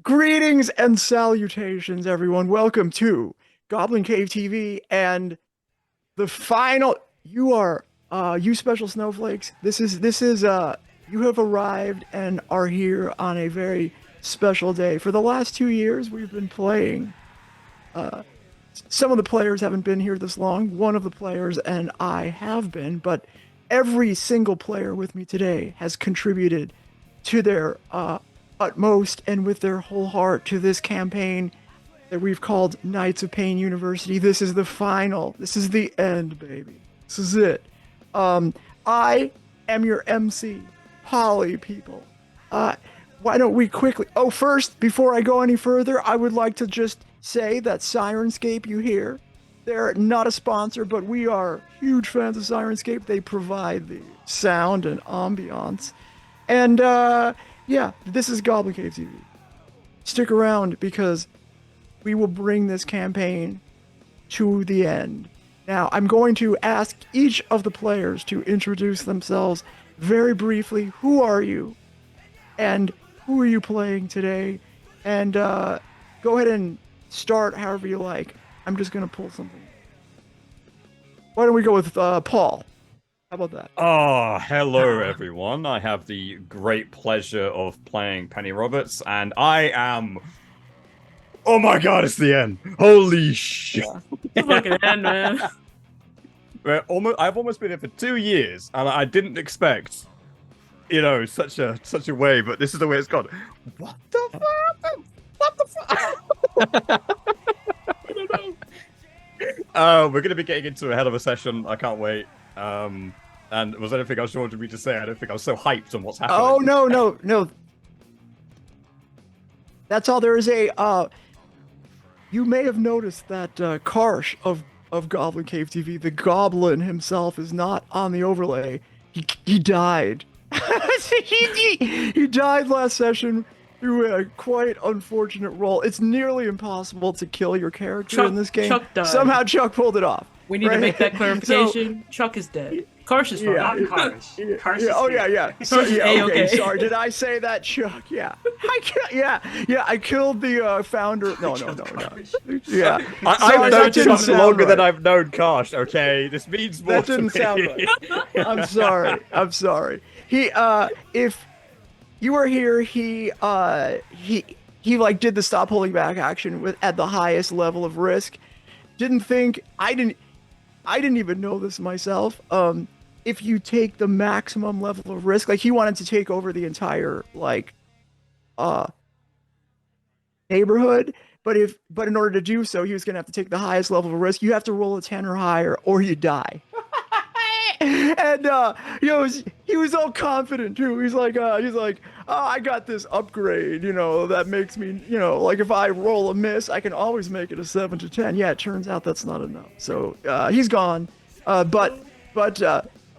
Greetings and salutations, everyone. Welcome to Goblin Cave TV and the final. You special snowflakes. This is you have arrived and are here on a very special day. For the last 2 years, we've been playing. Uh, some of the players haven't been here this long. One of the players and I have been, but every single player with me today has contributed to their utmost and with their whole heart to this campaign that we've called Knights of Payne University. This is the final. This is the end, baby. This is it. I am your MC, Polly people. Why don't we quickly? Oh, first, before I go any further, I would like to just say that Syrinscape you hear, they're not a sponsor, but we are huge fans of Syrinscape. They provide the sound and ambiance. And yeah, this is Goblin Cave TV. Stick around because we will bring this campaign to the end. Now, I'm going to ask each of the players to introduce themselves very briefly. Who are you? And who are you playing today? And go ahead and start however you like. I'm just going to pull something. Why don't we go with Paul? How about that? Oh, hello everyone. I have the great pleasure of playing Penny Roberts, and I am... Oh my god, it's the end! Holy shit! It's fucking end, man. I've almost been here for 2 years, and I didn't expect, such a way, but this is the way it's gone. What the fuck? What the fuck? I don't know. We're gonna be getting into a hell of a session. I can't wait. And was there anything else you wanted me to say? I don't think I was so hyped on what's happening. Oh, no. That's all there is. You may have noticed that Karsh of Goblin Cave TV, the Goblin himself, is not on the overlay. He died. he died last session through a quite unfortunate roll. It's nearly impossible to kill your character in this game. Chuck died. Somehow Chuck pulled it off. We need to make that clarification. Chuck is dead. Karsh is fine. Not Karsh. Karsh is yeah. Karsh is Okay. A-okay. Sorry, did I say that, Chuck? Yeah. I killed the founder. No. Yeah. I've known didn't Chuck sound longer than right. I've known Karsh, okay? This means more That to didn't me. sound right. I'm sorry. If you were here, he like did the stop holding back action at the highest level of risk. I didn't even know this myself. If you take the maximum level of risk, like he wanted to take over the entire neighborhood, but in order to do so, he was gonna have to take the highest level of risk. You have to roll a 10 or higher, or you die. And he was all confident too. He's like, oh, I got this upgrade, that makes me, like if I roll a miss, I can always make it a 7 to 10. Yeah, it turns out that's not enough. So he's gone, but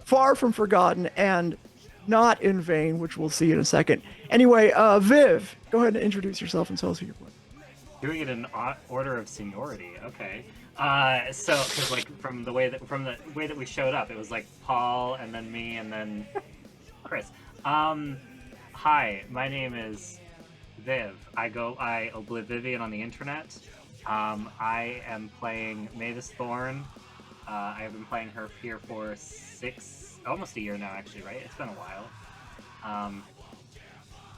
far from forgotten and not in vain, which we'll see in a second. Anyway, Viv, go ahead and introduce yourself and tell us who you're playing. Doing it in order of seniority. Okay. So, because from the way that we showed up, it was like Paul and then me and then Chris. Hi, my name is Viv. I Oblivivian on the internet. I am playing Mavis Thorn. I have been playing her here for almost a year now, actually, right? It's been a while.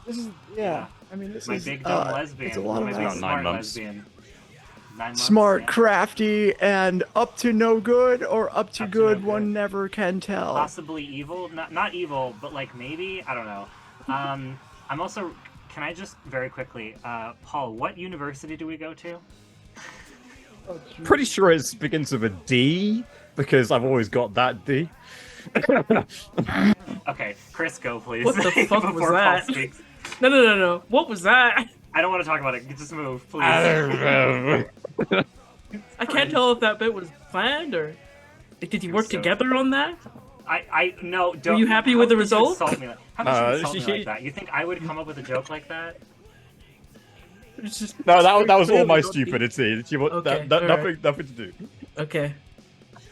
This is I mean, this my is big dumb lesbian. It's a lot of my big about 9 smart months. lesbian. 9 months, smart, yeah. crafty, and up to no good, or up to Up to good, no one good. never can tell. Possibly evil, not evil, but maybe, I don't know. I'm also, can I just very quickly, Paul, what university do we go to? Pretty sure it begins with a D, because I've always got that D. Okay, Chris, go please. What the fuck was Before Paul that? speaks. No. What was that? I don't want to talk about it. Just move, please. I can't tell if that bit was planned or did you work So- together on that? No, don't. Were you happy with the result? How could you insult me like that? You think I would come up with a joke like that? It's just No, that was all clearly my not the- stupidity. Okay, Nothing to do. Okay.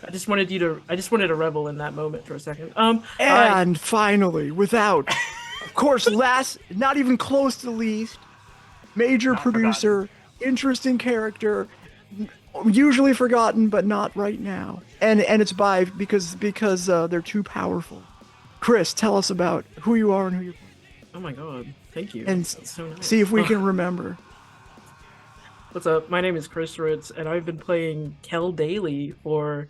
I just wanted to revel in that moment for a second. And finally, without, of course, not even close to the least, major Not producer, interesting character, usually forgotten, but not right now. And it's because they're too powerful. Chris, tell us about who you are and who you're playing, Oh my god, thank you. and That's so nice. see if we Oh, can remember. What's up? My name is Kristix, and I've been playing Kel Daily for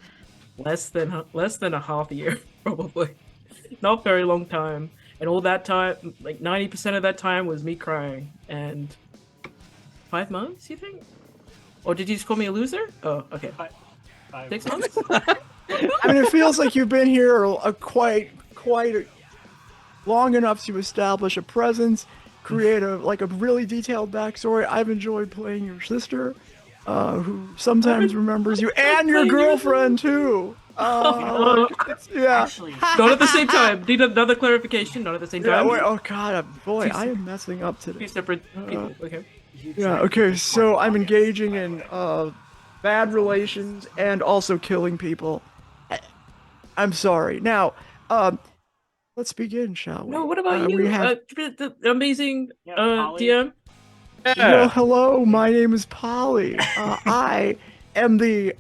less than a half a year, probably. Not very long time. And all that time, like 90% of that time, was me crying. And 5 months, you think? Or did you just call me a loser? Oh, okay. 6 months? I mean, it feels like you've been here quite long enough to establish a presence, create a really detailed backstory. I've enjoyed playing your sister, who sometimes remembers you, and your playing you. girlfriend too. Yeah. Actually, Not at the same time. Need another clarification. Not at the same Yeah. time. Wait. Oh God. Boy, Two I am messing up Two today. separate people. Okay. you Yeah. joined Okay. Discord So I'm August, engaging by the in way. bad relations and also killing people. I'm sorry. Now, let's begin, shall we? No, what about We you? have. The amazing Yeah, Polly. DM. Well, Yeah. hello. My name is Polly. I am the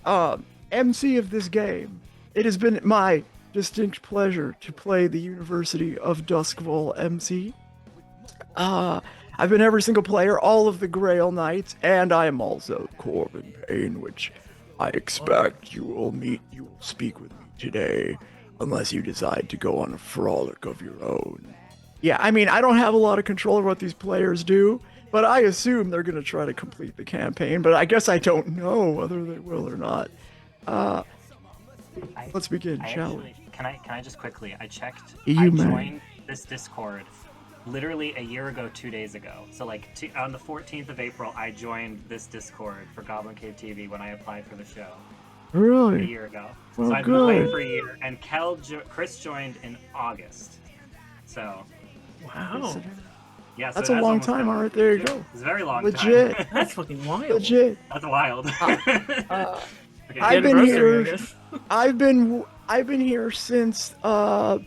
MC of this game. It has been my distinct pleasure to play the University of Duskfall MC. I've been every single player, all of the Grail Knights, and I am also Corbin Payne, which I expect you will speak with me today, unless you decide to go on a frolic of your own. Yeah, I mean, I don't have a lot of control over what these players do, but I assume they're going to try to complete the campaign, but I guess I don't know whether they will or not. Let's begin, shall we? Can I just quickly? I checked. You I may. joined this Discord literally a year ago, 2 days ago. So like on the 14th of April, I joined this Discord for GoblinCaveTV when I applied for the show a Really? year ago. Well, So I've been playing good. for a year, and Chris joined in August. So Wow. yeah, so That's a that's long almost time. done. All right, there you go. It's a very long Legit. time. That's fucking wild. Legit. That's wild. Okay. I've been Anniversary, I here. guess. I've been here since when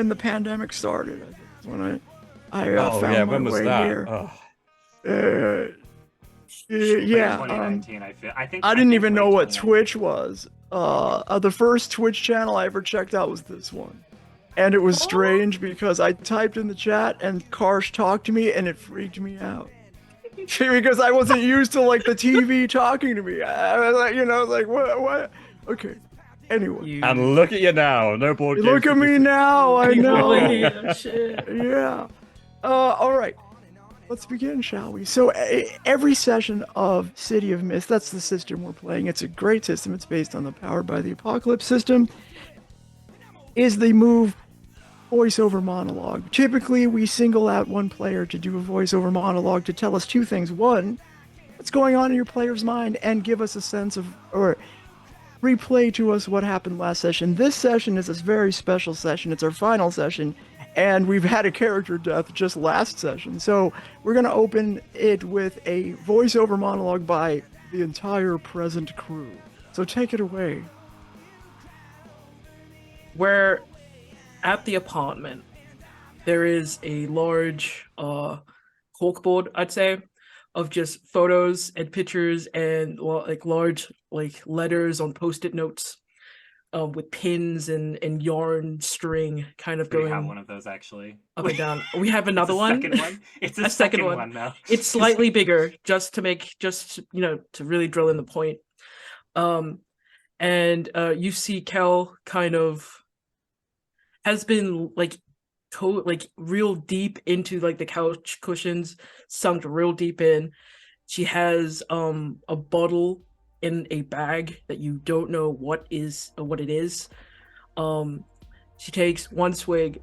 the pandemic started. I think is when I Oh found yeah, my when was way that? here. Oh. Yeah. 2019. I think I didn't think even late know what 2019. Twitch was. The first Twitch channel I ever checked out was this one. And it was strange because I typed in the chat and Karsh talked to me and it freaked me out. Because I wasn't used to like the TV talking to me. I was like, like what? Okay. Anyway. You And look at you now, no board games. Look at me now, I know. Holy shit. Yeah. All right. Let's begin, shall we? So every session of City of Mist, that's the system we're playing. It's a great system. It's based on the Powered by the Apocalypse system. Is the move voiceover monologue. Typically, we single out one player to do a voiceover monologue to tell us two things. One, what's going on in your player's mind, and give us a sense of, or replay to us what happened last session. This session is a very special session. It's our final session, and we've had a character death just last session. So we're going to open it with a voiceover monologue by the entire present crew. So take it away. Where at the apartment there is a large corkboard, I'd say, of just photos and pictures and large letters on post-it notes with pins and yarn string kind of We going have one of those actually. up and down. We have another It's a one. Second one. It's a, A second one. one now. It's slightly bigger just to really drill in the point. And you see Kel kind of has been real deep into the couch cushions, sunk real deep in. She has a bottle in a bag that you don't know what it is. She takes one swig,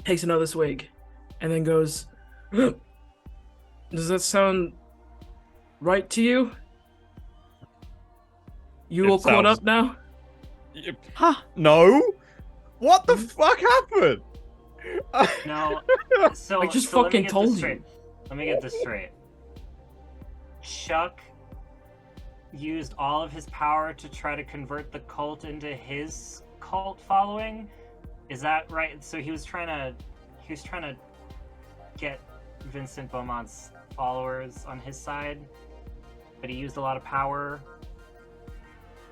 takes another swig, and then goes, "Does that sound right to you? You It all caught sounds- up now?" Huh. No. What the fuck happened? No. So I just so let me fucking get told this you. straight. Let me get this straight. Chuck used all of his power to try to convert the cult into his cult following. Is that right? So he was trying to get Vincent Beaumont's followers on his side, but he used a lot of power,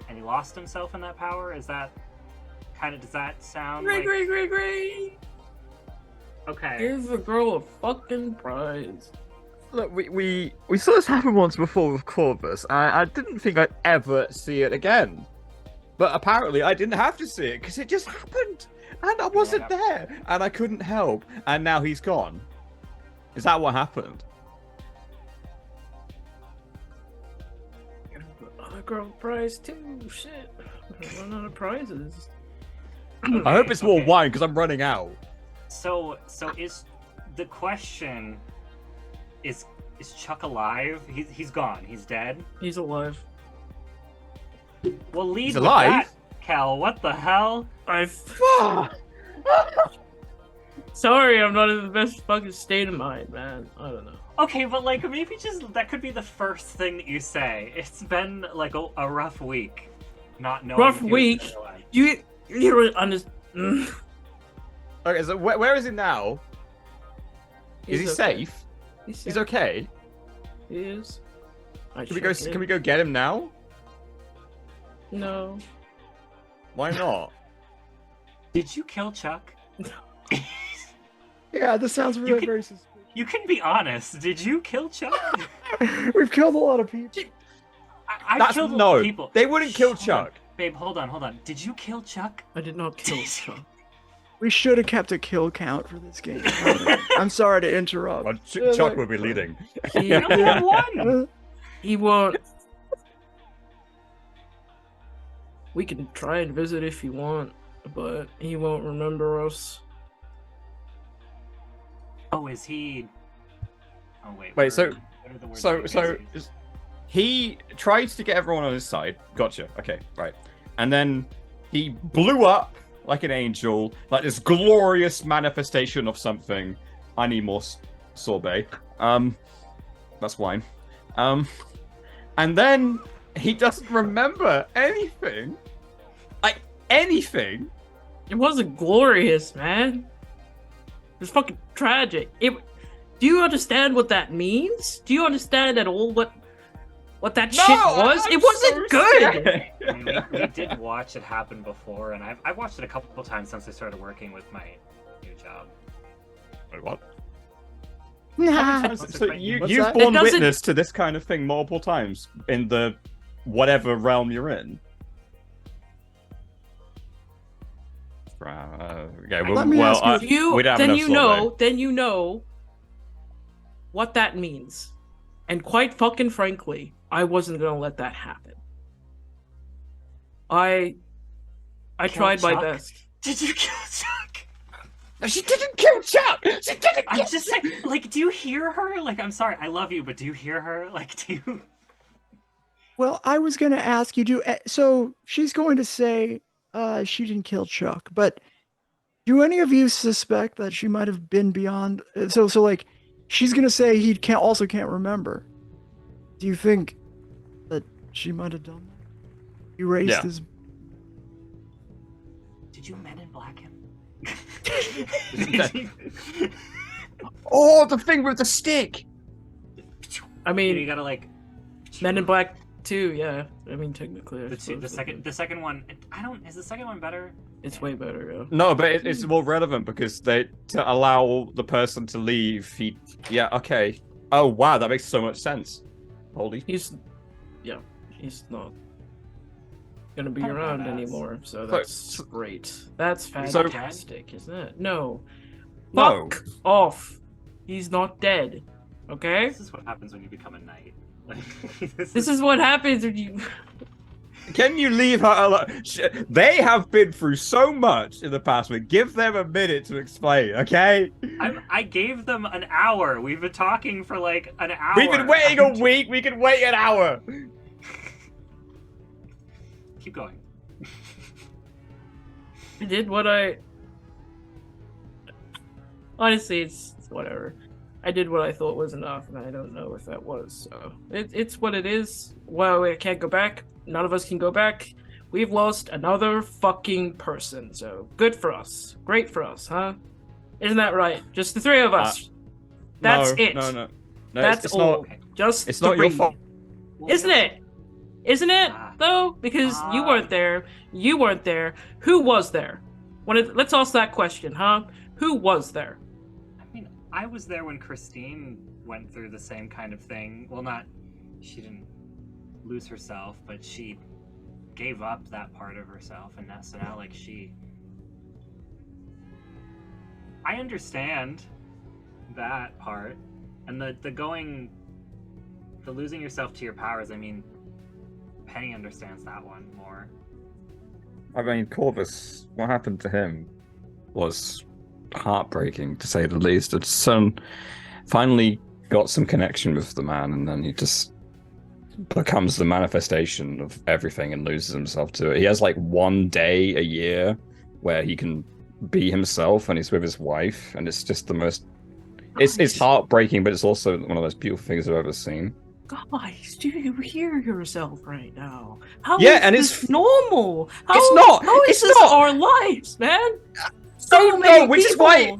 and he lost himself in that power. Is that kind of, does that sound like... Great. Okay. Give the girl a fucking prize. Look, we saw this happen once before with Corvus. I didn't think I'd ever see it again. But apparently I didn't have to see it because it just happened. And I wasn't there. And I couldn't help. And now he's gone. Is that what happened? Other girl prize too. Shit. I'm running out of prizes. I hope it's more wine because I'm running out. So is the question, is Chuck alive? He's gone. He's dead. He's alive. Well, lead He's with alive? that, Kel. What the hell? Sorry, I'm not in the best fucking state of mind, man. I don't know. Okay, but like maybe just that could be the first thing that you say. It's been like a rough week, not knowing. Rough if he was week? still alive. You don't understand. Okay, so where is he now? Is he safe? He's okay. He is. Can we go get him now? No. Why not? Did you kill Chuck? Yeah, this sounds really very suspicious. You can be honest. Did you kill Chuck? We've killed a lot of people. I killed a lot of people. They wouldn't kill Hold on. Chuck. Babe, hold on. Did you kill Chuck? I did not kill Chuck. We should have kept a kill count for this game. I'm sorry to interrupt. Well, Chuck will be leading. He, only had one. he won't. We can try and visit if you want, but he won't remember us. Oh, is he? Oh wait. Wait, so- what are the words So that you guys use? he tried to get everyone on his side. Gotcha. Okay, right. And then he blew up like an angel, like this glorious manifestation of something. I need more sorbet. That's wine. And then he doesn't remember anything. Like anything. It wasn't glorious, man. It was fucking tragic. Do you understand what that means? Do you understand at all what that shit was? It wasn't good. I mean, we did watch it happen before, and I've watched it a couple times since I started working with my new job. Wait, what? Nah. So What's you've that? borne It doesn't- witness to this kind of thing multiple times in the whatever realm you're in. Okay, Let me ask you- we don't have enough sorbet. Then you know what that means. And quite fucking frankly, I wasn't gonna let that happen. I Kill tried my Chuck? best. Did you kill Chuck? No, she didn't kill Chuck! She didn't I'm just saying, like, do you hear her? Like, I'm sorry, I love you, but do you hear her? Like, do you? Well, I was going to ask you, so she's going to say she didn't kill Chuck, but do any of you suspect that she might have been beyond? So like, she's going to say he can't remember. Do you think that she might have done that? Erased his... Did you Men in Black him? Oh, the thing with the stick! I You mean, gotta like. Men in Black 2, yeah. I mean, technically, I The suppose, second one. I don't. Is the second one better? it's way better, yeah. No, but it's more relevant because to allow the person to leave, yeah, okay. Oh, wow, that makes so much sense. Holy. He's not gonna be Oh, around badass. anymore, so that's great. That's So- fantastic, isn't it? No. No. Fuck off. He's not dead. Okay? This is what happens when you become a knight. Like, This is what happens when you... Can you leave her alone? They have been through so much in the past, but give them a minute to explain, okay? I gave them an hour. We've been talking for like an hour. We've been waiting a week, we can wait an hour! Keep going. I did what I... Honestly, it's whatever. I did what I thought was enough, and I don't know if that was, so... It's what it is. Well, I can't go back. None of us can go back. We've lost another fucking person, so good for us. Great for us, huh? Isn't that right? Just the three of us. That's no, it. No, no, no. That's it's all. not. Just It's not your 3. fault. Isn't it? Isn't it though? Because you weren't there. You weren't there. Who was there? Let's ask that question, huh? Who was there? I mean, I was there when Christine went through the same kind of thing. Well, she didn't lose herself, but she gave up that part of herself, and so now, like, I understand that part, and the losing yourself to your powers. I mean, Penny understands that one more. I mean, Corvus, what happened to him was heartbreaking, to say the least. The son finally got some connection with the man, and then he just becomes the manifestation of everything and loses himself to it. He has like one day a year where he can be himself, and he's with his wife, and it's just the most... It's heartbreaking, but it's also one of the most beautiful things I've ever seen. Guys, do you hear yourself right now? How Yeah, is and this normal? How, it's not. How is It's this not. our lives, man? So many which is people. why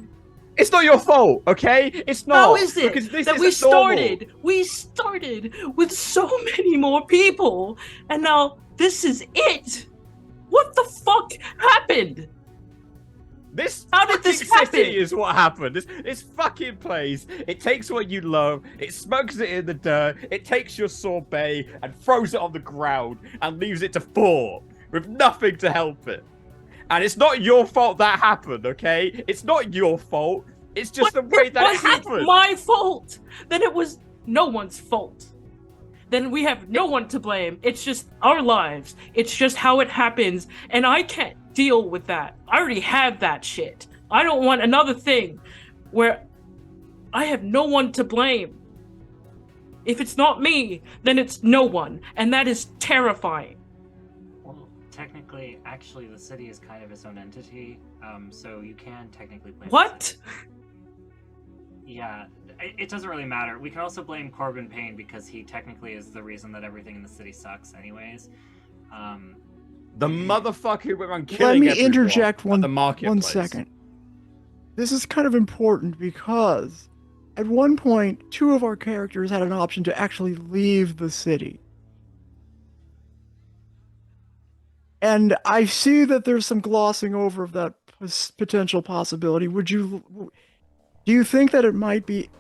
it's not your fault, okay? It's not. How is it because this that isn't normal. we started with so many more people, and now this is it? What the fuck happened? This How did this fucking city happen? is what happened. This fucking place. It takes what you love, it smokes it in the dirt, it takes your sorbet and throws it on the ground and leaves it to fall with nothing to help it. And it's not your fault that happened, okay? It's not your fault. It's just the way that it happened. Was it my fault? Then it was no one's fault. Then we have no one to blame. It's just our lives. It's just how it happens, and I can't deal with that. I already have that shit. I don't want another thing where I have no one to blame. If it's not me, then it's no one, and that is terrifying. Well, technically, actually, the city is kind of its own entity, so you can technically blame What? the city. Yeah, it doesn't really matter. We can also blame Corbin Payne because he technically is the reason that everything in the city sucks anyways. The motherfucker who went around killing Let me everyone interject at the one marketplace. second. This is kind of important because at one point, 2 of our characters had an option to actually leave the city. And I see that there's some glossing over of that potential possibility. Do you think that it might be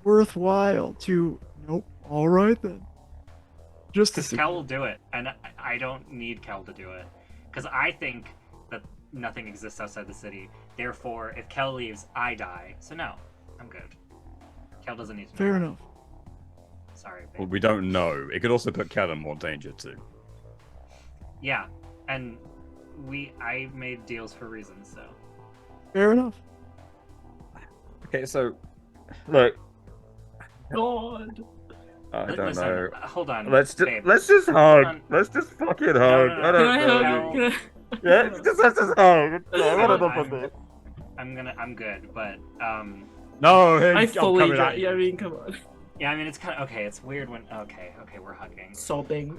worthwhile to... Nope, all right then. Just to Because see. Kel will do it, and I don't need Kel to do it. Because I think that nothing exists outside the city. Therefore, if Kel leaves, I die. So no, I'm good. Kel doesn't need to know. Fair that. enough. Sorry, babe. Well, we don't know. It could also put Kel in more danger too. Yeah, and I made deals for reasons, so. Fair enough. Okay, so look, God. I don't Listen, know. hold on. Let's babe. just Hold hug. on. Let's just fucking hug. no, I no. don't Can I know. help? Can I... Yeah, let's just hug. I'm good, but No, hey, I I'm fully... coming at you. I mean, come on. yeah, I mean it's kind of okay. It's weird when okay, we're hugging. Sobbing.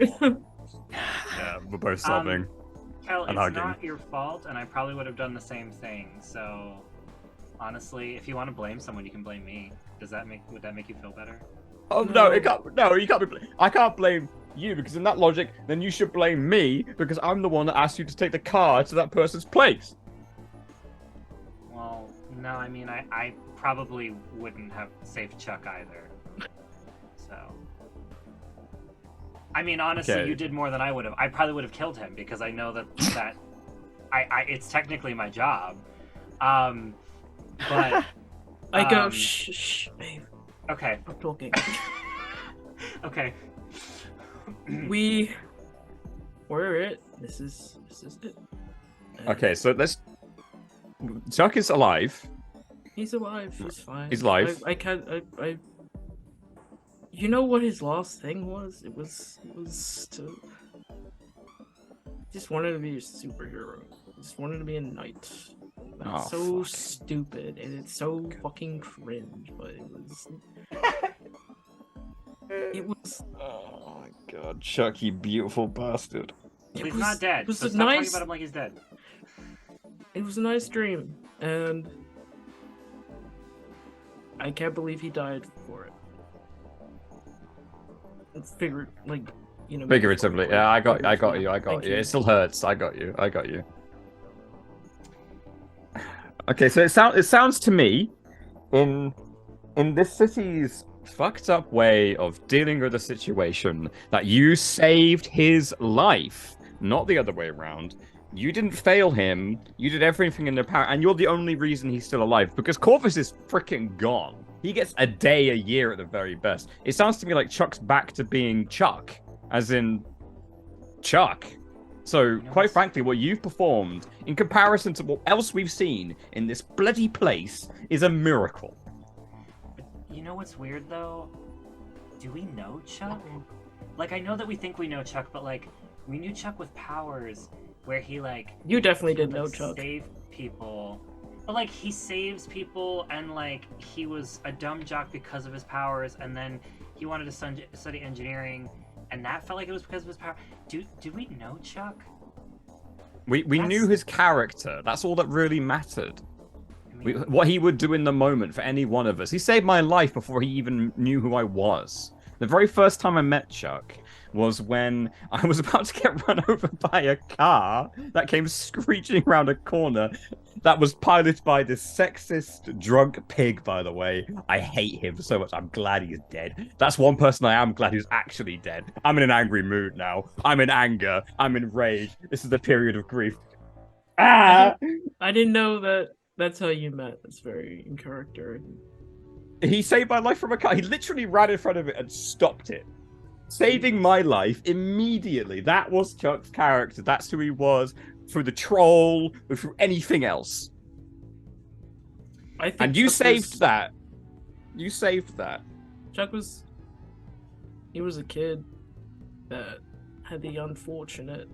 Yeah, we're both sobbing. Kel, And it's hugging. not your fault, and I probably would have done the same thing. So, honestly, if you want to blame someone, you can blame me. Would that make you feel better? Oh no, it can't. No, you can't be. I can't blame you because in that logic, then you should blame me because I'm the one that asked you to take the car to that person's place. Well, no, I mean I probably wouldn't have saved Chuck either. So. I mean, honestly, Okay. you did more than I would have. I probably would have killed him because I know that it's technically my job. But I go, shh, babe. okay, Stop talking. okay. We're it. This is it. Okay, so let's. Chuck is alive. He's alive. He's fine. He's alive. I can't. I. You know what his last thing was? It was to. Just wanted to be a superhero. Just wanted to be a knight. That's so fuck. stupid, and it's so fucking cringe. But it was. It was. Oh my god, Chuck, you beautiful bastard. He's not dead. It was So a stop talking nice. about him like he's dead. It was a nice dream, and I can't believe he died for it. Figure, like, you know. Figuratively, yeah, I got you. Thank It still hurts. I got you. Okay, so it sounds to me, in this city's fucked up way of dealing with the situation, that you saved his life, not the other way around. You didn't fail him. You did everything in your power, and you're the only reason he's still alive, because Corvus is freaking gone. He gets a day a year at the very best. It sounds to me like Chuck's back to being Chuck, as in Chuck. So, quite frankly, what you've performed, in comparison to what else we've seen in this bloody place, is a miracle. You know what's weird, though? Do we know Chuck? Like, I know that we think we know Chuck, but, like, we knew Chuck with powers, where he, like... You definitely did like, know Chuck. Save people. But, like, he saves people, and, like, he was a dumb jock because of his powers, and then he wanted to study engineering, and that felt like it was because of his power. Do we know Chuck? We knew his character. That's all that really mattered. I mean, what he would do in the moment for any one of us. He saved my life before he even knew who I was. The very first time I met Chuck was when I was about to get run over by a car that came screeching around a corner that was piloted by this sexist drunk pig, by the way. I hate him so much. I'm glad he's dead. That's one person I am glad who's actually dead. I'm in an angry mood now. I'm in anger. I'm in rage. This is the period of grief. Ah! I didn't know that that's how you met. That's very in character. He saved my life from a car. He literally ran in front of it and stopped it. Saving my life immediately. That was Chuck's character. That's who he was. Through the troll, or through anything else. I think and you Chuck saved that. You saved that. Chuck was... He was a kid that had the unfortunate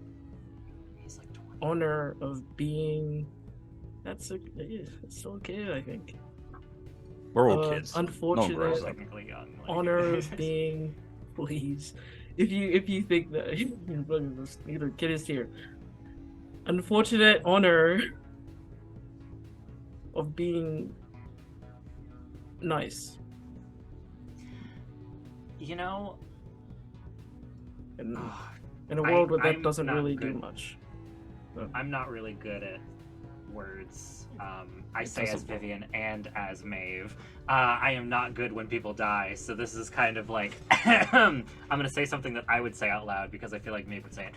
honor of being... It's still a kid, I think. We're all kids. Unfortunate technically young. Like... honor of being... Please. If you think that... Either kid is here. Unfortunate honor of being nice. You know, in a world where that doesn't really do much. So. I'm not really good at words. I say as Vivian and as Maeve. I am not good when people die, so this is kind of like I'm gonna say something that I would say out loud because I feel like Maeve would say it.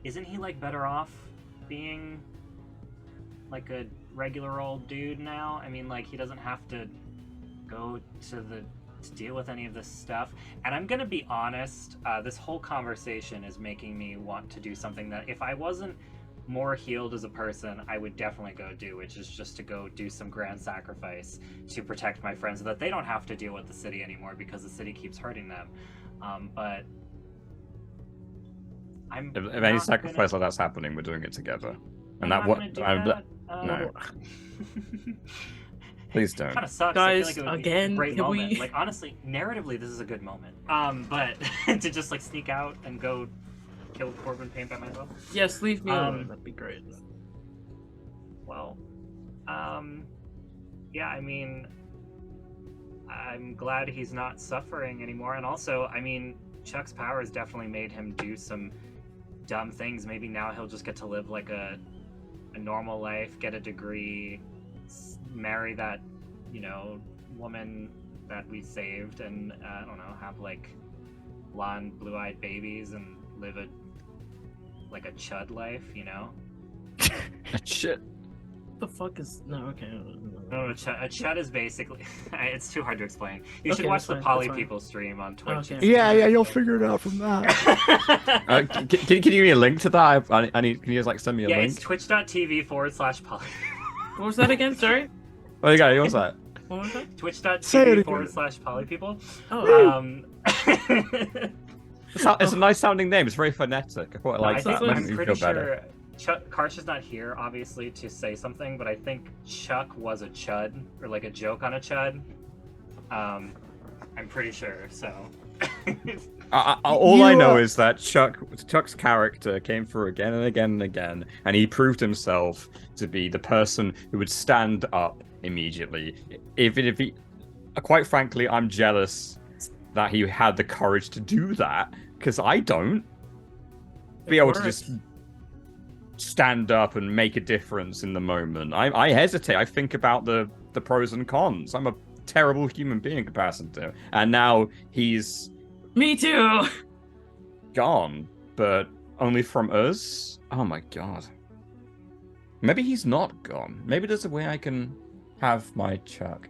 Isn't he like better off being like a regular old dude now? I mean, like he doesn't have to go to deal with any of this stuff. And I'm gonna be honest, this whole conversation is making me want to do something that if I wasn't more healed as a person, I would definitely go do, which is just to go do some grand sacrifice to protect my friends so that they don't have to deal with the city anymore because the city keeps hurting them. But if any sacrifice like that's happening, we're doing it together. And that what no. Please don't. Kind of sucks. Guys, I feel like it would again, be a great can moment. we... Like honestly, narratively, this is a good moment. But to just like sneak out and go kill Corbin Payne by myself. Yes, leave me alone. That'd be great. Well, yeah. I mean, I'm glad he's not suffering anymore, and also, I mean, Chuck's powers definitely made him do some dumb things. Maybe now he'll just get to live like a normal life, get a degree, marry that, you know, woman that we saved, and I don't know, have like blonde, blue-eyed babies and live a chud life, you know? Shit. What the fuck is okay? No, a chud is basically it's too hard to explain. You should watch the Poly People stream on Twitch. Okay. Yeah, you'll figure it out from that. Can you give me a link to that? I need. Can you just like send me a link? Yeah, it's twitch.tv/poly. What was that again? Sorry. Oh, you got it. What's that? What was that? Twitch.tv/polypeople. Oh. It's a nice sounding name. It's very phonetic. I quite like that. I'm You pretty feel better. sure Karsh is not here, obviously, to say something, but I think Chuck was a chud, or like a joke on a chud. I'm pretty sure, so. All I You, know is that Chuck's character came through again and again and again, and he proved himself to be the person who would stand up immediately. Even if he, quite frankly, I'm jealous that he had the courage to do that, because I don't. Be able to just stand up and make a difference in the moment. I hesitate. I think about the pros and cons. I'm a terrible human being in comparison to him. And now he's Me too. gone, but only from us? Oh my god. Maybe he's not gone. Maybe there's a way I can have my Chuck.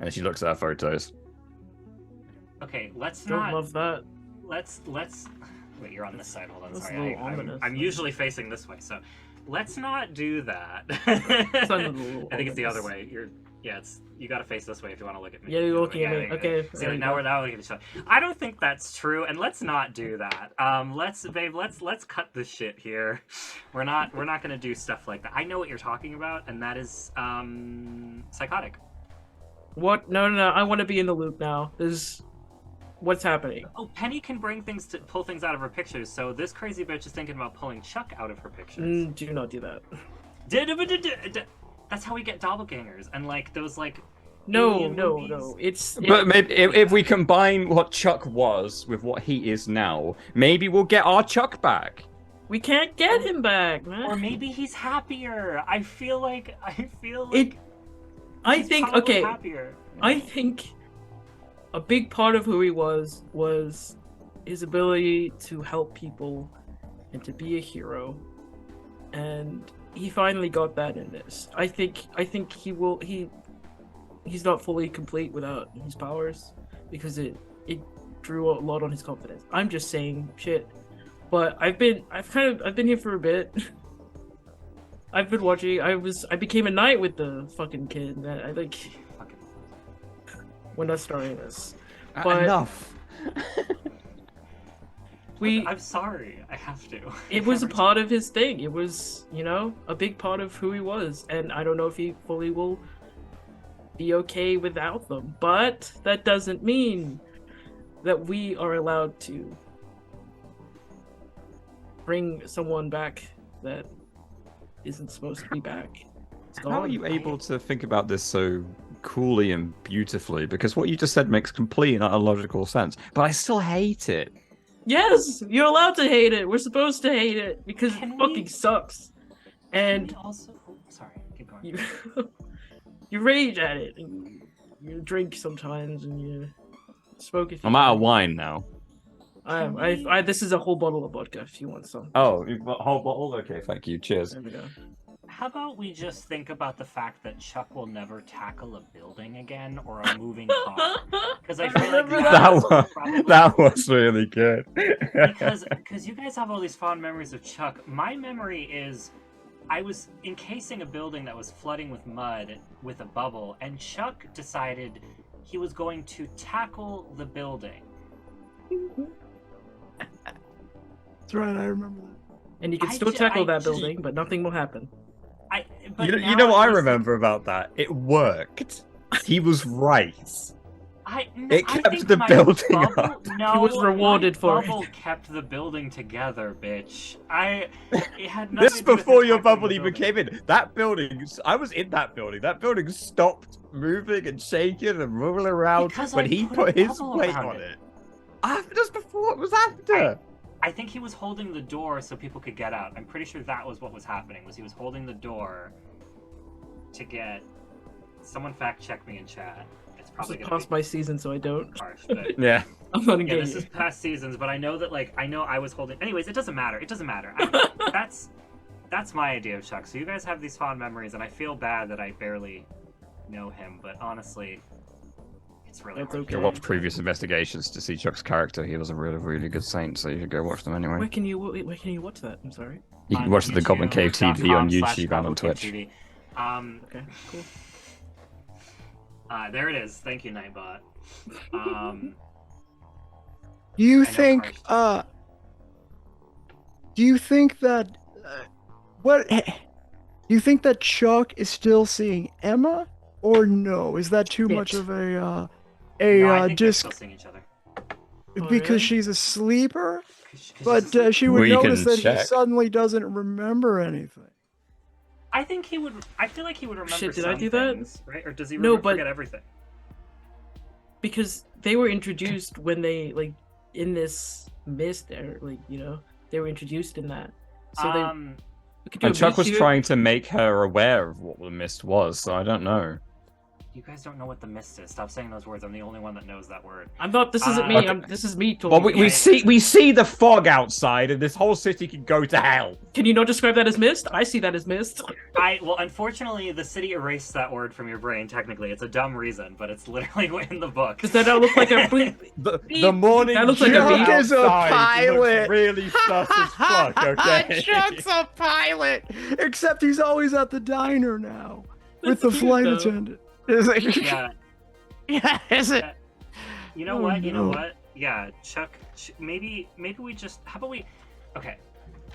And she looks at her photos. Okay, let's Don't not. love that. Let's. Wait, you're on this side. Hold on. That's a Sorry, little ominous. I'm usually facing this way, so let's not do that. Sounded a little I think it's the other ominous. way. It's you got to face this way if you want to look at me. Yeah, you're looking at me. yeah. Okay. See, there like, you now go. we're looking at each other. I don't think that's true, and let's not do that. Let's cut this shit here. We're not gonna do stuff like that. I know what you're talking about, and that is psychotic. What? No. I want to be in the loop now. What's happening? Oh, Penny can pull things out of her pictures, so this crazy bitch is thinking about pulling Chuck out of her pictures. Do not do that. That's how we get doppelgangers, and like those like. No. alien movies. It's But maybe if we combine what Chuck was with what he is now, maybe we'll get our Chuck back. we can't get him back, man. Or maybe he's happier. I feel like. I he's think probably okay. Happier. I think a big part of who he was his ability to help people and to be a hero, and he finally got that in this. I think he's not fully complete without his powers, because it drew a lot on his confidence. I'm just saying shit, but I've been here for a bit. I've been watching. I became a knight with the fucking kid. I like. Fucking. We're not starting this. But Enough. I'm sorry. I have to. It was a part of his thing. It was, a big part of who he was. And I don't know if he fully will be okay without them. But that doesn't mean that we are allowed to bring someone back that isn't supposed to be back. It's How are gone. you able to think about this so coolly and beautifully? Because what you just said makes complete and utter logical sense. But I still hate it. Yes, you're allowed to hate it. We're supposed to hate it because Can it we- fucking sucks. And And also, sorry, keep going. you you rage at it, and you drink sometimes, and you smoke if you I'm out of can. wine now. This is a whole bottle of vodka if you want some. Oh, you've got a whole bottle? Okay, thank you. Cheers. There we go. How about we just think about the fact that Chuck will never tackle a building again or a moving car? Because I feel like remember That was really good. because you guys have all these fond memories of Chuck. My memory is I was encasing a building that was flooding with mud with a bubble, and Chuck decided he was going to tackle the building. That's right, I remember that. And you can I still ju- tackle I that ju- building, but nothing will happen. But You now know what I I'm just- remember about that? It worked. He was right. It I kept think the my building bubble, up. No, He was rewarded my for it. bubble kept the building together, bitch. It had nothing This to do with before your attacking bubble the even building. came in. That building, I was in that building. That building stopped moving and shaking and rolling around Because when I he put put a his bubble weight around on it. it. After, just before, it was after. I think he was holding the door so people could get out. I'm pretty sure that was what was happening. Was he was holding the door to get. Someone fact check me in chat. It's This probably is gonna past my season, so I don't. be harsh, but Yeah. I'm not yeah, engaged. this is past seasons. But I know that I was holding. Anyways, it doesn't matter. It doesn't matter. That's my idea of Chuck. So you guys have these fond memories, and I feel bad that I barely know him. But honestly, it's really That's hard. okay. Go watch previous investigations to see Chuck's character. He was a really, really good saint, so you should go watch them anyway. Where can you watch that? I'm sorry. You can On watch the Goblin Cave TV on YouTube and on youtube.com/GoblinCaveTV. Twitch. Okay, cool. There it is. Thank you, Nightbot. Do you I know think Karsh. do you think that what do you think that Chuck is still seeing Emma, or no? Is that too much It. of a No, I think they're disc? still seeing each other. Oh, because really? she's a sleeper, 'Cause but she would We can notice that he check. suddenly doesn't remember anything. I think he would. I feel like he would remember Shit, did some I do that? things, right? Or does he No, but- forget everything? Because they were introduced when they like in this mist, or like they were introduced in that. So we could do And a Chuck was mist trying to make her aware of what the mist was, so I don't know. You guys don't know what the mist is. Stop saying those words. I'm the only one that knows that word. I'm not. This isn't me. Okay. This is me. Well, Talking. we see the fog outside, and this whole city can go to hell. Can you not describe that as mist? I see that as mist. Well, unfortunately, the city erased that word from your brain. Technically, it's a dumb reason, but it's literally in the book. Does that not look like a The morning That looks like a dew bee. Chuck is a outside pilot. looks really sus as fuck, okay? Chuck's a pilot, except he's always at the diner now with the That's cute, flight though. attendant. Is it? Yeah. Yeah, is it? You know Oh, what? You know no. what? Yeah, Chuck. Maybe we just. How about we? Okay.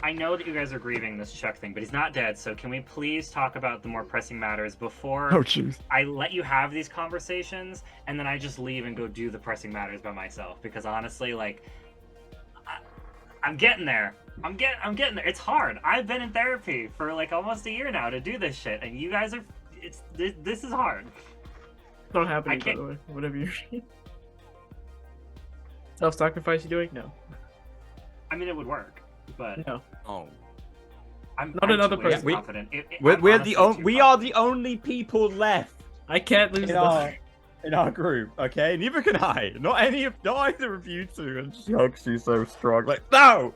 I know that you guys are grieving this Chuck thing, but he's not dead. So can we please talk about the more pressing matters before Oh, jeez. I let you have these conversations, and then I just leave and go do the pressing matters by myself? Because honestly, like, I'm getting there. I'm getting there. It's hard. I've been in therapy for like almost a year now to do this shit, and you guys are. This is hard. Not happening, I by can't- the way. Whatever you. Self-sacrifice you doing? No. I mean, it would work, but No. Oh. I'm Not another too way person. confident. We're I'm the honestly too we are confident. the only people left I can't lose in the. our group, okay? Neither can I. Not either of you two. And Chuck, she's so strong. Like, no!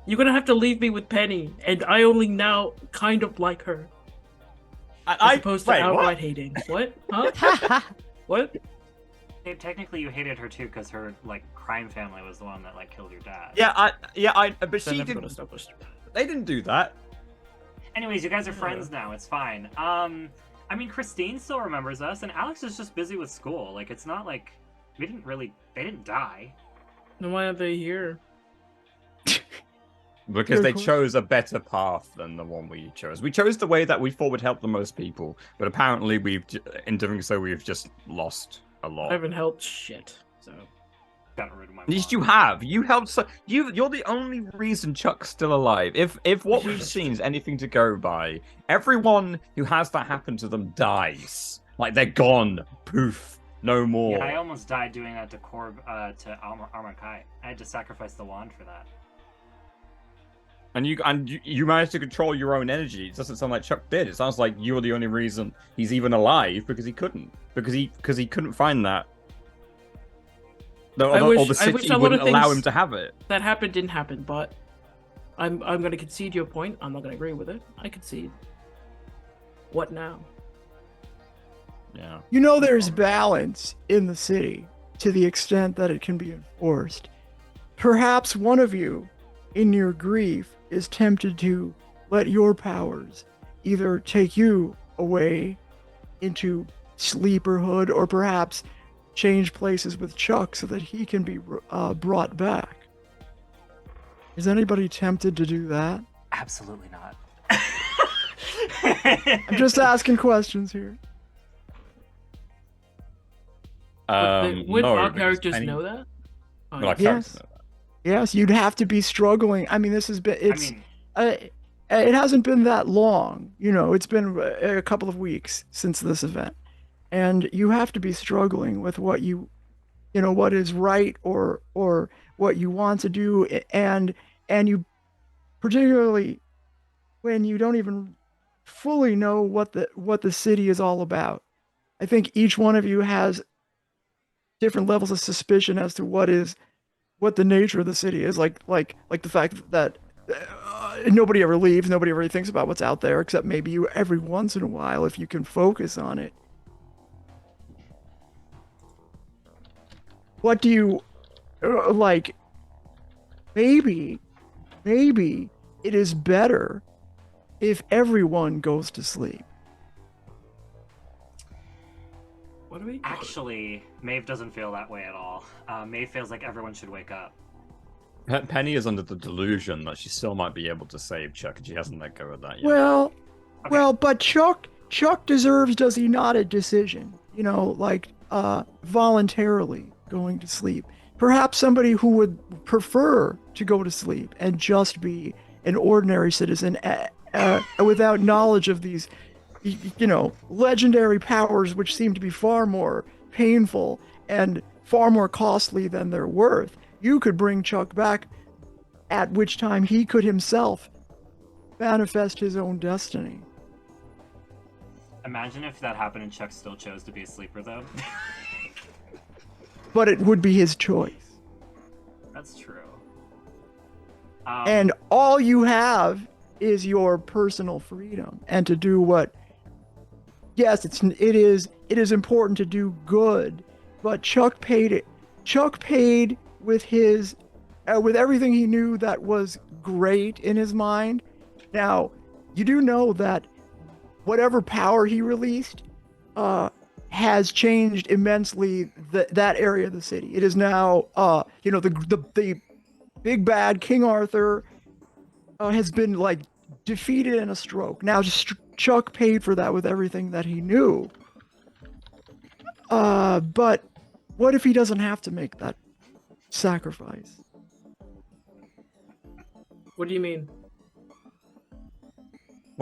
You're gonna have to leave me with Penny, and I only now kind of like her, as opposed to wait, outright what? hating. What? Huh? What? Technically, you hated her too because her like crime family was the one that like killed your dad. But That she never got didn't. established. They didn't do that. Anyways, you guys are friends now. It's fine. I mean, Christine still remembers us, and Alex is just busy with school. Like, it's not like they didn't die. Then why are they here? Because Yeah, they of course. chose a better path than the one we chose. We chose the way that we thought would help the most people, but apparently in doing so, we've just lost a I lot. haven't helped shit. So Got rid of my. At least mom. you have. You helped. You're the only reason Chuck's still alive. If what we've seen is anything to go by, everyone who has that happen to them dies. Like they're gone. Poof. No more. Yeah, I almost died doing that to Armakai. I had to sacrifice the wand for that. And you managed to control your own energy. It doesn't sound like Chuck did. It sounds like you're the only reason he's even alive because he couldn't. Because he couldn't find that. Or wish the a city lot of wouldn't allow things- him to have it. that happened didn't happen, but I'm gonna concede your point. I'm not gonna agree with it. I concede. What now? Yeah. You know, there's balance in the city to the extent that it can be enforced. Perhaps one of you, in your grief, is tempted to let your powers either take you away into sleeperhood or perhaps change places with Chuck so that he can be brought back. Is anybody tempted to do that? Absolutely not. I'm just asking questions here. Would No, our because characters Penny- know that? Oh, Well, our yeah. characters Yes. know that. Yes, you'd have to be struggling. I mean, this has been, I mean, it hasn't been that long. You know, it's been a couple of weeks since this event. And you have to be struggling with what what is right or what you want to do. And you, particularly when you don't even fully know what the city is all about. I think each one of you has different levels of suspicion as to what the nature of the city is, like the fact that nobody ever leaves, nobody ever really thinks about what's out there, except maybe you every once in a while if you can focus on it. What do you like? Maybe it is better if everyone goes to sleep. What do we? actually, Maeve doesn't feel that way at all. Maeve feels like everyone should wake up. Penny is under the delusion that she still might be able to save Chuck, and she hasn't let go of that yet. Well, but Chuck deserves, does he not, a decision? You know, like voluntarily. going to sleep. Perhaps somebody who would prefer to go to sleep and just be an ordinary citizen without knowledge of these, legendary powers which seem to be far more painful and far more costly than they're worth. You could bring Chuck back, at which time he could himself manifest his own destiny. Imagine if that happened and Chuck still chose to be a sleeper, though. But it would be his choice. That's true. And all you have is your personal freedom and to do what. Yes, it is important to do good, but Chuck paid it. Chuck paid with his with everything he knew that was great in his mind. Now, you do know that whatever power he released has changed immensely that area of the city. It is now the big bad King Arthur has been like defeated in a stroke. Now Chuck paid for that with everything that he knew. But what if he doesn't have to make that sacrifice? What do you mean?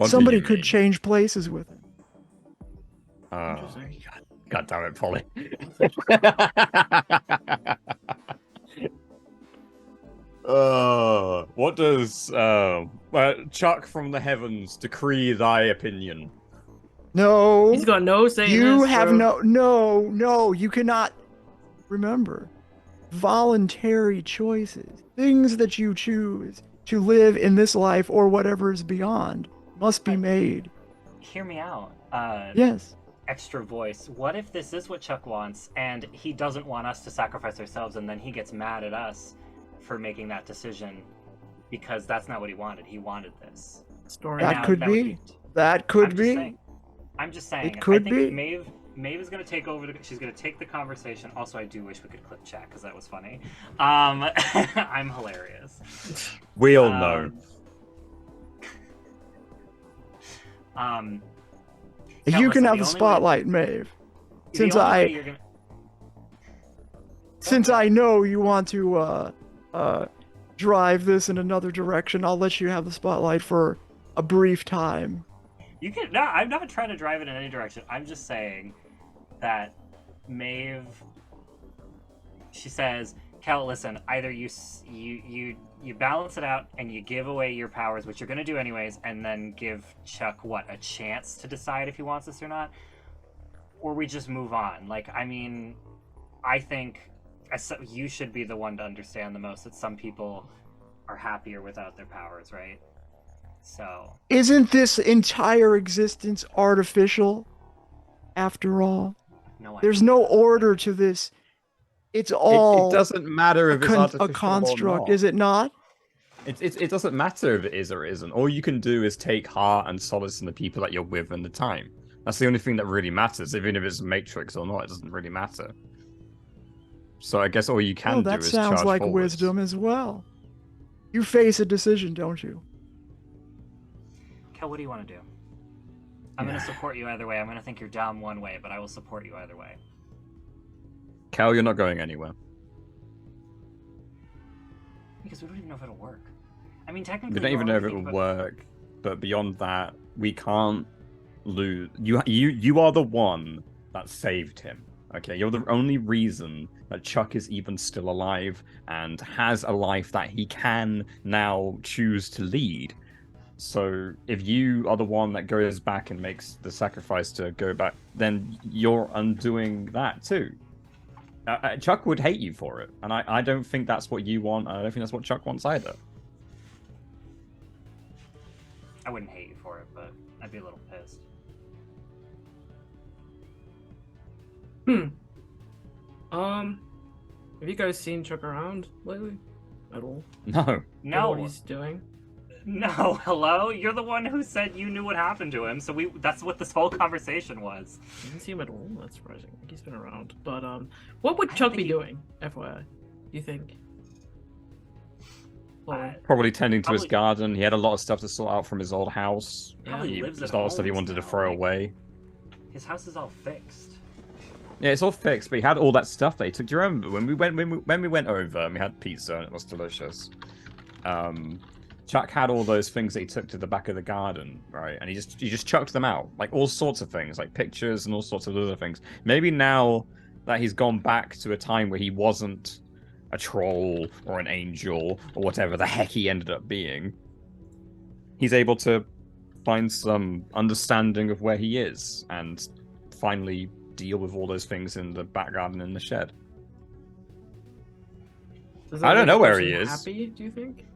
Somebody could change places with him. God damn it, Polly. What does Chuck from the heavens decree thy opinion? No. He's got no say in You this, have bro. no, you cannot. Remember, voluntary choices, things that you choose to live in this life or whatever is beyond, must be made. Hear me out. Yes. Extra voice. What if this is what Chuck wants, and he doesn't want us to sacrifice ourselves, and then he gets mad at us for making that decision because that's not what he wanted. He wanted this. Story. That Now, could that would be. That could be. I'm just saying. It could I think be. Maeve is going to take over. She's going to take the conversation. Also, I do wish we could clip chat because that was funny. I'm hilarious. We all know. You can listen, have the spotlight, Maeve. Since I know you want to drive this in another direction, I'll let you have the spotlight for a brief time. You can. No, I'm not trying to drive it in any direction. I'm just saying that Maeve. She says, "Kel, listen. Either you balance it out and you give away your powers, which you're gonna do anyways, and then give Chuck a chance to decide if he wants this or not, or we just move on. Like, I mean, I think you should be the one to understand the most that some people are happier without their powers, right? So Isn't this entire existence artificial, after all? no, There's no order to this. It's all It doesn't matter if it's artificial a construct, or not. is it not? It doesn't matter if it is or isn't. All you can do is take heart and solace in the people that you're with and the time. That's the only thing that really matters. Even if it's Matrix or not, it doesn't really matter. So I guess all you can do That is sounds charge like forwards. wisdom as well. You face a decision, don't you? Kel, what do you want to do? I'm going to support you either way. I'm going to think you're dumb one way, but I will support you either way. Kel, you're not going anywhere. Because we don't even know if it'll work. I mean, technically, We don't even know if it will work. But beyond that, we can't lose. You are the one that saved him. Okay, you're the only reason that Chuck is even still alive and has a life that he can now choose to lead. So if you are the one that goes back and makes the sacrifice to go back, then you're undoing that too. Chuck would hate you for it, and I don't think that's what you want. I don't think that's what Chuck wants either. I wouldn't hate you for it, but I'd be a little pissed. Have you guys seen Chuck around lately? At all? No. Know No, what he's doing? no, hello? You're the one who said you knew what happened to him, so that's what this whole conversation was. I didn't see him at all. That's surprising. I think he's been around. But what would Chuck be doing? FYI, you think? Probably tending to his Probably- garden. He had a lot of stuff to sort out from his old house. Probably He lives there's at a lot of stuff he home wanted to now, throw like- away. His house is all fixed. Yeah, it's all fixed, but he had all that stuff that he took. Do you remember when we went over and we had pizza and it was delicious? Chuck had all those things that he took to the back of the garden, right? And he just chucked them out, like all sorts of things, like pictures and all sorts of other things. Maybe now that he's gone back to a time where he wasn't a troll or an angel or whatever the heck he ended up being, he's able to find some understanding of where he is and finally deal with all those things in the back garden in the shed. Does I that don't make know a where person he is. Happy? Do you think?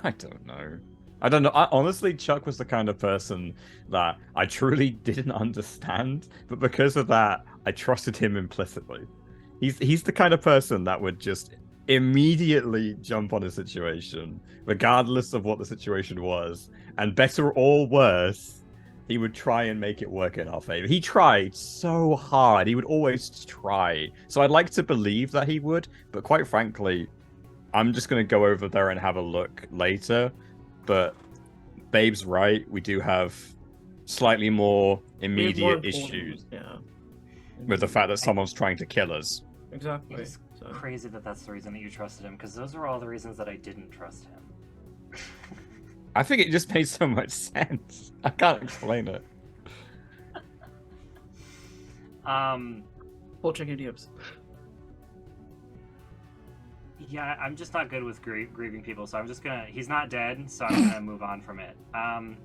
I don't know. I don't know. Honestly, Chuck was the kind of person that I truly didn't understand, but because of that, I trusted him implicitly. He's the kind of person that would just immediately jump on a situation, regardless of what the situation was, and better or worse, he would try and make it work in our favor. He tried so hard. He would always try. So I'd like to believe that he would, but quite frankly, I'm just going to go over there and have a look later. But Babe's right. We do have slightly more immediate issues with the fact that someone's trying to kill us. Exactly. It's crazy that that's the reason that you trusted him, because those are all the reasons that I didn't trust him. I think it just made so much sense. I can't explain it. We'll check your DMs. Yeah, I'm just not good with grieving people, so I'm just gonna... He's not dead, so I'm gonna move on from it. Are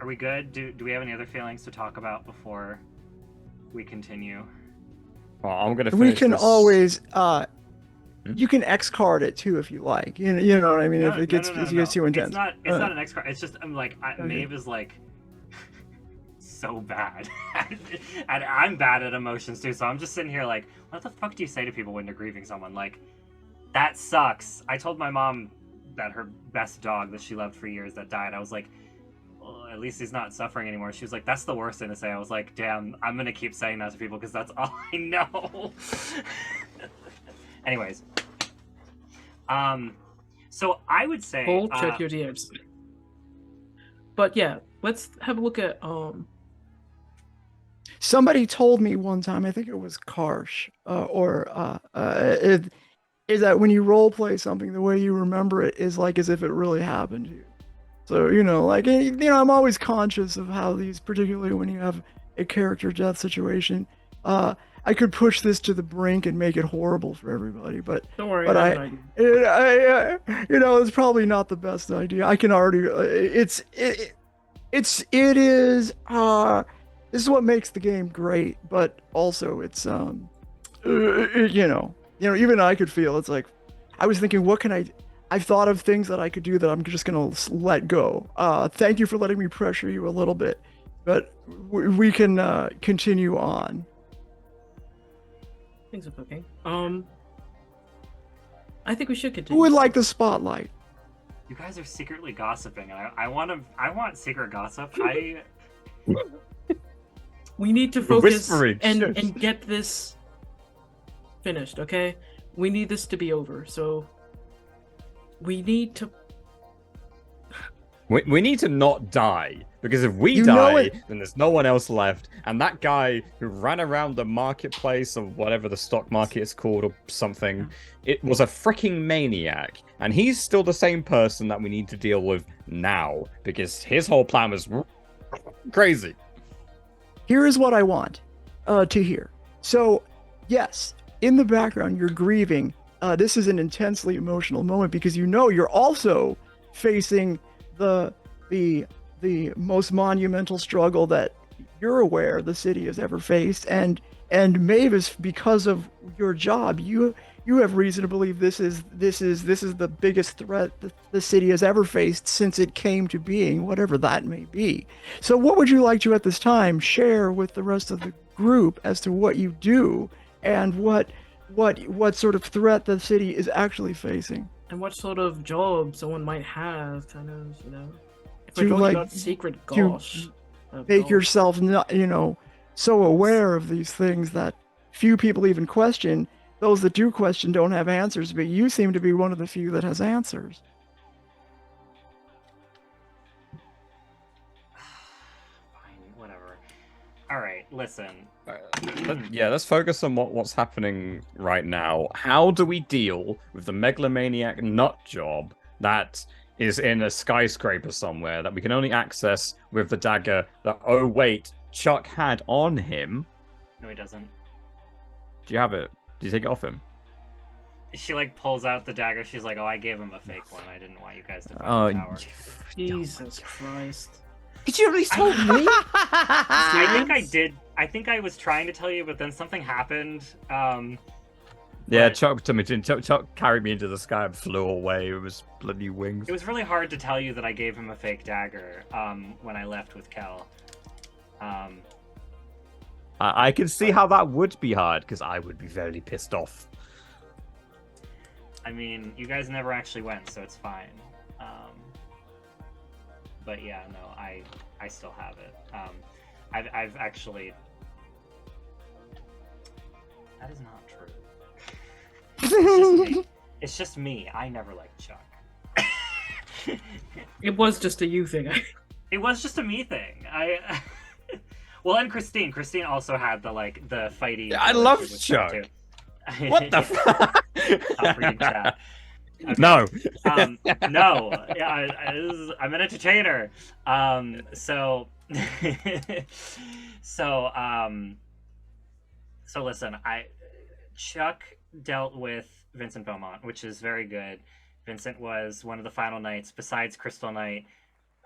we good? Do we have any other feelings to talk about before we continue? Well, I'm gonna. We can this. always you can X card it too if you like. You know what I mean? No, if it gets too intense. It's not an X card. It's just I'm like Okay. Maeve is like so bad, and I'm bad at emotions too. So I'm just sitting here like, what the fuck do you say to people when they're grieving someone? Like, that sucks. I told my mom that her best dog that she loved for years that died. I was like, well, at least he's not suffering anymore. She was like, that's the worst thing to say. I was like, damn, I'm gonna keep saying that to people because that's all I know. Anyways, so I would say We'll check your DMs. But yeah, let's have a look at Somebody told me one time, I think it was Karsh, is that when you role play something, the way you remember it is like as if it really happened to you. So, I'm always conscious of how these, particularly when you have a character death situation, I could push this to the brink and make it horrible for everybody, but don't worry, but I have an idea. it's probably not the best idea. I can already, it is, this is what makes the game great, but also it's, even I could feel, it's like, I was thinking, I've thought of things that I could do that I'm just going to let go. Thank you for letting me pressure you a little bit, but we can continue on. Things are cooking. I think we should continue. Who would like the spotlight? You guys are secretly gossiping, and I want secret gossip. We need to We're focus whispering. and get this finished, okay? We need this to be over, so we need to... We need to not die, because if we You know die, it- then there's no one else left. And that guy who ran around the marketplace, or whatever the stock market is called, or something, it was a freaking maniac. And he's still the same person that we need to deal with now, because his whole plan was crazy. Here is what I want to hear. So, yes, in the background, you're grieving. This is an intensely emotional moment because you're also facing the most monumental struggle that you're aware the city has ever faced, and Mavis, because of your job, you have reason to believe this is the biggest threat that the city has ever faced since it came to being, whatever that may be. So what would you like to at this time share with the rest of the group as to what you do and what sort of threat the city is actually facing? And what sort of job someone might have, kind of, If To, we're talking like, about secret to gosh. Make yourself not, so aware of these things that few people even question. Those that do question don't have answers, but you seem to be one of the few that has answers. Fine, whatever. All right, listen. Yeah, let's focus on what's happening right now. How do we deal with the megalomaniac nut job that is in a skyscraper somewhere that we can only access with the dagger that, oh wait, Chuck had on him? No, he doesn't. Do you have it? Do you take it off him? She like pulls out the dagger. She's like, "Oh, I gave him a fake one. I didn't want you guys to find Oh, the tower." Jesus Christ. Could you at least tell me? I think I did. I think I was trying to tell you, but then something happened. Yeah, But- Chuck carried me into the sky and flew away with his bloody wings. It was really hard to tell you that I gave him a fake dagger when I left with Kel. I can see how that would be hard, because I would be very pissed off. I mean, you guys never actually went, so it's fine. But yeah, no, I still have it. I've actually. That is not true. It's just me. I never liked Chuck. It was just a you thing. It was just a me thing. Well, and Christine. Christine also had the fighty. I love Chuck. What the fuck? Not for you, chat. Okay. No. No. Yeah, I'm an entertainer. So listen. Chuck dealt with Vincent Beaumont, which is very good. Vincent was one of the final knights, besides Crystal Knight,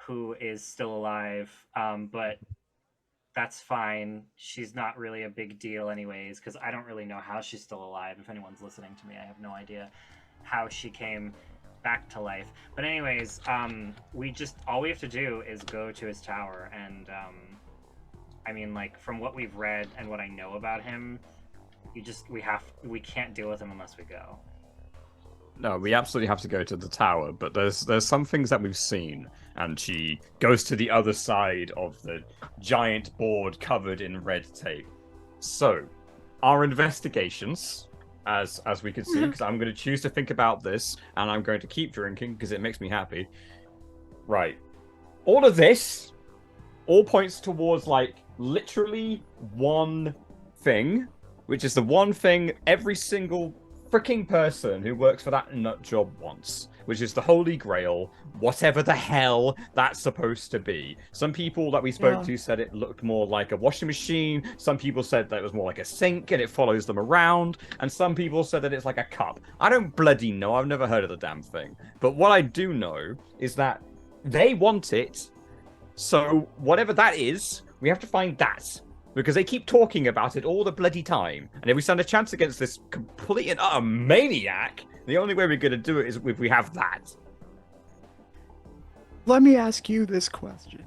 who is still alive. But that's fine. She's not really a big deal anyways, because I don't really know how she's still alive. If anyone's listening to me, I have no idea how she came back to life. But anyways, all we have to do is go to his tower, and I mean, like, from what we've read and what I know about him, we can't deal with him unless we go. No, we absolutely have to go to the tower, but there's some things that we've seen, and she goes to the other side of the giant board covered in red tape. So, our investigations, as we can see, because I'm going to choose to think about this, and I'm going to keep drinking because it makes me happy. Right. All of this all points towards, like, literally one thing, which is the one thing every single freaking person who works for that nut job wants, which is the Holy Grail, whatever the hell that's supposed to be. Some people that we spoke to said it looked more like a washing machine. Some people said that it was more like a sink and it follows them around. And some people said that it's like a cup. I don't bloody know. I've never heard of the damn thing. But what I do know is that they want it. So whatever that is, we have to find that. Because they keep talking about it all the bloody time. And if we stand a chance against this complete and utter maniac, the only way we're going to do it is if we have that. Let me ask you this question.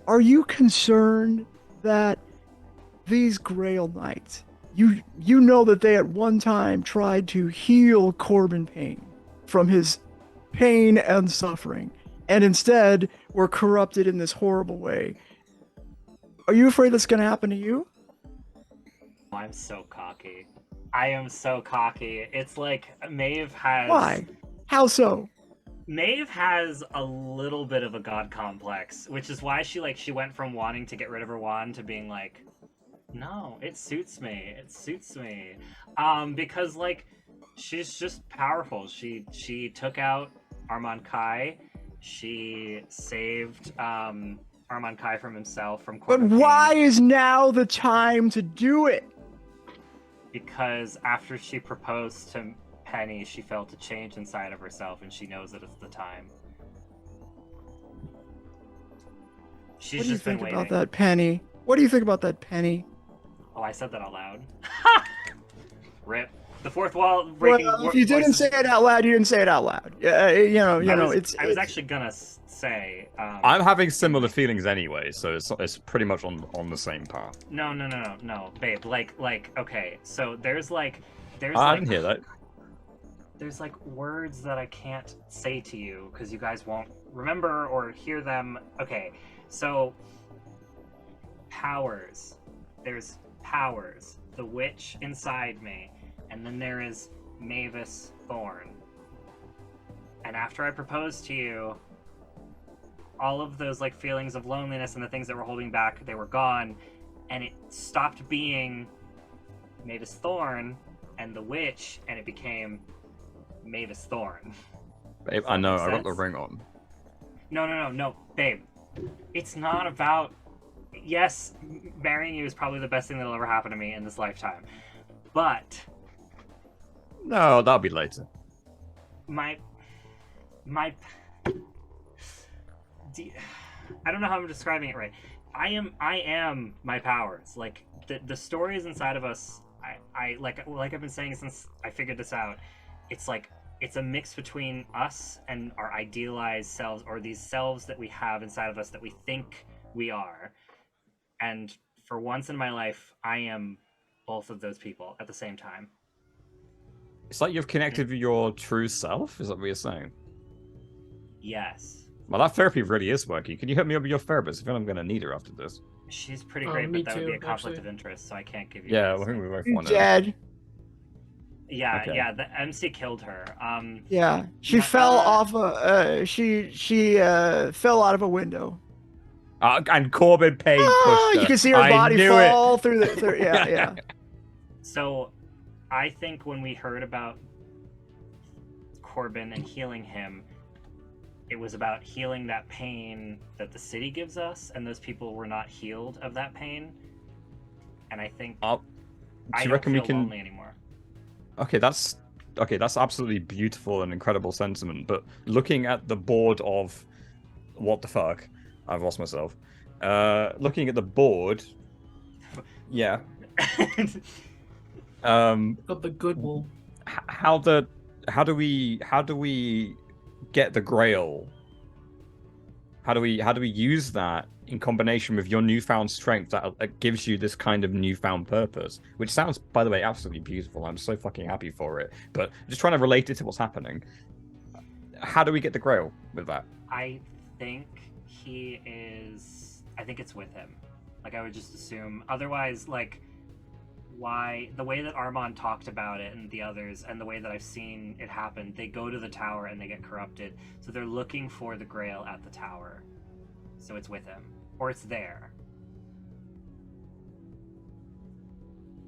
Are you concerned that these Grail Knights, you know that they at one time tried to heal Corbin Payne from his pain and suffering, and instead were corrupted in this horrible way. Are you afraid that's going to happen to you? I'm so cocky. I am so cocky. It's like Maeve has... Why? How so? Maeve has a little bit of a god complex, which is why she went from wanting to get rid of her wand to being like, no, it suits me. It suits me. Because, like, she's just powerful. She took out Armand Kai. She saved Armand Kai from himself, from But Corbin why Payne. is now the time to do it? Because after she proposed to Penny, she felt a change inside of herself, and she knows that it's the time. She's What do you just been think waiting. about that, Penny? What do you think about that, Penny? Oh, I said that out loud. Rip. The fourth wall breaking. Well, if you didn't say it out loud, you didn't say it out loud. Yeah, I was actually gonna say. I'm having similar feelings anyway, so it's pretty much on the same path. No, babe. Like, okay. So there's I like didn't hear that. there's like words that I can't say to you because you guys won't remember or hear them. Okay, so powers. There's powers. The witch inside me. And then there is Mavis Thorn. And after I proposed to you, all of those like feelings of loneliness and the things that were holding back, they were gone, and it stopped being Mavis Thorn and the witch, and it became Mavis Thorn. Babe, I know, I got the ring on. No, babe. It's not about. Yes, marrying you is probably the best thing that'll ever happen to me in this lifetime, but No, that'll be later. my I don't know how I'm describing it right. I am my powers. Like the stories inside of us. I like I've been saying since I figured this out. It's like it's a mix between us and our idealized selves, or these selves that we have inside of us that we think we are. And for once in my life, I am both of those people at the same time. It's like you've connected with your true self? Is that what you're saying? Yes. Well, that therapy really is working. Can you hit me up with your therapist? I feel I'm going to need her after this. She's pretty great, me but that would be a too, conflict actually. of interest, so I can't give you. Yeah, guys well, I think that. we both She's want to. dead. Yeah, Okay. yeah. The MC killed her. Yeah, she fell off a. She fell out of a window. And Corbin Payne pushed her. You can see her I body knew fall through the. Through, yeah. So, I think when we heard about Corbin and healing him, it was about healing that pain that the city gives us, and those people were not healed of that pain. And I think Do I you don't reckon we feel can? lonely anymore. Okay, that's absolutely beautiful and incredible sentiment. But looking at the board of what the fuck, I've lost myself. Looking at the board, yeah. Got the good wool. How do we get the Grail? How do we use that in combination with your newfound strength that gives you this kind of newfound purpose? Which sounds, by the way, absolutely beautiful. I'm so fucking happy for it. But just trying to relate it to what's happening. How do we get the Grail with that? I think he is. I think it's with him. Like, I would just assume. Otherwise, like, why the way that Armand talked about it and the others, and the way that I've seen it happen, they go to the tower and they get corrupted. So they're looking for the Grail at the tower. So it's with him, or it's there.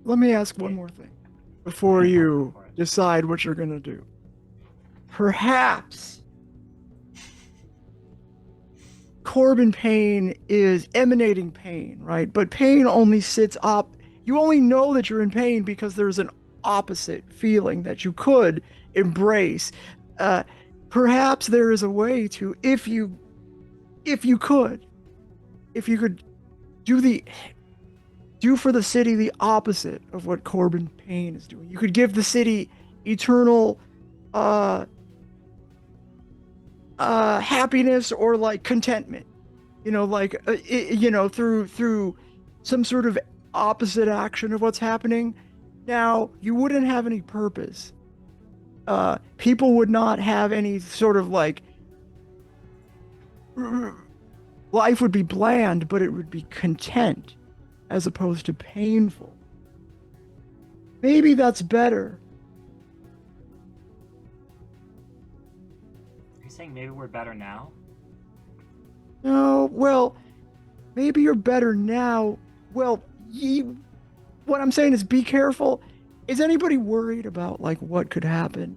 Let me ask one more thing before you decide what you're gonna do. Perhaps Corbin Payne is emanating pain, right? But pain only sits up. You only know that you're in pain because there's an opposite feeling that you could embrace. Perhaps there is a way to, if you could do for the city the opposite of what Corbin Payne is doing. You could give the city eternal happiness or like contentment, through some sort of opposite action of what's happening. Now, you wouldn't have any purpose. People would not have any sort of like life would be bland, but it would be content as opposed to painful. Maybe that's better. Are you saying maybe we're better now? No, well, maybe you're better now. Well, what I'm saying is be careful. Is anybody worried about like what could happen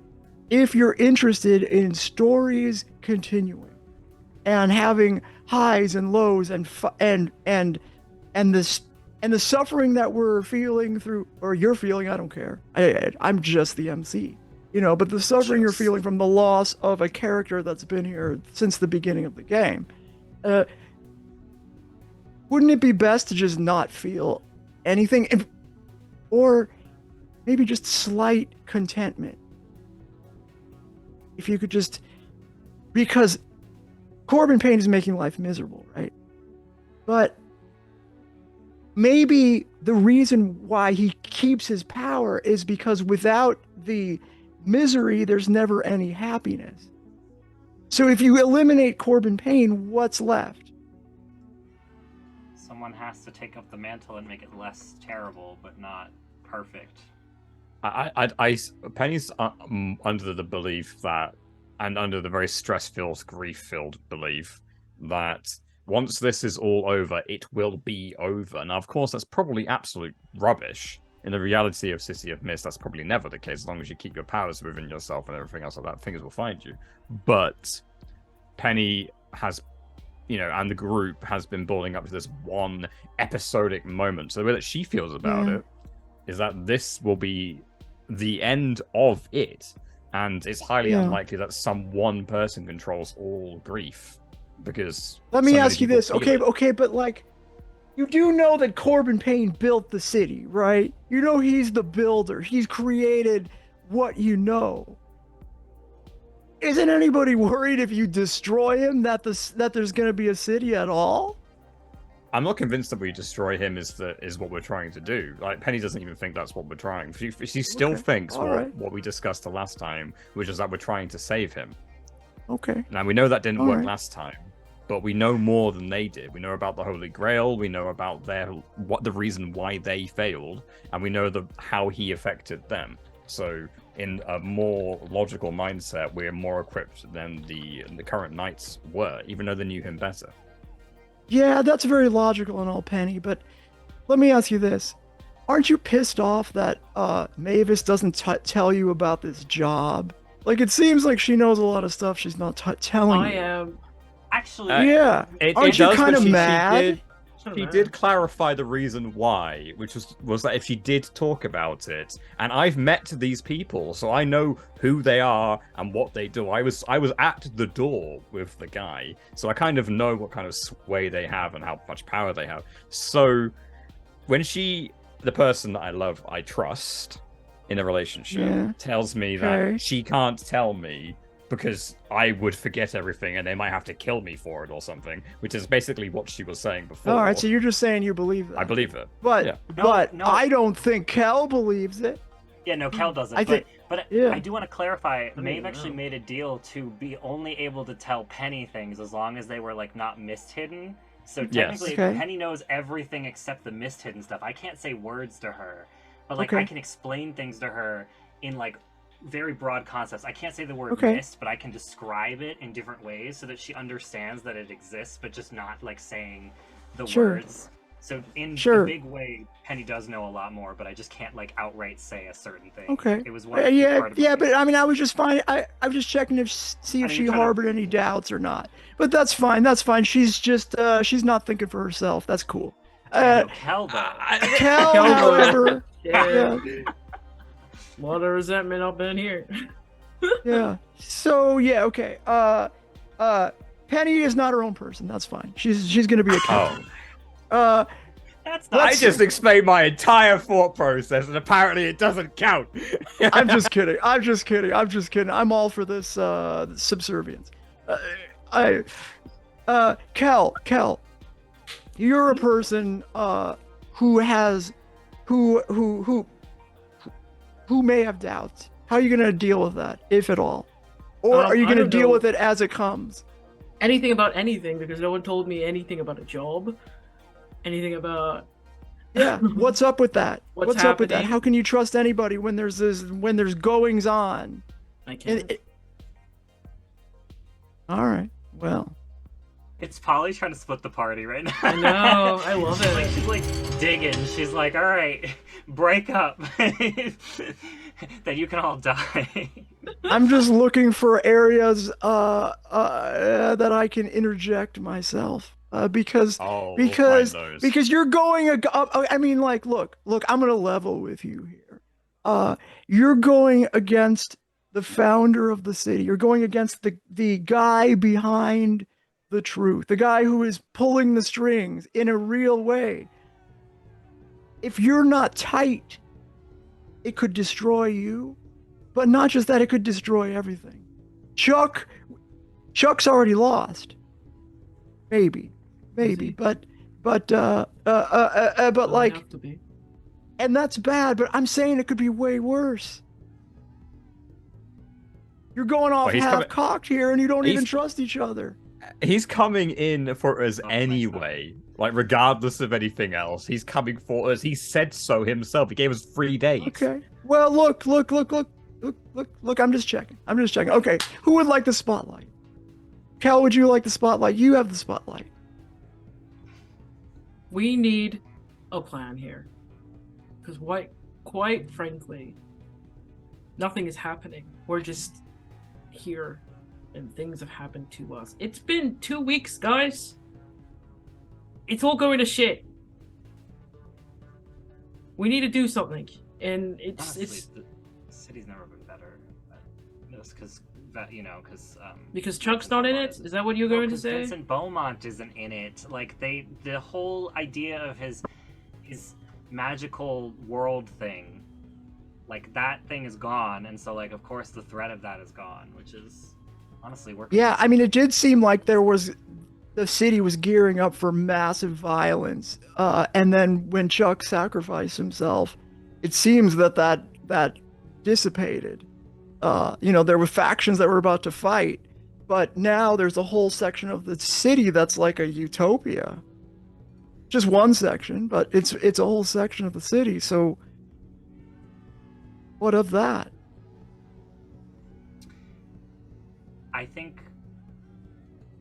if you're interested in stories continuing and having highs and lows and the suffering that we're feeling through, or you're feeling? I don't care. I'm just the MC, but the suffering you're feeling from the loss of a character that's been here since the beginning of the game. Wouldn't it be best to just not feel anything, or maybe just slight contentment? If you could just, because Corbin Payne is making life miserable, right? But maybe the reason why he keeps his power is because without the misery, there's never any happiness. So if you eliminate Corbin Payne, what's left? Someone has to take up the mantle and make it less terrible, but not perfect. Penny's under the belief that, and under the very stress-filled, grief-filled belief that once this is all over, it will be over. Now, of course, that's probably absolute rubbish. In the reality of City of Mist, that's probably never the case, as long as you keep your powers within yourself and everything else like that, things will find you. But Penny has, and the group has been building up to this one episodic moment. So the way that she feels about it is that this will be the end of it. And it's highly unlikely that some one person controls all grief. Because let me ask you this. Okay, but like, you do know that Corbin Payne built the city, right? You know he's the builder. He's created what you know. Isn't anybody worried if you destroy him that there's going to be a city at all? I'm not convinced that we destroy him is what we're trying to do. Like, Penny doesn't even think that's what we're trying. She still thinks what we discussed the last time, which is that we're trying to save him. Okay. Now, we know that didn't work last time, but we know more than they did. We know about the Holy Grail. We know about the reason why they failed, and we know how he affected them. So, in a more logical mindset, we're more equipped than the current knights were, even though they knew him better. Yeah, that's very logical and all, Penny, but let me ask you this. Aren't you pissed off that Mavis doesn't tell you about this job? Like, it seems like she knows a lot of stuff she's not telling you. I am. Actually, yeah. Aren't you kind of mad? She did clarify the reason why, which was that if she did talk about it, and I've met these people, so I know who they are and what they do. I was at the door with the guy, so I kind of know what kind of sway they have and how much power they have. So when the person that I love, I trust in a relationship, tells me that she can't tell me because I would forget everything and they might have to kill me for it or something, which is basically what she was saying before. All right, so you're just saying you believe that. I believe it. But no. I don't think Kel believes it. Yeah, no, Kel doesn't. But I do want to clarify, Maeve actually made a deal to be only able to tell Penny things as long as they were, like, not mist-hidden. So technically, Penny knows everything except the mist-hidden stuff. I can't say words to her, but, like, I can explain things to her in, like, very broad concepts. I can't say the word mist, but I can describe it in different ways so that she understands that it exists, but just not like saying the words. So in a big way, Penny does know a lot more, but I just can't like outright say a certain thing. Okay. It was one but I mean, I was just fine. I was just checking if she harbored any doubts or not. But that's fine. That's fine. She's just she's not thinking for herself. That's cool. Kel though. Kel, however, A lot of resentment up in here. Yeah. So okay. Penny is not her own person. That's fine. She's gonna be a cat. That's not. I just explained my entire thought process, and apparently it doesn't count. I'm just kidding. I'm all for this subservience. Kel, you're a person who may have doubts. How are you going to deal with that, if at all? Or are you going to deal with it as it comes? Anything about anything, because no one told me anything about a job. Anything about... Yeah, what's up with that? What's up with that? How can you trust anybody when there's goings on? I can't. All right, well... It's Polly trying to split the party right now. I know, I love it. She's like digging. She's like, all right, break up. Then you can all die. I'm just looking for areas that I can interject myself. Because you're going... I mean, like, look, I'm going to level with you here. You're going against the founder of the city. You're going against the guy behind the truth, the guy who is pulling the strings in a real way. If you're not tight, it could destroy you, but not just that, it could destroy everything. Chuck's already lost. Maybe, but like, and that's bad, but I'm saying it could be way worse. You're going off half-cocked here, and you don't even trust each other. He's coming in for us anyway. Like, regardless of anything else, he's coming for us. He said so himself. He gave us 3 days. Okay. Well, look. I'm just checking. Okay. Who would like the spotlight? Kel, would you like the spotlight? You have the spotlight. We need a plan here. Because quite frankly, nothing is happening. We're just here, and things have happened to us. It's been 2 weeks, guys. It's all going to shit. We need to do something, and Honestly, it's the city's never been better at this because because Chuck's not in it. Is that what you're going to say? Vincent Beaumont isn't in it. Like the whole idea of his magical world thing, like that thing is gone, and so like of course the threat of that is gone, which is honestly working. Yeah, I mean, it did seem like the city was gearing up for massive violence, and then when Chuck sacrificed himself, it seems that dissipated. There were factions that were about to fight, but now there's a whole section of the city that's like a utopia. Just one section, but it's a whole section of the city. So, what of that? I think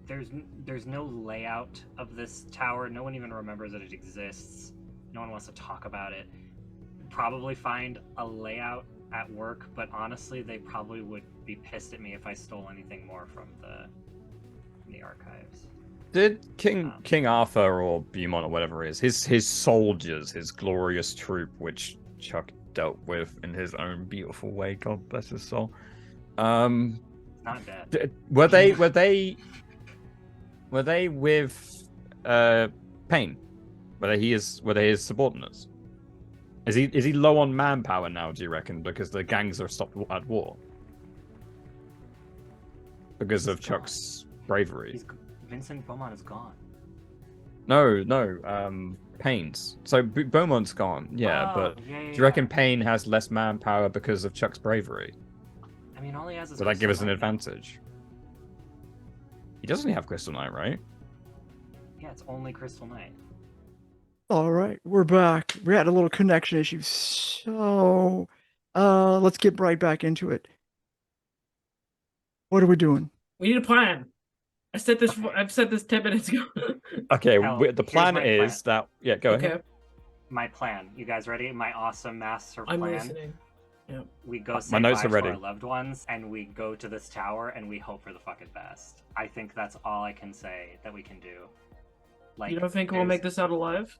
there's no layout of this tower. No one even remembers that it exists. No one wants to talk about it. Probably find a layout at work, but honestly, they probably would be pissed at me if I stole anything more from the archives. Did King Arthur or Beaumont or whatever it is, his soldiers, his glorious troop, which Chuck dealt with in his own beautiful way, God bless his soul. Not dead. Were they with Payne? Were they his subordinates? Is he low on manpower now, do you reckon, because the gangs are stopped at war? Because of Chuck's bravery. Vincent Beaumont is gone. No, Payne's. So Beaumont's gone, yeah, but do you reckon Payne has less manpower because of Chuck's bravery? I mean, all he has is. Would that give us an advantage? He doesn't have Crystal Knight, right? Yeah, it's only Crystal Knight. All right, we're back. We had a little connection issue, so let's get right back into it. What are we doing? We need a plan. I've said this 10 minutes ago. Okay, Hell, the plan is that... Yeah, go ahead. My plan. You guys ready? My awesome master I'm plan. listening. Yeah. We go say My notes bye are ready. to our loved ones, and we go to this tower, and we hope for the fucking best. I think that's all I can say that we can do. Like, You don't think we'll make this out alive?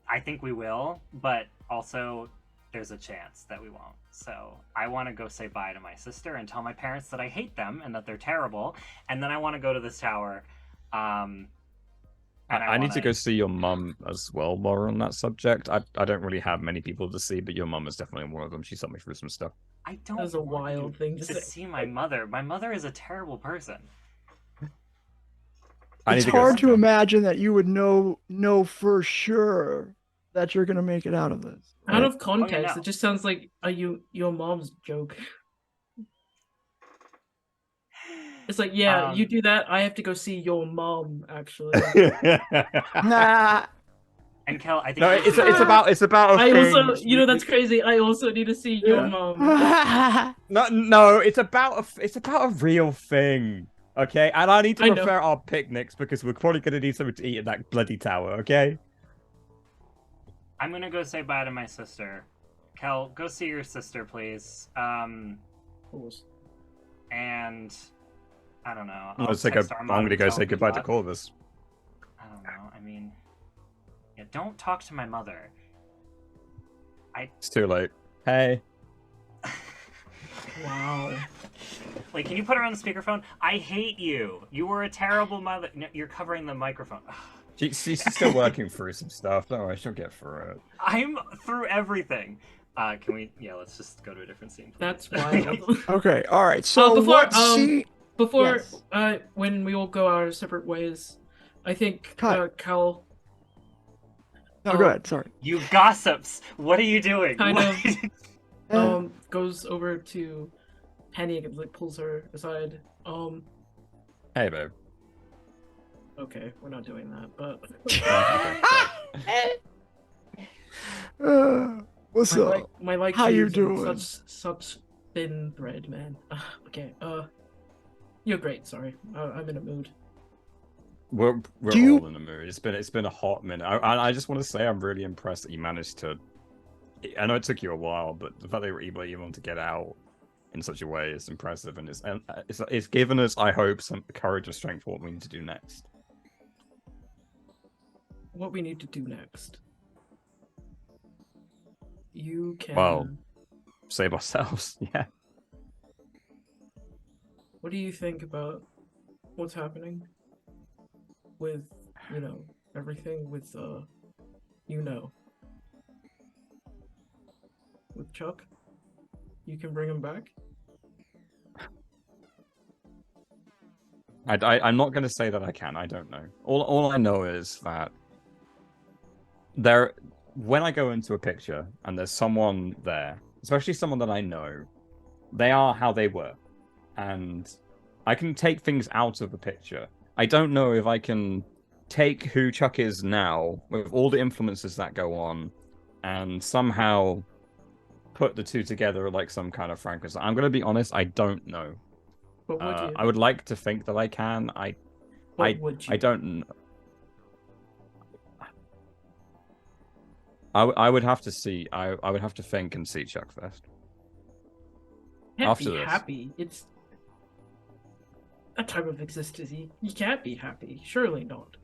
I think we will, but also there's a chance that we won't. So I want to go say bye to my sister and tell my parents that I hate them and that they're terrible, and then I want to go to this tower. And I need to go see your mum as well, Laura, on that subject. I don't really have many people to see, but your mum is definitely one of them. She sent me through some stuff. I don't That was a want wild you thing to say. see my mother. My mother is a terrible person. It's hard to imagine that you would know for sure that you're gonna make it out of this. Out of context, no. it just sounds like your mom's joke. It's like, yeah, you do that, I have to go see your mom, actually. Nah. And Kel, I think No, it's about. I also, that's crazy. I also need to see your mom. No, it's about a real thing. Okay, and I need to prepare our picnics because we're probably gonna need something to eat in that bloody tower. Okay. I'm gonna go say bye to my sister. Kel, go see your sister, please. And I don't know. I'm gonna go say goodbye to Corvus. I don't know. I mean, yeah, don't talk to my mother. It's too late. Hey. Wow. Wait, can you put her on the speakerphone? I hate you. You were a terrible mother. No, you're covering the microphone. She's still working through some stuff. Don't worry, she'll get through it. I'm through everything. Can we? Yeah, let's just go to a different scene. Please. That's wild. Okay, all right. So before when we all go our separate ways, I think Kel. No, go ahead. Sorry. You gossips. What are you doing? Kind of goes over to Penny and like pulls her aside. Hey, babe. Okay, we're not doing that, but. What's up? My How you doing? Such thin thread, man. Okay. You're great. Sorry, I'm in a mood. We're Do you- all in the mood. It's been a hot minute. I just want to say I'm really impressed that you managed to. I know it took you a while, but the fact that you were able to get out in such a way is impressive, and it's given us, I hope, some courage and strength for what we need to do next. What we need to do next? You can. Well, save ourselves. Yeah. What do you think about what's happening with, everything with, with Chuck? You can bring him back? I'm not going to say that I can. I don't know. All I know is that when I go into a picture and there's someone there, especially someone that I know, they are how they were. And I can take things out of the picture. I don't know if I can take who Chuck is now, with all the influences that go on, and somehow put the two together like some kind of Frankenstein. I'm going to be honest, I don't know. But would you? I would like to think that I can. Would you? I don't know. I would have to see. I would have to think and see Chuck first. Can't after be this. happy. It's a type of existence. You can't be happy. Surely not.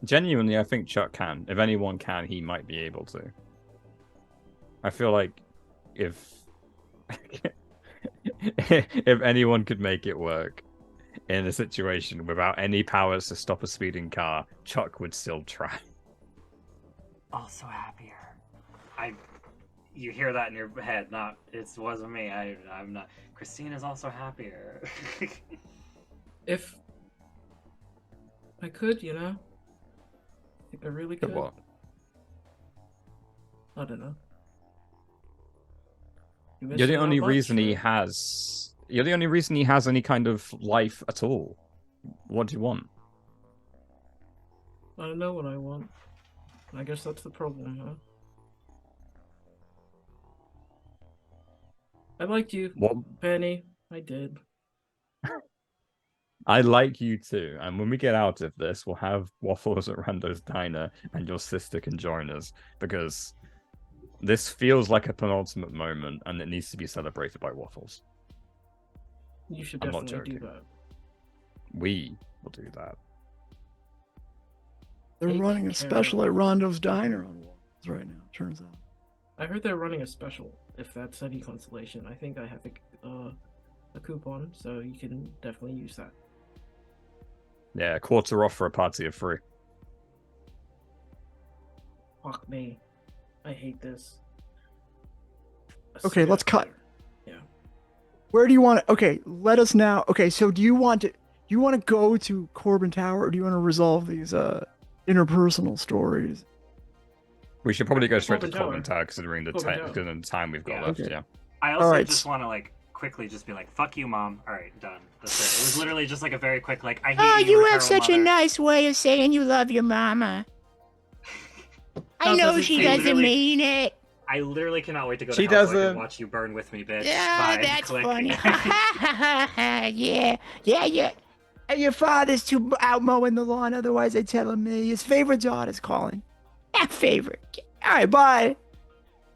Genuinely, I think Chuck can. If anyone can, he might be able to. I feel like if if anyone could make it work in a situation without any powers to stop a speeding car, Chuck would still try. Also happier. You hear that in your head, it wasn't me. I'm not. Christina's also happier. If I could, if I really could. What? I don't know. You're the only reason he has. You're the only reason he has any kind of life at all. What do you want? I don't know what I want. I guess that's the problem, huh? I liked you, What? Penny. I did. I like you too, and when we get out of this, we'll have waffles at Rando's Diner, and your sister can join us, because this feels like a penultimate moment, and it needs to be celebrated by waffles. You should I'm not definitely do joking. that. We will do that. They're Take running a care. special at Rondo's Diner on waffles right now, turns out. I heard they're running a special. If that's any consolation, I think I have a coupon, so you can definitely use that. Yeah, a quarter off for a party of 3. Fuck me. I hate this. Okay, let's cut. Yeah. Where do you want to? Okay, let us now. Okay, so do you want to go to Corbin Tower, or do you want to resolve these interpersonal stories? We should probably go straight to Corbin Corbin Tower, considering the time we've got Yeah. left. Okay. Yeah. I also Alright. just want to quickly just be like, "Fuck you, mom." All right, done. That's it. It was literally just a very quick "I hate Oh, you." you you're have terrible such a mother." nice way of saying you love your mama. I That know doesn't she seem doesn't literally- mean it. I literally cannot wait to go to She hell so I doesn't. can watch you burn with me, bitch. Yeah, Bye. that's Click. funny. yeah. And your father's too out mowing the lawn, otherwise I tell him his favorite daughter's calling. Yeah, favorite. All right, bye.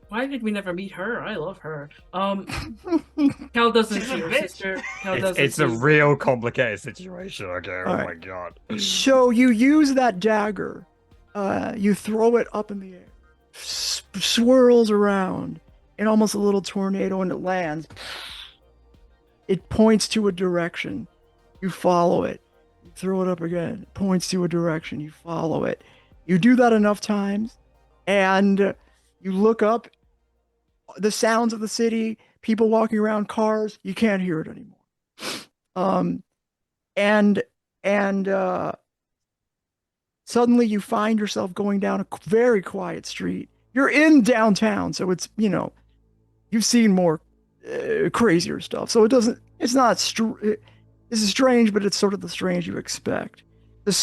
Why did we never meet her? I love her. Kel doesn't She's see a her bitch. sister. Kel doesn't It's a see- real complicated situation. Okay. Oh Alright. my god. So you use that dagger, you throw it up in the air, swirls around in almost a little tornado, and it lands. It points to a direction. You follow it. You throw it up again. It points to a direction. You follow it. You do that enough times, and you look up. The sounds of the city, people walking around, cars. You can't hear it anymore. And suddenly you find yourself going down a very quiet street. You're in downtown, so it's, you've seen more crazier stuff. So it's not, this is strange, but it's sort of the strange you expect. The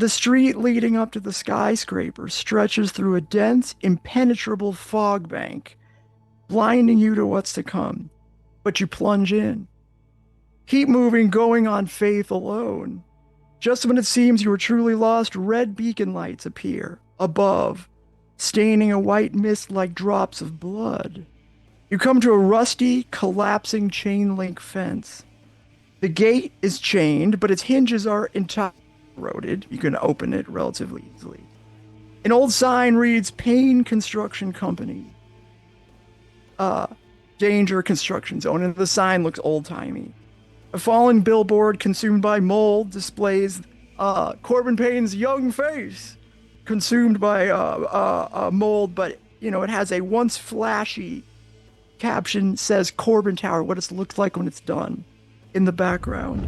street leading up to the skyscraper stretches through a dense, impenetrable fog bank, blinding you to what's to come. But you plunge in. Keep moving, going on faith alone. Just when it seems you are truly lost, red beacon lights appear above, staining a white mist like drops of blood. You come to a rusty, collapsing chain link fence. The gate is chained, but its hinges are entirely corroded. You can open it relatively easily. An old sign reads Payne Construction Company. Danger construction zone, and the sign looks old-timey. A fallen billboard consumed by mold displays Corbin Payne's young face, consumed by mold, but it has a once flashy caption says Corbin Tower, what it looks like when it's done, in the background.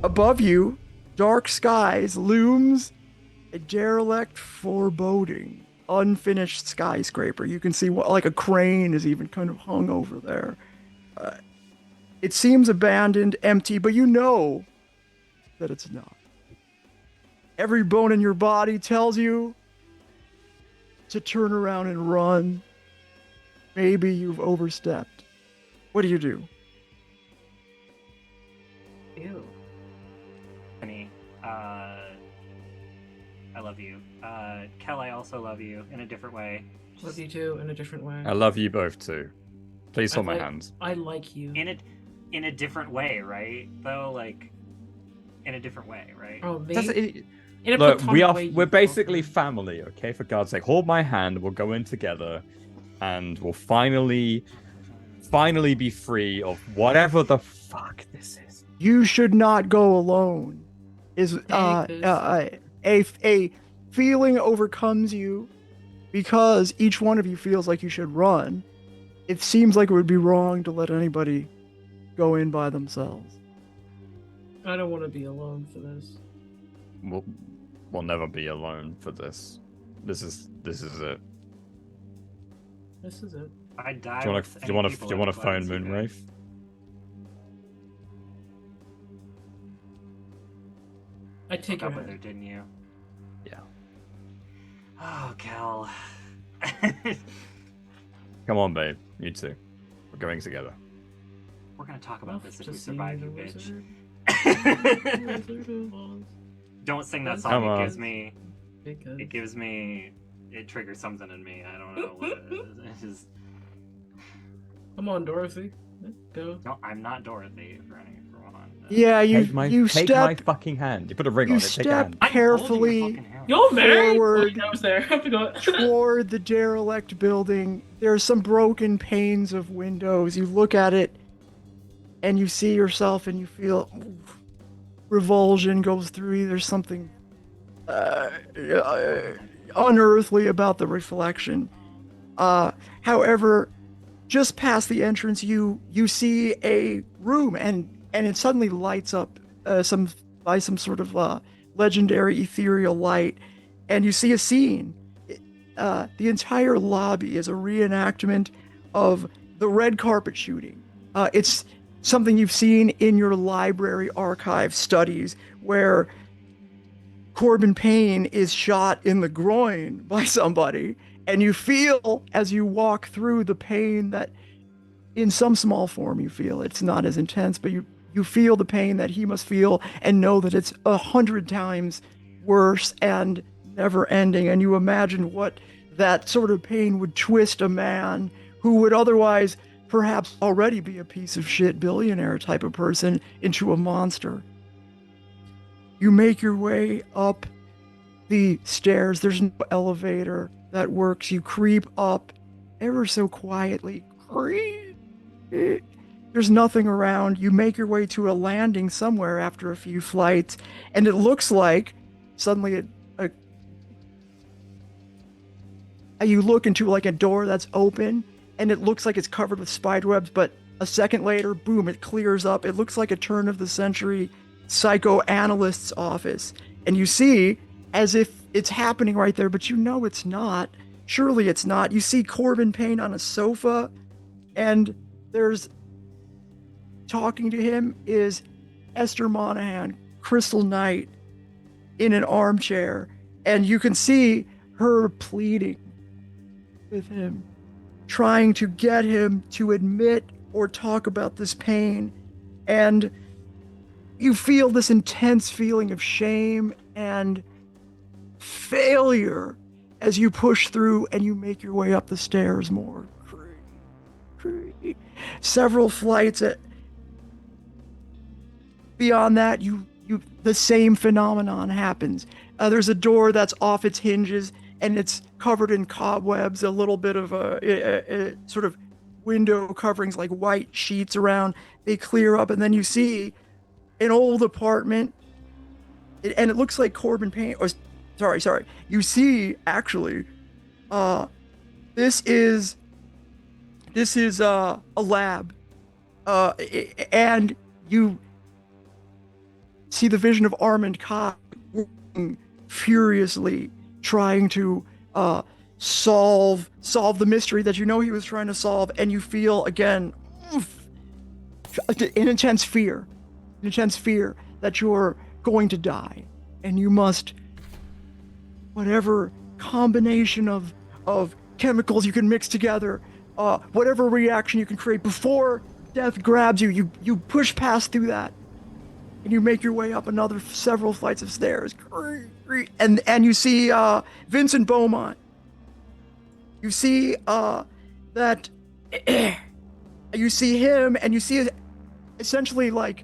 Above you, dark skies looms a derelict, foreboding, unfinished skyscraper. You can see like a crane is even kind of hung over there. It seems abandoned, empty, but you know that it's not. Every bone in your body tells you to turn around and run. Maybe you've overstepped. What do you do? Ew. Honey, I love you. Kel, I also love you in a different way. Love you too in a different way. I love you both too. Please hold my like- hands. I like you. In a different way, right? Though, like, in a different way, right? Oh, me? That's it. In a Look, platonic way, we're you basically fucker. family, okay? For God's sake, hold my hand. We'll go in together, and we'll finally be free of whatever the fuck this is. You should not go alone. A feeling overcomes you because each one of you feels like you should run. It seems like it would be wrong to let anybody go in by themselves. I don't want to be alone for this. We'll never be alone for this. This is it. This is it. I die. Do you with any want people to that phone cleanse you guys. Moonwraith? I take your Hooked up with her, hand. didn't you? Yeah. Oh, Kel. Come on, babe. You too. We're going together. We're gonna talk about this if we Just survive, see you the bitch. wizard. Don't sing that Come song. on. It gives me. It triggers something in me. I don't know what it is. It's just. Come on, Dorothy. Let's go. No, I'm not Dorothy for one. Yeah, Take my you take my step fucking hand. You put a ring you on it. Take a step hand. I'm holding your carefully fucking hand. You're married? Forward. Oh, I was there. I forgot. toward the derelict building. There are some broken panes of windows. You look at it and you see yourself and you feel revulsion goes through you. There's something unearthly about the reflection. However, just past the entrance, you see a room and it suddenly lights up some sort of legendary ethereal light, and you see a scene. The entire lobby is a reenactment of the red carpet shooting. It's something you've seen in your library archive studies where Corbin Payne is shot in the groin by somebody, and you feel as you walk through the pain that in some small form you feel. It's not as intense, but you feel the pain that he must feel and know that it's 100 times worse and never ending. And you imagine what that sort of pain would twist a man who would otherwise perhaps already be a piece of shit billionaire type of person into a monster. You make your way up the stairs. There's no elevator that works. You creep up ever so quietly. Creep. There's nothing around. You make your way to a landing somewhere after a few flights, and it looks like suddenly you look into like a door that's open, and it looks like it's covered with spiderwebs, but a second later, boom, it clears up. It looks like a turn of the century psychoanalyst's office, and you see as if it's happening right there, but you know it's not. Surely it's not. You see Corbin Payne on a sofa, and there's talking to him is Esther Monahan, Crystal Knight, in an armchair, and you can see her pleading with him, trying to get him to admit or talk about this pain. And you feel this intense feeling of shame and failure as you push through and you make your way up the stairs more. Several flights beyond that, the same phenomenon happens. There's a door that's off its hinges and it's covered in cobwebs, a little bit of a sort of window coverings, like white sheets around. They clear up, and then you see an old apartment, and it looks like Corbin Payne. Or sorry. You see, actually, this is a lab, and you see the vision of Armand Cobb working furiously, trying to solve the mystery that you know he was trying to solve, and you feel again an intense fear that you're going to die, and you must, whatever combination of chemicals you can mix together, whatever reaction you can create before death grabs you, you push past through that, and you make your way up another several flights of stairs, and you see Vincent Beaumont. You see that you see him, and you see essentially like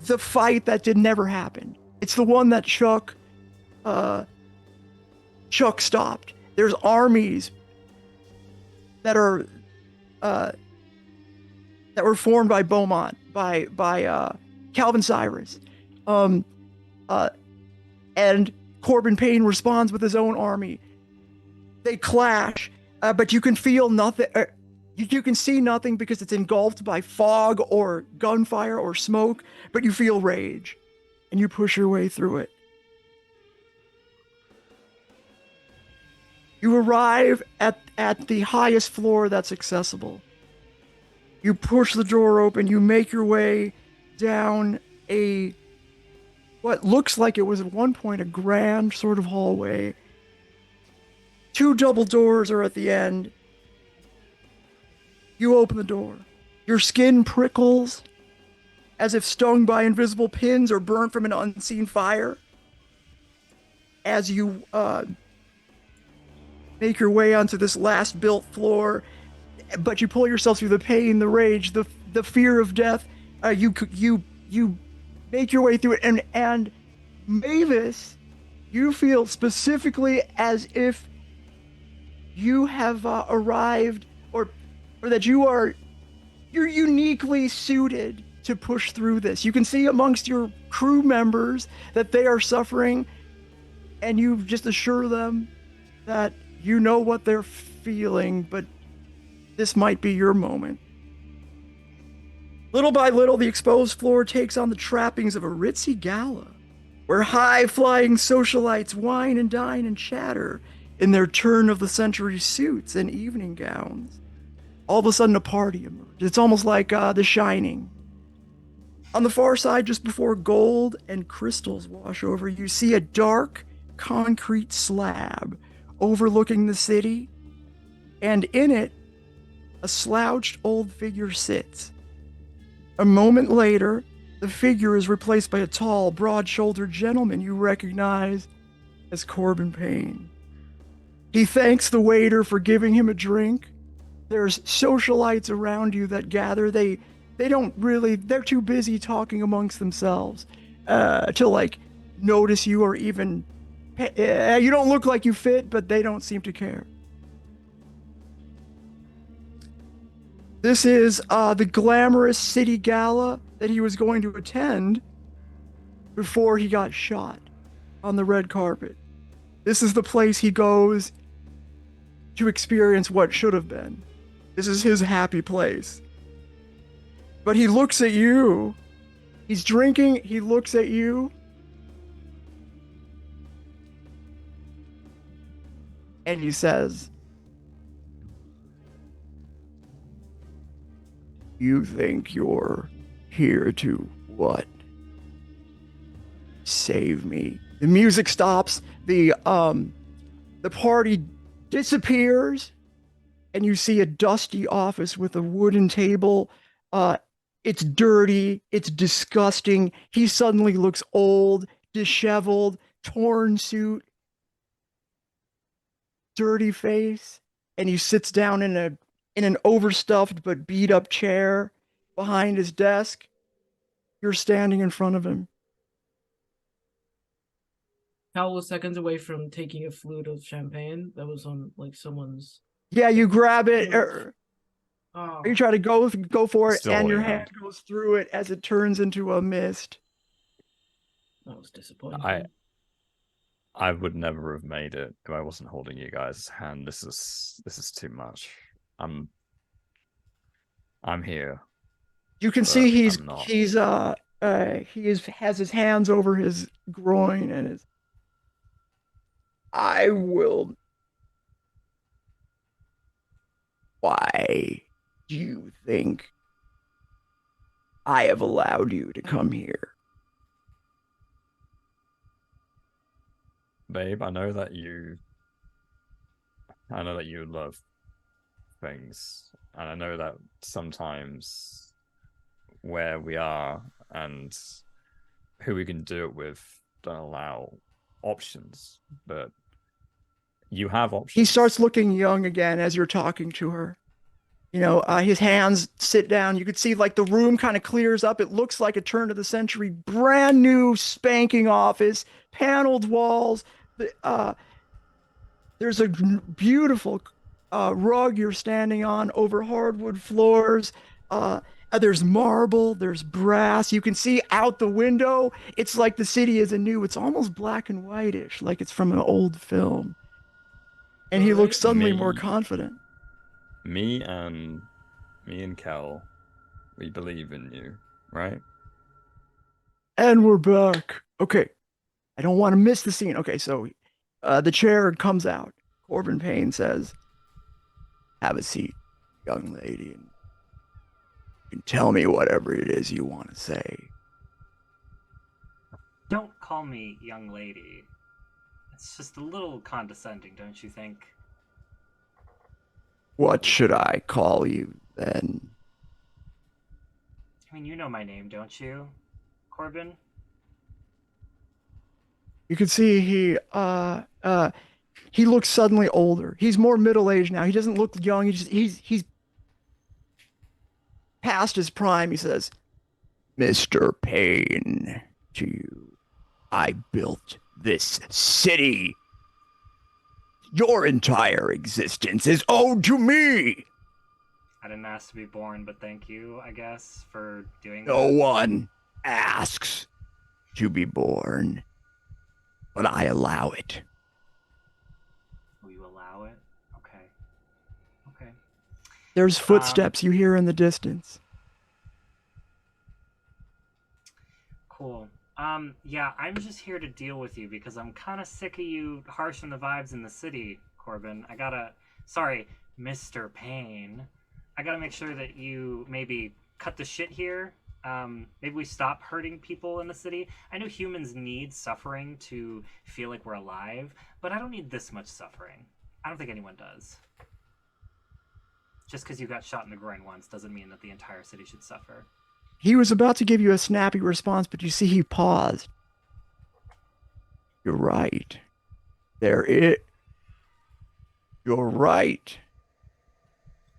the fight that never happen. It's the one that Chuck stopped. There's armies that are that were formed by Beaumont, by Calvin Cyrus, and Corbin Payne responds with his own army. They clash, but you can feel nothing. You can see nothing because it's engulfed by fog or gunfire or smoke, but you feel rage, and you push your way through it. You arrive at the highest floor that's accessible. You push the door open, you make your way down what looks like it was at one point a grand sort of hallway. 2 double doors are at the end. You open the door. Your skin prickles as if stung by invisible pins or burnt from an unseen fire. As you make your way onto this last built floor, but you pull yourself through the pain, the rage, the fear of death. You make your way through it, and Mavis, you feel specifically as if you have arrived, or that you're uniquely suited to push through this. You can see amongst your crew members that they are suffering, and you just assure them that you know what they're feeling, but this might be your moment. Little by little, the exposed floor takes on the trappings of a ritzy gala, where high-flying socialites wine and dine and chatter in their turn-of-the-century suits and evening gowns. All of a sudden, a party emerges. It's almost like The Shining. On the far side, just before gold and crystals wash over, you see a dark concrete slab overlooking the city, and in it, a slouched old figure sits. A moment later, the figure is replaced by a tall, broad-shouldered gentleman you recognize as Corbin Payne. He thanks the waiter for giving him a drink. There's socialites around you that gather. They're too busy talking amongst themselves to like notice you, or even, you don't look like you fit, but they don't seem to care. This is the glamorous city gala that he was going to attend before he got shot on the red carpet. This is the place he goes to experience what should have been. This is his happy place. But he looks at you. He's drinking. He looks at you. And he says, "You think you're here to what? Save me." The music stops. The party disappears, and you see a dusty office with a wooden table. It's dirty, it's disgusting. He suddenly looks old, disheveled, torn suit, dirty face, and he sits down in an overstuffed but beat up chair behind his desk. You're standing in front of him. Cal was seconds away from taking a flute of champagne that was on like someone's. Yeah, you grab it, Oh, you try to go for it, Still and your holding hand goes through it as it turns into a mist. that was disappointing. I would never have made it if I wasn't holding you guys' hand. This is too much. I'm here. You can But see he has his hands over his groin and his. I will. Why do you think I have allowed you to come here? Babe, I know that you love things, and I know that sometimes where we are and who we can do it with don't allow options, but you have options. He starts looking young again as you're talking to her. You know, his hands sit down. You could see like the room kind of clears up. It looks like a turn of the century, brand new spanking office, paneled walls. There's a beautiful rug you're standing on over hardwood floors. There's marble, there's brass. You can see out the window. It's like the city is anew. It's almost black and whitish, like it's from an old film. And he looks suddenly more confident. Me and Kel, we believe in you, right? And we're back. Okay. I don't want to miss the scene. Okay, so the chair comes out. Corbin Payne says, "Have a seat, young lady, and you can tell me whatever it is you want to say." Don't call me young lady. It's just a little condescending, don't you think? What should I call you then? I mean, you know my name, don't you, Corbin? You can see he looks suddenly older. He's more middle-aged now. He doesn't look young. He's past his prime. He says, "Mr. Payne, to you, I built this city. Your entire existence is owed to me. I didn't ask to be born, but thank you, I guess, for doing No that. one asks to be born, but I allow it." Will you allow it? Okay. Okay. There's footsteps you hear in the distance. Cool. Yeah, I'm just here to deal with you because I'm kind of sick of you harshing the vibes in the city, Corbin. Sorry, Mr. Payne. I gotta make sure that you maybe cut the shit here. Maybe we stop hurting people in the city. I know humans need suffering to feel like we're alive, but I don't need this much suffering. I don't think anyone does. Just because you got shot in the groin once doesn't mean that the entire city should suffer. He was about to give you a snappy response, but you see he paused. You're right. You're right,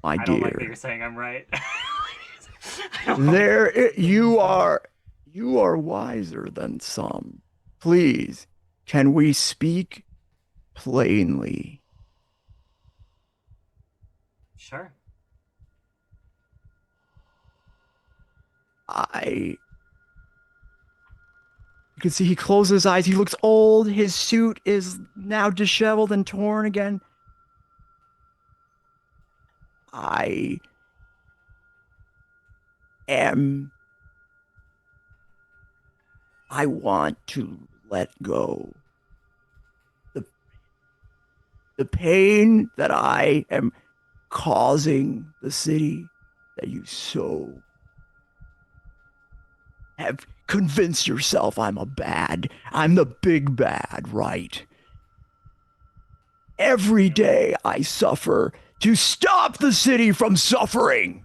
my dear. I don't like that you're saying I'm right. You are wiser than some. Please, can we speak plainly? Sure. You can see he closes his eyes. He looks old. His suit is now disheveled and torn again. I want to let go. The pain that I am causing the city, that you so have convinced yourself I'm the big bad, right? Every day I suffer to stop the city from suffering.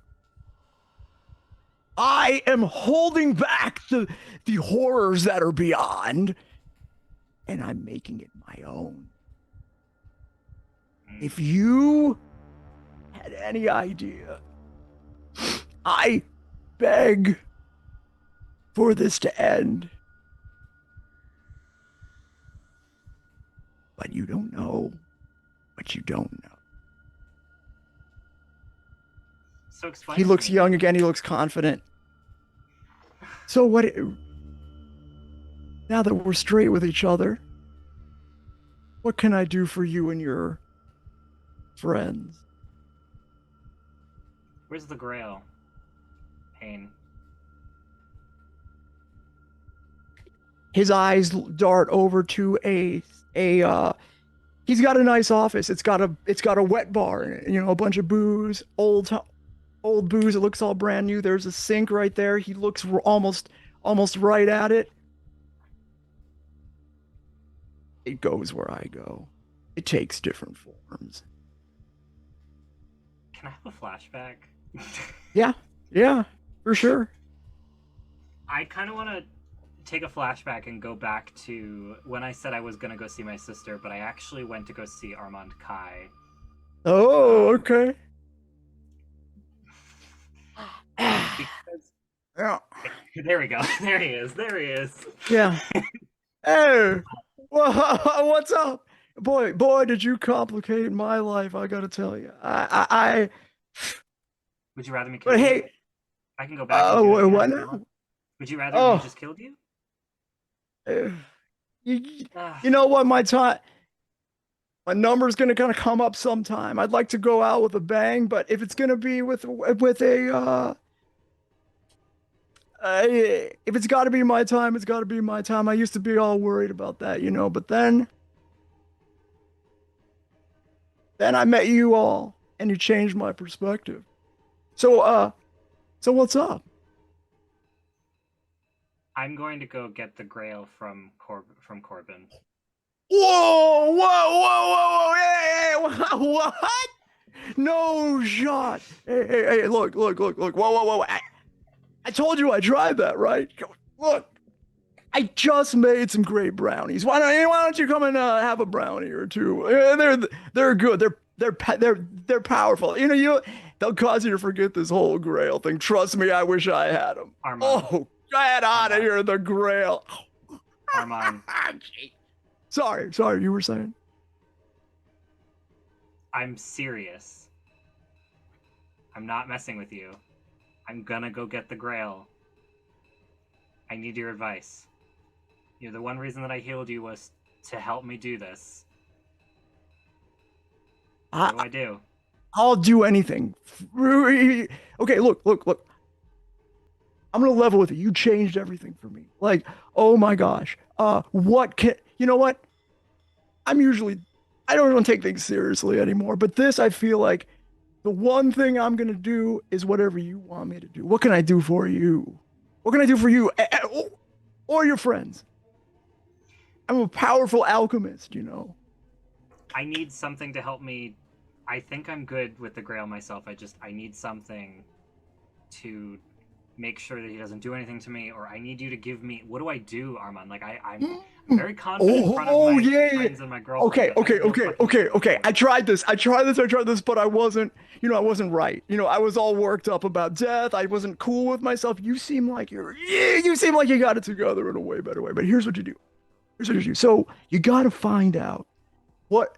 I am holding back the horrors that are beyond, and I'm making it my own. If you had any idea, I beg for this to end. But you don't know what you don't know. So explain. He to looks me. young again. He looks confident. So what? Now that we're straight with each other, what can I do for you and your friends? Where's the Grail? Payne. His eyes dart over to a he's got a nice office. It's got a wet bar in it, a bunch of booze, old booze. It looks all brand new. There's a sink right there. He looks almost right at it. It goes where I go. It takes different forms. Can I have a flashback? Yeah, for sure. I kind of want to take a flashback and go back to when I said I was going to go see my sister, but I actually went to go see Armand Kai. Oh, okay. Because... Yeah. There we go. There he is. There he is. Yeah. Hey, what's up, boy? Did you complicate my life? I gotta tell you, I. Would you rather me kill But you? hey, I can go back. And do it what again if you now? want. Would you rather me just killed you? You know what? My number's gonna kind of come up sometime. I'd like to go out with a bang, but if it's gonna be with a if it's got to be my time, it's got to be my time. I used to be all worried about that, but then I met you all, and you changed my perspective. So what's up? I'm going to go get the Grail from Corbin. Whoa! Hey, what? No shot. Hey, look. Whoa. I told you I tried that, right? Look, I just made some great brownies. Why don't you come and have a brownie or two? They're good. They're powerful. They'll cause you to forget this whole Grail thing. Trust me, I wish I had them. Armand. Oh, get out of here, the Grail. Armand. Sorry, you were saying? I'm serious. I'm not messing with you. I'm gonna go get the Grail. I need your advice. The one reason that I healed you was to help me do this. What do I do? I'll do anything. Okay, look. I'm gonna level with you. You changed everything for me. Like, oh my gosh. You know what? I don't even take things seriously anymore. But this, I feel like the one thing I'm gonna do is whatever you want me to do. What can I do for you? What can I do for you or your friends? I'm a powerful alchemist, I need something to help me. I think I'm good with the Grail myself. I need something to make sure that he doesn't do anything to me, or I need you to give me. What do I do, Armand? Like I'm very confident in front of my friends and my girlfriend. Okay. I tried this, but I wasn't right. I was all worked up about death. I wasn't cool with myself. You seem like you got it together in a way better way. But here's what you do. So you got to find out what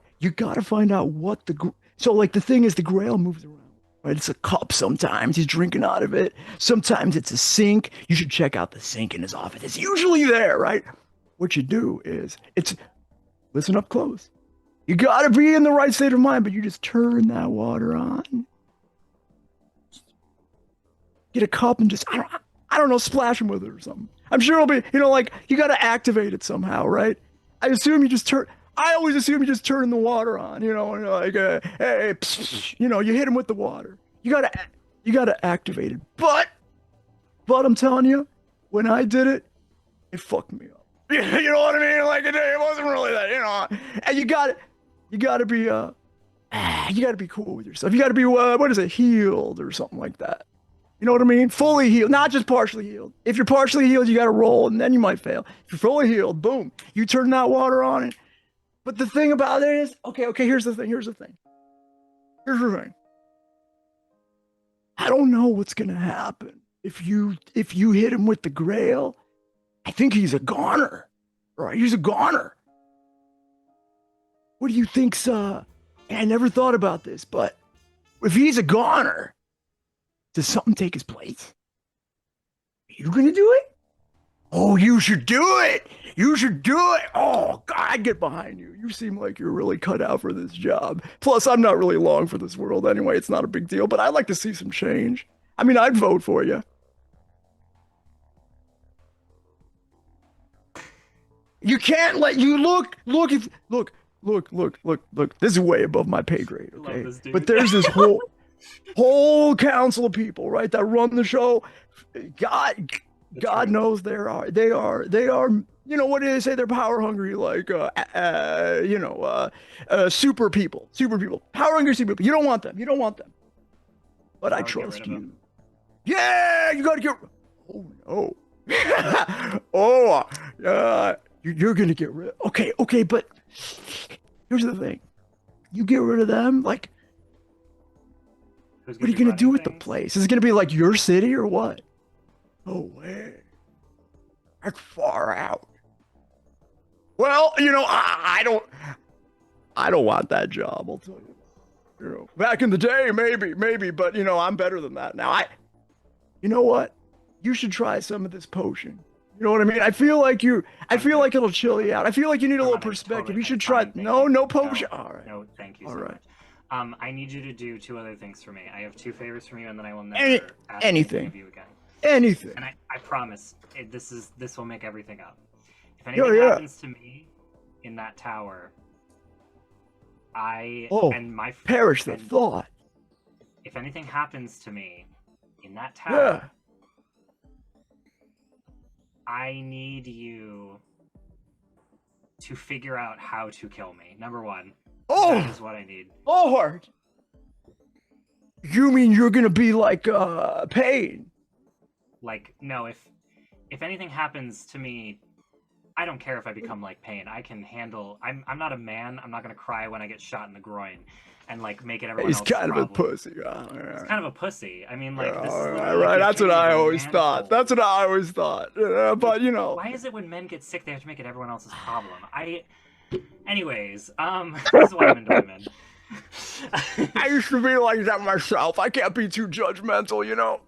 so like the thing is the Grail moves around. Right? It's a cup sometimes. He's drinking out of it. Sometimes it's a sink. You should check out the sink in his office. It's usually there, right? What you do is listen up close. You gotta be in the right state of mind, but you just turn that water on. Get a cup and just I don't know, splash him with it or something. I'm sure it'll be, like you gotta activate it somehow, right? I always assume you just turn the water on, and like, hey, you hit him with the water. You gotta activate it. But I'm telling you, when I did it, it fucked me up. You know what I mean? Like it wasn't really that, And you gotta be you got to be cool with yourself. You got to be what is it, healed or something like that. You know what I mean? Fully healed, not just partially healed. If you're partially healed, you got to roll, and then you might fail. If you're fully healed, boom, you turn that water on it. But the thing about it is, okay, here's the thing. Here's the thing. I don't know what's gonna happen if you hit him with the Grail. I think he's a goner. Right? He's a goner. What do you think, sir? I never thought about this, but if he's a goner, does something take his place? Are you gonna do it? Oh, you should do it. You should do it. Oh, God, I'd get behind you. You seem like you're really cut out for this job. Plus, I'm not really long for this world anyway. It's not a big deal, but I'd like to see some change. I mean, I'd vote for you. You can't let you look. This is way above my pay grade, okay? But there's this whole council of people, right, that run the show. God knows they are, you know, what do they say? They're power hungry, like, super people, power hungry super people. You don't want them. But I trust you. Yeah, you gotta get, oh no. You're gonna get rid, okay, but here's the thing. You get rid of them, like, what are you gonna do with the place? Is it gonna be like your city or what? No way. That's far out. Well, you know, I don't want that job, I'll tell you. You know, back in the day, maybe, but you know, I'm better than that now. You know what? You should try some of this potion. You know what I mean? I feel like it'll chill you out. I feel like you need a little perspective. You should try. No potion. All right. No, thank you so All right. much. I need you to do 2 other things for me. I have 2 favors from you, and then I will never ask anything of you again. Anything. And I promise, this will make everything up. If anything happens to me in that tower, and my perish the thought. If anything happens to me in that tower, I need you to figure out how to kill me. Number 1. That is what I need. Lord. You mean you're gonna be like Payne? Like, no, if anything happens to me, I don't care if I become like Payne. I can handle. I'm not a man. I'm not gonna cry when I get shot in the groin, and like make it everyone. He's kind of a pussy. He's kind of a pussy. I mean, like this is right. That's what I always thought. But you know, why is it when men get sick they have to make it everyone else's problem? Anyways, this is why I'm into women. I used to be like that myself. I can't be too judgmental, you know.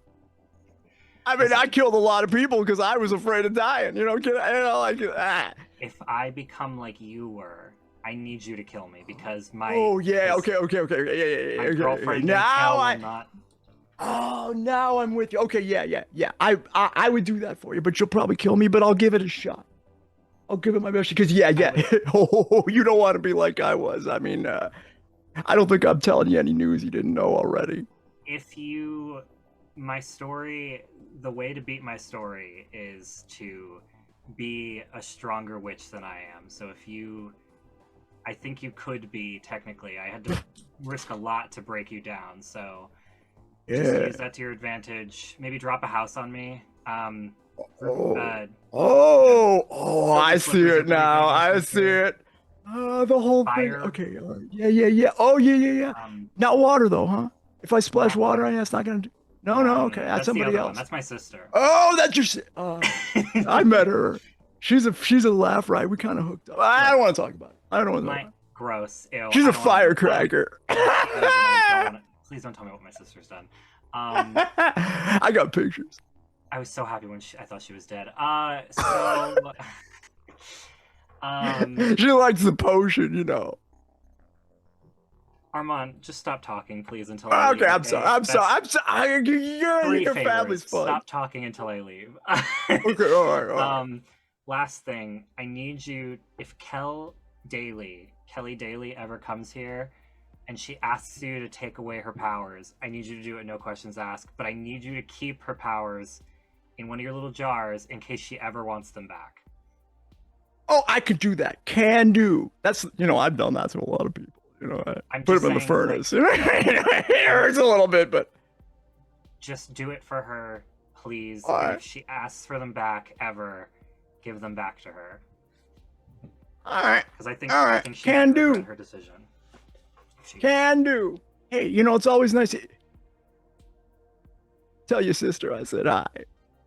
I mean, I killed a lot of people because I was afraid of dying. You know, If I become like you were, I need you to kill me because my. Oh yeah, okay, yeah. My girlfriend now now I'm with you. Okay, yeah. I would do that for you, but you'll probably kill me. But I'll give it a shot. I'll give it my best because you don't want to be like I was. I mean, I don't think I'm telling you any news you didn't know already. My story, the way to beat my story is to be a stronger witch than I am. So I think you could be technically. I had to risk a lot to break you down. So just use that to your advantage. Maybe drop a house on me. I see it now. I see it. The whole Fire. thing. Okay. Yeah. Oh, yeah. Not water though, huh? If I splash water on you, that's not gonna do. No. Okay, that's somebody else. That's my sister. Oh, that's your. I met her. She's a laugh, right? We kind of hooked up. I don't want to talk about it. I don't want to talk about it. Gross. Ew, She's a firecracker. Please don't tell me what my sister's done. I got pictures. I was so happy when I thought she was dead. She likes the potion, you know. Armand, just stop talking, please, until I I leave. leave. I'm sorry. Your family's fun. Stop talking until I leave. Okay, all right. Last thing, I need you. If Kelly Daily ever comes here, and she asks you to take away her powers, I need you to do it, no questions asked. But I need you to keep her powers in one of your little jars in case she ever wants them back. Oh, I could do that. Can do. That's I've done that to a lot of people. You know, I'm put just him in the saying, furnace. It hurts a little bit, but Just do it for her, please. All And right. if she asks for them back ever, give them back to her. all right, Because I think All I right, think she can might do. regret her decision. can do. Hey, you know, it's always nice to tell your sister I said hi.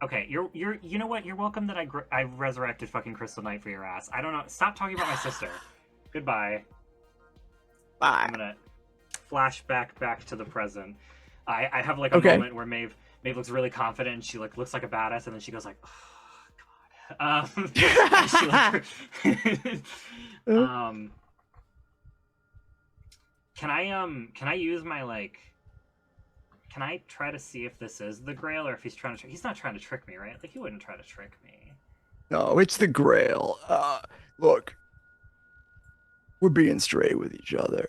Okay, you know what? You're welcome that I resurrected fucking Crystal Knight for your ass. I don't know. Stop talking about my sister. Goodbye. Bye. I'm gonna flashback back to the present. I have like a Okay. moment where Maeve looks really confident and she like looks like a badass and then she goes like, oh god. She, like, can I use my like? Can I try to see if this is the Grail or if he's trying to? He's not trying to trick me, right? Like he wouldn't try to trick me. No, it's the Grail. Look, we're being straight with each other,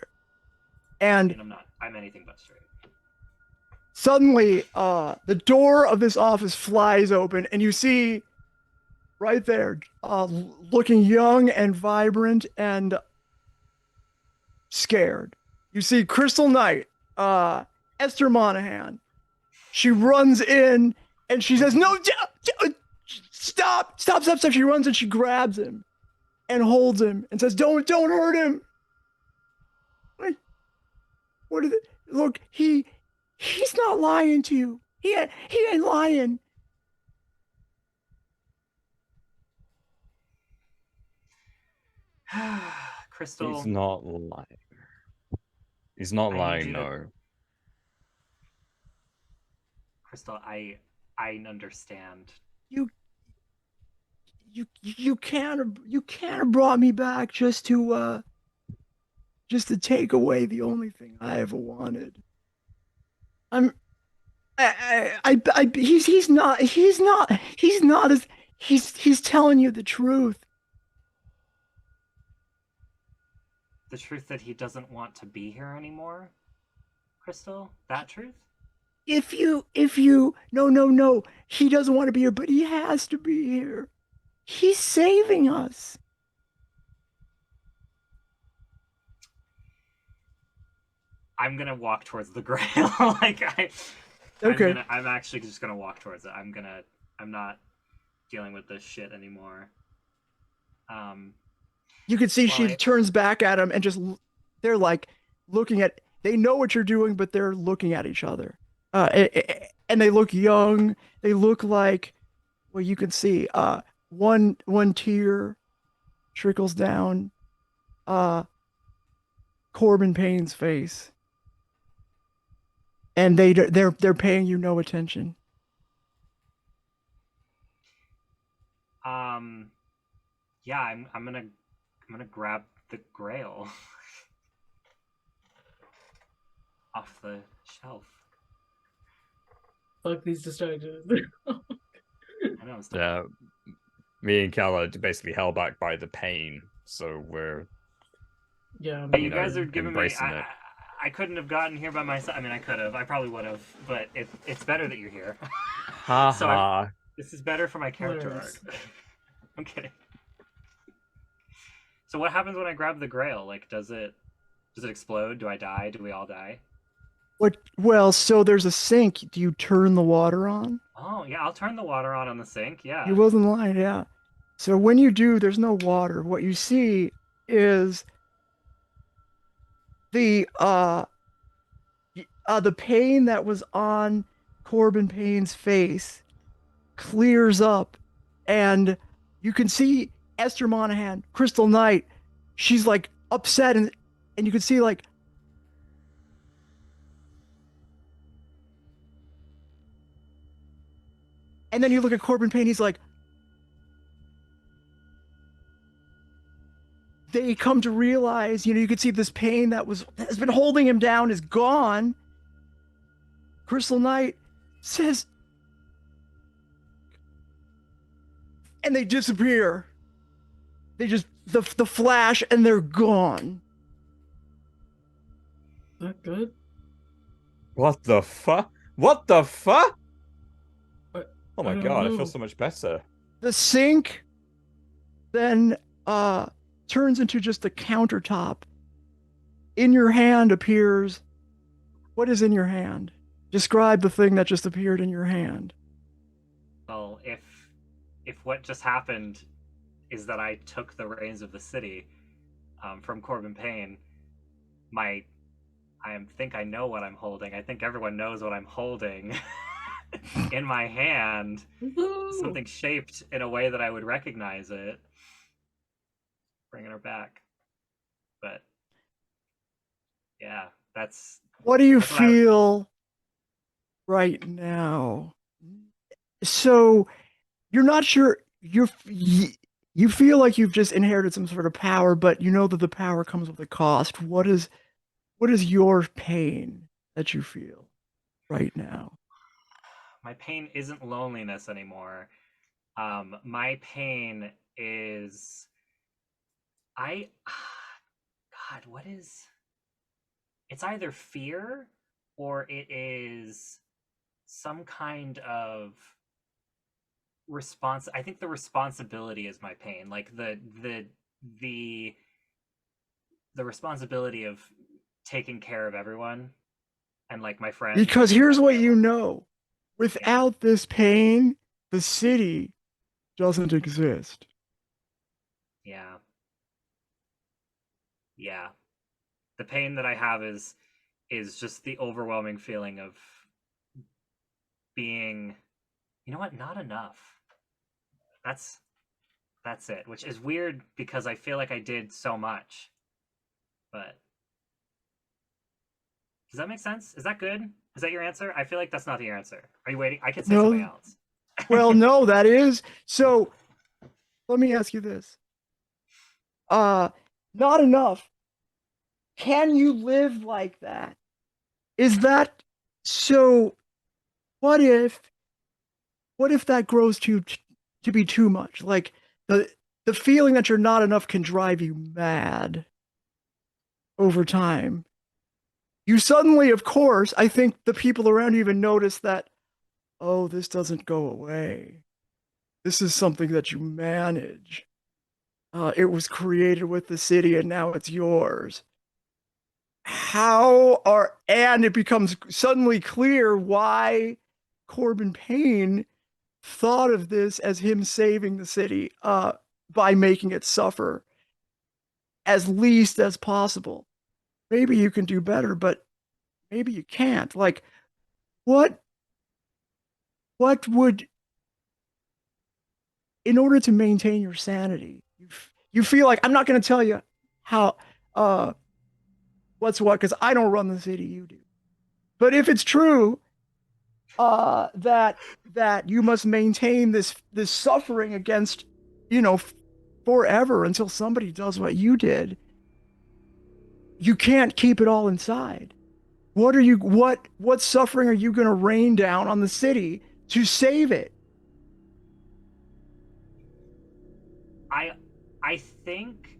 I and mean, I'm not. I'm anything but straight. suddenly, the door of this office flies open, and you see right there, looking young and vibrant and scared. You see Crystal Knight, Esther Monahan. She runs in and she says, "No, stop, stop, stop, stop." She runs and she grabs him and holds him and says, don't hurt him. Like, what is it? Look, he's not lying to you. He ain't lying. Crystal, He's not lying. He's not I need lying, you to- no. Crystal, I understand. You can't have brought me back just to take away the only thing I ever wanted. He's not as he's telling you the truth. The truth that he doesn't want to be here anymore? Crystal? That truth? If you no, he doesn't want to be here, but he has to be here. He's saving us. I'm gonna walk towards the Grail. Okay. I'm actually just gonna walk towards it. I'm not dealing with this shit anymore. You can see Well, she turns back at him and just they're like looking at. They know what you're doing, but they're looking at each other. And they look young. They look like, well, you can see one tear trickles down Corbin Payne's face, and they're paying you no attention. Yeah, I'm gonna grab the Grail off the shelf. Fuck these distractions. I know I'm still. Yeah. Me and Kel are basically held back by the pain, so we're Yeah, You guys are giving me. embracing it. I couldn't have gotten here by myself. I mean, I could have. I probably would have. But it's better that you're here. Ha So ha. This is better for my character Hilarious. arc. I'm kidding. So what happens when I grab the Grail? Like, does it explode? Do I die? Do we all die? What? Well, so there's a sink. Do you turn the water on? Oh yeah, I'll turn the water on the sink. Yeah. He wasn't lying, yeah. So when you do, there's no water. What you see is the pain that was on Corbin Payne's face clears up, and you can see Esther Monahan, Crystal Knight. She's like upset, and you can see like. And then you look at Corbin Payne, he's like, they come to realize, you can see this pain that has been holding him down is gone. Crystal Knight says, and they disappear. They just, the flash, and they're gone. That good? What the fuck? What the fuck? What? Oh my I don't god, I know. feel so much better. The sink then turns into just a countertop. in your hand appears. What is in your hand? Describe the thing that just appeared in your hand. Well, if what just happened is that I took the reins of the city from Payne, I think I know what I'm holding. I think everyone knows what I'm holding in my hand. Woohoo! Something shaped in a way that I would recognize it. Bringing her back, but yeah, that's What do you that's what I would. feel right now? So you're not sure. You feel like you've just inherited some sort of power, but you know that the power comes with a cost. What is your pain that you feel right now? My pain isn't loneliness anymore. My pain is I. God, what is? It's either fear or it is some kind of response. I think the responsibility is my pain, like the the responsibility of taking care of everyone and like my friends. Because here's what you know. Yeah. Without this pain, the city doesn't exist. Yeah. Yeah. The pain that I have is just the overwhelming feeling of being, you know what, not enough. That's it, which is weird because I feel like I did so much. But does that make sense? Is that good? Is that your answer? I feel like that's not the answer. Are you waiting? I could say No. something else. Well, no, that is. So let me ask you this. Not enough. Can you live like that? Is that so? What if that grows to be too much? Like the feeling that you're not enough can drive you mad over time. You suddenly, of course, I think the people around you even notice that, oh, this doesn't go away. This is something that you manage. It was created with the city and now it's yours. And it becomes suddenly clear why Payne thought of this as him saving the city by making it suffer as least as possible. Maybe you can do better, but maybe you can't. Like, what would, in order to maintain your sanity, you feel like, I'm not going to tell you how, what's what, because I don't run the city, you do. But if it's true, that you must maintain this suffering against, forever until somebody does what you did, you can't keep it all inside. What suffering are you going to rain down on the city to save it? I think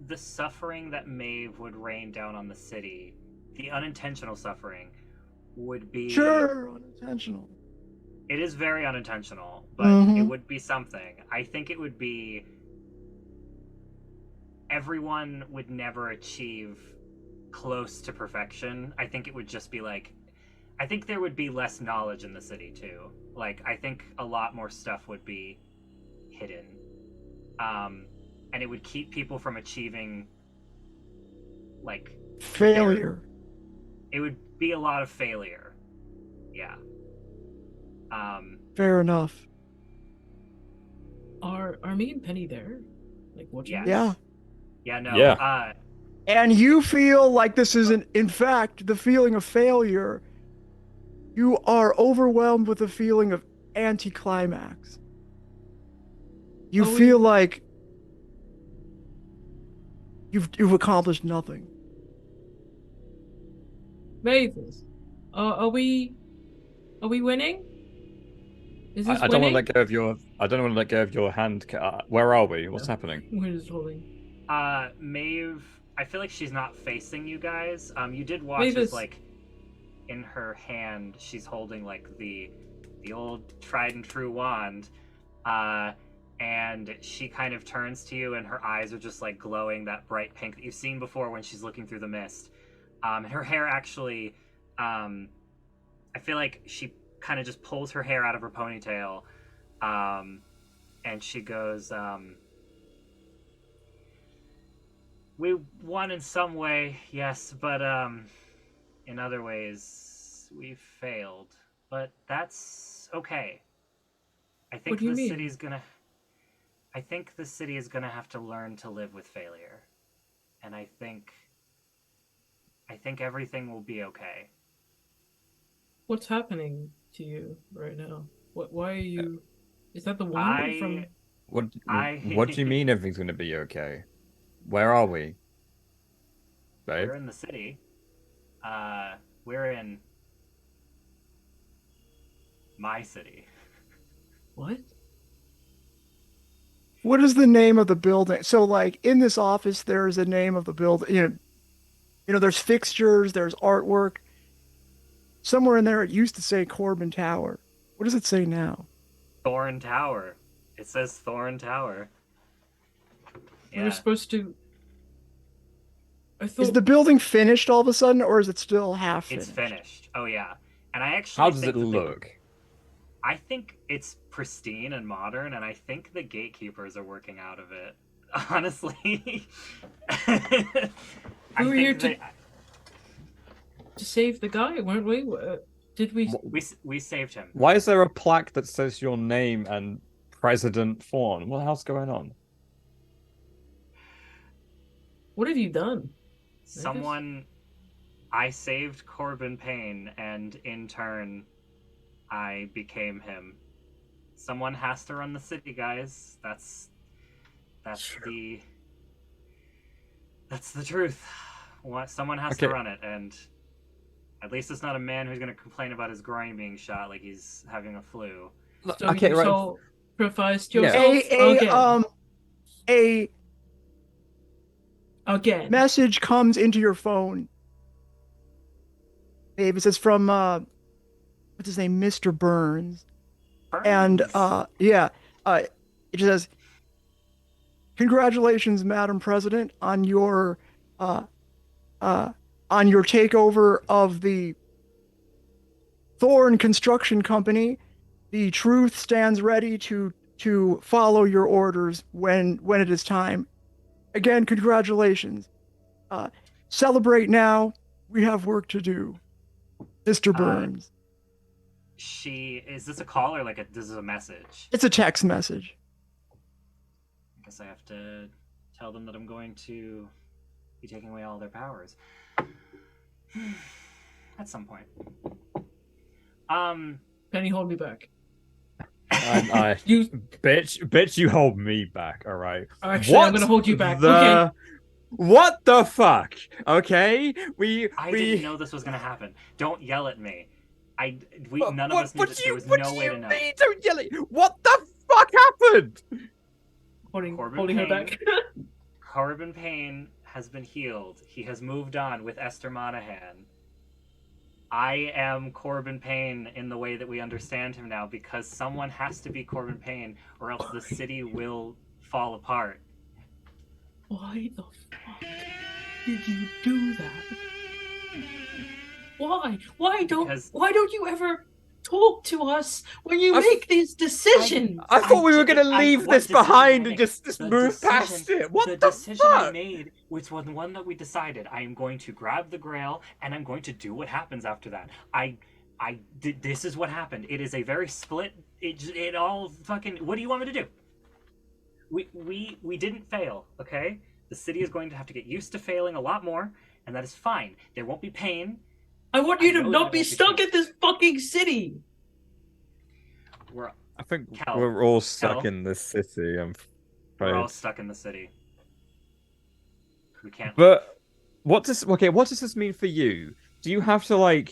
the suffering that Maeve would rain down on the city, the unintentional suffering, would be Sure, unintentional. It is very unintentional, but it Mhm. would be something. I think it would be everyone would never achieve close to perfection. I think it would just be like, I think there would be less knowledge in the city too. Like, I think a lot more stuff would be hidden. And it would keep people from achieving, like, Failure. it would be a lot of failure. Yeah. Fair enough. Are me and Penny there? Like watching Yes. this? Yeah. Yeah, no. Yeah. And you feel like this is in fact, the feeling of failure. You are overwhelmed with a feeling of anticlimax. You Oh, feel like you've accomplished nothing. Mavis, are we winning? Is this I don't want to winning? let go of your. I don't want to let go of your hand. Where are we? What's happening? We're just holding. Maeve, I feel like she's not facing you guys. You did watch Mavis. as, like, in her hand, she's holding, like, the old tried and true wand. and she kind of turns to you, and her eyes are just like glowing that bright pink that you've seen before when she's looking through the mist. And her hair actually, I feel like she kind of just pulls her hair out of her ponytail, and she goes, "We won in some way, yes, but in other ways we failed. But that's okay. I think What do you the mean? city's gonna. I think the city is gonna have to learn to live with failure, and I think everything will be okay." What's happening to you right now? Why are you? Is that the one from? What I- what do you mean everything's gonna be okay? Where are we? Babe? We're in the city. We're in my city. What? What is the name of the building? So, like, in this office, there's a name of the building. There's fixtures, there's artwork. Somewhere in there, it used to say Corbin Tower. What does it say now? Thorn Tower. It says Thorn Tower. We were Yeah. supposed to. I Is thought. the building finished all of a sudden, or is it still half It's finished? finished. Oh yeah. And I actually How does think it that look? I think it's pristine and modern, and I think the gatekeepers are working out of it. Honestly. We were here to save the guy, weren't we? Did we? we saved him. Why is there a plaque that says your name and President Thorn? What the hell's going on? What have you done? Someone I saved Corbin Payne, and in turn I became him. Someone has to run the city, guys. That's the truth. Someone has to Okay. run it, and at least it's not a man who's going to complain about his groin being shot like he's having a flu. So Okay, you right. sacrificed Yeah. yourself A again. message comes into your phone. Mavis, it's from what's his name, Mr. Burns, and Burns. it just says, "Congratulations, Madam President, on your takeover of the Thorn Construction Company. The truth stands ready to follow your orders when it is time. Again, congratulations. Celebrate now. We have work to do. Mr. Burns." Is this a call or this is a message? It's a text message. I guess I have to tell them that I'm going to be taking away all their powers. At some point. Penny, hold me back. You bitch, you hold me back, all right? Actually, I'm gonna hold you back. Okay. What the fuck? Okay, I didn't know this was gonna happen. Don't yell at me. None of us knew that there was no way to know. Don't yell at you. What the fuck happened? Holding her back. Corbin Payne has been healed. He has moved on with Esther Monahan. I am Corbin Payne in the way that we understand him now, because someone has to be Corbin Payne, or else the city will fall apart. Why the fuck did you do that? Why? Why don't you ever talk to us when you make these decisions? I thought we were gonna leave this behind and just move past it. What the decision I fuck? made was one that we decided. I am going to grab the Grail, and I'm going to do what happens after that. This is what happened. It is a very split. It all fucking. What do you want me to do? We didn't fail. Okay, the city is going to have to get used to failing a lot more, and that is fine. There won't be pain. I want you to not be stuck in this fucking city. I think Kel, we're all stuck Kel. in this city. I'm We're afraid. all stuck in the city. We can't. But what does this mean for you? Do you have to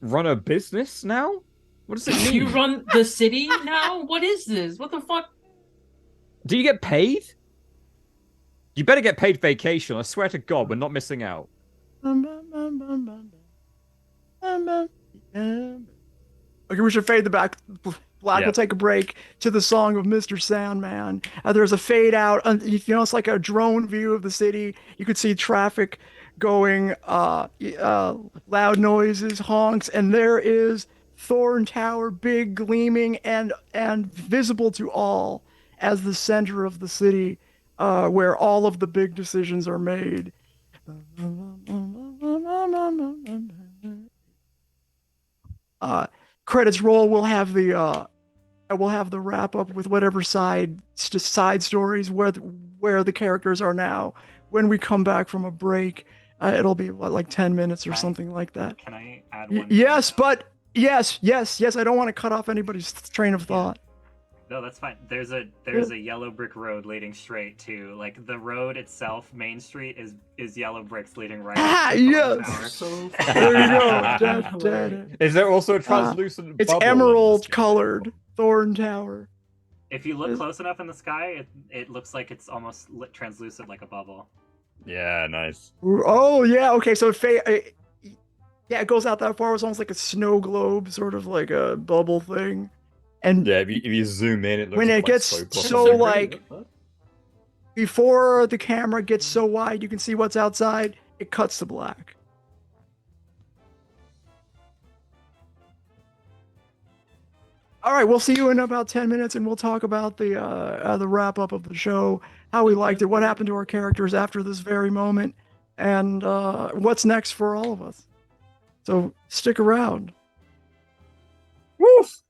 run a business now? What does it mean? You run the city now? What is this? What the fuck? Do you get paid? You better get paid vacation. I swear to God, we're not missing out. Okay, we should fade the back. Black Yeah. will take a break to the song of Mr. Sandman. There's a fade out. It's like a drone view of the city. You could see traffic going, loud noises, honks, and there is Thorn Tower, big, gleaming, and visible to all as the center of the city, where all of the big decisions are made. Credits roll. We'll have the wrap up with whatever side stories where the characters are now. When we come back from a break, it'll be like 10 minutes or something like that. Can I add one? Yes, but yes. I don't want to cut off anybody's train of thought. No, that's fine. There's a yellow brick road leading straight to, like, the road itself. Main Street is yellow bricks leading right. Ah, to the yes. tower. There you go. Is there also a translucent It's bubble in emerald this game? colored Thorn Tower. If you look close enough in the sky, it looks like it's almost translucent, like a bubble. Yeah, nice. Oh yeah, okay. So it goes out that far. It's almost like a snow globe, sort of like a bubble thing. And Yeah, if you zoom in, it looks when it like gets so like before the camera gets so wide, you can see what's outside. It cuts to black. All right, we'll see you in about 10 minutes, and we'll talk about the wrap up of the show, how we liked it, what happened to our characters after this very moment, and what's next for all of us. So stick around. Woof!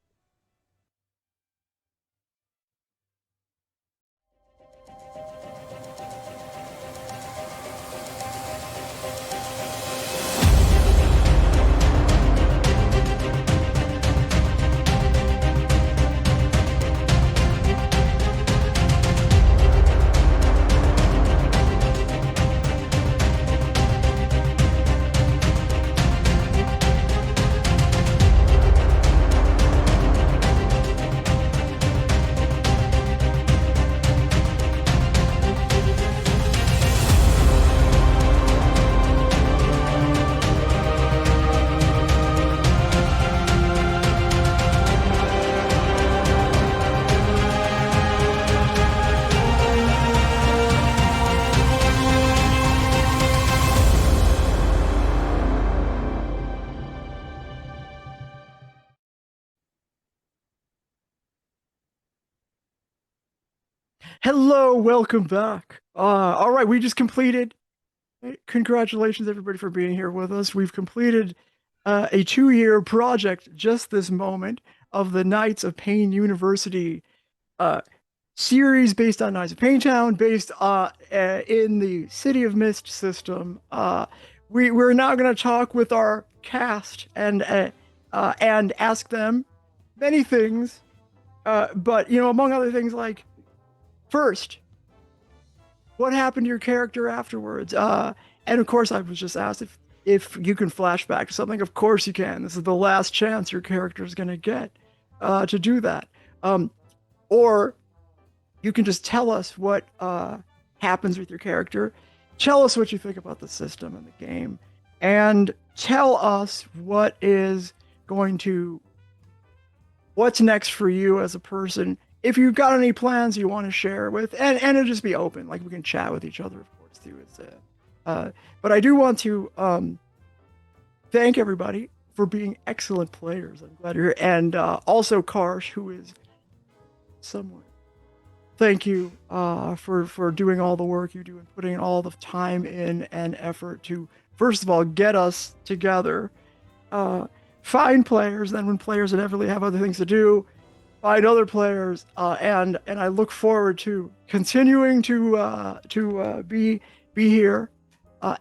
Hello, welcome back. All right, we just completed. Congratulations, everybody, for being here with us. We've completed a 2-year project just this moment of the Knights of Payne University series based on Knights of Payne Town, based in the City of Mist system. We're now going to talk with our cast and ask them many things, but among other things, like, first, what happened to your character afterwards? And of course, I was just asked if you can flash back to something. Of course you can. This is the last chance your character is going to get to do that. Or you can just tell us what happens with your character. Tell us what you think about the system and the game. And tell us what's next for you as a person. If you've got any plans you want to share with, and it'll just be open, like we can chat with each other, of course, too. But I do want to thank everybody for being excellent players. I'm glad you're here. And also Karsh, who is somewhere. Thank you for doing all the work you do and putting all the time in and effort to, first of all, get us together, find players, then when players inevitably have other things to do, find other players, and I look forward to continuing to be here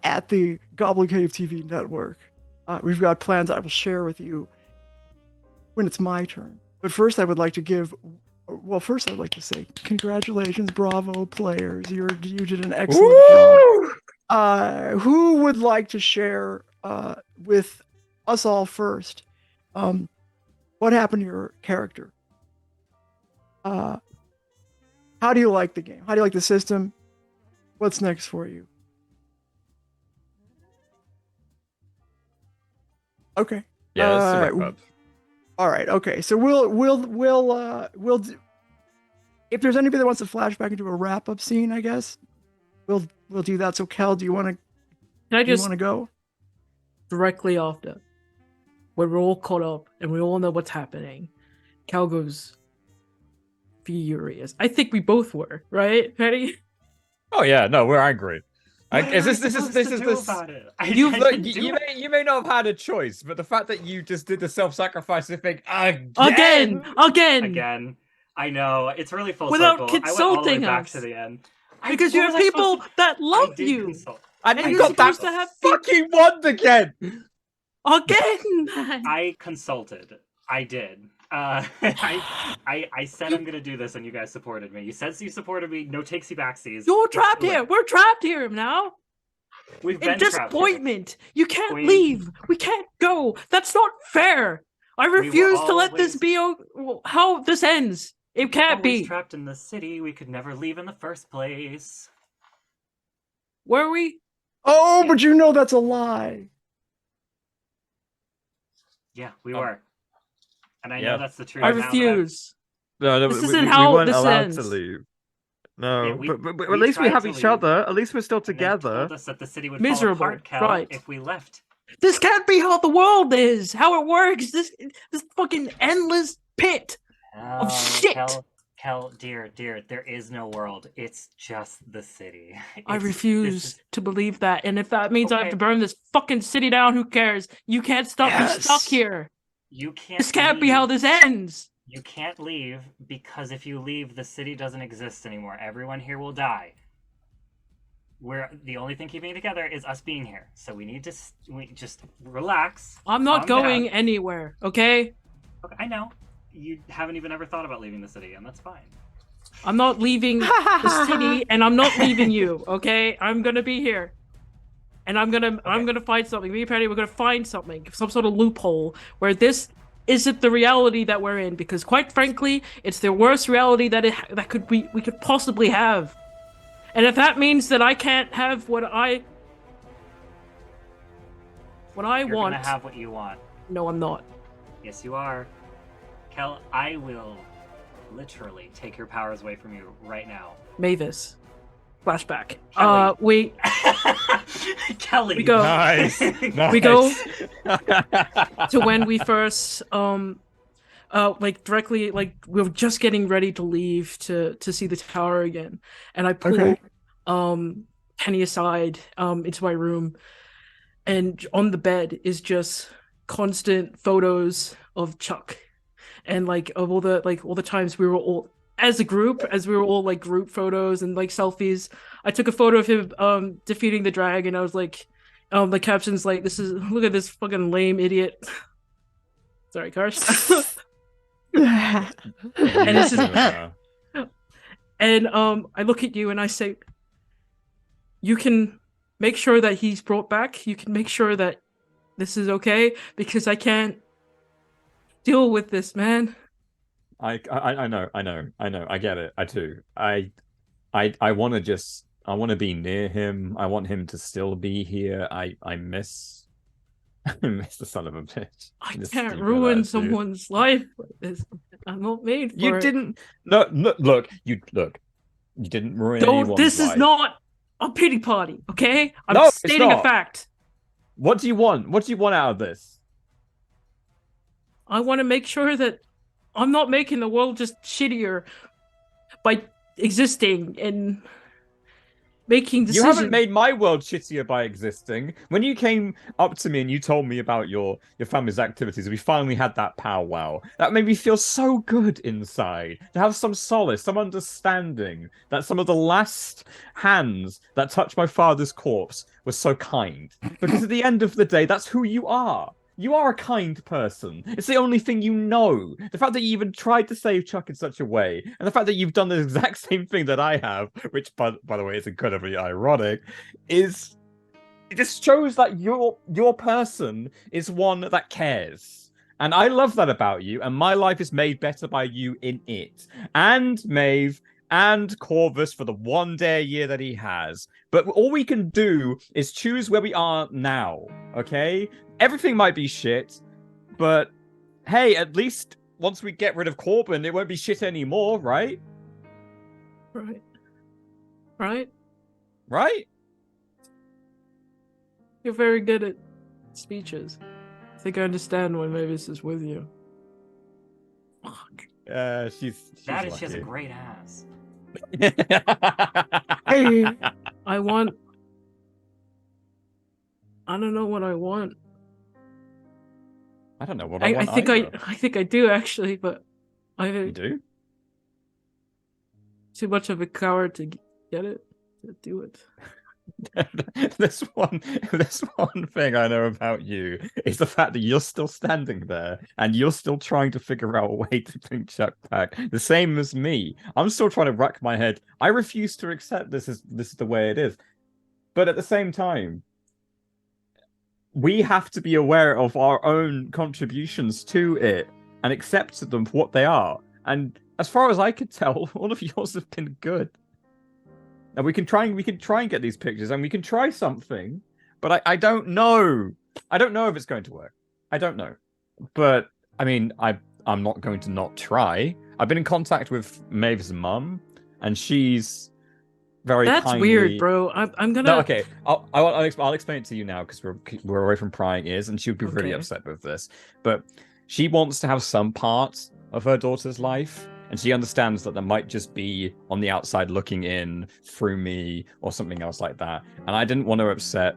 at the Goblin Cave TV network. We've got plans I will share with you when it's my turn. But first, I'd like to say congratulations, bravo, players! You did an excellent job. Who would like to share with us all first? What happened to your character? How do you like the game? How do you like the system? What's next for you? Okay. Yeah, let's wrap up. All right. Okay. So we'll do, if there's anybody that wants to flash back into a wrap up scene, I guess we'll do that. So Kel, do you want Can I to just go? directly after, when we're all caught up and we all know what's happening, Cal goes furious. I think we both were, right, Petty? Oh yeah, no, we're angry. What am I This supposed is to do this. about it? You I look, didn't do it. you may not have had a choice, but the fact that you just did the self-sacrificing thing Again. Again. I know, it's really full Without circle. I went all the way consulting back us. to the end. Because you What have was I supposed people that I love did you. consult. and And you you're got that supposed to have people- fucking wand again. Again. I consulted. I did. I said I'm gonna do this, and you guys supported me. You said you supported me. No takesy backsies. You're Let's trapped do it. here. We're trapped here now. We've In been trapped here. disappointment. You can't Queen. leave. We can't go. That's not fair. I refuse to let this always- be how this ends. It can't Always be. trapped in the city. We could never leave in the first place. Were we? Oh, but you know that's a lie. Yeah, we Oh. were. And I Yeah. know that's the truth. I now that refuse. No, This isn't how weren't this allowed ends. to leave. No, Yeah, we- but we at least we tried have to each leave, other. At least we're still And they together. told us that the city would Miserable, fall apart, Kel, right. if we left. This can't be how the world is. How it works. This fucking endless pit. Oh, shit. Kel, dear, there is no world. It's just the city. I It's- refuse this is- to believe that. And if that means I have Okay. to burn this fucking city down, who cares? You can't stop me stuck Yes. here. You can't. This can't be how leave. this ends. You can't leave because if you leave, the city doesn't exist anymore. Everyone here will die. The only thing keeping it together is us being here. So we need to we just relax. I'm not calm going down. anywhere, okay? Okay, I know you haven't even ever thought about leaving the city, and that's fine. I'm not leaving the city, and I'm not leaving you, okay? I'm gonna be here. And I'm gonna find something. Me and Patty, we're gonna find something, some sort of loophole where this isn't the reality that we're in, because quite frankly, it's the worst reality that we could possibly have. And if that means that I can't have what I You're want, gonna have what you want. no, I'm not. Yes, you are. Kel, I will literally take your powers away from you right now. Mavis, flashback. Kelly. Wait, Kelly. we go. Nice. We go to when we first directly, like, we were just getting ready to leave to see the tower again, and I pull Okay. Penny aside into my room, and on the bed is just constant photos of Chuck, and like of all the times we were all as a group, as we were all like group photos and like selfies. I took a photo of him defeating the dragon. I was like, the caption's like, look at this fucking lame idiot. Sorry, Karsh. And this is- And I look at you and I say, you can make sure that he's brought back. You can make sure that this is okay, because I can't deal with this, man. I know. I get it. I do. I want to be near him. I want him to still be here. I miss the son of a bitch. I This can't stupid ruin attitude. someone's life like this. I'm not made for You it. didn't. No, look. You didn't ruin Don't. anyone's This is life. not a pity party, okay? I'm No, it's stating a not. fact. What do you want? What do you want out of this? I want to make sure that I'm not making the world just shittier by existing and making You decisions. haven't made my world shittier by existing. When you came up to me and you told me about your family's activities, we finally had that powwow. That made me feel so good inside. To have some solace, some understanding that some of the last hands that touched my father's corpse were so kind. Because at the end of the day, that's who you are. You are a kind person. It's the only thing you know. The fact that you even tried to save Chuck in such a way, and the fact that you've done the exact same thing that I have, which, by the way, is incredibly ironic, it just shows that your person is one that cares. And I love that about you, and my life is made better by you in it. And Maeve, and Corvus for the one day a year that he has. But all we can do is choose where we are now, okay? Everything might be shit, but hey, at least once we get rid of Corbin, it won't be shit anymore, right? Right. Right? Right? You're very good at speeches. I think I understand why Mavis is with you. Fuck. She's That is, she has a lucky. great ass. Hey, I don't know what I want. I don't know what I want think either. I think I do actually, but You I'm do? too much of a coward to get it, to do it. this one thing I know about you is the fact that you're still standing there and you're still trying to figure out a way to bring Chuck back. The same as me. I'm still trying to rack my head. I refuse to accept this is the way it is. But at the same time, we have to be aware of our own contributions to it and accept them for what they are. And as far as I could tell, all of yours have been good. And we can try and get these pictures, and we can try something, but I don't know. I don't know if it's going to work. I don't know. But I mean, I'm not going to not try. I've been in contact with Mavis' mum, and she's very That's kindly... weird, bro. I'm gonna. No, okay. I'll explain it to you now because we're away from prying ears, and she would be really Okay. upset with this. But she wants to have some part of her daughter's life, and she understands that there might just be on the outside looking in through me or something else like that. And I didn't want to upset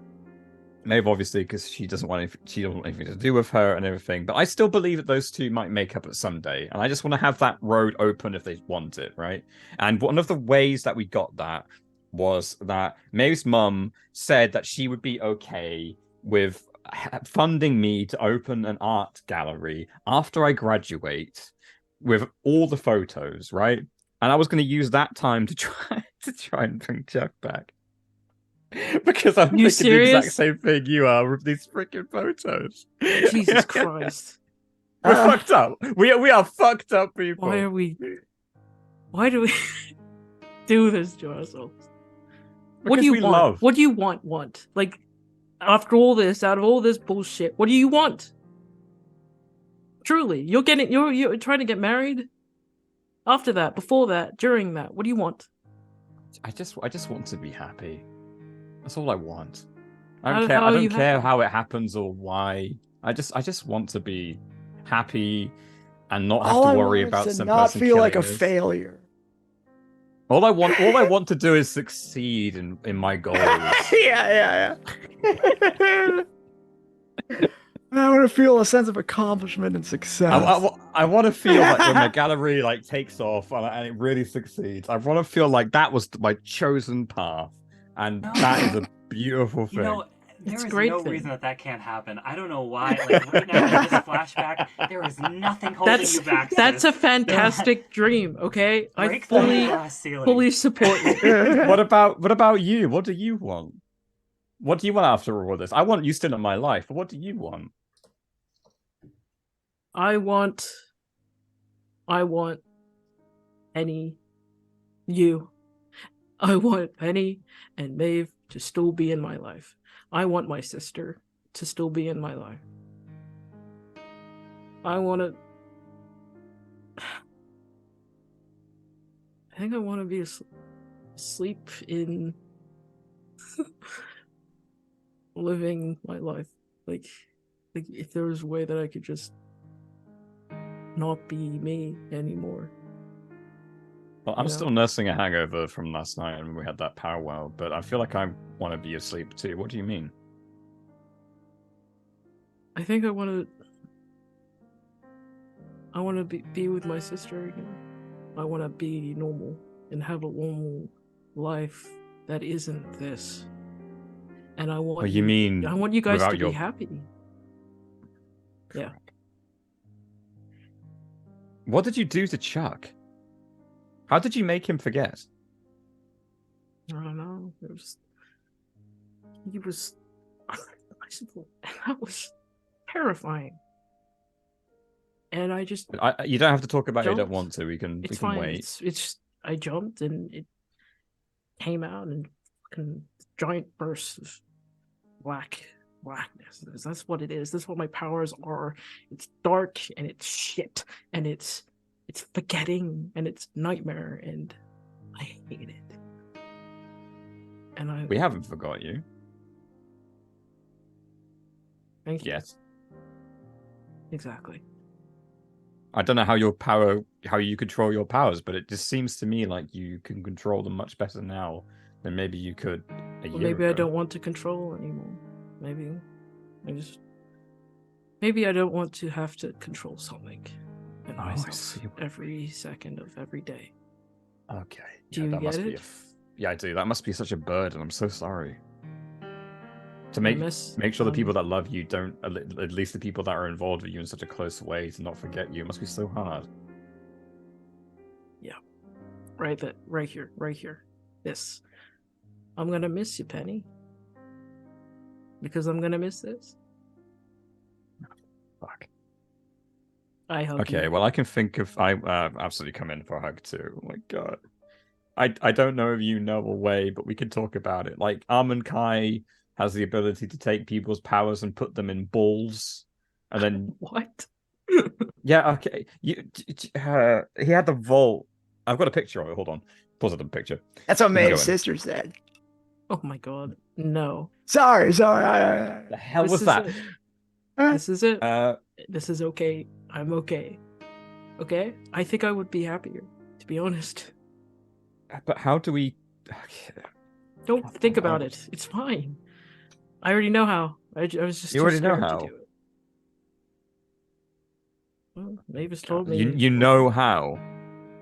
Maeve, obviously, because she doesn't want anything to do with her and everything. But I still believe that those two might make up at some day, and I just want to have that road open if they want it, right? And one of the ways that we got that was that Maeve's mum said that she would be okay with funding me to open an art gallery after I graduate with all the photos, right? And I was going to use that time to try and bring Chuck back. Because I'm You thinking the exact serious? same thing you are with these freaking photos. Jesus Christ. We're fucked up. We are fucked up people. Why do we do this to ourselves? What do Because you we want? love. What do you want? Like, after all this, out of all this bullshit, what do you want? Truly, you're trying to get married? After that, before that, during that, what do you want? I just want to be happy. That's all I want. How I don't are you care happy? how it happens or why. I just want to be happy and not have all to I worry want about is to some not person feel like a killing us. failure. All I want to do is succeed in my goals. yeah. I want to feel a sense of accomplishment and success. I want to feel like when my gallery like takes off and it really succeeds. I want to feel like that was my chosen path, and that is a beautiful thing. You know, there It's a is great no thing. reason that can't happen. I don't know why. Like right now in this flashback, there is nothing holding you back. That's sis. a fantastic dream. Okay, I Break the fully glass ceiling. fully support you. What about you? What do you want? What do you want after all this? I want you still in my life, but what do you want? I want Penny, you. I want Penny and Maeve to still be in my life. I want my sister to still be in my life. I think I want to be asleep in living my life. Like if there was a way that I could just not be me anymore. Well, I'm Yeah. still nursing a hangover from last night when we had that powwow, but I feel like I want to be asleep too. What do you mean? I think I want to be with my sister again. I want to be normal and have a normal life that isn't this. And I want Well, you mean I want you guys to without be your- happy. Yeah. What did you do to Chuck? How did you make him forget? I don't know. He was bicycle, and that was terrifying. And I just You don't have to talk about it. You don't Jumped. want to. We can it's can fine. wait. It's just I jumped and it came out and fucking giant burst of black blackness. That's what it is. That's what my powers are. It's dark and it's shit and it's forgetting and it's nightmare and I hate it. And We haven't forgot you thank you. yet. Exactly. I don't know how how you control your powers, but it just seems to me like you can control them much better now than maybe you could a year Maybe ago. I don't want to control anymore. Maybe I don't want to have to control something in I myself see. every second of every day. Okay. Do you that get must be it? Yeah, I do. That must be such a burden. I'm so sorry. To I make miss, sure the people that love you don't, at least the people that are involved with you in such a close way, to not forget you. It must be so hard. right here. This. I'm gonna miss you, Penny. Because I'm gonna miss this. Fuck. I hug Okay, you. well, I can think of... I absolutely come in for a hug, too. Oh, my God. I don't know if you know a way, but we could talk about it. Like, Armand Kai has the ability to take people's powers and put them in balls. And then... What? Yeah, okay. He had the vault. I've got a picture of it. Hold on. Pause the picture. That's what You can go Maeve's in. sister said. Oh my god. No. Sorry. The hell This was is that? it. This is it. Uh, This is okay. I'm okay. Okay? I think I would be happier, to be honest. but how do we... Don't think about it. It's fine. I already know how. I was just You too already know scared how? to do it. Well, Mavis told me. You know how?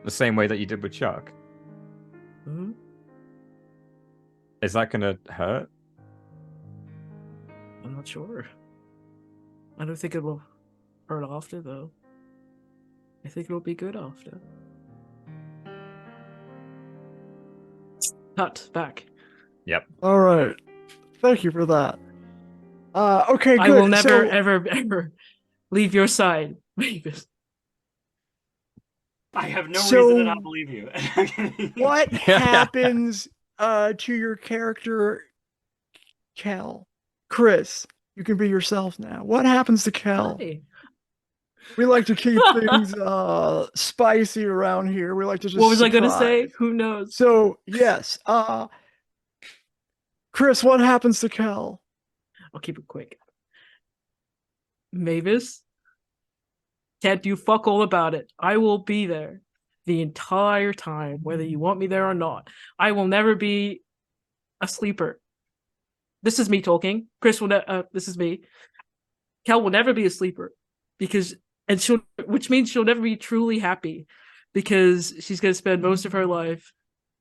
The same way that you did with Chuck. Mhm. Is that gonna hurt? I'm not sure. I don't think it will hurt after, though. I think it'll be good after. Cut back. Yep. All right. Thank you for that. Okay, good. I will never, So, ever leave your side, Mavis. I have no So- reason to not believe you. what happens to your character, Kel? Chris, you can be yourself now. What happens to Kel? Hi. We like to keep things spicy around here. We like to just What was I gonna say? surprise. Who knows? So, yes. Chris, what happens to Kel? I'll keep it quick. Mavis, can't do fuck all about it. I will be there the entire time, whether you want me there or not. I will never be a sleeper. This is me talking. Chris will. This is me. Kel will never be a sleeper which means she'll never be truly happy, because she's gonna spend most of her life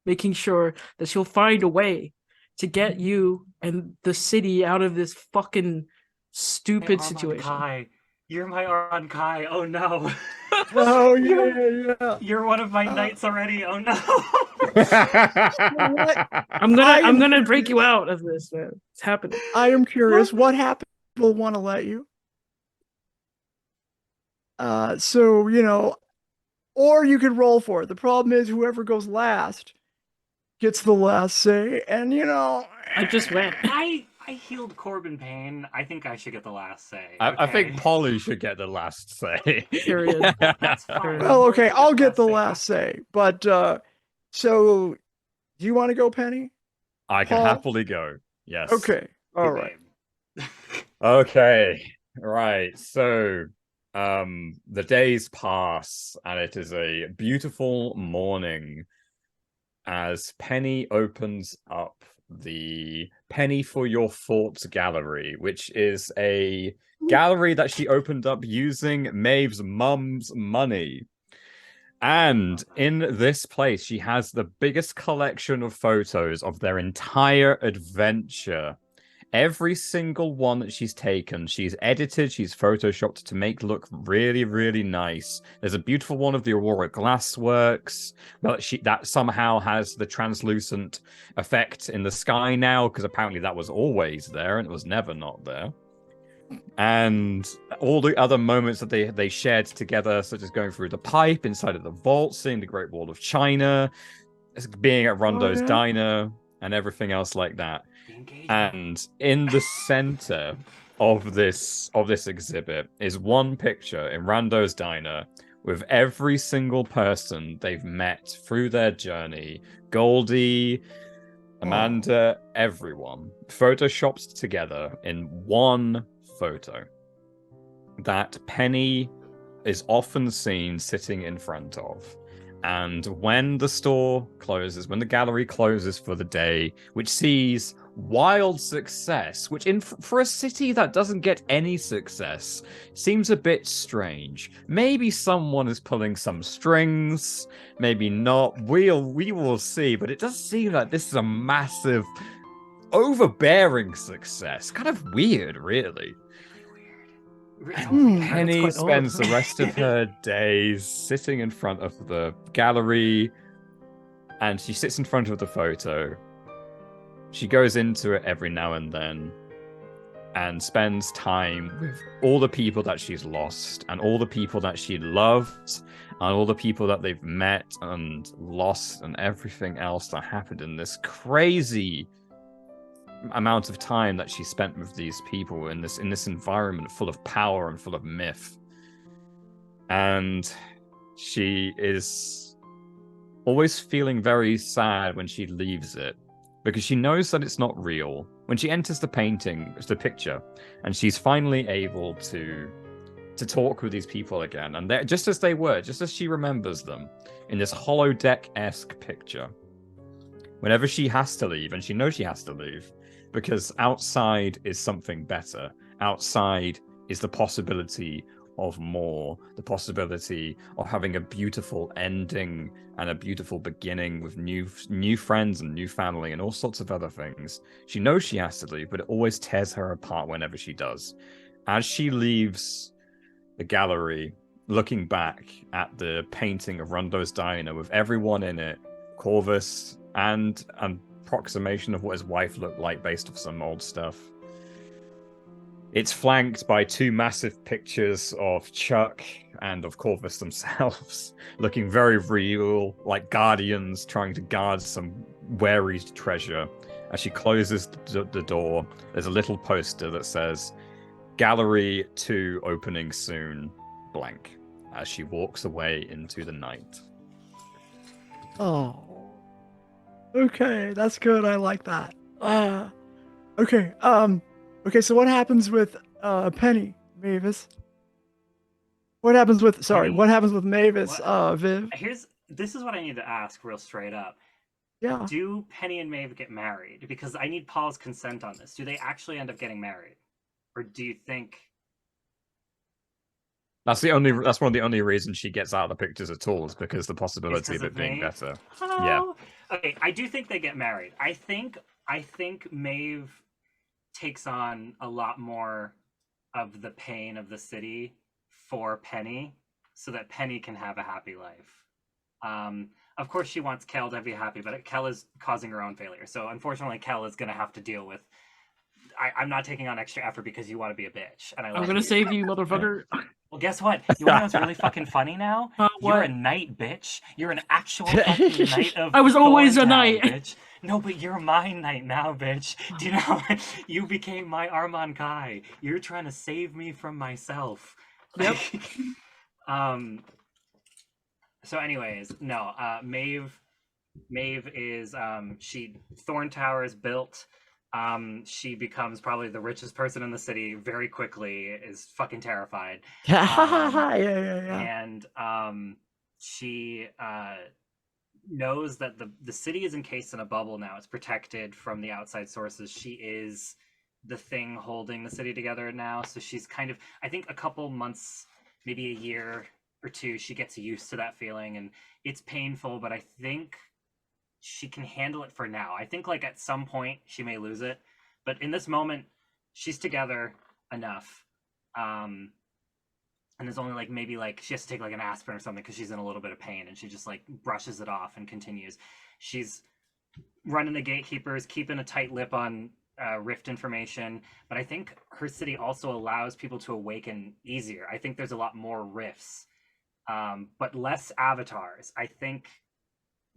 making sure that she'll find a way to get you and the city out of this fucking stupid situation. Kai. You're my Armand Kai. Oh no. Oh, yeah. You're one of my knights already. Oh no. I'm gonna break you out of this, man. It's happening. I am curious. What happened? People want to let you. So, or you could roll for it. The problem is whoever goes last gets the last say, and I just went. I healed Corbin Payne. I think I should get the last say. I think okay? Polly should get the last say. Period. That's fine. well, okay, I'll get the say. last say. But so, do you want to go, Penny? I can Paul? happily go. Yes. Okay, all right. Okay. Right. So, the days pass, and it is a beautiful morning as Penny opens up the Penny for Your Thoughts gallery, which is a gallery that she opened up using Maeve's mum's money. And in this place, she has the biggest collection of photos of their entire adventure. Every single one that she's taken, she's edited, she's photoshopped to make look really, really nice. There's a beautiful one of the Aurora Glassworks, but that somehow has the translucent effect in the sky now, because apparently that was always there and it was never not there. And all the other moments that they shared together, such as going through the pipe inside of the vault, seeing the Great Wall of China, being at Rondo's diner, and everything else like that. The engagement. And in the center of this exhibit is one picture in Rando's diner with every single person they've met through their journey. Goldie, Amanda, everyone photoshopped together in one photo that Penny is often seen sitting in front of. And when the store closes, when the gallery closes for the day, which sees wild success, which for a city that doesn't get any success, seems a bit strange. Maybe someone is pulling some strings, maybe not. We will see, but it does seem like this is a massive, overbearing success. Kind of weird, really. Penny spends the rest of her days sitting in front of the gallery, and she sits in front of the photo. She goes into it every now and then and spends time with all the people that she's lost and all the people that she loved and all the people that they've met and lost and everything else that happened in this crazy amount of time that she spent with these people in this environment full of power and full of myth. And she is always feeling very sad when she leaves it, because she knows that it's not real. When she enters the painting, the picture, and she's finally able to talk with these people again, and they're just as they were, just as she remembers them, in this holodeck-esque picture. Whenever she has to leave, and she knows she has to leave, because outside is something better. Outside is the possibility of more, the possibility of having a beautiful ending and a beautiful beginning with new friends and new family and all sorts of other things. She knows she has to leave, but it always tears her apart whenever she does. As she leaves the gallery, looking back at the painting of Rondo's diner with everyone in it, Corvus, and approximation of what his wife looked like based off some old stuff. It's flanked by two massive pictures of Chuck and of Corvus themselves, looking very real, like guardians trying to guard some wary treasure. As she closes the door, there's a little poster that says, "Gallery 2 opening soon, blank," as she walks away into the night. Oh. Okay, that's good. I like that. Okay. Okay, so what happens with Penny, Mavis? What happens with Penny? what happens with Mavis, What? Viv? This is what I need to ask real straight up. Yeah. Do Penny and Maeve get married? Because I need Paul's consent on this. Do they actually end up getting married? Or do you think That's one of the only reasons she gets out of the pictures at all, is because the possibility of it being Maeve? better. Oh. Yeah. Okay, I do think they get married. I think Maeve takes on a lot more of the pain of the city for Penny, so that Penny can have a happy life. Of course, she wants Kel to be happy, but Kel is causing her own failure. So unfortunately, Kel is going to have to deal with. I'm not taking on extra effort because you want to be a bitch, and I'm gonna save you, motherfucker. Well, guess what? You want to know what's really fucking funny now? You're a What? knight, bitch. You're an actual fucking knight of I was always a Thorn knight. now, bitch. No, but you're my knight now, bitch. Do you know? You became my Armand Kai. You're trying to save me from myself. Yep. So, anyways, no. Maeve is Thorn Tower is built. She becomes probably the richest person in the city very quickly, is fucking terrified. Yeah. And she knows that the city is encased in a bubble now. It's protected from the outside sources. She is the thing holding the city together now. So she's kind of, I think a couple months, maybe a year or two, she gets used to that feeling, and it's painful, but I think she can handle it for now. I think like at some point she may lose it, but in this moment she's together enough. And there's only like maybe like she has to take like an aspirin or something because she's in a little bit of pain, and she just like brushes it off and continues. She's running the gatekeepers, keeping a tight lip on rift information, but I think her city also allows people to awaken easier. I think there's a lot more rifts, but less avatars. I think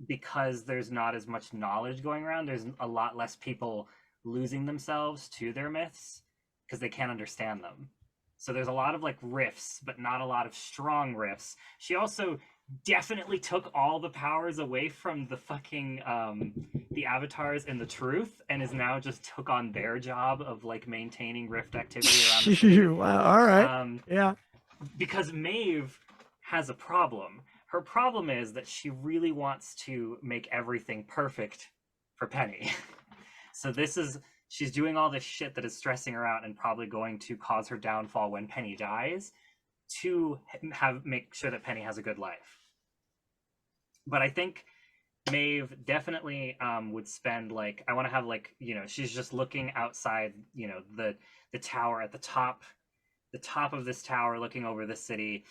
because there's not as much knowledge going around, there's a lot less people losing themselves to their myths because they can't understand them. So there's a lot of like riffs, but not a lot of strong riffs. She also definitely took all the powers away from the fucking the avatars in the truth, and is now just took on their job of like maintaining rift activity around the city. Wow, all right. Yeah. Because Maeve has a problem. Her problem is that she really wants to make everything perfect for Penny. So she's doing all this shit that is stressing her out and probably going to cause her downfall when Penny dies, to make sure that Penny has a good life. But I think Maeve definitely would spend like, I want to have like, you know, she's just looking outside, you know, the tower at the top of this tower looking over the city.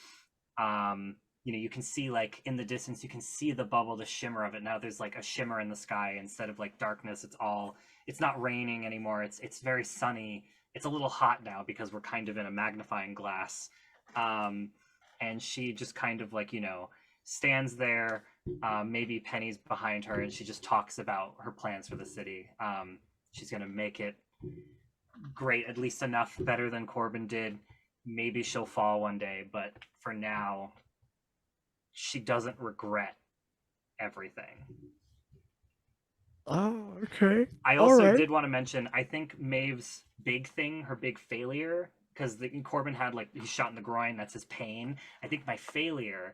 You know, you can see like in the distance, you can see the bubble, the shimmer of it. Now there's like a shimmer in the sky instead of like darkness. It's not raining anymore. It's very sunny. It's a little hot now because we're kind of in a magnifying glass. And she just kind of like, you know, stands there. Maybe Penny's behind her, and she just talks about her plans for the city. She's going to make it great, at least enough better than Corbin did. Maybe she'll fall one day, but for now, she doesn't regret everything. Oh, okay. I also right. did want to mention, I think Maeve's big thing, her big failure, because Corbin had like, he's shot in the groin, that's his pain. I think my failure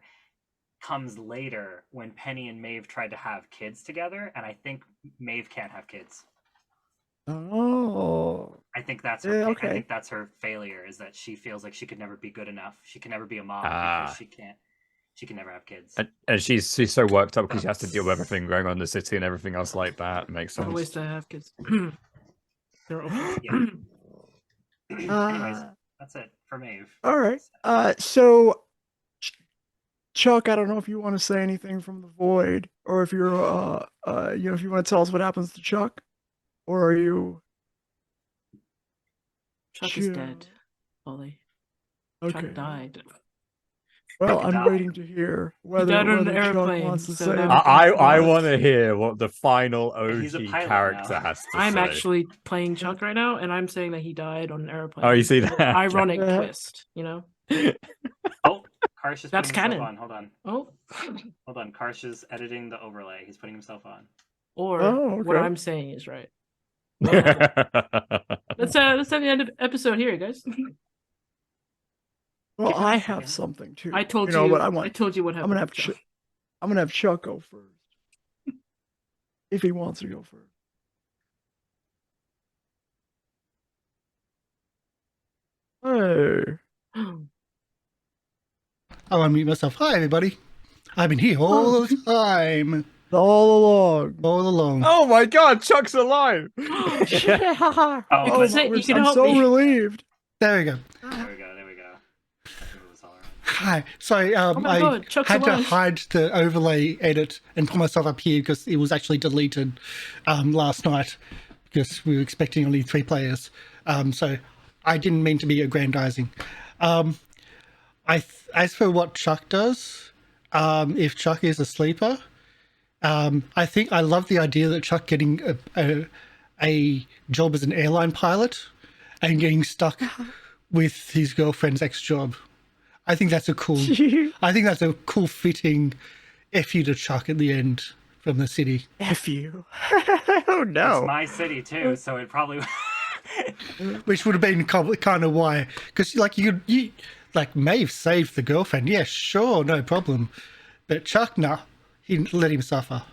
comes later when Penny and Maeve tried to have kids together, and I think Maeve can't have kids. Oh. I think that's her. Okay. I think that's her failure, is that she feels like she could never be good enough. She can never be a mom because she can't. She can never have kids. And she's so worked up because she has to deal with everything going on in the city and everything else like that. Makes sense. No ways to have kids. They're Yeah. Anyways, that's it for Maeve. All right. So Chuck, I don't know if you want to say anything from the void, or if you're you know, if you want to tell us what happens to Chuck, or are you? Chuck is dead, Ollie. Okay. Chuck died. Well, Chuck I'm died. waiting to hear whether died on an Chuck airplane, wants to so say. that- I want to hear what the final He's a OG pilot character now. has to I'm say. actually playing Chuck right now, and I'm saying that he died on an airplane. Oh, you see that? Ironic Yeah. twist, you know? Oh, Karsh is That's putting himself canon. on. Hold on. Oh. Hold on. Karsh is editing the overlay. He's putting himself on. Or Oh, what okay. I'm saying is right. Well, let's end the end of the episode here, guys. Well, Keep I going. have something too. I told know you. what I I want. told you what I'm happened. gonna have I'm gonna have Chuck go first, if he wants to go first. Hey. I'll unmute myself. Hi, everybody. I've been here all the time, All along. all along. Oh my God, Chuck's alive! Oh, You can say- you can I'm help so me. relieved. There we go. There we go. There we go. I can move this all around. Hi. Sorry, Oh my I God, Chuck's had to alive. hide the overlay edit and put myself up here because it was actually deleted last night because we were expecting only 3 players. So I didn't mean to be aggrandizing. As for what Chuck does, if Chuck is a sleeper, I think I love the idea that Chuck getting a job as an airline pilot and getting stuck with his girlfriend's ex-job. I think that's a cool fitting F you to Chuck at the end from the city. F you. Oh no. It's my city too, so it probably. Which would have been kind of why, because like you like Maeve saved the girlfriend. Yeah, sure, no problem. But Chuck, nah, he let him suffer.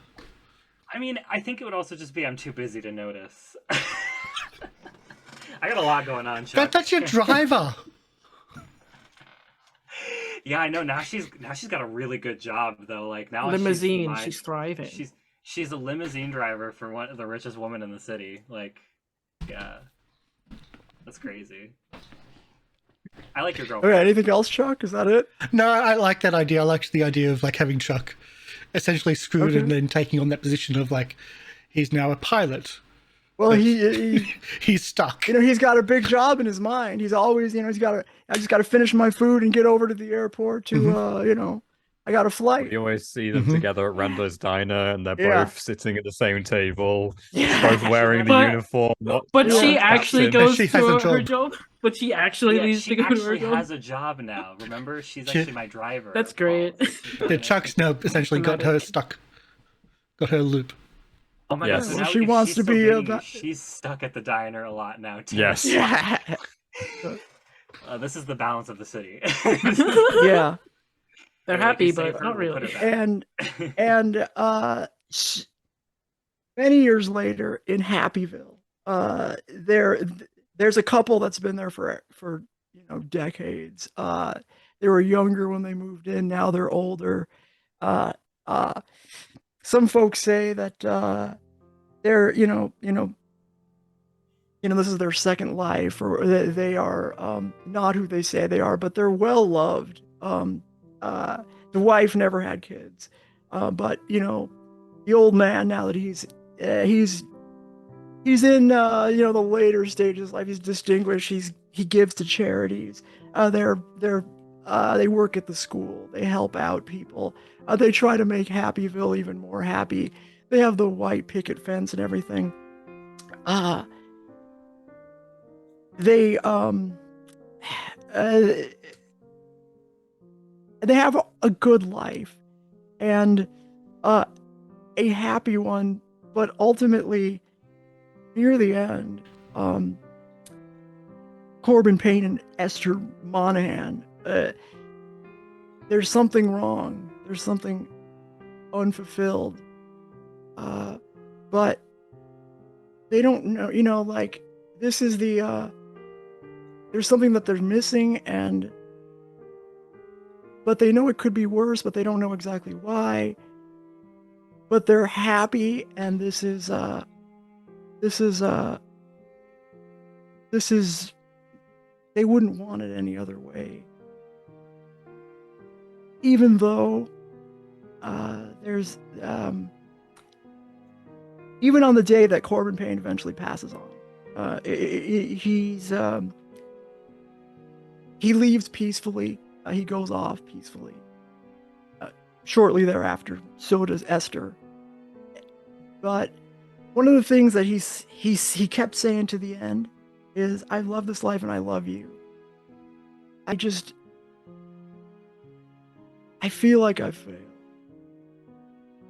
I mean, I think it would also just be I'm too busy to notice. I got a lot going on, Chuck. That's your driver. Yeah, I know. Now she's got a really good job though. Like now Limousine. She's thriving. She's a limousine driver for the richest woman in the city. Like, yeah, that's crazy. I like your girlfriend. Okay, anything else, Chuck? Is that it? No, I like that idea. I liked the idea of like having Chuck essentially screwed Okay. and then taking on that position of like he's now a pilot. Well, he He's stuck. you know, he's got a big job in his mind. He's always, you know, I just got to finish my food and get over to the airport to, you know, I got a flight. You always see them Mhm. together at Randall's diner, and they're Yeah. both sitting at the same table, Yeah. both wearing the But- uniform. But Yeah. she actually Captain. goes She has a to her job. job. But she actually Yeah, leaves to she go to her actually job. has a job now. Remember, she's She- actually my driver. That's great. The Chuck's now essentially got her Dramatic. stuck. Got her loop. Oh my Yes. god! So Well, now she if wants she's to so be bitty, about- she's stuck at the diner a lot now too. Yes. Yeah. This is the balance of the city. Yeah. They're Like, happy, you save but her, not we'll put really. her back. And many years later in Happyville, there's a couple that's been there for decades. They were younger when they moved in. Now they're older. Some folks say that they're this is their second life, or they are not who they say they are, but they're well loved. The wife never had kids, but the old man, now that he's in the later stages of life, he's distinguished. He gives to charities. They work at the school. They help out people. They try to make Happyville even more happy. They have the white picket fence and everything. They have a good life and a happy one, but ultimately near the end, Corbin Payne and Esther Monahan, there's something wrong. There's something unfulfilled. But they don't know, like, this is there's something that they're missing, but they know it could be worse, but they don't know exactly why. But they're happy, and this is they wouldn't want it any other way. Even though there's even on the day that Corbin Payne eventually passes on, he leaves peacefully. He goes off peacefully. Shortly thereafter, so does Esther. But one of the things that he kept saying to the end is, "I love this life and I love you. I feel like I failed."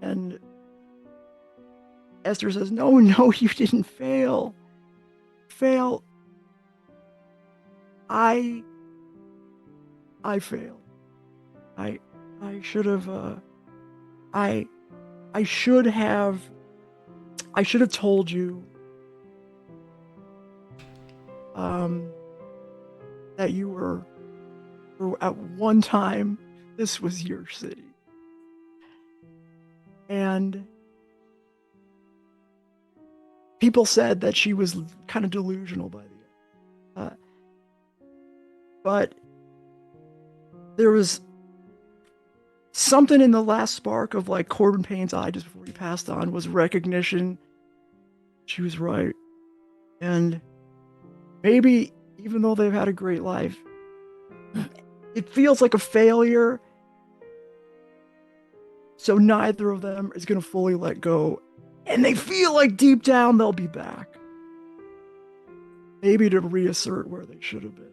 And Esther says, no, you didn't fail. I failed. I should have I should have told you that you were at one time this was your city. And people said that she was kind of delusional by the end. But there was something in the last spark of like Corbin Payne's eye just before he passed on was recognition. She was right. And maybe even though they've had a great life, it feels like a failure. So neither of them is going to fully let go. And they feel like deep down they'll be back. Maybe to reassert where they should have been.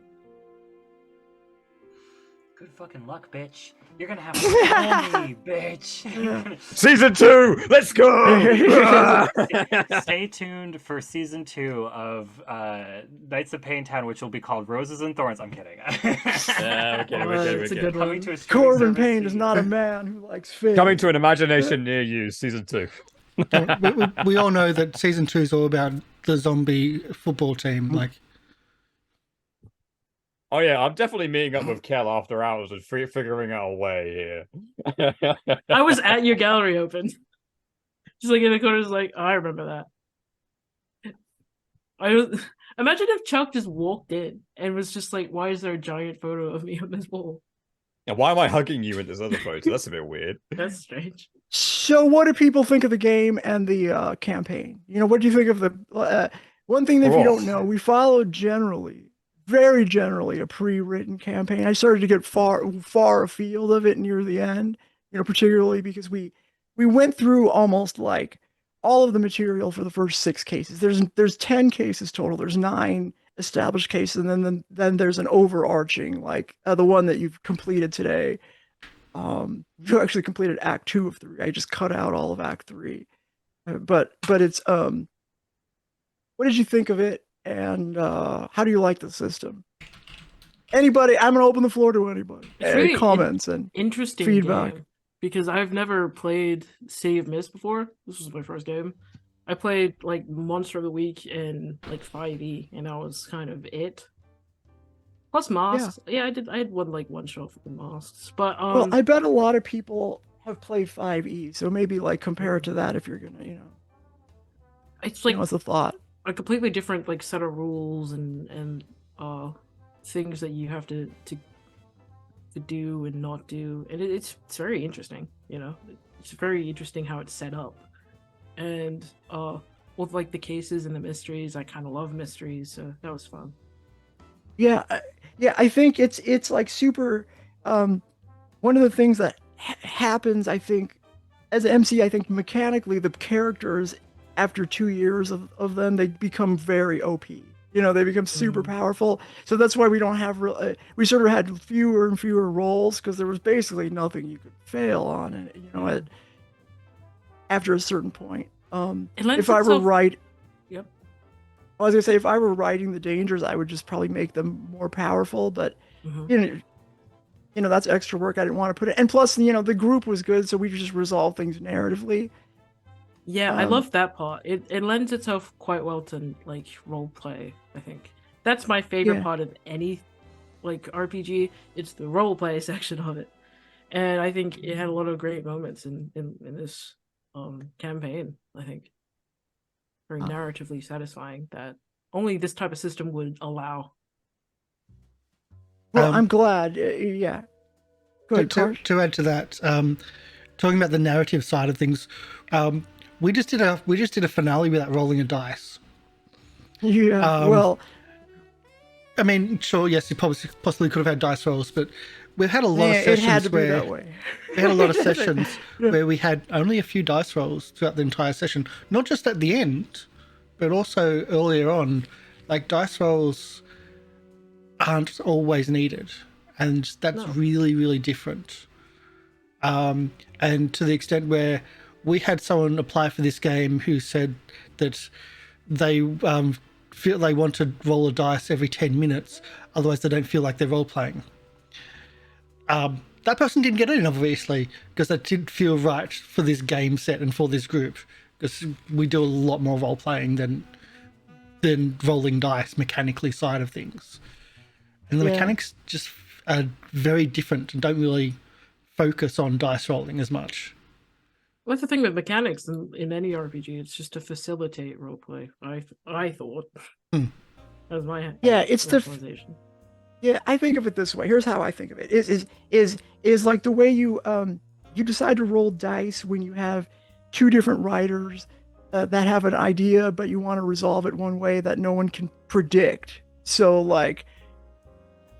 Good fucking luck, bitch. You're gonna have to call me, bitch. Season 2, let's go! Stay tuned for season 2 of Knights of Paintown, which will be called Roses and Thorns. I'm kidding. Yeah, It's a good Coming one. to a streaming Corbin service Payne near is you. not a man who likes fish. Coming to an imagination near you, season 2. We all know that season 2 is all about the zombie football team. Like, Oh yeah, I'm definitely meeting up with Kel after hours and figuring out a way here. I was at your gallery open. Just like in the corners, like, oh, I remember that. Imagine if Chuck just walked in and was just like, why is there a giant photo of me on this wall? And why am I hugging you in this other photo? That's a bit weird. That's strange. So what do people think of the game and the campaign? What do you think of the... one thing that if you don't know, we followed very generally, a pre-written campaign. I started to get far afield of it near the end. particularly because we went through almost like all of the material for the first 6 cases. There's 10 cases total. There's 9 established cases, and then there's an overarching, like the one that you've completed today. You actually completed Act 2 of 3. I just cut out all of Act 3. But it's what did you think of it, and how do you like the system? Anybody, I'm gonna open the floor to anybody. It's really Comments and interesting feedback. game, because I've never played City of Mist before. This was my first game. I played like Monster of the Week and like 5e, and that was kind of it. Plus masks. Yeah, I had one shot for the masks. But well, I bet a lot of people have played 5e, so maybe like compare it to that if you're gonna, it's like as a thought. A completely different like set of rules and things that you have to do and not do, and it's very interesting. It's very interesting how it's set up, and with like the cases and the mysteries. I kind of love mysteries, so that was fun. Yeah, I think it's like super. One of the things that happens, I think, as an MC, I think mechanically the characters, after 2 years of them, they become very OP. They become super powerful. So that's why we don't have we sort of had fewer and fewer rolls, because there was basically nothing you could fail on, and after a certain point. If I were right, yep. I was gonna say, if I were writing the dangers, I would just probably make them more powerful. But that's extra work I didn't want to put in. And plus, the group was good, so we just resolve things narratively. Yeah, I love that part. It lends itself quite well to like role play. I think that's my favorite part of any like RPG. It's the role play section of it, and I think it had a lot of great moments in this campaign. I think very narratively satisfying that only this type of system would allow. Well, I'm glad. Yeah. Go ahead, Karsh. To add to that, talking about the narrative side of things, we just did a finale without rolling a dice. Yeah. Well, I mean, sure, yes, you possibly could have had dice rolls, but we've had a lot of sessions it had to be where that way. we had a lot of sessions where we had only a few dice rolls throughout the entire session, not just at the end, but also earlier on. Like, dice rolls aren't always needed, and that's really, really different. And to the extent where we had someone apply for this game who said that they feel they want to roll a dice every 10 minutes, otherwise they don't feel like they're role playing. That person didn't get in, obviously, because that didn't feel right for this game set and for this group, because we do a lot more role playing than rolling dice mechanically side of things. And the mechanics just are very different and don't really focus on dice rolling as much. What's the thing with mechanics in any RPG? It's just to facilitate roleplay. I thought. That was my it's yeah. I think of it this way. Here's how I think of it: is like the way you decide to roll dice when you have 2 different writers that have an idea, but you want to resolve it one way that no one can predict. So, like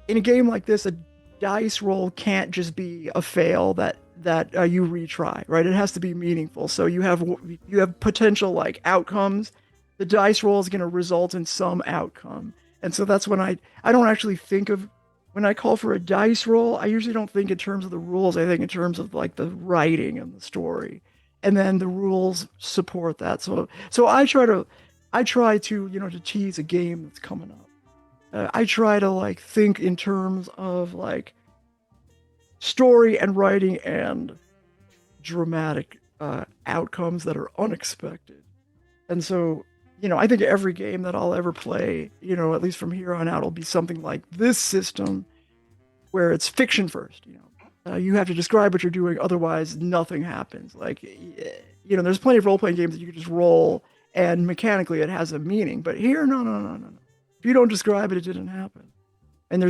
in a game like this, a dice roll can't just be a fail that you retry, right? It has to be meaningful. So you have potential like outcomes. The dice roll is going to result in some outcome, and so that's when I don't actually think of, when I call for a dice roll, I usually don't think in terms of the rules. I think in terms of like the writing and the story, and then the rules support that. So I try to to tease a game that's coming up. I try to like think in terms of like story and writing and dramatic outcomes that are unexpected. And so, I think every game that I'll ever play, at least from here on out, will be something like this system, where it's fiction first. You have to describe what you're doing, otherwise nothing happens. Like, there's plenty of role-playing games that you can just roll and mechanically it has a meaning. But here, no. If you don't describe it, it didn't happen. And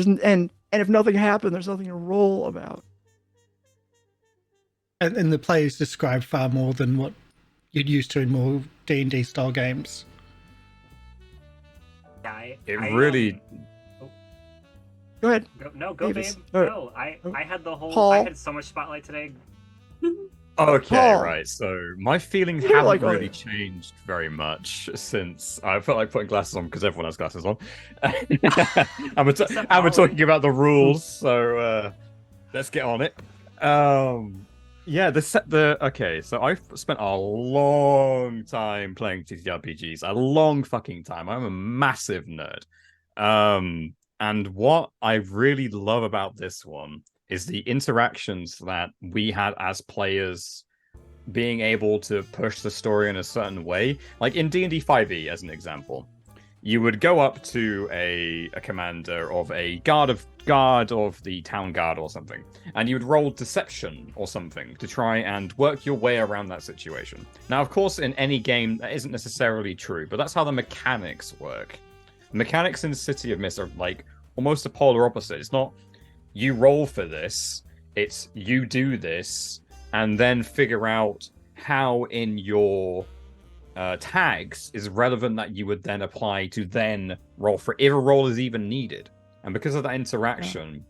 if nothing happened, there's nothing to roll about. And the play is described far more than what you'd used to in more D&D style games. Really. Go ahead. Go, Mavis. babe. Go. I had the whole. Paul. I had so much spotlight today. Okay, Paul. right. So my feelings You don't haven't like all really that. changed very much since I felt like putting glasses on because everyone has glasses on. and we're, Except and we're Paul. talking about the rules, so let's get on it. Yeah, okay. So I've spent a long time playing TTRPGs, a long fucking time. I'm a massive nerd. And what I really love about this one is the interactions that we had as players being able to push the story in a certain way. Like in D&D 5e, as an example, you would go up to a commander of a guard of the town guard or something, and you would roll deception or something to try and work your way around that situation. Now, of course, in any game that isn't necessarily true, but that's how the mechanics work. The mechanics in City of Mist are like almost a polar opposite. It's not you roll for this, it's you do this and then figure out how in your tags is relevant that you would then apply to then roll for if a roll is even needed. And because of that interaction,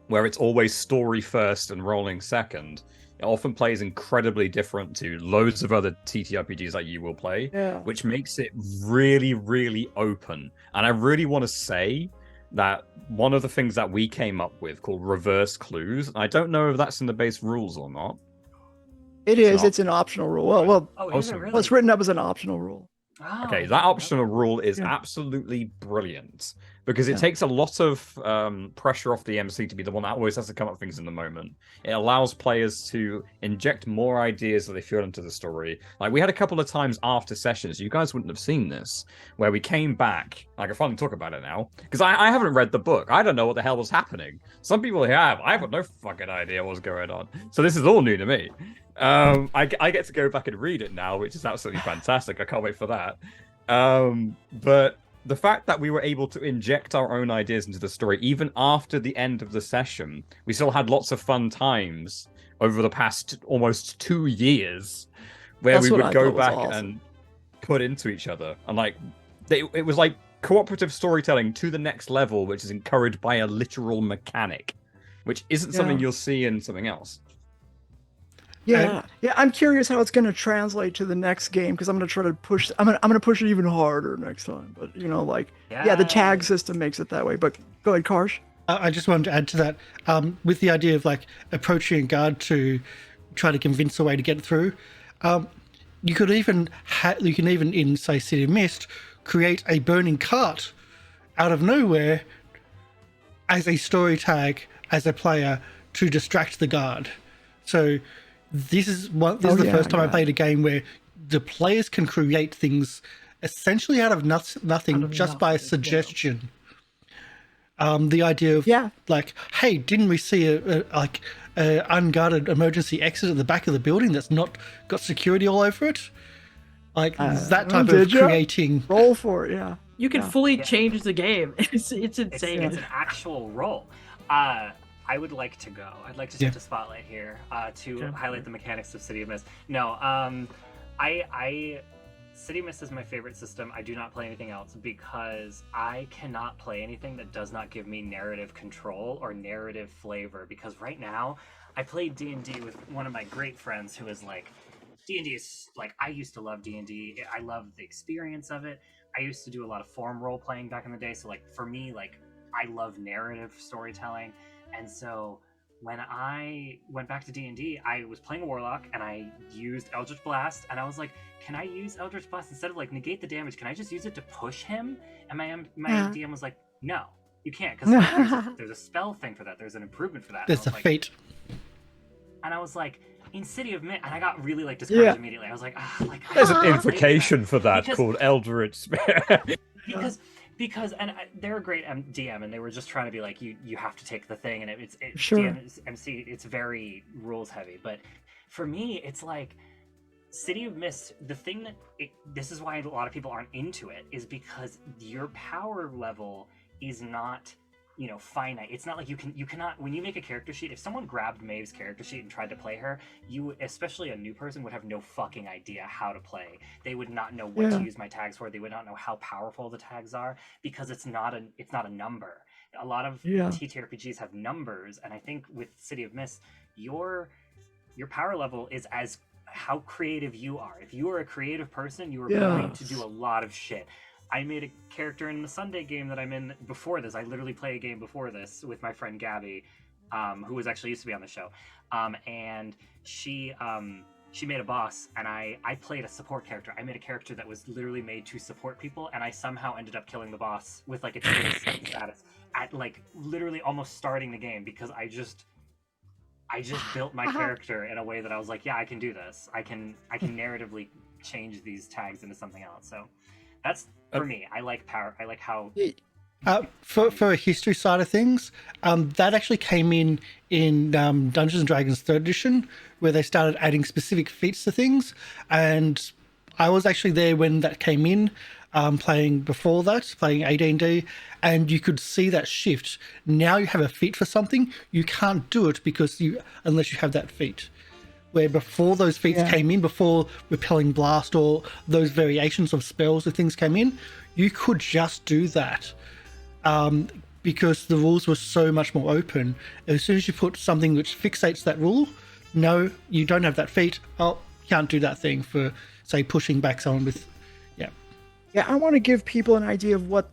where it's always story first and rolling second, it often plays incredibly different to loads of other TTRPGs that you will play, which makes it really, really open. And I really want to say that one of the things that we came up with called reverse clues, I don't know if that's in the base rules or not. It is. It's an optional rule. Well, is it really? well, it's written up as an optional rule. Oh, okay, that optional rule is Yeah. absolutely brilliant because it takes a lot of pressure off the MC to be the one that always has to come up with things in the moment. It allows players to inject more ideas that they feel into the story. Like we had a couple of times after sessions, you guys wouldn't have seen this, where we came back. I can finally talk about it now because I haven't read the book. I don't know what the hell was happening. Some people have. I have no fucking idea what's going on. So this is all new to me. I get to go back and read it now, which is absolutely fantastic. I can't wait for that. But the fact that we were able to inject our own ideas into the story, even after the end of the session, we still had lots of fun times over the past almost 2 years, where we would go back and put into each other, and like it was like cooperative storytelling to the next level, which is encouraged by a literal mechanic, which isn't something you'll see in something else. Yeah, I'm curious how it's going to translate to the next game because I'm going to try to push. I'm going to push it even harder next time. But the tag system makes it that way. But go ahead, Karsh. I just wanted to add to that with the idea of like approaching a guard to try to convince a way to get through. You can even in say City of Mist create a burning cart out of nowhere as a story tag as a player to distract the guard. So this is the first time I played a game where the players can create things essentially out of nothing just by suggestion. The idea of like, hey, didn't we see a unguarded emergency exit at the back of the building that's not got security all over it? Like that type of creating. Roll for it, yeah. You can fully change the game. It's insane. It's an actual roll. I would like to go. I'd like to take a spotlight here to highlight the mechanics of City of Mist. No, City of Mist is my favorite system. I do not play anything else because I cannot play anything that does not give me narrative control or narrative flavor. Because right now, I play D&D with one of my great friends who is like, D&D is like, I used to love D&D. I love the experience of it. I used to do a lot of form role playing back in the day. So like for me, like I love narrative storytelling. And so when I went back to D&D, I was playing a warlock and I used Eldritch Blast, and I was like, can I use Eldritch Blast instead of like negate the damage? Can I just use it to push him? And my DM was like, no, you can't, because there's a spell thing for that. There's an improvement for that. There's a fate. And I was like, in City of Mist, and I got really like discouraged immediately. I was like, there's an implication for that called Eldritch. Because they're a great DM, and they were just trying to be like, you have to take the thing, and it's DM, MC, it's very rules heavy. But for me, it's like City of Mist. The thing that this is why a lot of people aren't into it is because your power level is not finite. It's not like you cannot, when you make a character sheet, if someone grabbed Maeve's character sheet and tried to play her, you, especially a new person, would have no fucking idea how to play. They would not know what to use my tags for. They would not know how powerful the tags are because it's not a number. A lot of TTRPGs have numbers, and I think with City of Mist, your your power level is as how creative you are. If you are a creative person, you are Yes. going to do a lot of shit. I made a character in the Sunday game that I'm in before this. I literally play a game before this with my friend Gabby, who was actually used to be on the show, and she made a boss, and I played a support character. I made a character that was literally made to support people, and I somehow ended up killing the boss with like a tier 7 status at like literally almost starting the game, because I just built my character in a way that I was like, yeah, I can do this. I can narratively change these tags into something else. So that's for me. I like power. I like how. For a history side of things, that actually came in Dungeons and Dragons 3rd edition, where they started adding specific feats to things, and I was actually there when that came in, playing before that, playing 18D, and you could see that shift. Now you have a feat for something, you can't do it unless you have that feat. Where before those feats came in, before Repelling Blast or those variations of spells or things came in, you could just do that. Because the rules were so much more open. As soon as you put something which fixates that rule, no, you don't have that feat. Oh, you can't do that thing for, say, pushing back someone with, Yeah, I want to give people an idea of what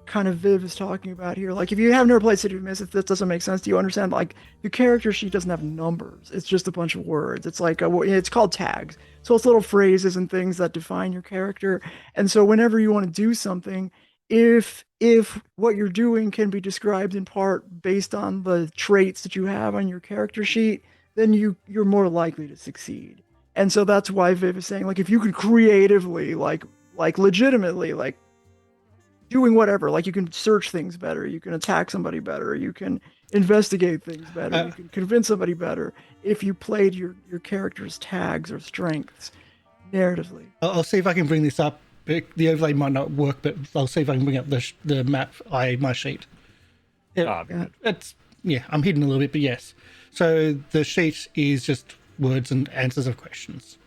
kind of Viv is talking about here. Like, if you have never played City of Mist, if this doesn't make sense, do you understand? Like, the character sheet doesn't have numbers. It's just a bunch of words. It's like, it's called tags. So it's little phrases and things that define your character. And so whenever you want to do something, if what you're doing can be described in part based on the traits that you have on your character sheet, then you're more likely to succeed. And so that's why Viv is saying, like, if you could creatively, like legitimately, like, doing whatever, like, you can search things better, you can attack somebody better, you can investigate things better, you can convince somebody better if you played your character's tags or strengths narratively. I'll see if I can bring this up. The overlay might not work, but I'll see if I can bring up the map, my sheet. I'm hidden a little bit, but yes. So the sheet is just words and answers of questions.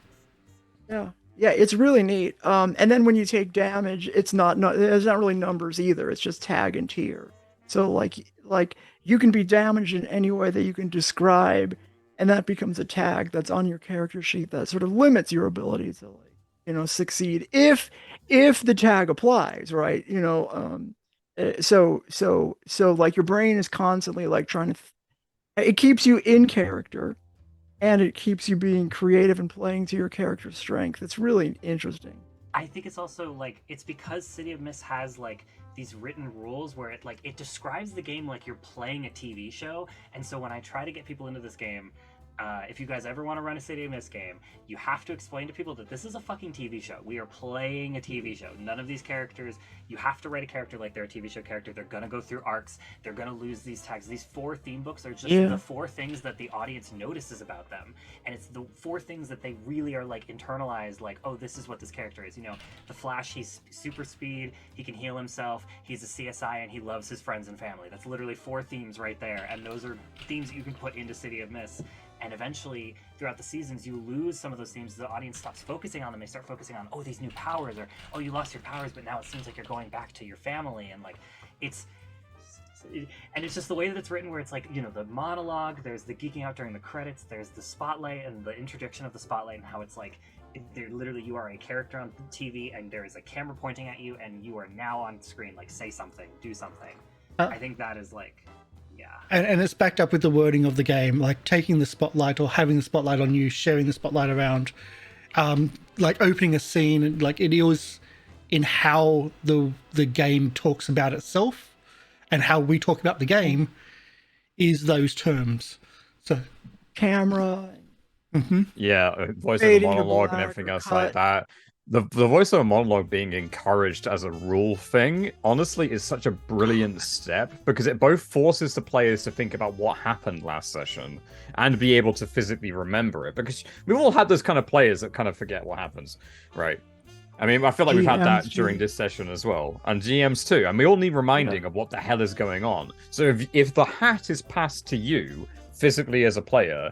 Yeah, it's really neat. And then when you take damage, it's not really numbers either. It's just tag and tier. So like you can be damaged in any way that you can describe, and that becomes a tag that's on your character sheet that sort of limits your ability to, like, succeed if the tag applies, right? So like, your brain is constantly like trying to. It keeps you in character, and it keeps you being creative and playing to your character's strength. It's really interesting. I think it's also like, it's because City of Mist has like these written rules where it describes the game like you're playing a TV show. And so when I try to get people into this game, if you guys ever want to run a City of Mist game, you have to explain to people that this is a fucking TV show. We are playing a TV show. None of these characters, you have to write a character like they're a TV show character. They're going to go through arcs. They're going to lose these tags. These 4 theme books are just the 4 things that the audience notices about them. And it's the 4 things that they really are like internalized, like, oh, this is what this character is. The Flash, he's super speed. He can heal himself. He's a CSI, and he loves his friends and family. That's literally 4 themes right there. And those are themes that you can put into City of Mist. And eventually, throughout the seasons, you lose some of those themes. The audience stops focusing on them. They start focusing on, oh, these new powers, or, oh, you lost your powers, but now it seems like you're going back to your family. And like, it's just the way that it's written, where it's like, the monologue, there's the geeking out during the credits, there's the spotlight and the introduction of the spotlight, and how it's like, you are a character on TV, and there is a camera pointing at you, and you are now on screen. Like, say something, do something. I think that is like. Yeah. And it's backed up with the wording of the game, like taking the spotlight or having the spotlight on you, sharing the spotlight around, like opening a scene, and like it is in how the game talks about itself and how we talk about the game is those terms. So camera. Mm-hmm. Yeah, voiceover monologue and everything else like that. The voiceover monologue being encouraged as a rule thing, honestly, is such a brilliant step, because it both forces the players to think about what happened last session and be able to physically remember it, because we've all had those kind of players that kind of forget what happens, right? I mean, I feel like we've had that during this session as well, and GMs too, and we all need reminding of what the hell is going on. So if the hat is passed to you physically as a player,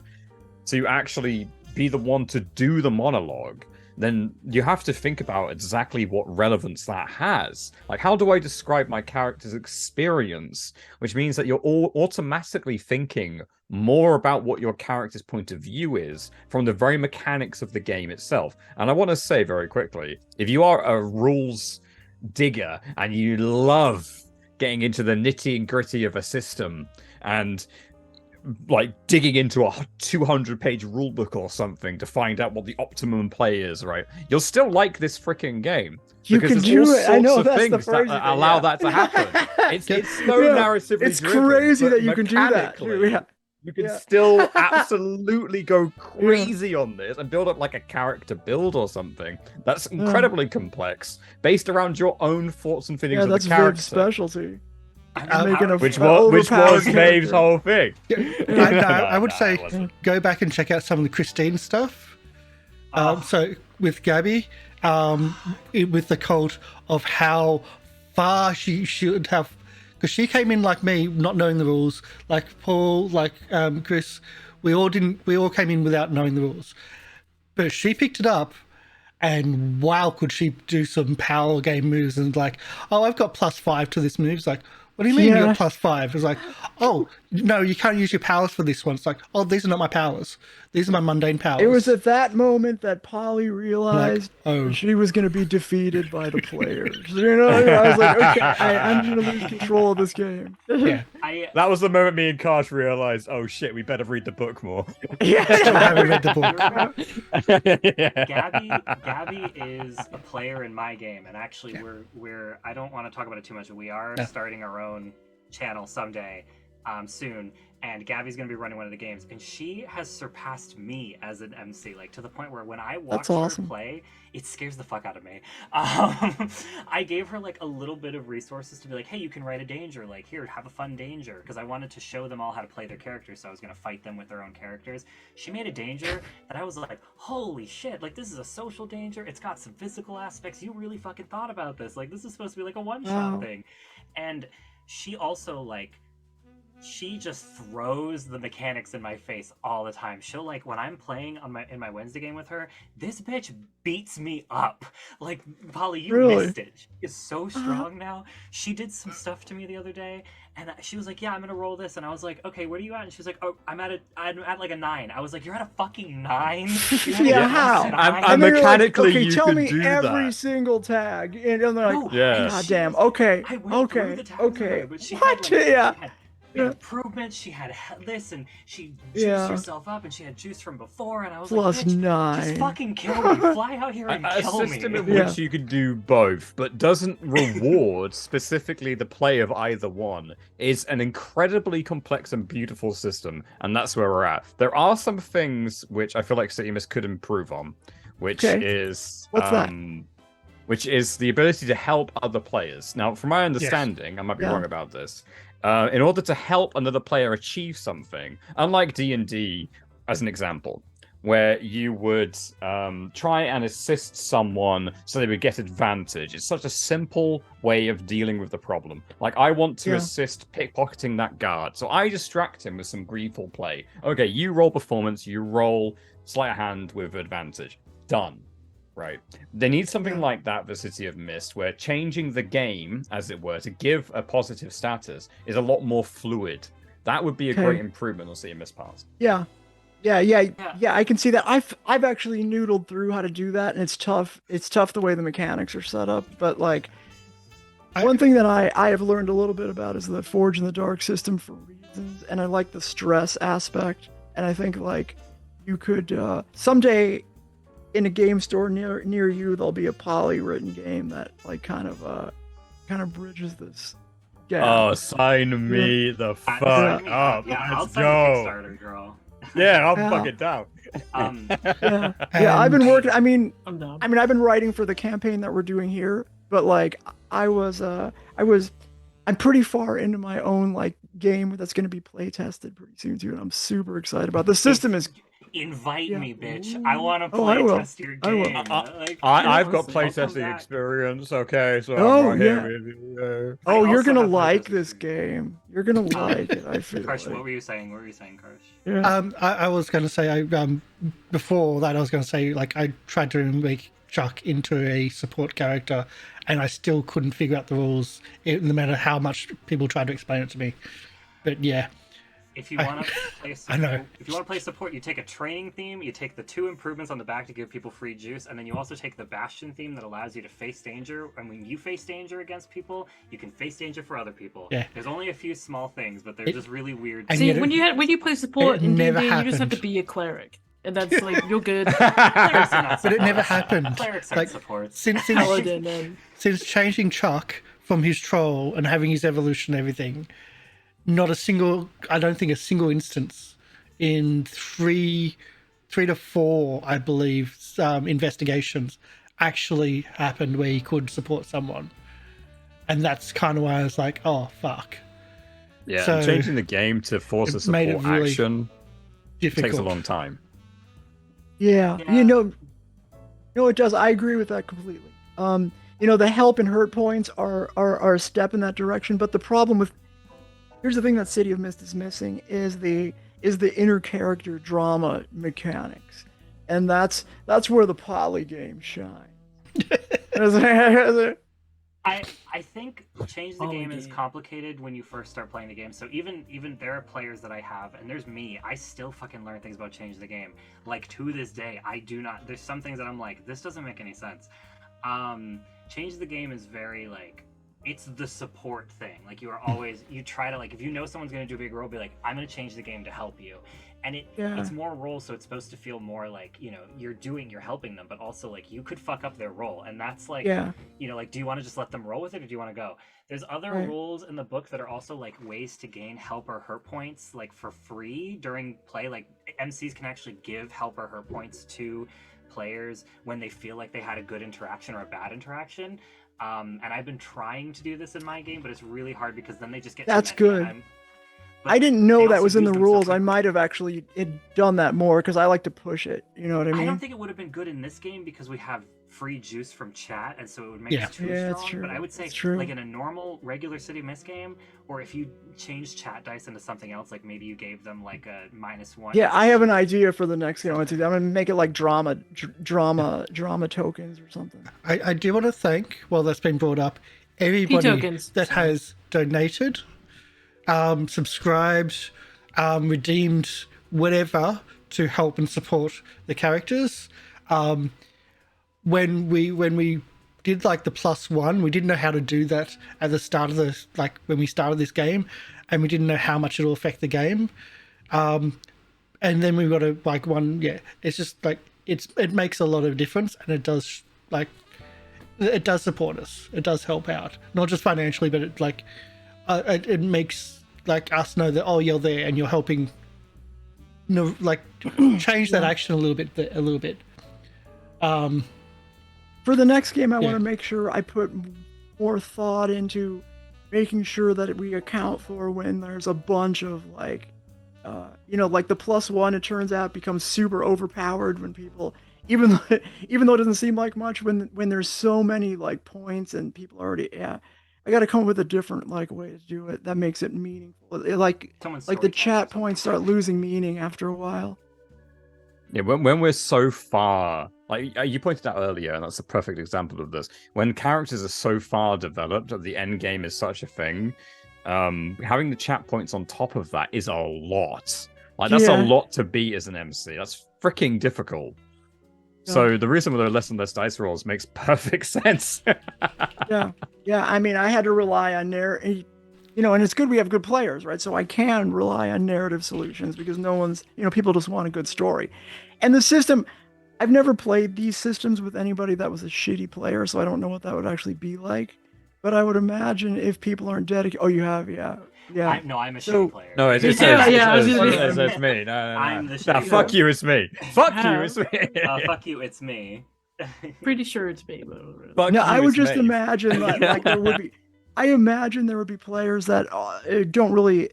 to actually be the one to do the monologue, then you have to think about exactly what relevance that has. Like, how do I describe my character's experience? Which means that you're all automatically thinking more about what your character's point of view is from the very mechanics of the game itself. And I want to say very quickly, if you are a rules digger and you love getting into the nitty and gritty of a system and like digging into a 200-page rulebook or something to find out what the optimum play is, right? You'll still like this freaking game. You Because can there's all do it. I know sorts of that's the things phrase. that allow that to happen. It's so Yeah. narratively It's driven, crazy but that you can do that. mechanically, Yeah. you can Yeah. still absolutely go crazy on this and build up like a character build or something that's incredibly complex, based around your own thoughts and feelings Yeah, of that's the character. Viv's specialty. I'm making a- Which overpowered was Maeve's character. whole thing. I would No, say it wasn't. go back and check out some of the Christine stuff. So with Gabby, with the cult of how far she should have, because she came in like me, not knowing the rules, like Paul, like Chris. We all came in without knowing the rules, but she picked it up. And wow, could she do some power game moves and like, oh, I've got +5 to this move. It's like, what do you mean you got +5? It's like, oh, no, you can't use your powers for this one. It's like, oh, these are not my powers. These are my mundane powers. It was at that moment that Polly realized oh. she was going to be defeated by the players. You know, I was like, okay, I'm going to lose control of this game. Yeah. That was the moment me and Karsh realized, oh shit, we better read the book more. Still haven't read the book. Gabby is a player in my game, and actually, we're I don't want to talk about it too much, but we are starting our own channel someday, soon. And Gabby's going to be running one of the games, and she has surpassed me as an MC, like to the point where when I watch her play, it scares the fuck out of me. I gave her like a little bit of resources to be like, hey, you can write a danger, like here, have a fun danger, because I wanted to show them all how to play their characters, so I was going to fight them with their own characters. She made a danger that I was like, holy shit, like this is a social danger, it's got some physical aspects, you really fucking thought about this, like this is supposed to be like a one-shot thing. And she also like, she just throws the mechanics in my face all the time. She'll like when I'm playing on in my Wednesday game with her, this bitch beats me up. Like Polly, you missed it. She is so strong now. She did some stuff to me the other day, and she was like, "Yeah, I'm gonna roll this," and I was like, "Okay, where are you at?" And she was like, "Oh, I'm at like a 9." I was like, "You're at a fucking 9." Yeah, how? And mechanically, like, okay, you tell can me do every that. single tag, and they're like, No, Yeah. God damn. Okay, I went through okay, the tags with okay. her, but she What? had, like, Yeah. she had improvements, she had this, and she juiced herself up, and she had juice from before, and I was Plus like, bitch, 9. just fucking kill me, fly out here and A kill me. system in which you can do both, but doesn't reward specifically the play of either one, is an incredibly complex and beautiful system, and that's where we're at. There are some things which I feel like City Mist could improve on, which is What's that? Which is the ability to help other players. Now, from my understanding, I might be wrong about this. In order to help another player achieve something, unlike D&D, as an example, where you would try and assist someone so they would get advantage. It's such a simple way of dealing with the problem. Like, I want to assist pickpocketing that guard, so I distract him with some gleeful play. Okay, you roll performance, you roll sleight of hand with advantage. Done. Right. They need something like that for City of Mist, where changing the game, as it were, to give a positive status is a lot more fluid. That would be a great improvement on City of Mist parts. Yeah, I can see that. I've actually noodled through how to do that, and it's tough. It's tough the way the mechanics are set up. But like, one thing that I have learned a little bit about is the Forge in the Dark system for reasons, and I like the stress aspect. And I think like you could someday in a game store near you, there'll be a Poly written game that like kind of bridges this gap. Oh, sign me the fuck up. Yeah, I'll Let's sign a go. Kickstarter, girl. Yeah, I'm fucking down. I've been working. I mean, I'm down. I've been writing for the campaign that we're doing here, but like I'm pretty far into my own like game that's going to be play tested pretty soon too, and I'm super excited about. The system is Invite Yeah. me, bitch. I want to Oh, I play will. test your I will. game. Like, I've got honestly, welcome playtesting back. experience, okay, so Oh, I'm right yeah. here with you. I Oh, you're also gonna have like playtest this experience. game. You're gonna like it. I feel Karsh, like. what were you saying? What were you saying, Karsh? Yeah. I was going to say, before that, I was going to say, like, I tried to make Chuck into a support character, and I still couldn't figure out the rules, no matter how much people tried to explain it to me. But yeah, If you want to play I know. support, if you want to play support, you take a training theme, you take the 2 improvements on the back to give people free juice, and then you also take the Bastion theme that allows you to face danger. And when you face danger against people, you can face danger for other people. Yeah. There's only a few small things, but they're It- just really weird. and See, yet when you play support it in never D&D, you just have to happened. be a cleric, and that's like you're good. Clerics are not But it never supports. happened. Clerics Like, aren't supports. Paladin and since changing Chuck from his troll and having his evolution and everything, not a single, I don't think a single instance in three to four, I believe, investigations actually happened where he could support someone. And that's kind of why I was like, oh, fuck. Yeah, So, and changing the game to force a it made it support really action Difficult. takes a long time. Yeah. Yeah. You know. No, it does. I agree with that completely. The help and hurt points are a step in that direction, but the problem with here's the thing that City of Mist is missing is the inner character drama mechanics, and that's where the poly game shines. I think change the Oh, game is yeah. complicated when you first start playing the game. So even there are players that I have, and there's me. I still fucking learn things about change the game. Like to this day, I do not. There's some things that I'm like, this doesn't make any sense. Change the game is very like, it's the support thing. Like you are always you try to like if you know someone's gonna do a big role, be like, I'm gonna change the game to help you. And it's more roles, so it's supposed to feel more like, you're helping them, but also like you could fuck up their role. And that's like, like, do you want to just let them roll with it or do you want to go? There's other Right. rules in the book that are also like ways to gain help or hurt points like for free during play. Like MCs can actually give help or hurt points to players when they feel like they had a good interaction or a bad interaction. And I've been trying to do this in my game, but it's really hard because then they just get too That's many, good. and I didn't they know also that was in use the them so rules. I quickly. might have actually done that more because I like to push it. You know what I I mean? don't think it would have been good in this game because we have free juice from chat, and so it would make Yeah. us too Yeah, it's strong. true. But I would say, It's true. like in a normal, regular City Mist game, or if you change chat dice into something else, like maybe you gave them like a -1. Yeah, I have an idea for the next game. I'm gonna make it like drama tokens or something. I do want to thank, while that's been brought up, everybody tokens. that has donated, subscribed, redeemed, whatever to help and support the characters. When we did like the +1, we didn't know how to do that at the start of when we started this game, and we didn't know how much it'll affect the game. And then we got a it's just like it makes a lot of difference, and it does it does support us. It does help out, not just financially, but it makes us know that, oh, you're there and you're helping. Change that action a little bit. For the next game, I Yeah. want to make sure I put more thought into making sure that we account for when there's a bunch of like the +1. It turns out becomes super overpowered when people, even though it doesn't seem like much, when there's so many like points and people already. Yeah, I got to come up with a different way to do it that makes it meaningful. Someone's Like the story points or chat something. points start losing meaning after a while. Yeah, when we're so far, like you pointed out earlier, and that's a perfect example of this. When characters are so far developed that the end game is such a thing, having the chat points on top of that is a lot. Like that's a Yeah. lot to beat as an MC. That's freaking difficult. So the reason there are less and less dice rolls makes perfect sense. Yeah. I mean, I had to rely on narrative, and it's good we have good players, right? So I can rely on narrative solutions because no one's, people just want a good story. And the system, I've never played these systems with anybody that was a shitty player, so I don't know what that would actually be like. But I would imagine if people aren't dedicated. Oh, you have, yeah. I'm a So- shitty player. No, it's Yeah, yeah, I was gonna it's me. No. I'm the Nah, shitty fuck player. you, it's me. Fuck you, Yeah. it's me. Fuck you, it's me. pretty sure it's me. But Fuck No, you, I would it's just me. imagine like there would be. I imagine there would be players that don't really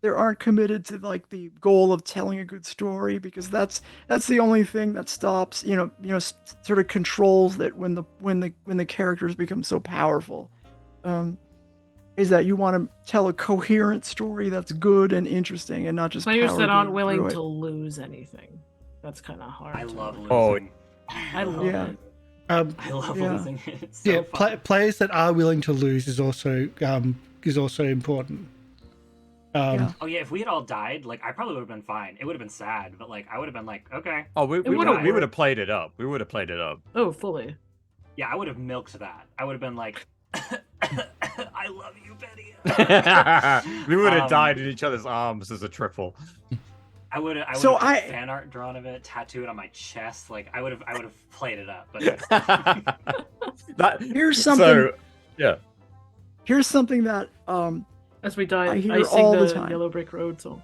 aren't committed to like the goal of telling a good story, because that's the only thing that stops, sort of controls that when the characters become so powerful. Is that you want to tell a coherent story that's good and interesting and not just Players power that aren't game willing through to it. lose anything. That's kind of hard. I to love work. losing. I love Yeah. it. I love Yeah. losing. It's so Yeah, fun. players that are willing to lose is also important. Yeah. Oh yeah, if we had all died, like I probably would have been fine. It would have been sad, but like I would have been like, okay. Oh, we would've would have played it up. We would have played it up. Oh, fully. Yeah, I would have milked that. I would have been like, I love you, Betty. We would have died in each other's arms as a triple. I would have So had fan art drawn of it, tattooed on my chest. Like I would have played it up. But Here's something. So, yeah. Here's something that As we die, I I, hear sing all the the time. Yellow Brick Road song.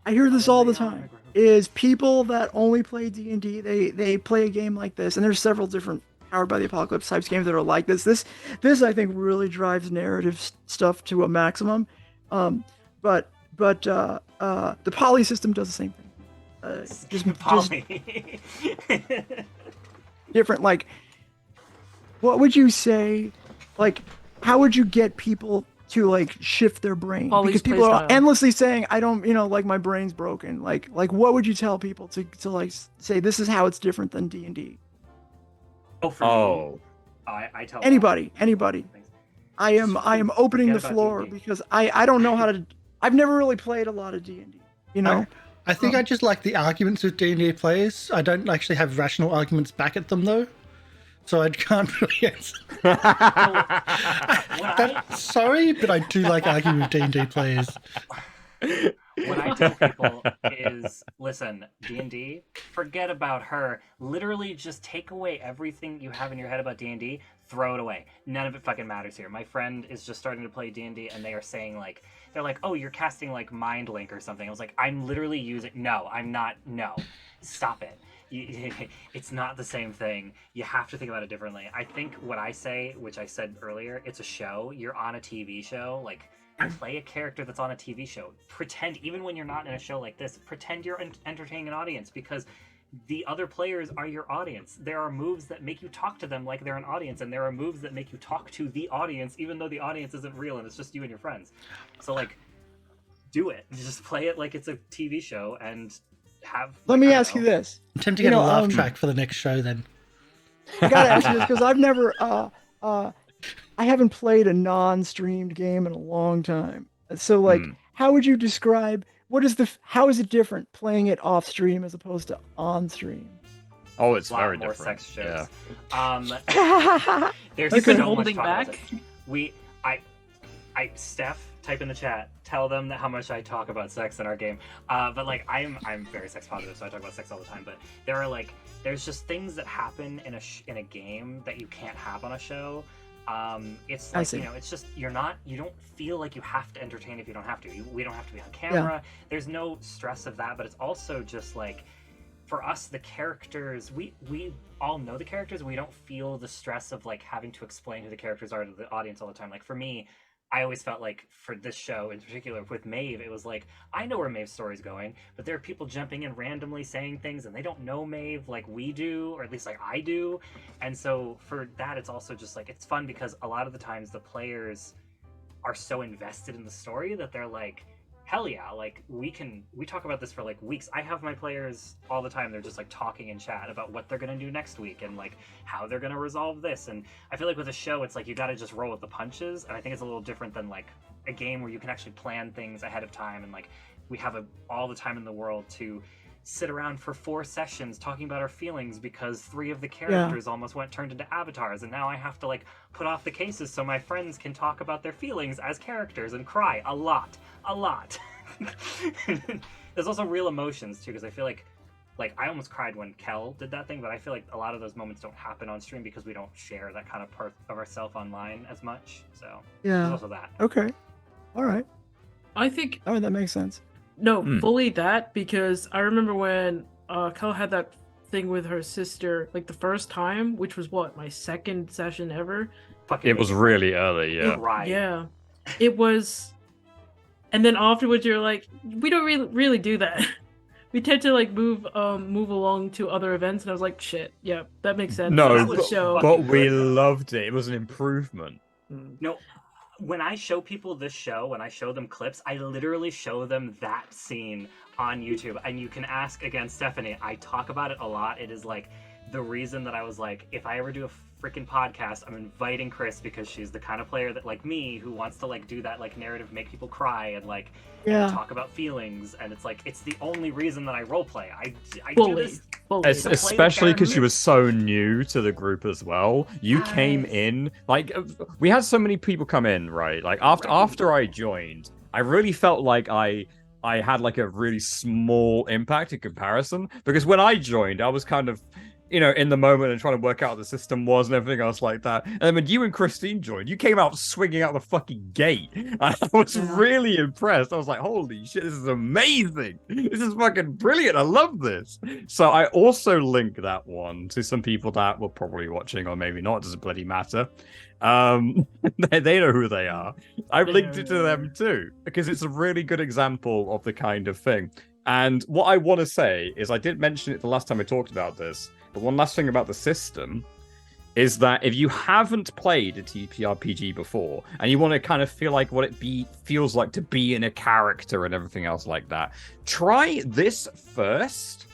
I hear this all the time. Is people that only play D&D, they play a game like this, and there's several different Powered by the Apocalypse types games that are like this. This I think really drives narrative stuff to a maximum. But the poly system does the same thing. Just Polly. different. Like, what would you say? Like, how would you get people to like shift their brain? Poly's Because people are playstyle. endlessly saying, "I don't, like my brain's broken." Like what would you tell people to like say this is how it's different than D&D? Oh, for me, Oh. I tell Anybody. things. I am opening the Forget about floor D&D. because I don't know how to. I've never really played a lot of D&D. You know. I think I just like the arguments with D&D players. I don't actually have rational arguments back at them though, so I can't really answer. Sorry, but I do like arguing with D&D players. What I tell people is, listen, D&D, forget about her. Literally just take away everything you have in your head about D&D, throw it away. None of it fucking matters here. My friend is just starting to play D&D, and they are saying, like, they're like, oh, you're casting, like, Mind Link or something. I was like, I'm literally using... No, I'm not. No. Stop it. It's not the same thing. You have to think about it differently. I think what I say, which I said earlier, it's a show. You're on a TV show. Like, play a character that's on a TV show. Pretend, even when you're not in a show like this, pretend you're entertaining an audience, because the other players are your audience. There are moves that make you talk to them like they're an audience, and there are moves that make you talk to the audience, even though the audience isn't real and it's just you and your friends. So, like, do it. Just play it like it's a TV show and have... Let me ask you this. I'm tempted to You get a know, laugh track for the next show then. I gotta ask you this because I've never I haven't played a non-streamed game in a long time. So like, how would you describe how is it different playing it off stream as opposed to on stream? Oh, it's A lot very more different. sex jokes. Yeah. There's You've been so holding much talk about back? this. Steph, type in the chat. Tell them how much I talk about sex in our game. But like, I'm very sex positive, so I talk about sex all the time. But there's just things that happen in a game that you can't have on a show. It's I like, see. it's just you don't feel like you have to entertain if you don't have to. We don't have to be on camera. There's no stress of that. But it's also just like, for us, the characters, we all know the characters. We don't feel the stress of like having to explain who the characters are to the audience all the time. Like for me, I always felt like for this show in particular with Maeve, it was like, I know where Maeve's story's going, but there are people jumping in randomly saying things and they don't know Maeve like we do, or at least like I do. And so for that, it's also just like, it's fun because a lot of the times the players are so invested in the story that they're like, hell yeah, like we talk about this for like weeks. I have my players all the time, they're just like talking in chat about what they're gonna do next week and like how they're gonna resolve this. And I feel like with a show, it's like you gotta just roll with the punches, and I think it's a little different than like a game where you can actually plan things ahead of time, and like we have all the time in the world to sit around for 4 sessions talking about our feelings because 3 of the characters almost turned into avatars, and now I have to like put off the cases so my friends can talk about their feelings as characters and cry a lot. There's also real emotions too, because I feel like I almost cried when Kel did that thing, but I feel like a lot of those moments don't happen on stream because we don't share that kind of part of ourselves online as much. So there's also that. Okay. All right. I think All right, that makes sense. no, fully that, because I remember when Kel had that thing with her sister like the first time, which was what, my second session ever. It was really early, yeah. Right. Yeah, it was and then afterwards you're like, we don't really do that. We tend to like move along to other events, and I was like, shit, yeah, that makes sense. No, That's That the was show. but we good, though. loved it. It was an improvement. No, when I show people this show, when I show them clips, I literally show them that scene on YouTube. And you can ask again, Stephanie, I talk about it a lot. It is like the reason that I was like, if I ever do a freaking podcast, I'm inviting Chris because she's the kind of player that, like me, who wants to like do that like narrative, make people cry and like and talk about feelings. And it's like, it's the only reason that I roleplay. I do this. Especially because you were so new to the group as well. You came in like we had so many people come in, right? Like after I joined, I really felt like I had like a really small impact in comparison, because when I joined, I was kind of, you know, in the moment and trying to work out what the system was and everything else like that. And then when you and Christine joined, you came out swinging out the fucking gate. I was really impressed. I was like, holy shit, this is amazing. This is fucking brilliant. I love this. So I also link that one to some people that were probably watching, or maybe not. It doesn't bloody matter. They know who they are. I've linked it to them too, because it's a really good example of the kind of thing. And what I want to say is, I did mention it the last time I talked about this, but one last thing about the system is that if you haven't played a TTRPG before and you want to kind of feel like what it feels like to be in a character and everything else like that, try this first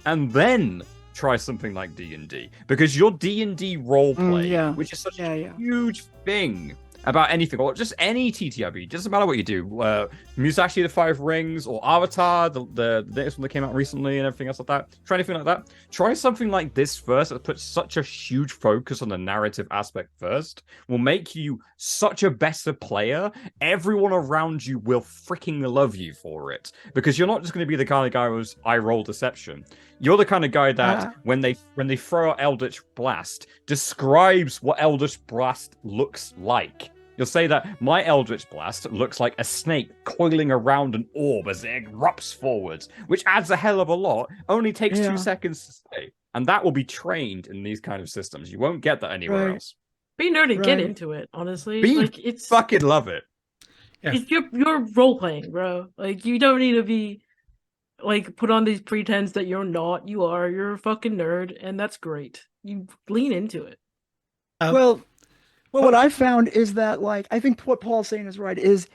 and then try something like D&D, because your D&D roleplay, which is such a huge thing about anything, or just any TTRPG, doesn't matter what you do. Musashi the Five Rings, or Avatar, the latest one that came out recently, and everything else like that. Try anything like that. Try something like this first that puts such a huge focus on the narrative aspect first. Will make you such a better player. Everyone around you will freaking love you for it, because you're not just going to be the kind of guy who's I roll deception. You're the kind of guy that when they throw out Eldritch Blast, describes what Eldritch Blast looks like. You'll say that my Eldritch Blast looks like a snake coiling around an orb as it erupts forwards, which adds a hell of a lot, only takes 2 seconds to say. And that will be trained in these kind of systems. You won't get that anywhere else. Be nerdy, get into it, honestly. It's fucking love it. Yeah. You're role playing, bro. Like, you don't need to be like put on these pretense that you're not. You are. You're a fucking nerd, and that's great. You lean into it. Well, what I found is that, like, I think what Paul's saying is right, is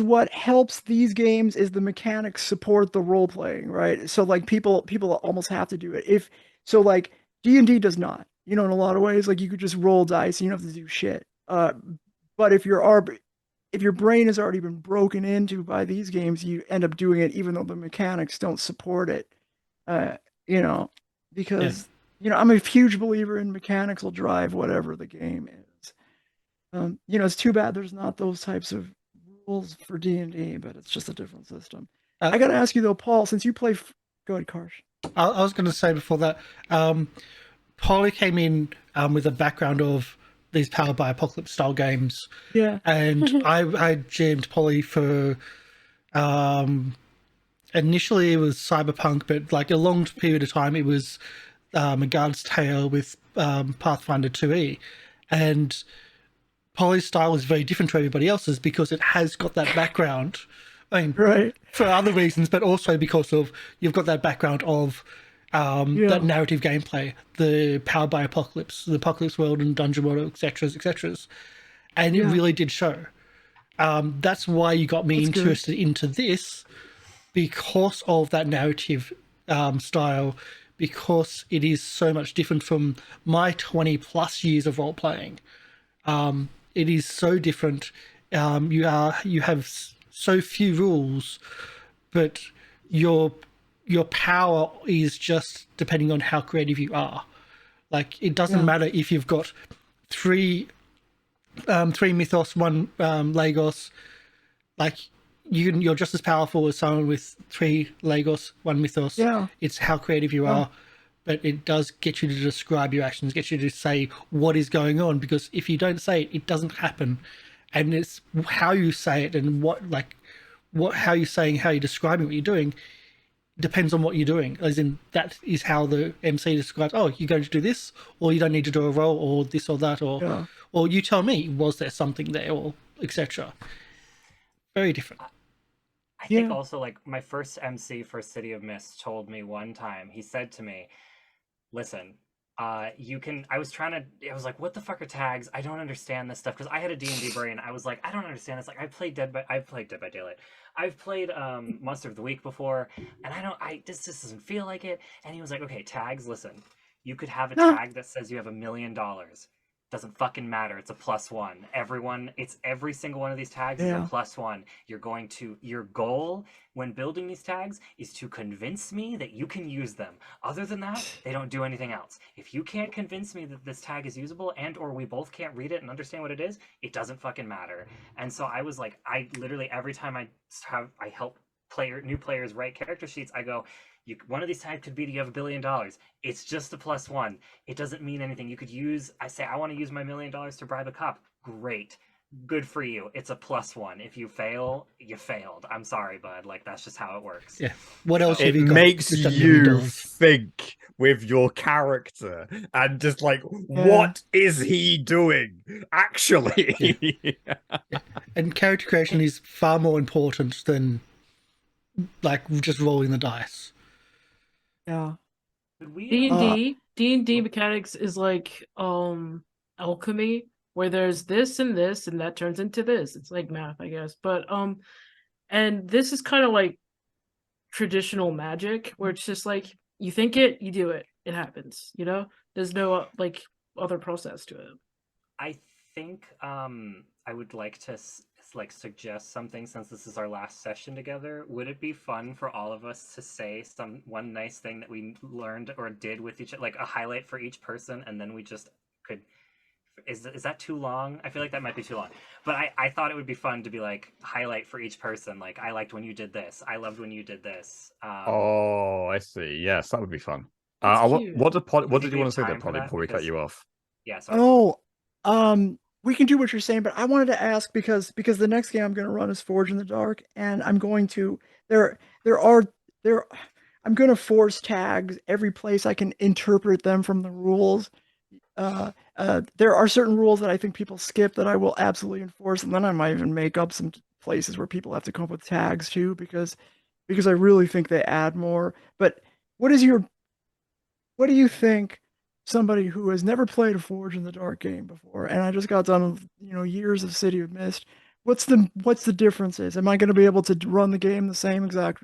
what helps these games is the mechanics support the role playing, right? So like people almost have to do it. Like D&D does not, you know, in a lot of ways, like you could just roll dice, you don't have to do shit. But if your brain has already been broken into by these games, you end up doing it even though the mechanics don't support it. You know, because you know, I'm a huge believer in mechanics will drive whatever the game is. You know, it's too bad there's not those types of rules for D&D, but it's just a different system. I got to ask you though, Paul, since you play, go ahead, Karsh. I was going to say before that, Polly came in with a background of these Powered by Apocalypse style games. Yeah. And I jammed Polly for, initially it was Cyberpunk, but like a long period of time it was A Guard's Tale with Pathfinder 2E. And Polly's style is very different to everybody else's because it has got that background. I mean, for other reasons, but also because of you've got that background of that narrative gameplay, the Powered by Apocalypse, the Apocalypse World and Dungeon World, etc. And it really did show. That's why you got me interested into this, because of that narrative style, because it is so much different from my 20 plus years of role playing. It is so different. You have so few rules, but your power is just depending on how creative you are. Like, it doesn't matter if you've got three mythos, one Lagos. Like, you're just as powerful as someone with 3 Lagos, 1 mythos. Yeah. It's how creative you are. But it does get you to describe your actions, get you to say what is going on, because if you don't say it, it doesn't happen. And it's how you say it and how you're saying, how you're describing what you're doing depends on what you're doing. As in, that is how the MC describes, oh, you're going to do this, or you don't need to do a roll, or this or that, or you tell me, was there something there, or etc. Very different. I think Yeah. also like my first MC for City of Mist told me one time. He said to me, "Listen, you can." I was trying to. I was like, "What the fuck are tags? I don't understand this stuff." Because I had a D&D brain. I was like, "I don't understand this." Like, I've played Dead by Daylight. I've played Monster of the Week before, and I don't. This just doesn't feel like it. And he was like, "Okay, tags. Listen, you could have a Huh. tag that says you have $1 million. Doesn't fucking matter. It's a +1. It's every single one of these tags is a Yeah. +1. Your goal when building these tags is to convince me that you can use them. Other than that, they don't do anything else. If you can't convince me that this tag is usable and or we both can't read it and understand what it is, it doesn't fucking matter." And so I was like, I literally every time I help new players write character sheets, I go, one of these tags could be you have $1 billion. It's just a +1. It doesn't mean anything. You could use. I say I want to use my $1 million to bribe a cop. Great, good for you. It's a +1. If you fail, you failed. I'm sorry, bud. Like that's just how it works. Yeah. What else have It you got? makes Just $1 million. you think with your character and just like, what is he doing? Actually. And character creation is far more important than like just rolling the dice. Yeah. Could we? D&D mechanics is like alchemy, where there's this and this and that turns into this. It's like math, I guess. But and this is kind of like traditional magic, where it's just like you think it, you do it, it happens. You know, there's no like other process to it. I think I would like to suggest something since this is our last session together. Would it be fun for all of us to say one nice thing that we learned or did with each, like a highlight for each person, and then we just could. Is that too long? I feel like that might be too long. But I thought it would be fun to be like highlight for each person. Like, I liked when you did this. I loved when you did this. Oh, I see. Yes, that would be fun. That's What cute. what did think you we want to have say there, time for Polly, that? before we cut Because- you off? Yeah. Sorry. Oh, we can do what you're saying, but I wanted to ask because the next game I'm going to run is Forge in the Dark, and I'm going to there are there I'm going to force tags every place I can interpret them from the rules. There are certain rules that I think people skip that I will absolutely enforce, and then I might even make up some places where people have to come up with tags too, because I really think they add more. But what do you think somebody who has never played a Forge in the Dark game before, and I just got done with years of City of Mist, what's the differences? Am I going to be able to run the game the same exact?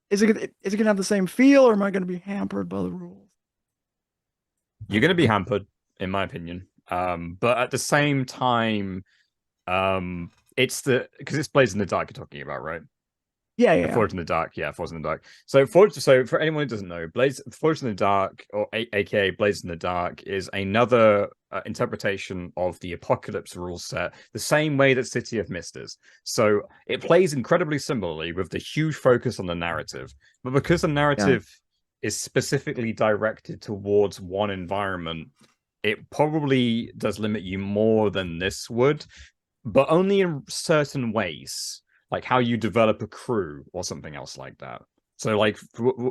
Is it going to have the same feel, or am I going to be hampered by the rules? You're going to be hampered, in my opinion. But at the same time, because it's Blades in the Dark you're talking about, right? Yeah. Forge in the Dark, yeah, Forge in the Dark. So for anyone who doesn't know, Forge in the Dark, or aka Blades in the Dark, is another interpretation of the Apocalypse rule set, the same way that City of Mist is. So it plays incredibly similarly with the huge focus on the narrative, but because the narrative is specifically directed towards one environment, it probably does limit you more than this would, but only in certain ways. Like how you develop a crew or something else like that. So, like,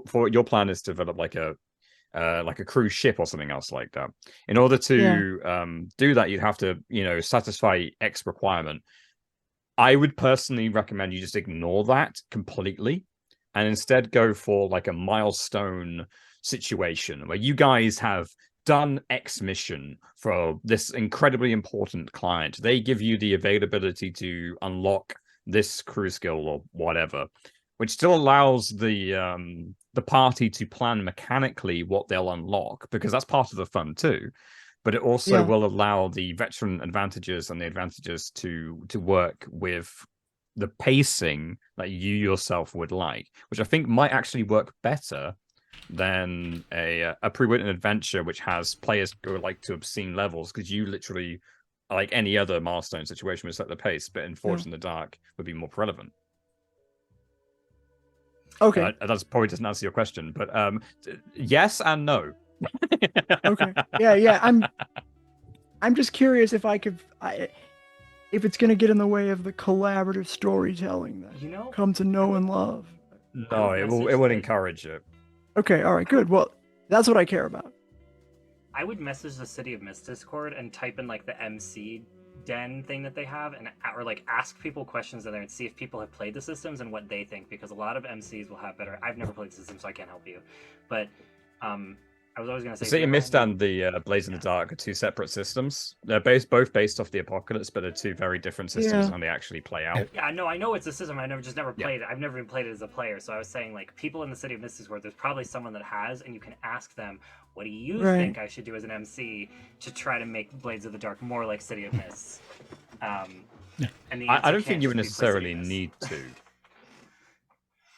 for your plan is to develop like a cruise ship or something else like that. In order to do that, you'd have to satisfy X requirement. I would personally recommend you just ignore that completely, and instead go for like a milestone situation where you guys have done X mission for this incredibly important client. They give you the availability to unlock this crew skill or whatever, which still allows the party to plan mechanically what they'll unlock, because that's part of the fun too. But it also will allow the veteran advantages and the advantages to work with the pacing that you yourself would like, which I think might actually work better than a pre-written adventure which has players go like to obscene levels, because you literally, like any other milestone situation, would set the pace, but in Forge in the Dark would be more relevant. Okay. That probably doesn't answer your question, but yes and no. Okay. Yeah. I'm just curious if if it's going to get in the way of the collaborative storytelling that come to know and love. No, it would encourage it. Okay. All right. Good. Well, that's what I care about. I would message the City of Mist Discord and type in like the MC den thing that they have, and or like ask people questions in there and see if people have played the systems and what they think, because a lot of MCs will have better. I've never played the system, so I can't help you. But I was always going to say. The City Mist and the Blaze in the Dark are two separate systems. They're both based off the Apocalypse, but they're two very different systems Yeah. and they actually play out. Yeah, no, I know it's a system. I never played it. I've never even played it as a player. So I was saying, like, people in the City of Mist Discord, there's probably someone that has, and you can ask them, what do you Right. think I should do as an MC to try to make Blades of the Dark more like City of Mist? And the I answer don't think can't you would just be play City necessarily of Mist. need to.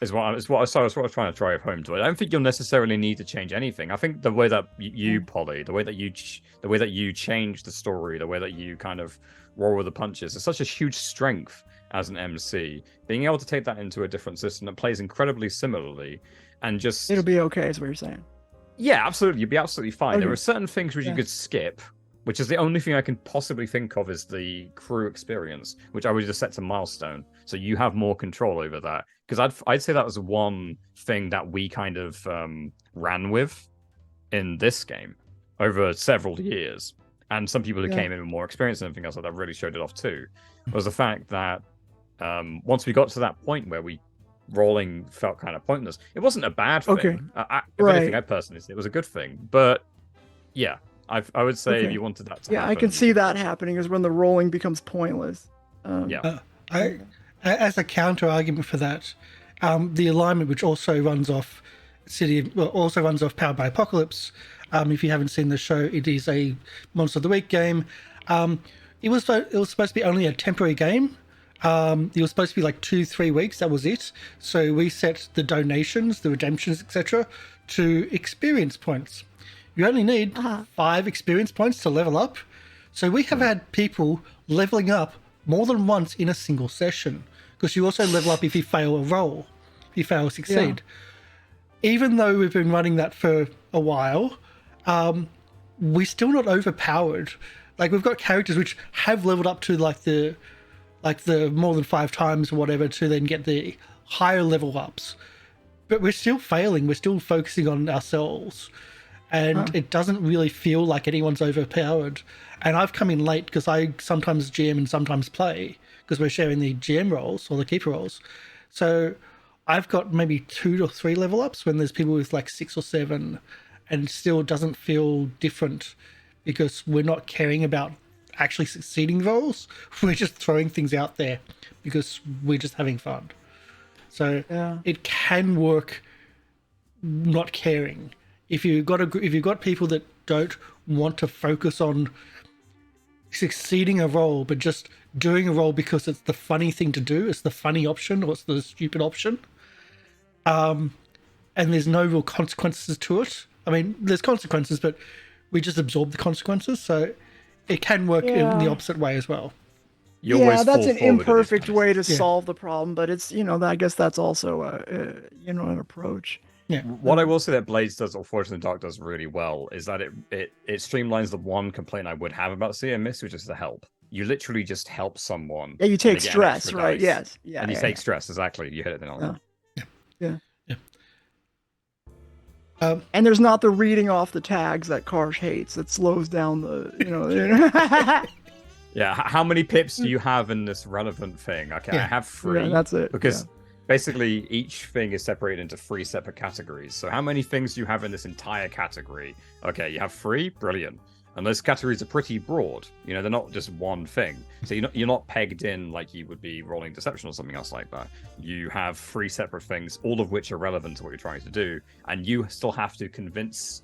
Is what I was trying to drive home to. I don't think you'll necessarily need to change anything. I think the way that you, Polly, the way that you change the story, the way that you kind of roll with the punches, is such a huge strength as an MC. Being able to take that into a different system that plays incredibly similarly, and just It'll be okay, is what you're saying. yeah, absolutely, you'd be absolutely fine. There Okay. are certain things which Yeah. you could skip, which is the only thing I can possibly think of is the crew experience, which I would just set to milestone, so you have more control over that. Because I'd say that was one thing that we kind of ran with in this game over several years, and some people who Yeah. came in with more experience and everything else like that really showed it off too. Was the fact that once we got to that point where rolling felt kind of pointless, it wasn't a bad thing. Okay. If anything, Right. I personally say it was a good thing. But yeah, I would say if Okay. you wanted that to Yeah, I happen, can see that happening is when the rolling becomes pointless. Yeah. As a counter argument for that, the alignment, which also runs off Powered by Apocalypse. If you haven't seen the show, it is a Monster of the Week game. It was supposed to be only a temporary game. It was supposed to be like 2-3 weeks. That was it. So we set the donations, the redemptions, etc., to experience points. You only need 5 experience points to level up. So we have had people leveling up more than once in a single session, because you also level up if you fail a roll, if you fail to succeed. Even though we've been running that for a while, we're still not overpowered. Like, we've got characters which have leveled up to like the more than 5 times or whatever to then get the higher level ups, but we're still failing. We're still focusing on ourselves, and it doesn't really feel like anyone's overpowered. And I've come in late because I sometimes GM and sometimes play, because we're sharing the GM roles or the keeper roles. So I've got maybe 2 to 3 level ups when there's people with like 6 or 7, and it still doesn't feel different because we're not caring about actually succeeding roles. We're just throwing things out there because we're just having fun. So it can work not caring. If you've got people that don't want to focus on succeeding a role, but just doing a role because it's the funny thing to do, it's the funny option, or it's the stupid option, and there's no real consequences to it. I mean, there's consequences, but we just absorb the consequences. So it can work in the opposite way as well. You always that's fall an forward in these imperfect kind of way to Yeah. solve the problem, but it's, I guess that's also an approach. Yeah. What I will say that Blades does, or Forge in the Dark does really well, is that it streamlines the one complaint I would have about Sea and Mist, which is the help. You literally just help someone. Yeah, you and take they get an stress, extra right? dice, Yes. Yeah. and you yeah, take stress, exactly. You hit it on. And there's not the reading off the tags that Karsh hates that slows down the. Yeah, how many pips do you have in this relevant thing? Okay, I Yeah. have 3. Yeah, that's it. Because basically each thing is separated into 3 separate categories. So how many things do you have in this entire category? Okay, you have 3, brilliant. And those categories are pretty broad. They're not just one thing. So you're not pegged in like you would be rolling deception or something else like that. You have 3 separate things, all of which are relevant to what you're trying to do, and you still have to convince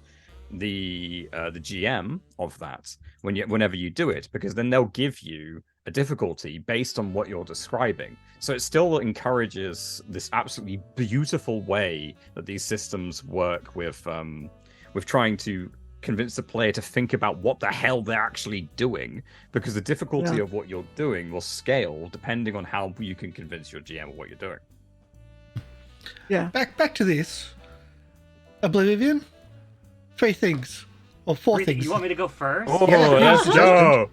the GM of that whenever you do it, because then they'll give you a difficulty based on what you're describing. So it still encourages this absolutely beautiful way that these systems work with trying to convince the player to think about what the hell they're actually doing, because the difficulty of what you're doing will scale depending on how you can convince your GM of what you're doing. Yeah. Back to this. Oblivivian. 3 things. Or 4 things. You want me to go first? Oh, Yeah. let's go!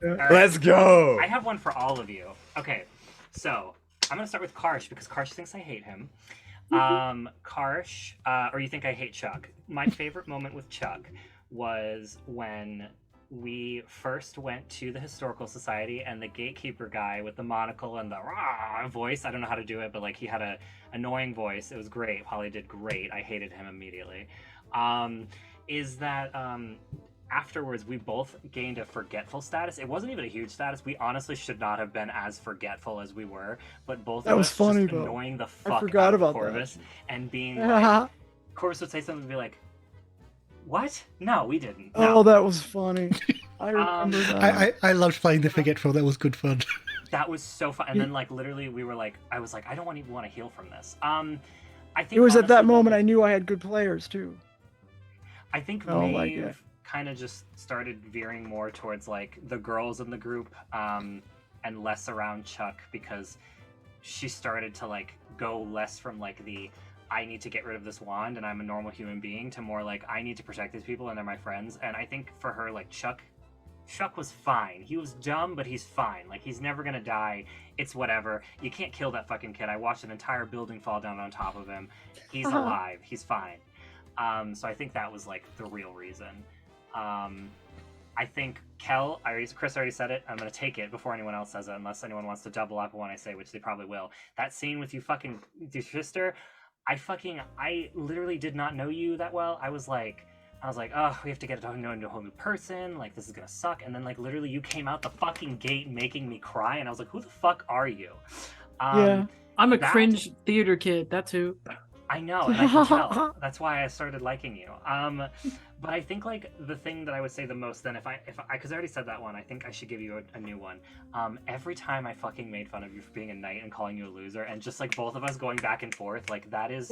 All right. Let's go! I have one for all of you. Okay, so I'm gonna start with Karsh because Karsh thinks I hate him. Karsh, or you think I hate Chuck? My favorite moment with Chuck was when we first went to the Historical Society, and the gatekeeper guy with the monocle and the rah voice, I don't know how to do it, but like he had a annoying voice. It was great. Holly did great. I hated him immediately. Is that afterwards we both gained a forgetful status. It wasn't even a huge status. We honestly should not have been as forgetful as we were, but both That of was us funny, just though. annoying the I fuck forgot out of about Corvus and being like, that. Corvus would say something and be like, what? No, we didn't. No. Oh, that was funny. I remember that. I loved playing the Forgetful. That was good fun. That was so fun. And then like literally we were like, I was like, I don't even want to heal from this. I think It was at that honestly, moment I knew I had good players too. I think Oh, Maeve like it. kind of just started veering more towards like the girls in the group, and less around Chuck, because she started to like go less from like the I need to get rid of this wand and I'm a normal human being to more like I need to protect these people and they're my friends. And I think for her, like Chuck was fine. He was dumb, but he's fine. Like he's never gonna die. It's whatever. You can't kill that fucking kid. I watched an entire building fall down on top of him. He's alive. He's fine. So I think that was like the real reason. I think Kel, Chris already said it. I'm gonna take it before anyone else says it, unless anyone wants to double up on what I say, which they probably will. That scene with you fucking your sister, I literally did not know you that well. I was like, oh, we have to get to know a whole new person. Like this is gonna suck. And then like literally you came out the fucking gate making me cry, and I was like, who the fuck are you? Yeah. I'm a cringe theater kid. That's who. I know, and I can tell. That's why I started liking you. But I think like the thing that I would say the most, then if I because I already said that one, I think I should give you a new one. Every time I fucking made fun of you for being a knight and calling you a loser, and just like both of us going back and forth, like that is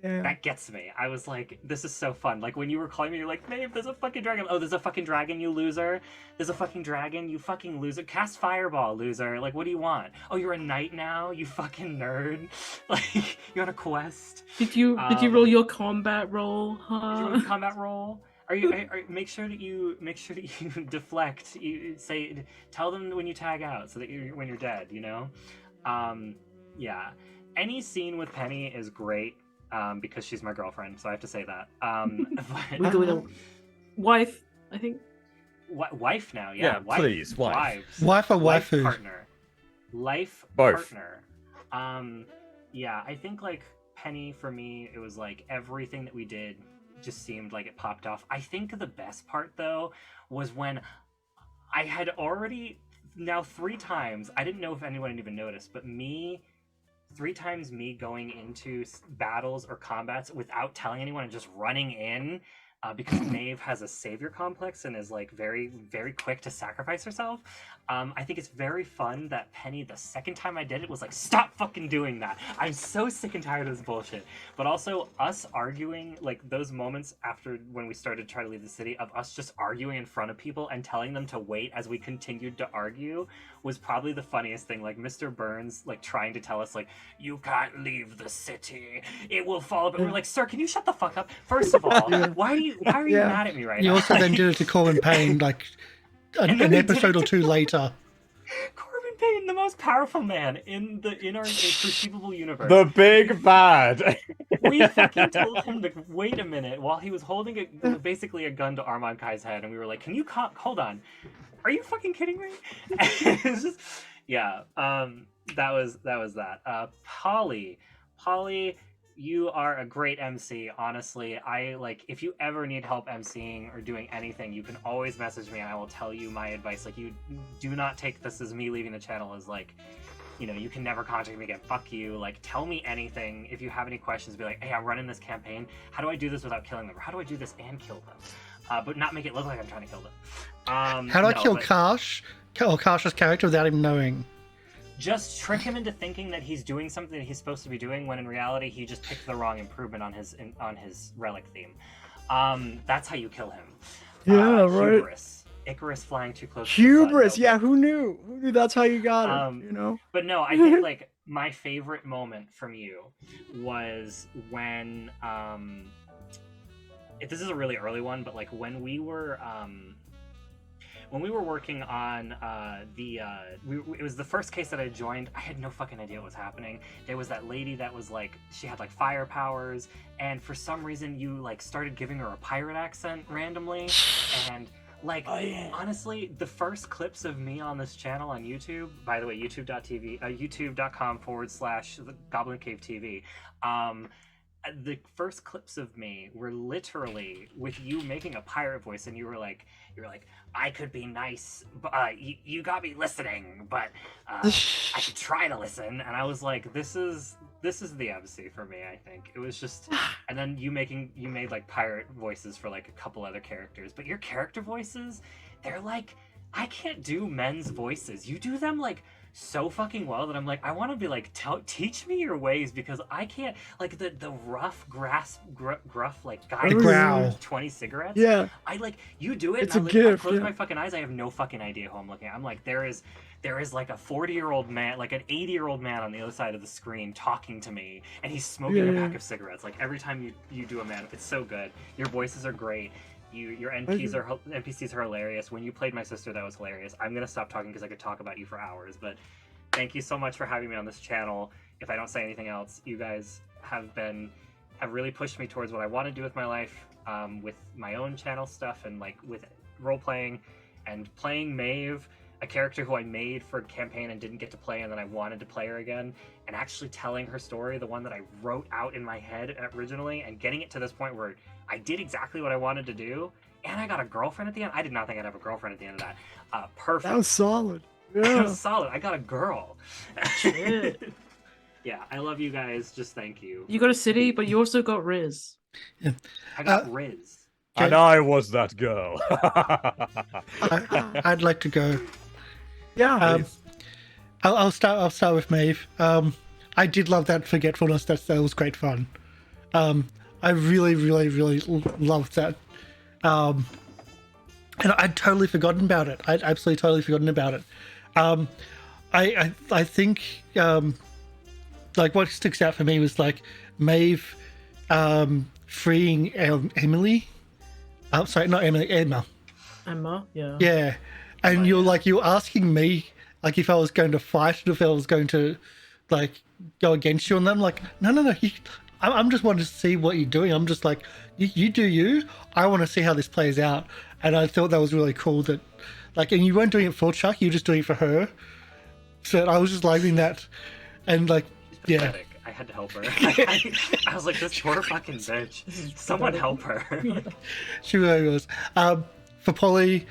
that gets me. I was like, this is so fun. Like when you were calling me, you're like, Maeve, there's a fucking dragon. Oh, there's a fucking dragon, you loser. There's a fucking dragon, you fucking loser. Cast fireball, loser. Like, what do you want? Oh, you're a knight now, you fucking nerd. Like, you're on a quest. Did you roll your combat roll? Did you roll your combat roll? Make sure that you deflect. You say, tell them when you tag out, so that when you're dead. You know, yeah. Any scene with Penny is great. Because she's my girlfriend, so I have to say that. Legally, wife, I think. Wife now, Yeah, wife, please, wife. Wife or waifu? Partner. Life Both. partner. Yeah, I think like Penny for me, it was like everything that we did just seemed like it popped off. I think the best part though was when I had already now 3 times. I didn't know if anyone had even noticed, but 3 times me going into battles or combats without telling anyone and just running in, because Maeve has a savior complex and is like very, very quick to sacrifice herself. I think it's very fun that Penny, the second time I did it, was like, stop fucking doing that. I'm so sick and tired of this bullshit. But also us arguing, like those moments after when we started to try to leave the city, of us just arguing in front of people and telling them to wait as we continued to argue, was probably the funniest thing. Like Mr. Burns, like trying to tell us, like, you can't leave the city, it will fall. But we're like, sir, can you shut the fuck up? First of all, why are you mad at me right now? You also then did it to Corbin Payne, like an episode or 2 later. Corbin Payne, the most powerful man in our perceivable universe. The big bad. We fucking told him to wait a minute while he was holding basically a gun to Armand Kai's head, and we were like, can you hold on? Are you fucking kidding me? It's just, yeah, that was that. Polly, you are a great MC. Honestly, I like, if you ever need help MCing or doing anything, you can always message me and I will tell you my advice. Like, you do not take this as me leaving the channel as like, you know, you can never contact me again. Fuck you. Like, tell me anything. If you have any questions, be like, hey, I'm running this campaign. How do I do this without killing them? Or how do I do this and kill them? But not make it look like I'm trying to kill them. How do I kill Karsh? Or Karsh's character without him knowing? Just trick him into thinking that he's doing something that he's supposed to be doing, when in reality he just picked the wrong improvement on his relic theme. That's how you kill him. Yeah, right. Hubris. Icarus flying too close. Hubris, to the sun. yeah, who knew? Who knew that's how you got it, you know? But no, I think like my favorite moment from you was when this is a really early one, but like when we were working on it was the first case that I joined. I had no fucking idea what was happening. There was that lady that was like, she had like fire powers, and for some reason you like started giving her a pirate accent randomly, and Like, honestly, the first clips of me on this channel on YouTube, by the way, youtube.com/GoblinCaveTV, the first clips of me were literally with you making a pirate voice, and you were like, I could be nice, but you got me listening, but I should try to listen. And I was like, this is the MC for me. I think it was just, and then you made like pirate voices for like a couple other characters, but your character voices, they're like, I can't do men's voices. You do them like so fucking well that I'm like, I want to be like, teach me your ways, because I can't, like the rough gruff like guy The who growl. smokes 20 cigarettes. Yeah. I like, you do it. It's and a I gift, close yeah. my fucking eyes. I have no fucking idea who I'm looking at. I'm like, there is like a 40-year-old man, like an 80-year-old man on the other side of the screen talking to me, and he's smoking a pack of cigarettes. Like every time you do a man, it's so good. Your voices are great. Your NPCs are hilarious. When you played my sister, that was hilarious. I'm gonna stop talking because I could talk about you for hours, but thank you so much for having me on this channel. If I don't say anything else, you guys have really pushed me towards what I want to do with my life, with my own channel stuff, and like with role playing and playing Maeve, a character who I made for campaign and didn't get to play, and then I wanted to play her again, and actually telling her story, the one that I wrote out in my head originally, and getting it to this point where I did exactly what I wanted to do, and I got a girlfriend at the end. I did not think I'd have a girlfriend at the end of that. Perfect. That was solid. That Yeah. was solid. I got a girl. Shit. Yeah, I love you guys. Just thank you. You got a city, but you also got Riz. I got Riz. And I was that girl. I'd like to go. Yeah. I'll start with Maeve. I did love that forgetfulness. That was great fun. I really loved that. And I'd totally forgotten about it. I'd absolutely totally forgotten about it. I think like what sticks out for me was like Maeve freeing Emily. Oh, sorry, not Emily, Emma. Emma, yeah. Yeah, and you're asking me like if I was going to fight, if I was going to like go against you, and I'm like, no. I'm just wanting to see what you're doing. I'm just like, you do you. I want to see how this plays out, and I thought that was really cool. That like, and you weren't doing it for Chuck, you were just doing it for her. So I was just liking that, and like, yeah. Pathetic. I had to help her. I was like, this poor fucking bitch. Someone help her. She really was. For Polly,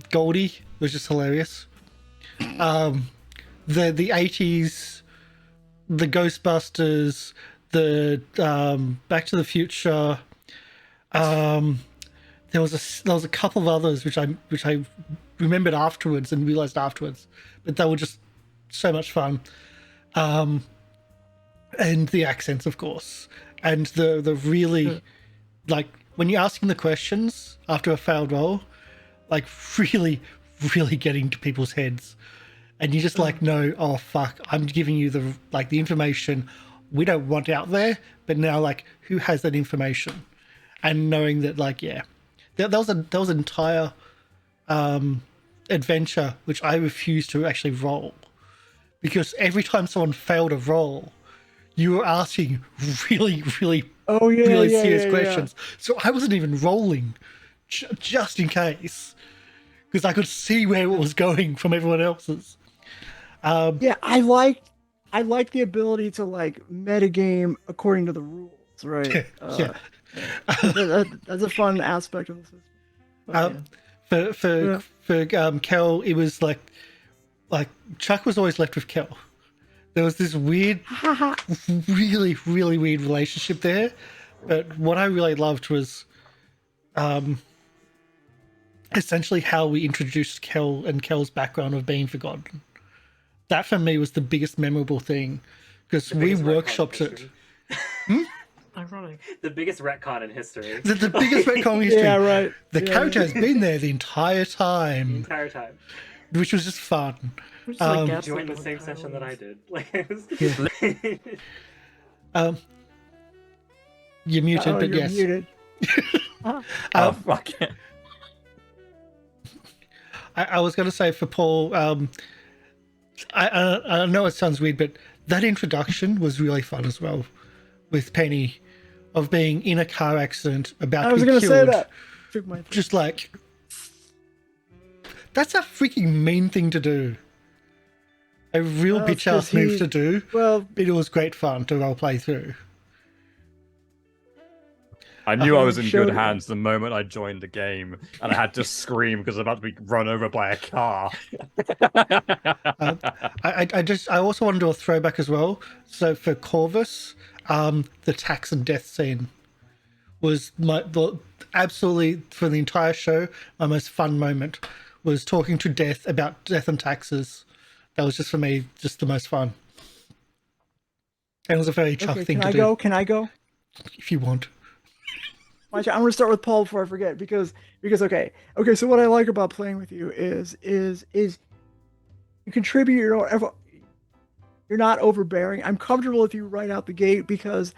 Goldie was just hilarious. The 80s, the Ghostbusters, the Back to the Future. There was a couple of others which I remembered afterwards and realized afterwards, but they were just so much fun. And the accents, of course, and the really like when you're asking the questions after a failed roll, like really getting to people's heads, and you just like know, oh fuck, I'm giving you the information we don't want out there, but now like who has that information, and knowing that like that was an entire adventure which I refused to actually roll, because every time someone failed a roll, you were asking really serious questions. So I wasn't even rolling, just in case, because I could see where it was going from everyone else's. Yeah, I like the ability to like metagame according to the rules, right? Yeah. That's a fun aspect of the system. For Kel, it was like Chuck was always left with Kel. There was this weird, really weird relationship there. But what I really loved was essentially how we introduced Kel and Kel's background of being forgotten. That for me was the biggest memorable thing, because we workshopped it. Ironic. The biggest retcon in history. The biggest retcon in history. Yeah, right. The character has been there the entire time. The entire time. Which was just fun. Which is like gaslighting Joined the with same Kyle session that I is. did. Like, it was... You're muted, Oh, but you're yes. muted. Oh, fuck it. I was going to say for Paul, I know it sounds weird, but that introduction was really fun as well, with Penny, of being in a car accident about I to was be gonna killed. say that. Took my Just like That's a freaking mean thing to do. A real Well, it's bitch ass 'cause move he- to do, Well, but it was great fun to role play through. I knew I was in showed good it. hands the moment I joined the game, and I had to scream because I was about to be run over by a car. I also want to do a throwback as well. So for Corvus, the tax and death scene was absolutely for the entire show my most fun moment was talking to Death about death and taxes. That was just for me just the most fun. And it was a very Chuck okay, thing can to I do. go? Can I go? If you want. My turn. I'm gonna start with Paul before I forget because okay. So what I like about playing with you is you contribute. You're not overbearing. I'm comfortable with you right out the gate because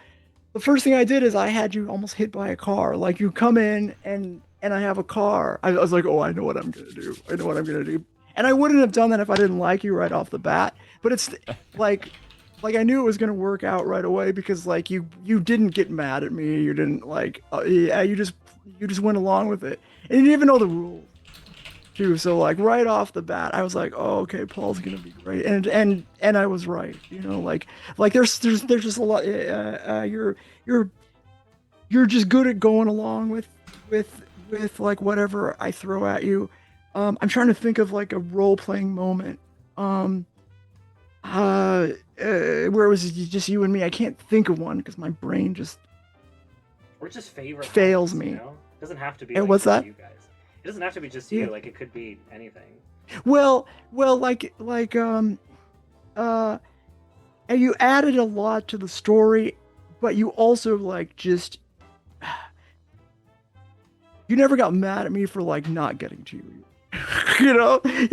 the first thing I did is I had you almost hit by a car. Like you come in and I have a car. I was like, oh, I know what I'm gonna do. I know what I'm gonna do. And I wouldn't have done that if I didn't like you right off the bat. But it's like I knew it was gonna work out right away because like you didn't get mad at me. You didn't like yeah. You just went along with it, and you didn't even know the rules. Too. So like right off the bat, I was like, oh, okay, Paul's gonna be great, and I was right. You know, like there's just a lot. You're just good at going along with like whatever I throw at you. I'm trying to think of like a role playing moment. Where it was just you and me. I can't think of one because my brain just Or just favorite fails moments, me. You know? It doesn't have to be. And Like, what's just that? You guys. It doesn't have to be just you. Yeah. Like it could be anything. Well, and you added a lot to the story, but you also like just you never got mad at me for like not getting to you. you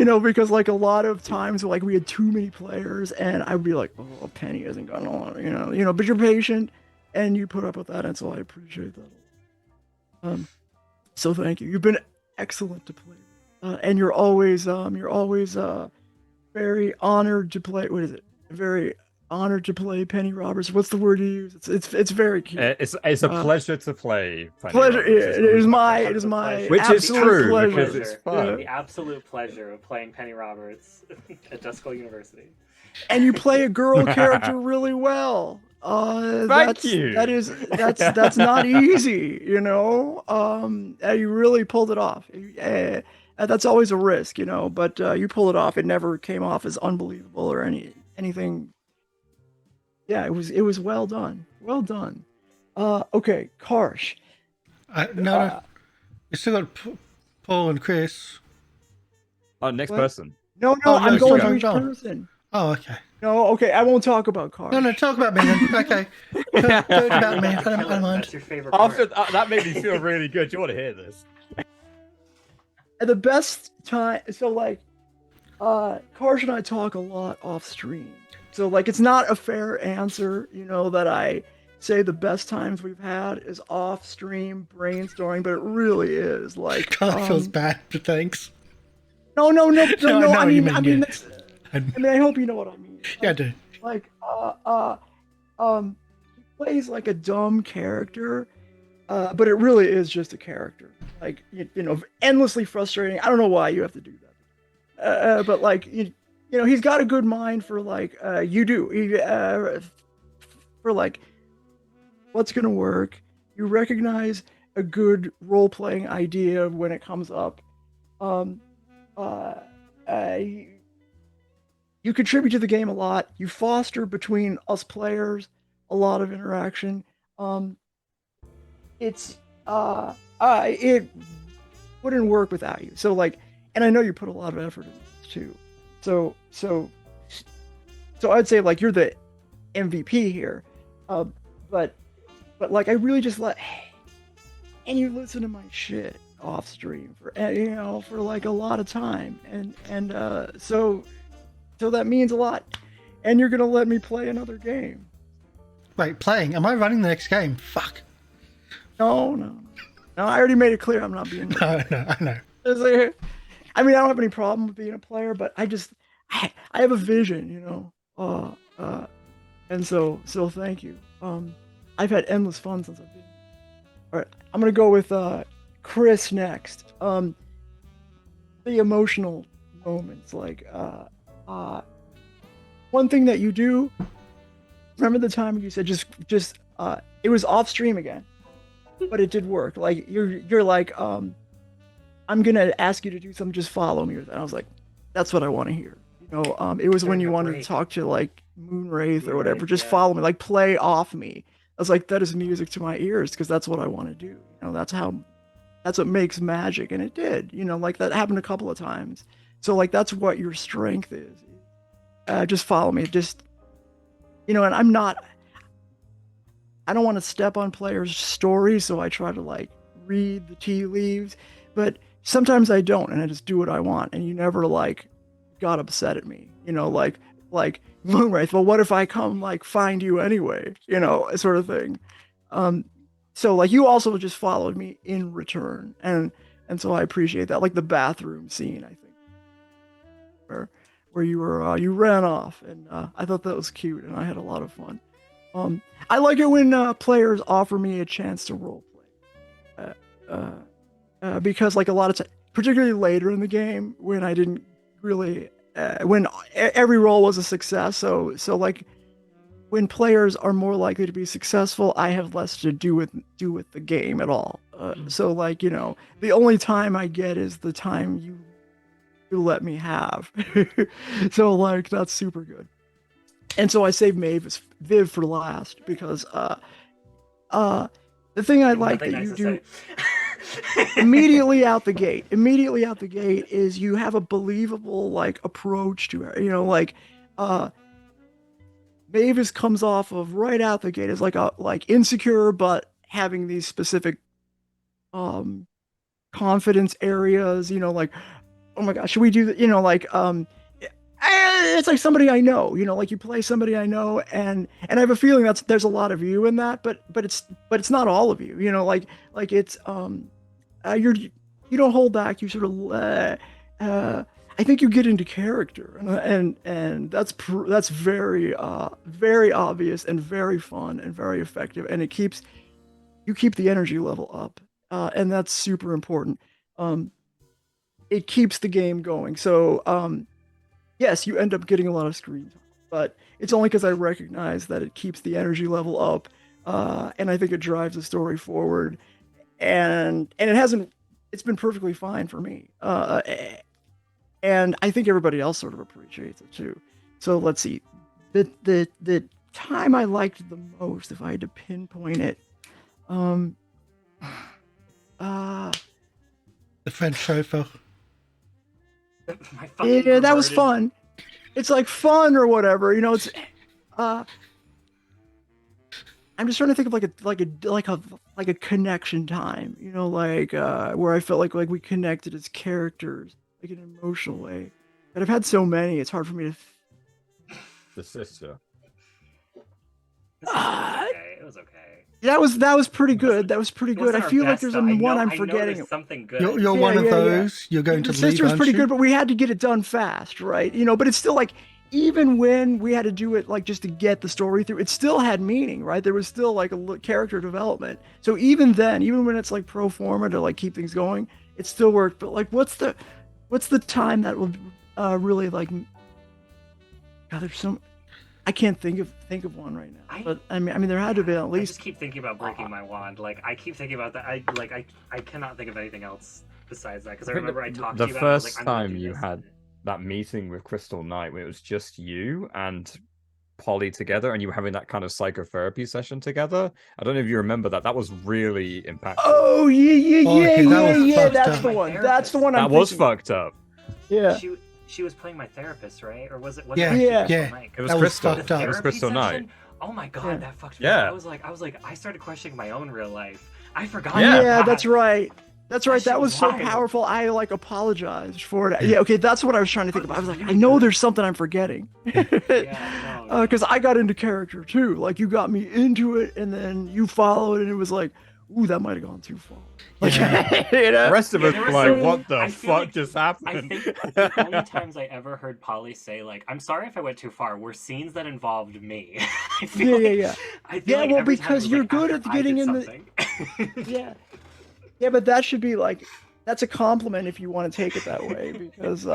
know, because like a lot of times like we had too many players and I would be like, oh, Penny isn't gonna, you know, but you're patient and you put up with that, and so I appreciate that. So thank you. You've been excellent to play with. And you're always very honored to play. What is it? Very honored to play Penny Roberts. What's the word you use? It's very cute. It's a pleasure to play. Penny Pleasure. Roberts. It is my Which is absolute true, pleasure. because it's fun. The absolute pleasure of playing Penny Roberts at Duskull University. And you play a girl character really well. Thank you. That's not easy, you know. You really pulled it off. That's always a risk, you know, but you pulled it off. It never came off as unbelievable or anything. Yeah, it was well done. Well done. Okay, Karsh. No, we still got Paul and Chris. Oh, next What? person. No, Oh, I'm no, going go, to each go. person. Oh, okay. No, okay, I won't talk about Karsh. No, talk about me then. Okay. Talk about me. I don't mind. That's your favorite part. After that made me feel really good. Do you want to hear this? At the best time, so like, Karsh and I talk a lot off stream. So like, it's not a fair answer, you know, that I say the best times we've had is off stream brainstorming, but it really is like. Kind feels bad, but thanks. No. I know what you I mean, mean, yeah. I hope you know what I mean. Yeah, I do. Like, he plays like a dumb character, but it really is just a character. Like, you know, endlessly frustrating. I don't know why you have to do that, but like, you know, he's got a good mind for like, you do, for like, what's gonna work. You recognize a good role-playing idea when it comes up. You contribute to the game a lot. You foster between us players a lot of interaction. It wouldn't work without you. So like, and I know you put a lot of effort in this too. So I'd say like you're the MVP here. But like I really just and you listen to my shit off stream for for like a lot of time, and so that means a lot, and you're gonna let me play another game. Wait, playing? Am I running the next game? Fuck. No, I already made it clear I'm not being. No, I know. It's like, I mean, I don't have any problem with being a player, but I have a vision, you know, and so thank you. I've had endless fun since I've been. All right, I'm gonna go with Chris next. the emotional moments. Like, one thing that you do. Remember the time you said just it was off stream again, but it did work. Like you're like I'm gonna ask you to do something. Just follow me. And I was like, that's what I want to hear. It was when you wanted to talk to like Moonwraith or whatever. Just follow me, like play off me. I was like, that is music to my ears because that's what I want to do. That's what makes magic, and it did. Like that happened a couple of times. So like that's what your strength is. Just follow me. And I don't want to step on players' stories, so I try to like read the tea leaves, but sometimes I don't, and I just do what I want, and you never like got upset at me, like Moonwraith, well, what if I come like find you anyway, sort of thing. So like you also just followed me in return, and so I appreciate that, like the bathroom scene, I think, where you ran off, and I thought that was cute, and I had a lot of fun. I like it when players offer me a chance to roleplay, because like a lot of times, particularly later in the game, when I didn't really, when every role was a success. So like when players are more likely to be successful, I have less to do with the game at all. So like the only time I get is the time you let me have. So like that's super good. And so I saved Mavis Viv for last because the thing I like that you do immediately out the gate is you have a believable like approach to her. Like Mavis comes off of right out the gate as like insecure but having these specific confidence areas, like, oh my gosh, should we do that? It's like somebody I know, like you play somebody I know, and I have a feeling there's a lot of you in that, but it's not all of you, like it's you don't hold back, you sort of I think you get into character, and that's very very obvious and very fun and very effective, and you keep the energy level up, and that's super important. It keeps the game going. So yes, you end up getting a lot of screen time, but it's only because I recognize that it keeps the energy level up, and I think it drives the story forward, and it's been perfectly fine for me, and I think everybody else sort of appreciates it too. So let's see, the time I liked the most, if I had to pinpoint it, The French chauffeur. Yeah, that was fun. It's like fun or whatever, it's I'm just trying to think of like a connection time, where I felt like we connected as characters, like in an emotional way. But I've had so many, it's hard for me to The sister. It was okay. That was pretty good. That was pretty good. I feel like there's one I'm forgetting. There's something good. You're one of those. You're going to The leave, sister was aren't pretty you? good, but we had to get it done fast, right? But it's still like, even when we had to do it like just to get the story through, it still had meaning, right? There was still like a character development. So even then, even when it's like pro forma to like keep things going, it still worked. But like, what's the time that will really like? God, there's some. I can't think of one right now. But I mean, there had to be at least. I just keep thinking about breaking my wand. Like I keep thinking about that. I cannot think of anything else besides that because I remember I talked to you the about it. I was first like, I'm gonna time do you this. had that meeting with Crystal Knight when it was just you and Polly together, and you were having that kind of psychotherapy session together. I don't know if you remember that. That was really impactful. Oh yeah. That's fucked the up. one. That's the one. That I'm was thinking. fucked up. Yeah. She was playing my therapist, right? Or was it? Yeah, Crystal Knight? It was That was Crystal. fucked up. It was Crystal Therapy Knight. session? Oh my god, Yeah. that fucked me Yeah. up. I was like, I started questioning my own real life. I forgot. Yeah. Yeah, about that's that. right. That's right. That That shit was was so wild. powerful. I like apologized for it. Yeah. Okay. That's what I was trying to think about. I was like, I know there's something I'm forgetting. Yeah, no. Because I got into character too. Like you got me into it, and then you followed, and it was like, ooh, that might have gone too far. Like, The rest of Yeah, us there were was like, some- what the I feel fuck like- just I happened? think the only times I ever heard Polly say like, "I'm sorry if I went too far," were scenes that involved me. I feel Yeah. I feel Yeah, like well, every time it because was you're like good after at I getting did in the- something. Yeah. Yeah, but that should be like, that's a compliment if you want to take it that way, because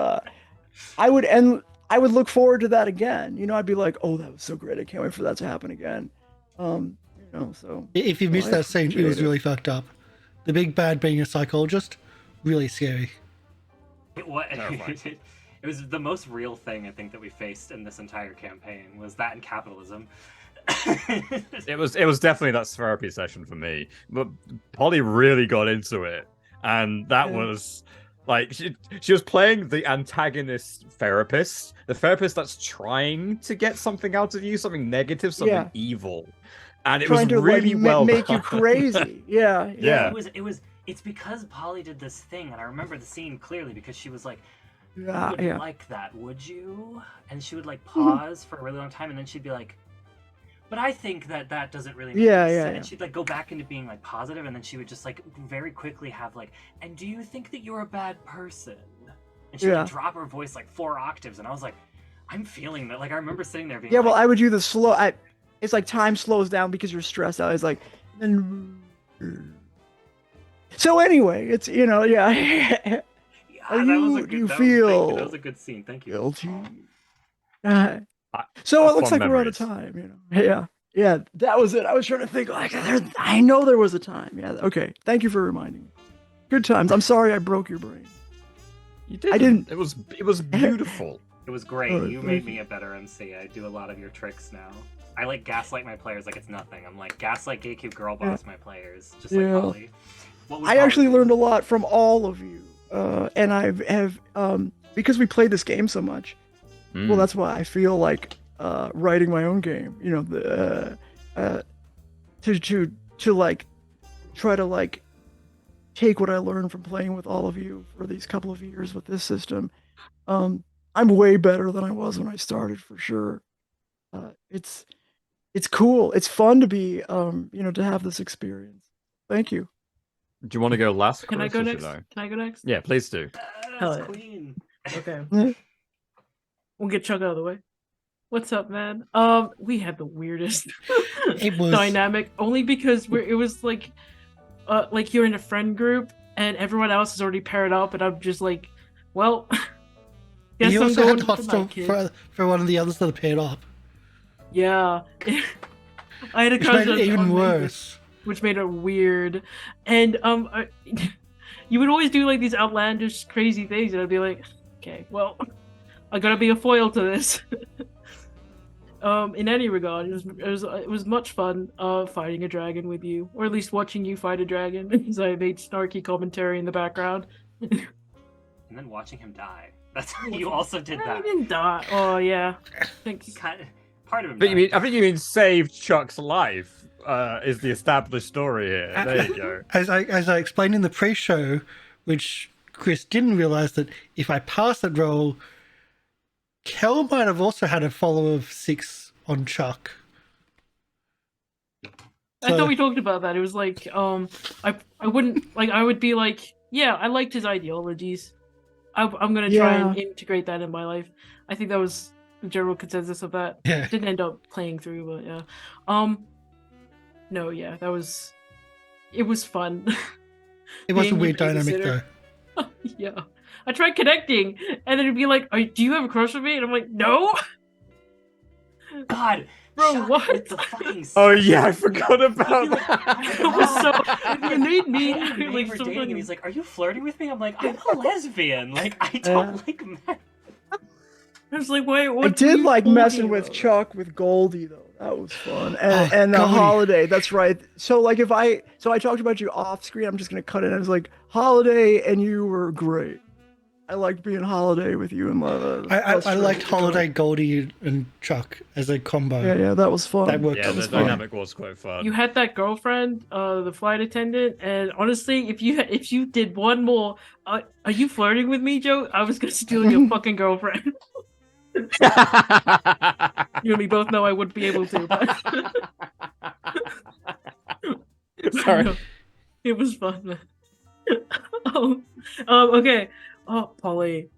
I would look forward to that again. You know, I'd be like, oh, that was so great. I can't wait for that to happen again. So If you missed I that scene, it appreciate was really fucked up. The big bad being a psychologist, really scary. It was the most real thing I think that we faced in this entire campaign was that and capitalism. It was definitely that therapy session for me. But Polly really got into it, and that was like she was playing the antagonist therapist, the therapist that's trying to get something out of you, something negative, something evil, and it was trying to really well make you done. crazy. Yeah. It's because Polly did this thing, and I remember the scene clearly because she was like, "You Yeah, wouldn't yeah. like that, would you?" And she would like pause for a really long time, and then she'd be like, "But I think that doesn't really make Yeah, any yeah, sense." yeah. And she'd like go back into being like positive, and then she would just like very quickly have like, "And do you think that you're a bad person?" And she'd Yeah. like, drop her voice like 4 octaves, and I was like, "I'm feeling that." Like I remember sitting there being Yeah, well, like, I would do the slow. It's like time slows down because you're stressed out. It's like, so anyway, it's "Yeah, Are that you- was a good, you that feel was, that was a good scene. Thank you." guilty. I- So it looks fond like we're out of memories. time. Yeah, that was it. I was trying to think like I know there was a time. Yeah, okay. Thank you for reminding me. Good times. I'm sorry I broke your brain. You didn't. I didn't. It was beautiful. It was great. Oh, You thank made you. me a better MC. I do a lot of your tricks now. I like gaslight my players like it's nothing. I'm like gaslight gatekeep girl boss my players, just like Yeah. Polly. What would I Polly actually do? learned a lot from all of you, and have because we played this game so much. Well, that's why I feel like writing my own game. You know, to like try to like take what I learned from playing with all of you for these couple of years with this system. I'm way better than I was when I started, for sure. It's cool. It's fun to be to have this experience. Thank you. Do you want to go last? Can I Chris, go or should next? I? Can I go next? Yeah, please do. Hell Yes, yeah. queen. Okay. Yeah. We'll get Chuck out of the way. What's up, man? We had the weirdest It was- dynamic only because it was like you're in a friend group and everyone else is already paired up, and I'm just like, well, guess You I'm also going had hot with the night, stuff kid. for one of the others that are paired up, Yeah, I had a which crush made it even on Mavis, worse. which made it weird. And you would always do like these outlandish, crazy things, and I'd be like, okay, well, I gotta be a foil to this. In any regard, it was much fun fighting a dragon with you, or at least watching you fight a dragon, as I made snarky commentary in the background. And then watching him die. That's you also did I that. didn't die. Oh yeah, thanks. Part of him. But died. I think you mean saved Chuck's life. Is the established story here? There you go. As I explained in the pre-show, which Chris didn't realize, that if I passed that roll, Kel might have also had a follow of 6 on Chuck. I thought we talked about that. It was like, I wouldn't like. I would be like, yeah, I liked his ideologies. I'm gonna try and integrate that in my life. I think that was the general consensus of that. Yeah. Didn't end up playing through, but yeah. No, yeah, it was fun. It was a Being your weird dynamic babysitter. though. Yeah, I tried connecting, and then it'd be like, "Do you have a crush on me?" And I'm like, "No." God, Bro, Chuck what? with the fucking Oh yeah, I forgot about It that. was so. It made me Him and Maeve like were so dating, fucking- and he's like, "Are you flirting with me?" I'm like, "I'm a lesbian. Like, I don't like men." I was like, "Wait, I what?" did like messing talking with about? Chuck with Goldie though. That was fun. Oh, And the Goldie. holiday, that's right. So like I talked about you off screen, I'm just gonna cut it. I was like, holiday, and you were great. I liked being holiday with you and Lava. I liked Holiday, Goldie, and Chuck as a combo. Yeah, that was fun. That worked. Yeah, That the was fun. dynamic was quite fun. You had that girlfriend, the flight attendant, and honestly, if you did one more, are you flirting with me, Joe? I was gonna steal your fucking girlfriend. You and me both know I wouldn't be able to. But... Sorry. It was fun, man. Okay. Oh, Polly.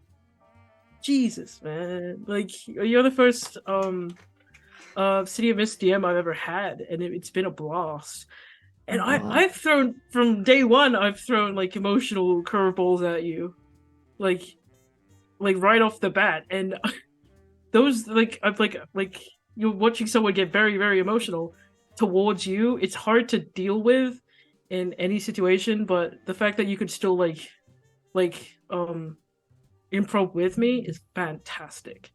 Jesus, man. Like, you're the first City of Mist DM I've ever had, and it's been a blast. And Uh-huh. I've thrown from day one. I've thrown like emotional curveballs at you, like right off the bat, and those I'm like you're watching someone get very very emotional towards you. It's hard to deal with in any situation, but the fact that you could still improv with me is fantastic.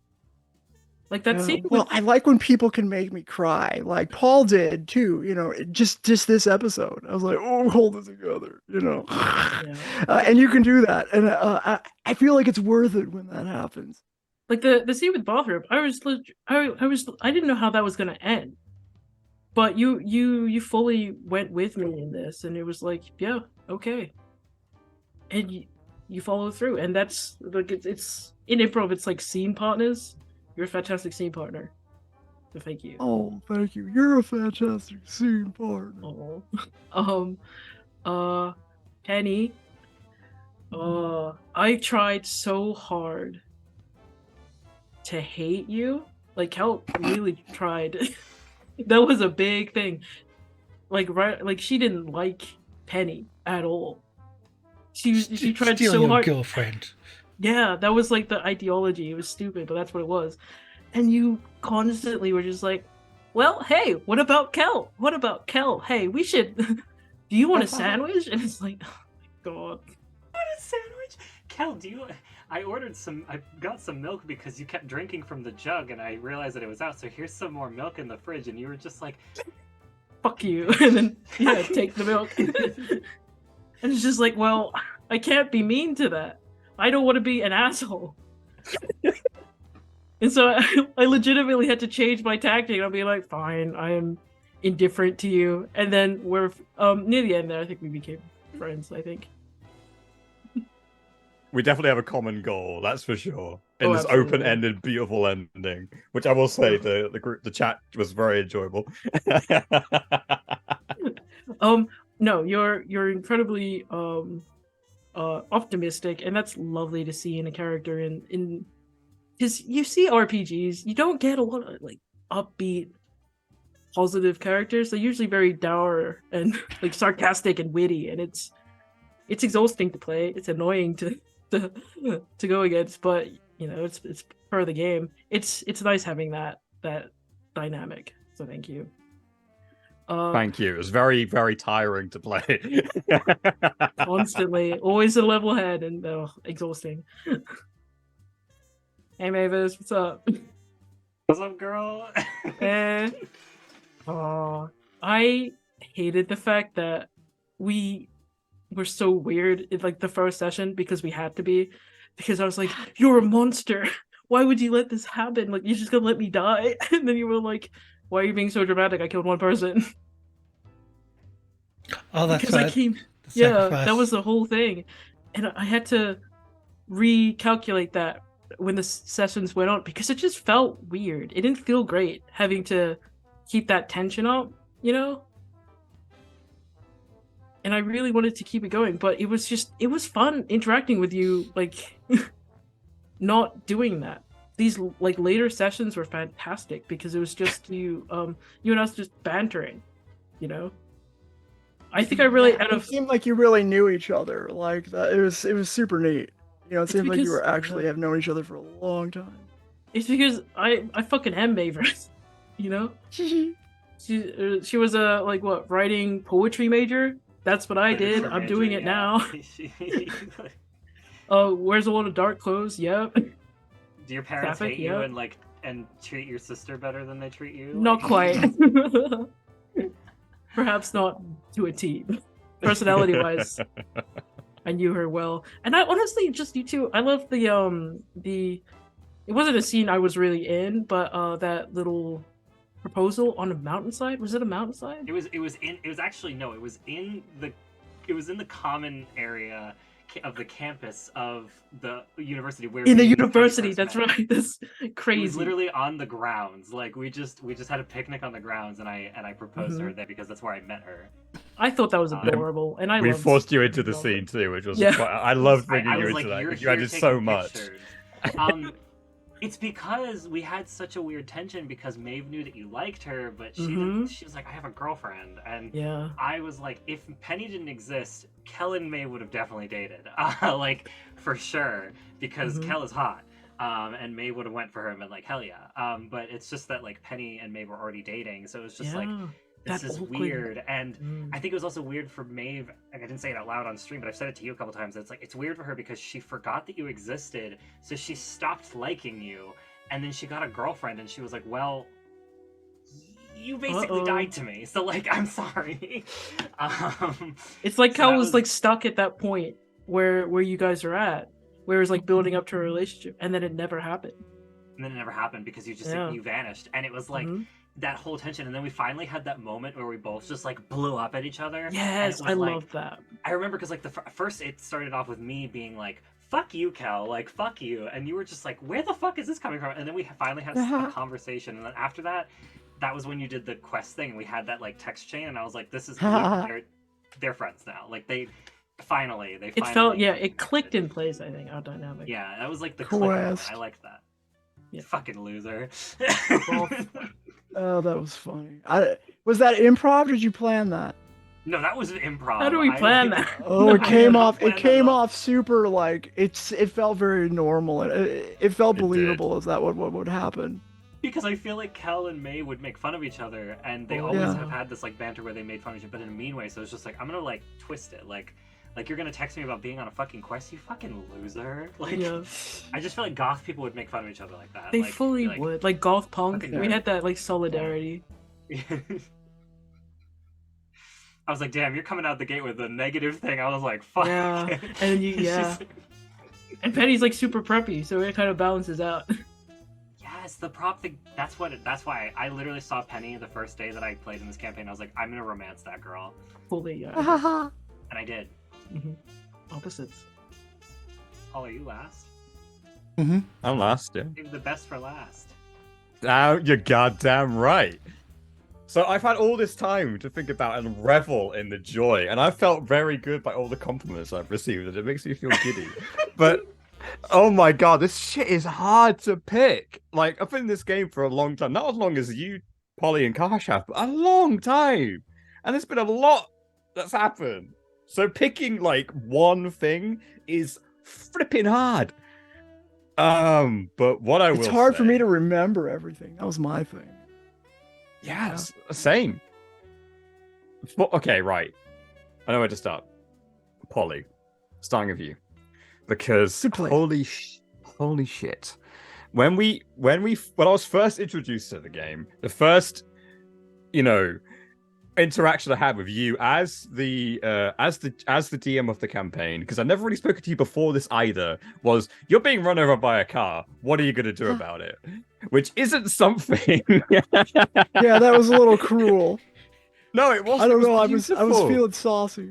Like that Yeah, scene well, with I like when people can make me cry, like Paul did too. Just this episode, I was like, "Oh, hold it together," yeah. and you can do that, and I feel like it's worth it when that happens. Like the scene with bathroom, I didn't know how that was gonna end, but you fully went with me in this, and it was like, yeah, okay, and you follow through, and that's like it's in improv, it's like scene partners. You're a fantastic scene partner, so thank you. Oh, thank you. You're a fantastic scene partner. Oh, Penny, I tried so hard to hate you. Like Kel really tried. That was a big thing. Like she didn't like Penny at all. She tried Steal so your hard. girlfriend. Yeah, that was like the ideology. It was stupid, but that's what it was. And you constantly were just like, well, hey, what about Kel? What about Kel? Hey, we should. Do you want a sandwich? And it's like, oh my god. What a sandwich! Kel, do you? I ordered some. I got some milk because you kept drinking from the jug, and I realized that it was out. So here's some more milk in the fridge, and you were just like, Fuck you. And then, yeah, take the milk. And it's just like, well, I can't be mean to that. I don't want to be an asshole. And so I legitimately had to change my tactic. I'll be like, fine, I am indifferent to you. And then we're near the end there, I think we became friends, I think. We definitely have a common goal, that's for sure. In Oh, this absolutely. open-ended, beautiful ending, which I will say the chat was very enjoyable. No, you're incredibly optimistic, and that's lovely to see in a character. In because you see RPGs, you don't get a lot of like upbeat, positive characters. They're usually very dour and like sarcastic and witty, and it's exhausting to play. It's annoying to go against, but it's part of the game. It's nice having that dynamic. So thank you. Thank you. It was very, very tiring to play. Constantly, always a level head, and exhausting. Hey Mavis, what's up? "What's up, girl?" Eh. I hated the fact that we were so weird in like the first session because we had to be. Because I was like, "You're a monster. Why would you let this happen? Like, you're just gonna let me die?" And then you were like, "Why are you being so dramatic? I killed one person." Oh, that's Because right. I came. The Yeah, sacrifice. that was the whole thing, and I had to recalculate that when the sessions went on because it just felt weird. It didn't feel great having to keep that tension up, And I really wanted to keep it going, but it was fun interacting with you, like not doing that. These like later sessions were fantastic because it was just you and us just bantering, I think I really It seemed like you really knew each other. Like that, it was super neat. It seemed like you were actually have known each other for a long time. It's because I fucking am Mavis, She was a like what writing poetry major. That's what I did. Her I'm doing major, it now. Wears a lot of dark clothes. Yep. Do your parents Traffic, hate you yeah. and treat your sister better than they treat you? Not quite. Perhaps not to a T. Personality-wise, I knew her well, and I honestly just you two. I love the. It wasn't a scene I was really in, but that little proposal on a mountainside. Was it a mountainside? It was in the common area of the campus of the university where In the me and Penny university, first that's met. right. That's It crazy. was literally on the grounds. Like we just had a picnic on the grounds, and I proposed to her there because that's where I met her. I thought that was adorable, and We loved forced you into the love scene it. too, which was Yeah. I loved bringing I you was into like, that "You're because you here added taking so much. pictures." It's because we had such a weird tension because Maeve knew that you liked her, but she Mhm. didn't, she was like, I have a girlfriend, and Yeah. I was like, if Penny didn't exist, Kel and Maeve would have definitely dated, like for sure, because Mhm. Kel is hot, and Maeve would have went for her and been like, hell yeah. But it's just that like Penny and Maeve were already dating, so it was just like, Yeah. this That is awkward- weird. And Mm. I think it was also weird for Maeve. Like, I didn't say it out loud on stream, but I've said it to you a couple times. It's like it's weird for her because she forgot that you existed, so she stopped liking you, and then she got a girlfriend, and she was like, "Well, you basically Uh-oh. died to me, so like, I'm sorry." It's like So Kel that was like stuck at that point where you guys are at, where it's like building up to a relationship, and then it never happened. and then it never happened because you just Yeah. like, you vanished, and it was like Mhm. that whole tension, and then we finally had that moment where we both just like blew up at each other. Yes, and I it was, like, love that. I remember because like first it started off with me being like, "Fuck you, Kel," like "fuck you," and you were just like, "Where the fuck is this coming from?" And then we finally had a conversation, and then after that, that was when you did the quest thing, and we had that like text chain, and I was like, "This is they're friends now." Like they finally It felt it clicked in place. I think our dynamic. Yeah, that was like the click moment. Quest. I liked that. Yeah. Fucking loser. Oh, that was funny. Was that improv? Or did you plan that? No, that was improv. How do we plan that? Oh, it I came didn't off. plan It that came at all. off super like it felt very normal and it felt It did. believable. Is that what would happen? Because I feel like Kel and May would make fun of each other, and they Oh, always yeah. have had this like banter where they made fun of each other, but in a mean way. So it's just like, I'm gonna like twist it, like you're gonna text me about being on a fucking quest, you fucking loser. Like, Yeah. I just feel like goth people would make fun of each other like that. They like, fully be like, would. Like golf punk. fucking We nerd. had that like solidarity. I was like, damn, you're coming out the gate with a negative thing. I was like, fuck. Yeah. And then you She's- And Penny's like super preppy, so it kind of balances out. Yes, the prop thing. That's why I literally saw Penny the first day that I played in this campaign. I was like, I'm gonna romance that girl, Fully, yeah. and I did. Opposites. Paul, are you last? I'm last, yeah. Save the best for last. Now you're goddamn right. So I've had all this time to think about and revel in the joy, and I felt very good by all the compliments I've received, and it makes me feel giddy. But oh my god, this shit is hard to pick. Like, I've been in this game for a long time, not as long as you, Polly, and Karsh have, but a long time, and there's been a lot that's happened. So picking like one thing is flipping hard. But what I will It's hard for say- me to remember everything. That was my thing. Yes, same. Okay, right. I know where to start. Polly, starting with you, because Good place. holy shit. When I was first introduced to the game, the first, interaction I had with you as the DM of the campaign, because I never really spoken to you before this either, was you're being run over by a car. What are you gonna do about it? Which isn't something. Yeah, that was a little cruel. No, it wasn't. I don't It know. I was was beautiful. feeling saucy.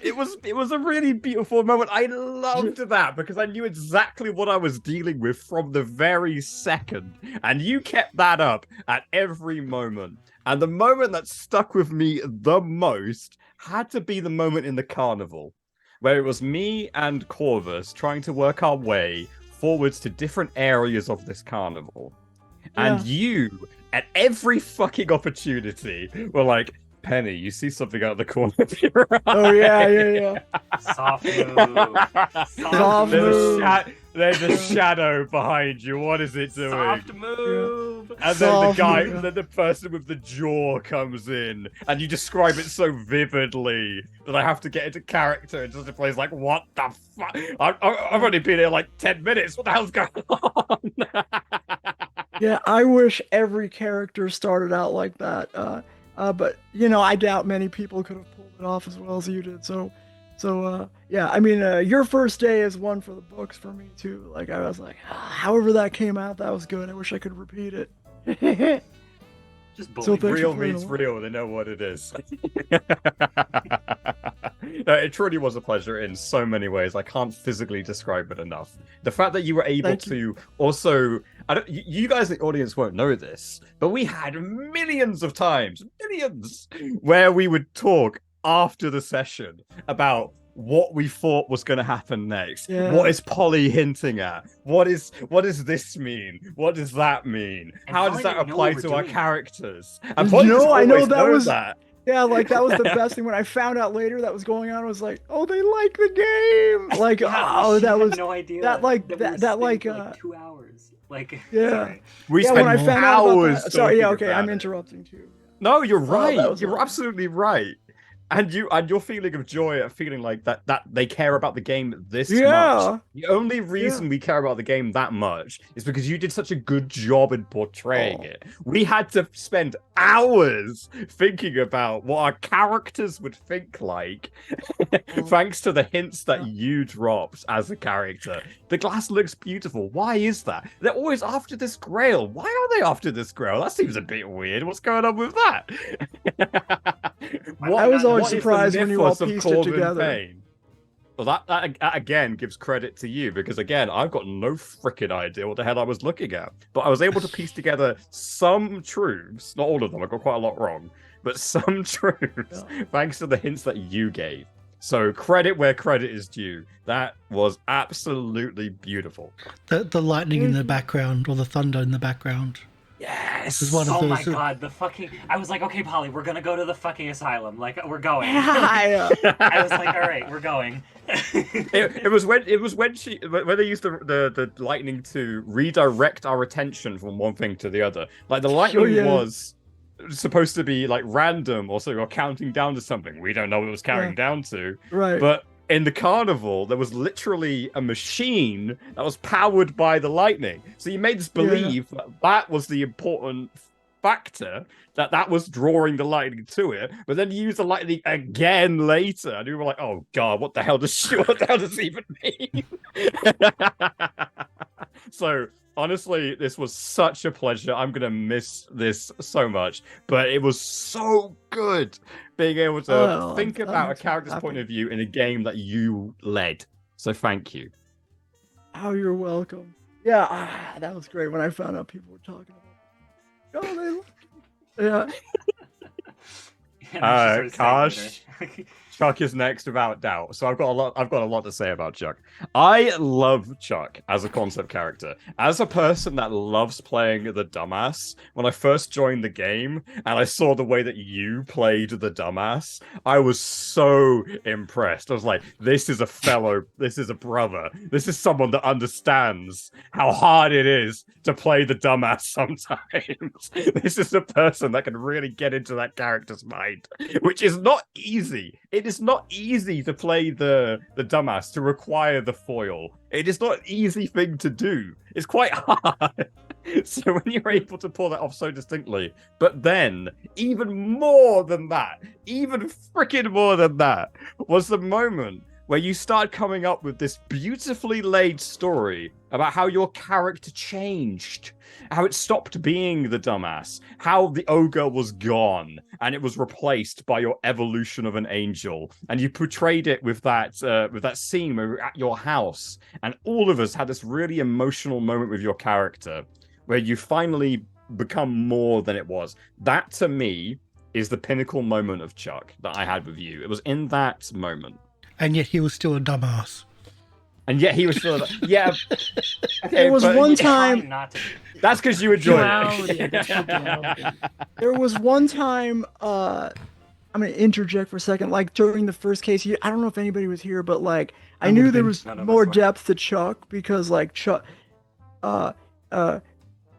It was a really beautiful moment. I loved that because I knew exactly what I was dealing with from the very second. And you kept that up at every moment. And the moment that stuck with me the most had to be the moment in the carnival, where it was me and Corvus trying to work our way forwards to different areas of this carnival. And you, at every fucking opportunity, were like, Penny, you see something out of the corner of your eye. Oh yeah. Soft move. Soft move. There's a shadow behind you. What is it doing? Soft move. And then Soft, then the person with the jaw comes in, and you describe it so vividly that I have to get into character and just plays like, what the fuck? I've only been here like 10 minutes. What the hell's going on? Yeah, I wish every character started out like that. But I doubt many people could have pulled it off as well as you did. So yeah, I mean, your first day is one for the books for me too. Like I was like, however that came out, that was good. I wish I could repeat it. Just So bullying. thanks for Real playing meets along. real. They know what it is. No, it truly was a pleasure in so many ways. I can't physically describe it enough. The fact that you were able Thank to also, you guys in the audience won't know this, but we had millions where we would talk after the session about what we thought was going to happen next. Yeah. What is Polly hinting at? What does this mean? What does that mean? And How Polly does that didn't know apply we were to our doing that. characters? You And Polly know, just I know always that knows was- that. Yeah, like that was the best thing when I found out later that was going on. I was like, oh, they like the game. Like, Yeah, oh, she that had was no idea that like that we were that spending like like 2 hours. Like Yeah. sorry. We yeah. spent When I found out about hours that, sorry, yeah, talking okay, about I'm it. interrupting too. No, you're that right. was You're awesome. absolutely right. And your feeling of joy at feeling like that they care about the game this Yeah. much. The only reason we care about the game that much is because you did such a good job in portraying Oh. it. We had to spend hours thinking about what our characters would think like, thanks to the hints that you dropped as a character. The glass looks beautiful. Why is that? They're always after this grail. Why are they after this grail? That seems a bit weird. What's going on with that? I was always what is the surprised when you all mythos of pieced it Corbin together. Payne? Well, that again gives credit to you because again, I've got no freaking idea what the hell I was looking at, but I was able to piece together some truths. Not all of them. I got quite a lot wrong, but some truths thanks to the hints that you gave. So credit where credit is due. That was absolutely beautiful. The lightning in the background or the thunder in the background. Yes. Is one of Oh those. my god, the fucking I was like, okay, Polly, we're gonna go to the fucking asylum. Like we're going. Yeah. I was like, all right, we're going. It was when they used the lightning to redirect our attention from one thing to the other. Like the lightning yeah. was supposed to be like random or so, or counting down to something. We don't know what it was counting down to. Right. But in the carnival, there was literally a machine that was powered by the lightning. So you made us believe that that was the important factor, that was drawing the lightning to it. But then you use the lightning again later, and we were like, "Oh God, what the hell does it even mean?" So honestly, this was such a pleasure. I'm gonna miss this so much, but it was so good being able to think about a character's point of view in a game that you led. So thank you. Oh, you're welcome. Yeah, that was great when I found out people were talking about it. Oh, they look. Yeah. Karsh, Chuck is next without doubt. So I've got a lot to say about Chuck. I love Chuck as a concept character. As a person that loves playing the dumbass, when I first joined the game and I saw the way that you played the dumbass, I was so impressed. I was like, this is a brother. This is someone that understands how hard it is to play the dumbass sometimes. This is a person that can really get into that character's mind, which is not easy. It is not easy to play the dumbass, to require the foil. It is not an easy thing to do. It's quite hard. So when you're able to pull that off so distinctly, but then even more than that, even freaking more than that, was the moment where you start coming up with this beautifully laid story about how your character changed, how it stopped being the dumbass, how the ogre was gone and it was replaced by your evolution of an angel, and you portrayed it with that scene where we were at your house, and all of us had this really emotional moment with your character, where you finally become more than it was. That to me is the pinnacle moment of Chuck that I had with you. It was in that moment. And yet he was still a dumbass. And yet he was still yeah. Okay, There was but one Trying time. not to be. That's because you enjoy Duality, it. that's duality. There was one time. I'm gonna interject for a second. Like during the first case, I don't know if anybody was here, but like I knew there was None of us more were. depth to Chuck because like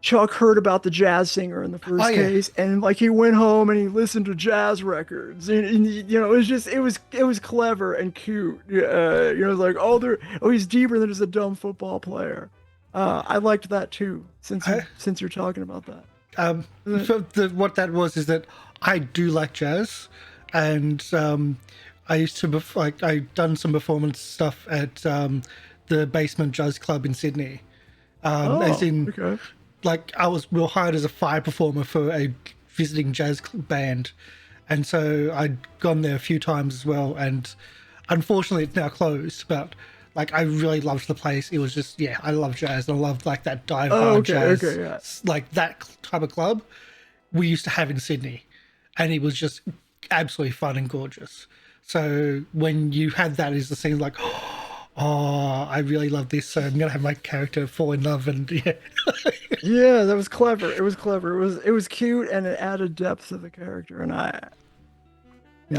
Chuck heard about the jazz singer in the first Oh, yeah. case, and like he went home and he listened to jazz records, and you know it was clever and cute. You know, it's like he's deeper than just a dumb football player. I liked that too. Since you're talking about that, What that was is that I do like jazz, and I used to I'd done some performance stuff at the Basement Jazz Club in Sydney. As in, okay. like we were hired as a fire performer for a visiting jazz band, and so I'd gone there a few times as well. And unfortunately, it's now closed. But like, I really loved the place. It was just I love jazz, and I loved like that dive bar jazz, yeah. like that type of club we used to have in Sydney, and it was just absolutely fun and gorgeous. So when you had that as the scene, like, oh, I really love this, so I'm gonna have my character fall in love, and yeah. Yeah, that was clever. It was clever. It was cute and it added depth to the character. And I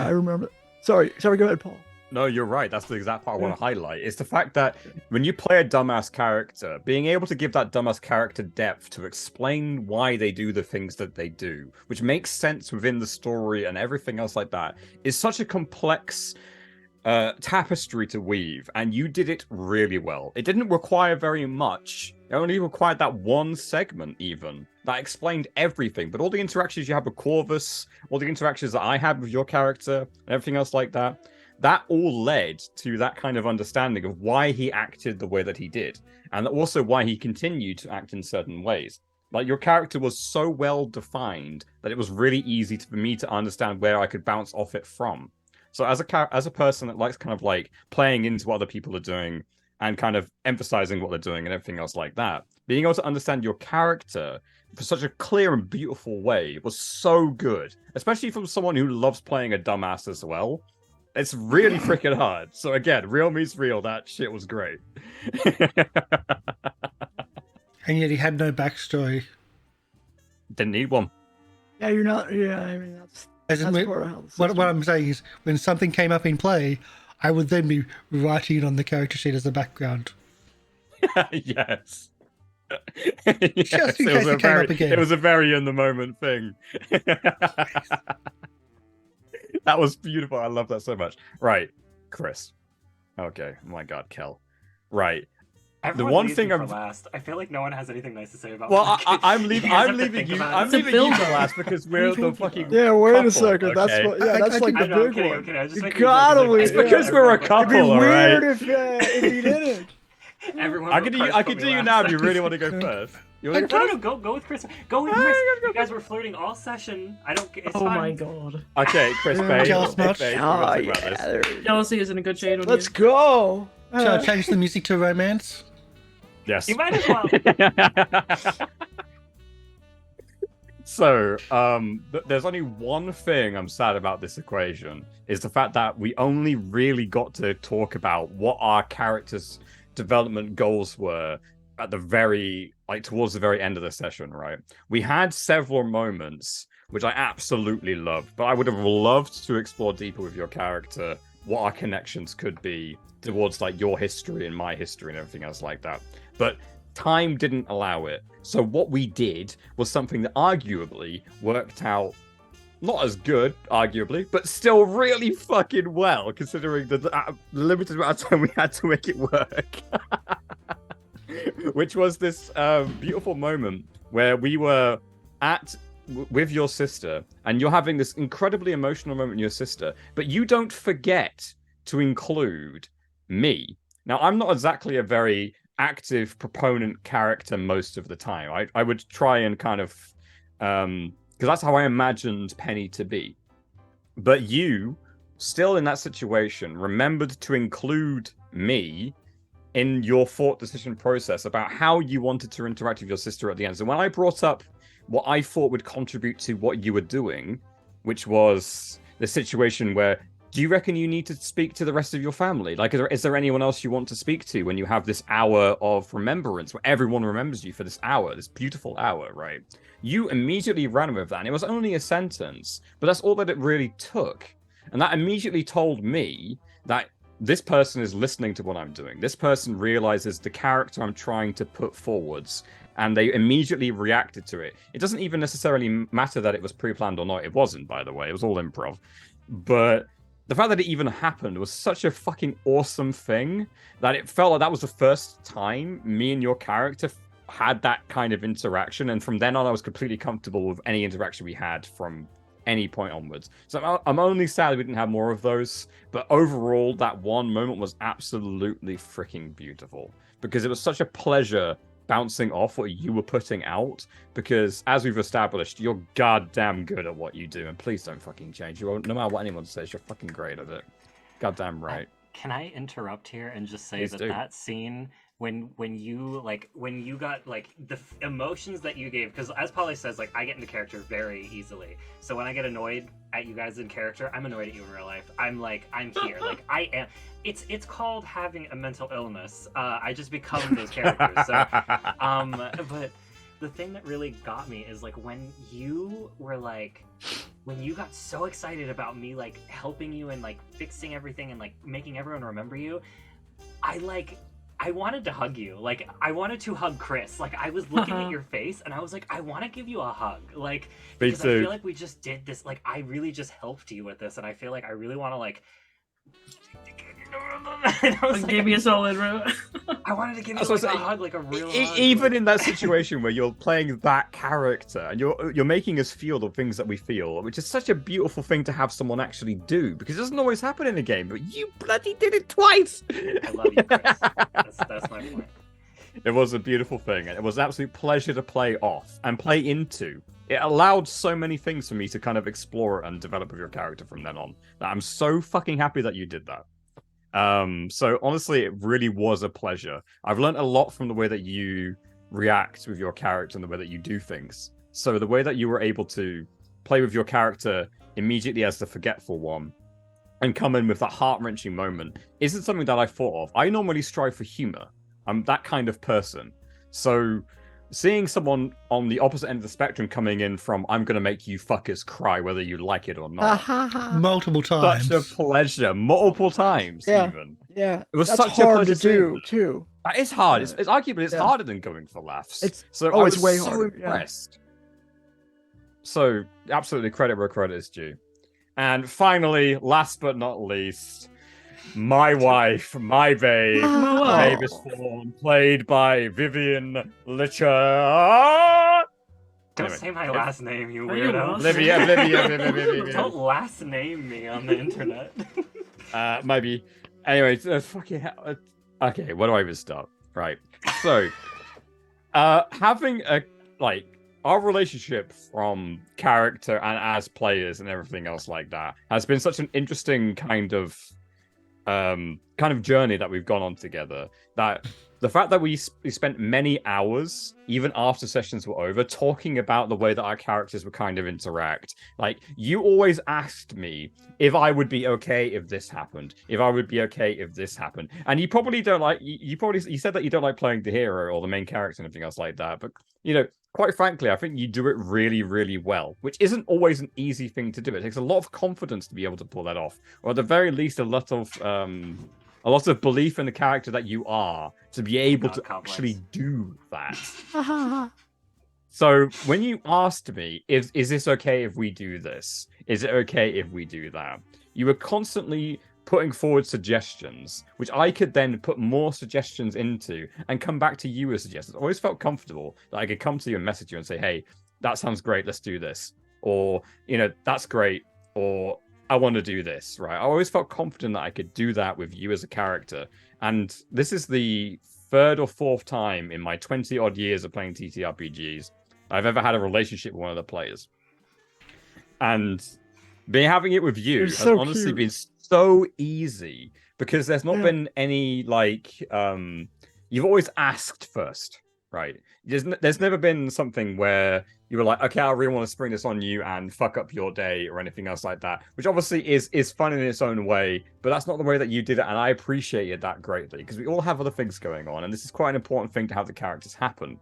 remember. Sorry. Go ahead, Paul. No, you're right. That's the exact part I want to highlight. It's the fact that when you play a dumbass character, being able to give that dumbass character depth to explain why they do the things that they do, which makes sense within the story and everything else like that, is such a complex tapestry to weave. And you did it really well. It didn't require very much. It only required that one segment, even, that explained everything. But all the interactions you have with Corvus, all the interactions that I had with your character, and everything else like that, that all led to that kind of understanding of why he acted the way that he did, and also why he continued to act in certain ways. Like, your character was so well defined that it was really easy for me to understand where I could bounce off it from. So as a person that likes kind of like playing into what other people are doing and kind of emphasizing what they're doing and everything else like that, being able to understand your character for such a clear and beautiful way was so good, especially from someone who loves playing a dumbass as well. It's really freaking hard. So again, real meets real. That shit was great. And yet he had no backstory. Didn't need one. Yeah, you're not. Yeah, I mean As in, that's part of how the system. what I'm saying is, when something came up in play, I would then be writing it on the character sheet as a background. Yes. Just in case it came up again. It was a very in the moment thing. That was beautiful. I love that so much. Right, Chris. Okay. Oh my God, Kel. Right. Everyone the one leaves thing me for I'm last. I feel like no one has anything nice to say about. well, my I'm You leaving. guys I'm have to leaving think you. about I'm it. It's a leaving you for build-up. last because we're the fucking. Yeah, wait a couple, second. That's okay? what. Yeah, that's like I the know, I'm big kidding, one. I'm kidding. I was just You making gotta jokes, like, leave. It's because we're a It'd couple, be all weird right? if you didn't. Everyone I but could Karsh I put could me do you last. now if you really want to go first. You want to go No, first? go with Chris. Go with Chris. You guys were flirting all session. I don't. It's Oh fine. my god. Okay, Chris, Yeah. babe. Jealous Hey, much? babe, we're Oh gonna talk about yeah. this. Jealousy isn't a good shade on Let's you. go. Shall I change the music to romance? Yes. You might as well. So, there's only one thing I'm sad about this equation, is the fact that we only really got to talk about what our characters' development goals were at the very, like, towards the very end of the session, right? We had several moments, which I absolutely loved, but I would have loved to explore deeper with your character what our connections could be towards, like, your history and my history and everything else like that. But time didn't allow it. So what we did was something that arguably worked out not as good, arguably, but still really fucking well, considering the limited amount of time we had to make it work. Which was this beautiful moment where we were with your sister, and you're having this incredibly emotional moment with your sister, but you don't forget to include me. Now, I'm not exactly a very active proponent character most of the time. I would try and kind of because that's how I imagined Penny to be. But you, still in that situation, remembered to include me in your thought decision process about how you wanted to interact with your sister at the end. So when I brought up what I thought would contribute to what you were doing, which was the situation where, do you reckon you need to speak to the rest of your family? Like, is there anyone else you want to speak to when you have this hour of remembrance where everyone remembers you for this hour, this beautiful hour, right? You immediately ran with that, and it was only a sentence, but that's all that it really took. And that immediately told me that this person is listening to what I'm doing. This person realizes the character I'm trying to put forwards, and they immediately reacted to it. It doesn't even necessarily matter that it was pre-planned or not. It wasn't, by the way. It was all improv. But the fact that it even happened was such a fucking awesome thing that it felt like that was the first time me and your character had that kind of interaction. And from then on, I was completely comfortable with any interaction we had from any point onwards. So I'm only sad we didn't have more of those. But overall, that one moment was absolutely freaking beautiful, because it was such a pleasure bouncing off what you were putting out, because as we've established, you're goddamn good at what you do, and please don't fucking change. You won't, no matter what anyone says, you're fucking great at it. Goddamn right. Can I interrupt here and just say Please that do. that scene when you got like the emotions that you gave, because as Polly says, like I get into character very easily. So when I get annoyed at you guys in character, I'm annoyed at you in real life. I'm here, like I am. It's called having a mental illness. I just become those characters. So, but the thing that really got me is like when you got so excited about me like helping you and like fixing everything and like making everyone remember you. I wanted to hug you. Like, I wanted to hug Chris. Like, I was looking at your face, and I was like, I want to give you a hug. Like, because I feel like we just did this. Like, I really just helped you with this, and I feel like I really want to, like... And I was like, Give me a solid room. I wanted to give you like, a hug, like a real hug. Even in that situation where you're playing that character and you're making us feel the things that we feel, which is such a beautiful thing to have someone actually do, because it doesn't always happen in a game, but you bloody did it twice! I love you, Chris. That's my point. It was a beautiful thing, and it was an absolute pleasure to play off and play into. It allowed so many things for me to kind of explore and develop with your character from then on. I'm so fucking happy that you did that. So honestly, it really was a pleasure. I've learned a lot from the way that you react with your character and the way that you do things. So the way that you were able to play with your character immediately as the forgetful one and come in with that heart-wrenching moment isn't something that I thought of. I normally strive for humor. I'm that kind of person. So seeing someone on the opposite end of the spectrum coming in from I'm going to make you fuckers cry whether you like it or not. Multiple times. Such a pleasure. Multiple times, Yeah. even. Yeah, It was that's such a hard pleasure to do seeing too. That is hard. It's arguably Yeah. harder than going for laughs. It's I was way so harder. Yeah. impressed. So absolutely credit where credit is due. And finally, last but not least, my wife, my babe, Mavis Thorn, played by Vivian Licher. Don't Anyway, say my last name, you Are you weirdo. lost? Olivia. Don't last name me on the internet. Maybe. Anyway, fucking hell. Okay, where do I even start? Right. So, having our relationship from character and as players and everything else like that has been such an interesting kind of journey that we've gone on together, that the fact that we spent many hours, even after sessions were over, talking about the way that our characters would kind of interact. Like, you always asked me if I would be okay if this happened, if I would be okay if this happened. And you probably don't like, you said that you don't like playing the hero or the main character and everything else like that. But, you know, quite frankly, I think you do it really, really well, which isn't always an easy thing to do. It takes a lot of confidence to be able to pull that off, or at the very least, a lot of belief in the character that you are to be able to actually do that. So when you asked me, is this okay if we do this? Is it okay if we do that? You were constantly putting forward suggestions, which I could then put more suggestions into and come back to you with suggestions. I always felt comfortable that I could come to you and message you and say, hey, that sounds great, let's do this. Or, you know, that's great. Or I want to do this, right? I always felt confident that I could do that with you as a character. And this is the third or fourth time in my 20-odd years of playing TTRPGs I've ever had a relationship with one of the players. And having it with you has so honestly cute. been so easy, because there's not been any, you've always asked first, right? There's never been something where you were like, okay, I really want to spring this on you and fuck up your day or anything else like that, which obviously is fun in its own way, but that's not the way that you did it, and I appreciated that greatly, because we all have other things going on, and this is quite an important thing to have the characters happen.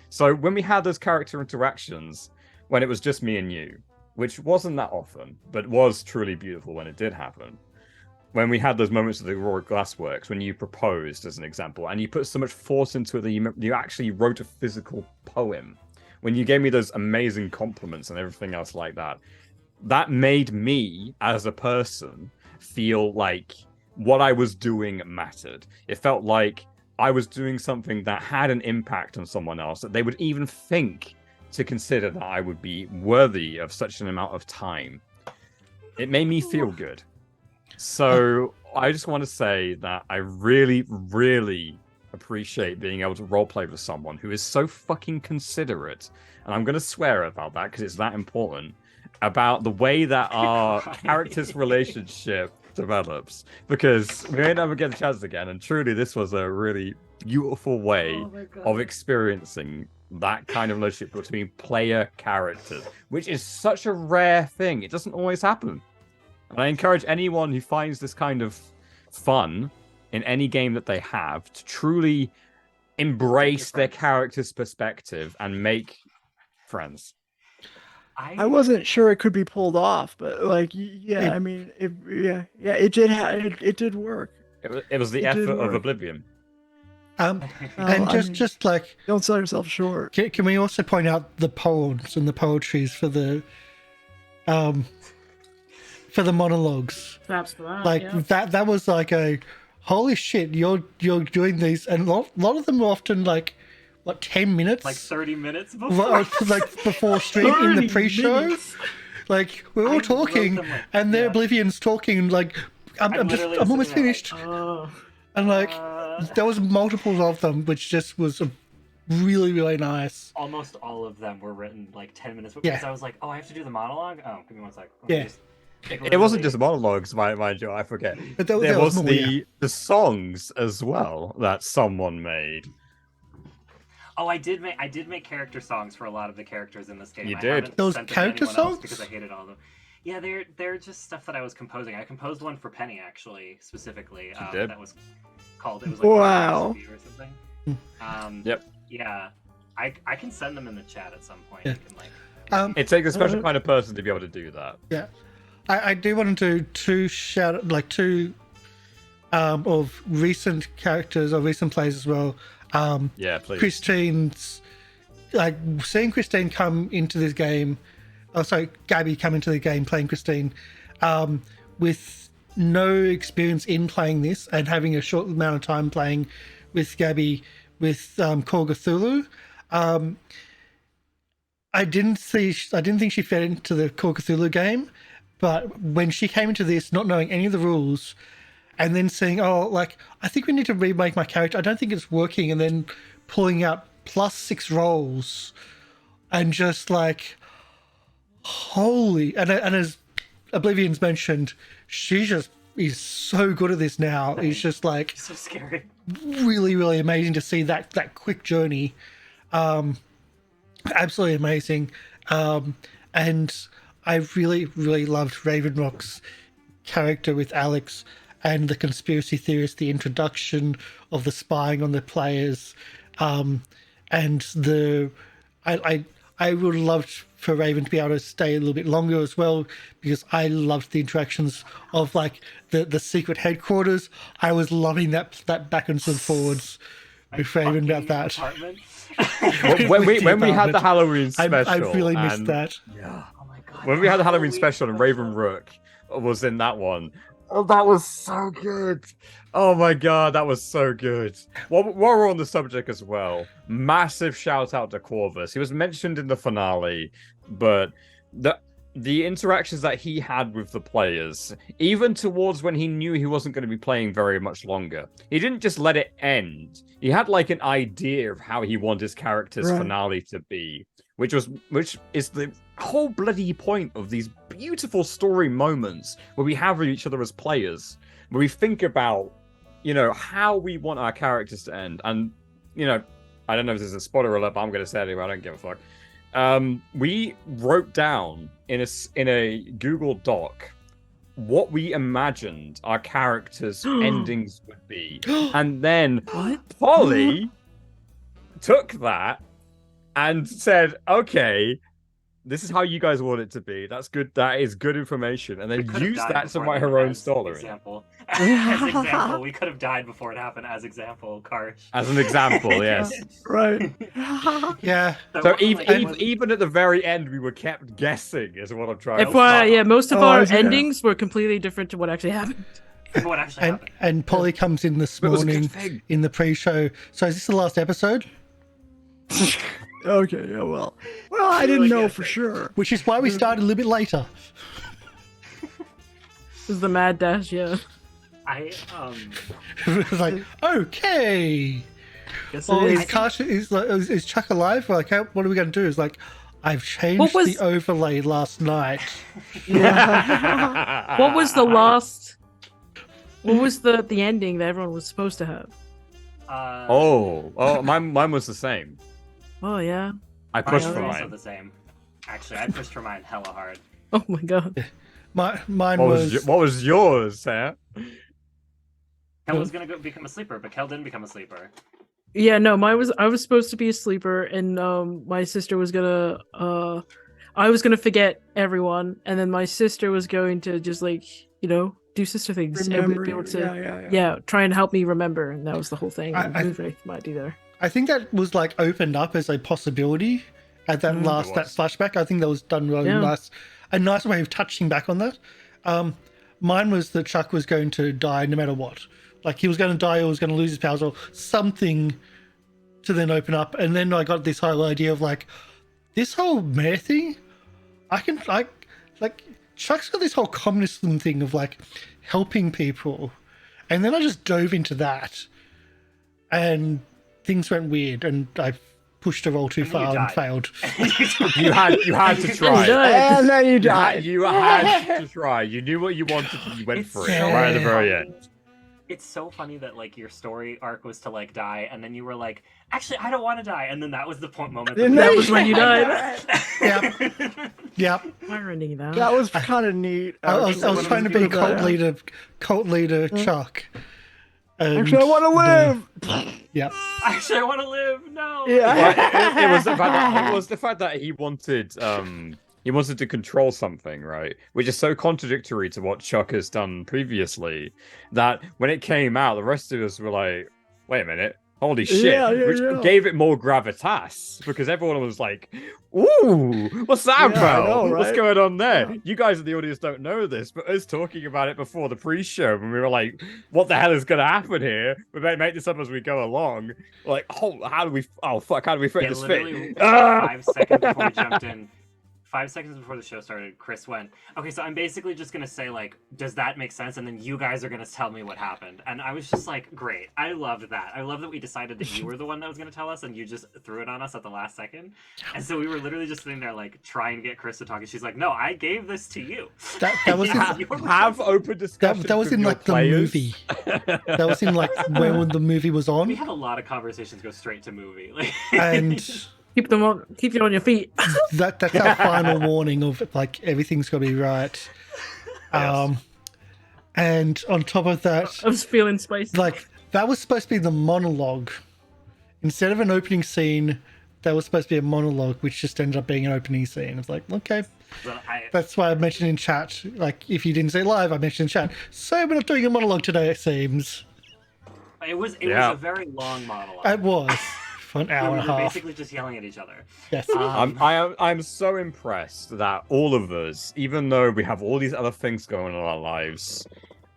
So when we had those character interactions, when it was just me and you, which wasn't that often, but was truly beautiful when it did happen, when we had those moments of the Aurora Glassworks, when you proposed, as an example, and you put so much force into it that you actually wrote a physical poem, when you gave me those amazing compliments and everything else like that, that made me, as a person, feel like what I was doing mattered. It felt like I was doing something that had an impact on someone else, that they would even think to consider that I would be worthy of such an amount of time. It made me feel good. So I just want to say that I really, really appreciate being able to roleplay with someone who is so fucking considerate, and I'm going to swear about that because it's that important, about the way that our characters' relationship develops, because we may never get the chance again, and truly this was a really beautiful way Oh my God. of experiencing that kind of relationship between player characters, which is such a rare thing. It doesn't always happen. And I encourage anyone who finds this kind of fun in any game that they have to truly embrace their character's perspective and make friends. I wasn't sure it could be pulled off, but like, yeah, I mean, it did work. It was the It did effort of work. Oblivion. And I mean, just like, don't sell yourself short. can we also point out the poems and the poetries for the monologues? Perhaps for that. Like yeah. that was like a holy shit. You're doing these, and a lot of them were often like what 10 minutes, like 30 minutes before. like before stream in the 30 pre-show. minutes. Like we're all I wrote talking, them, like, and the yeah. Oblivions talking. Like I'm literally almost sitting there, like, finished, Oh. and like there was multiples of them, which just was really nice. almost all of them were written like 10 minutes before. Yeah. Because I was like, oh, I have to do the monologue? Oh, give me one sec. Yeah. It wasn't just monologues, mind you, I forget. But There there was more, the songs as well that someone made. Oh, I did make character songs for a lot of the characters in this game. You I did. haven't Those sent them to character anyone else songs? because I hated all of them. Yeah, they're just stuff that I was composing. I composed one for Penny actually, specifically. did? That was called. It was like Wow. Recipe or something. Yep. Yeah, I can send them in the chat at some point. Yeah. You can, like, It takes a special kind of person to be able to do that. Yeah, I do want to do two of recent characters or recent plays as well. Yeah, please. Christine's seeing Christine come into this game. Oh, sorry, Gabby come into the game playing Christine, with no experience in playing this and having a short amount of time playing with Gabby with Call Cthulhu. I didn't think she fed into the Call Cthulhu game, but when she came into this not knowing any of the rules, and then saying, "Oh, like I think we need to remake my character. I don't think it's working," and then pulling out +6 rolls, and just like, holy! And as Oblivion's mentioned, she just is so good at this now. It's just like so scary. really amazing to see that quick journey. Absolutely amazing. And I really loved Ravenrock's character with Alex and the conspiracy theorist, the introduction of the spying on the players, and I would have loved for Raven to be able to stay a little bit longer as well, because I loved the interactions of like the secret headquarters. I was loving that backwards and forwards with Raven about that. Apartment. when we had the Halloween special, I really missed and- that. Yeah. Oh my god. When we had the Halloween special and Raven Rook was in that one. Oh, that was so good. Oh my god, that was so good. While we're on the subject as well, massive shout out to Corvus. He was mentioned in the finale, but the interactions that he had with the players, even towards when he knew he wasn't going to be playing very much longer, he didn't just let it end. He had like an idea of how he wanted his character's Right. finale to be, which is the whole bloody point of these beautiful story moments where we have with each other as players, where we think about, how we want our characters to end. And, I don't know if this is a spoiler alert, but I'm going to say it anyway. I don't give a fuck. We wrote down in a Google Doc what we imagined our characters' endings would be. And then What? Polly took that and said, okay, this is how you guys want it to be. That's good. That is good information. And We then could have used died that to before write that her own as story. Example. As example, we could have died before it happened. As example, Karsh. As an example, yes. Right. Yeah, So Like, even at the very end, we were kept guessing, is what I'm trying If to say. most of Oh, I our see, yeah. endings were completely different to what actually happened. what actually happened? and Polly comes in this It was a good morning thing. in the pre-show. So is this the last episode? Okay. Yeah. Well, I didn't know for sure. Which is why we started a little bit later. This is the mad dash, yeah. It's like, okay. Guess Well, it is is. Karsh, is Chuck alive? Like, what are we going to do? It's like, I've changed What was- the overlay last night. What was the last? What was the ending that everyone was supposed to have? Mine was the same. Oh yeah. I Mine pushed was for also mine. the same. Actually, I pushed for mine hella hard. Oh my god. Mine What was. what was yours, Sam? Kel was gonna go become a sleeper, but Kel didn't become a sleeper. Yeah, no, I was supposed to be a sleeper, and my sister was gonna I was gonna forget everyone, and then my sister was going to just like, do sister things and we'd be able to try and help me remember, and that was the whole thing. And Moonfaith might be there. I think that was like opened up as a possibility at that that flashback. I think that was done really nice. A nice way of touching back on that. Mine was that Chuck was going to die no matter what. Like he was going to die or was going to lose his powers or something to then open up. And then I got this whole idea of like, this whole mayor thing, Chuck's got this whole communism thing of like helping people. And then I just dove into that and things went weird and I pushed a roll too far and failed. You had to try. And then you died. You had to try. You knew what you wanted and you went for it right at the very end. It's so funny that like your story arc was to like die, and then you were like, actually, I don't want to die, and then that was the moment. That was when you died. Yep. Irony that. That was kind of neat. I was trying to be cult leader Chuck. And, actually, I want to live. Yep. Actually, I want to live. No. Yeah. It was the fact that he wanted to control something, right? Which is so contradictory to what Chuck has done previously that when it came out, the rest of us were like, wait a minute, holy shit, which gave it more gravitas because everyone was like, ooh, what's that about? Know, right? What's going on there? You guys in the audience don't know this, but us talking about it before the pre-show when we were like, what the hell is going to happen here? We may make this up as we go along. Like, how do we fit this fit? 5 seconds before we jumped in. 5 seconds before the show started, Chris went, okay, so I'm basically just going to say, like, does that make sense? And then you guys are going to tell me what happened. And I was just like, great. I loved that. I love that we decided that you were the one that was going to tell us and you just threw it on us at the last second. And so we were literally just sitting there, like, trying to get Chris to talk. And she's like, no, I gave this to you. That was have open discussion. That was in, like, the movie. That was in, like, when the movie was on. We had a lot of conversations go straight to movie. And... Keep you on your feet. That's our final warning of like everything's got to be right. And on top of that, I was feeling spicy. Like that was supposed to be the monologue instead of an opening scene. That was supposed to be a monologue, which just ended up being an opening scene. It's like, okay, that's why I mentioned in chat. Like, if you didn't say live, I mentioned in chat. So we're not doing a monologue today. It seems. It was a very long monologue. It was. For an hour and a half. Basically just yelling at each other. Yes. I'm so impressed that all of us, even though we have all these other things going on in our lives,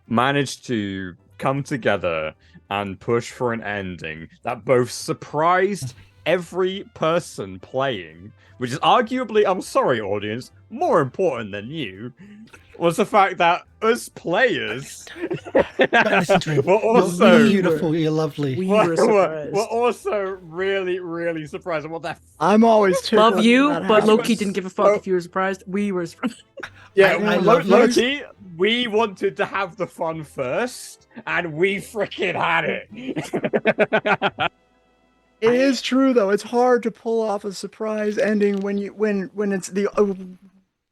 managed to come together and push for an ending that both surprised every person playing, which is arguably, I'm sorry, audience, more important than you, was the fact that us players were also you're beautiful, you're lovely. We're also really, really surprised. What the? I'm always too. Love you, but Loki didn't give a fuck if you were surprised. We were surprised. Yeah, I love Loki. We wanted to have the fun first, and we freaking had it. It is true though. It's hard to pull off a surprise ending when it's the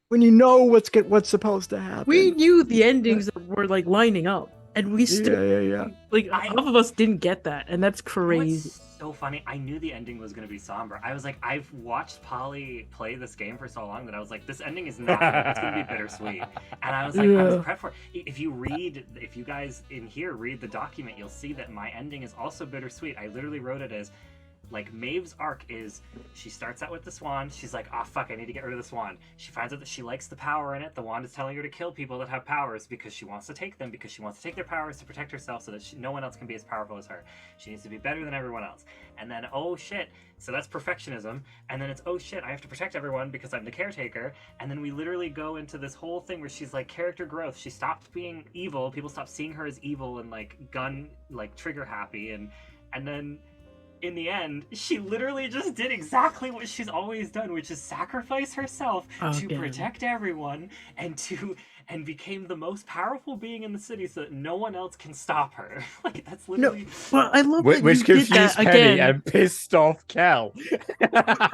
when you know what's supposed to happen. We knew the endings were like lining up, and we still like half of us didn't get that, and that's crazy. What's so funny? I knew the ending was going to be somber. I was like, I've watched Polly play this game for so long that I was like, this ending is not. It's going to be bittersweet, and I was like, I was prepped for it. If you guys in here read the document, you'll see that my ending is also bittersweet. I literally wrote it as. Like, Maeve's arc is, she starts out with the swan, she's like, oh fuck, I need to get rid of the swan. She finds out that she likes the power in it, the wand is telling her to kill people that have powers because she wants to take them, because she wants to take their powers to protect herself so that no one else can be as powerful as her. She needs to be better than everyone else. And then, oh shit, so that's perfectionism, and then it's, oh shit, I have to protect everyone because I'm the caretaker, and then we literally go into this whole thing where she's like, character growth, she stopped being evil, people stopped seeing her as evil and like trigger happy, and then in the end, she literally just did exactly what she's always done, which is sacrifice herself to Again. protect everyone and became the most powerful being in the city so that no one else can stop her. Like, that's literally... But I love that Which you did confused that Penny again. and pissed off Kel.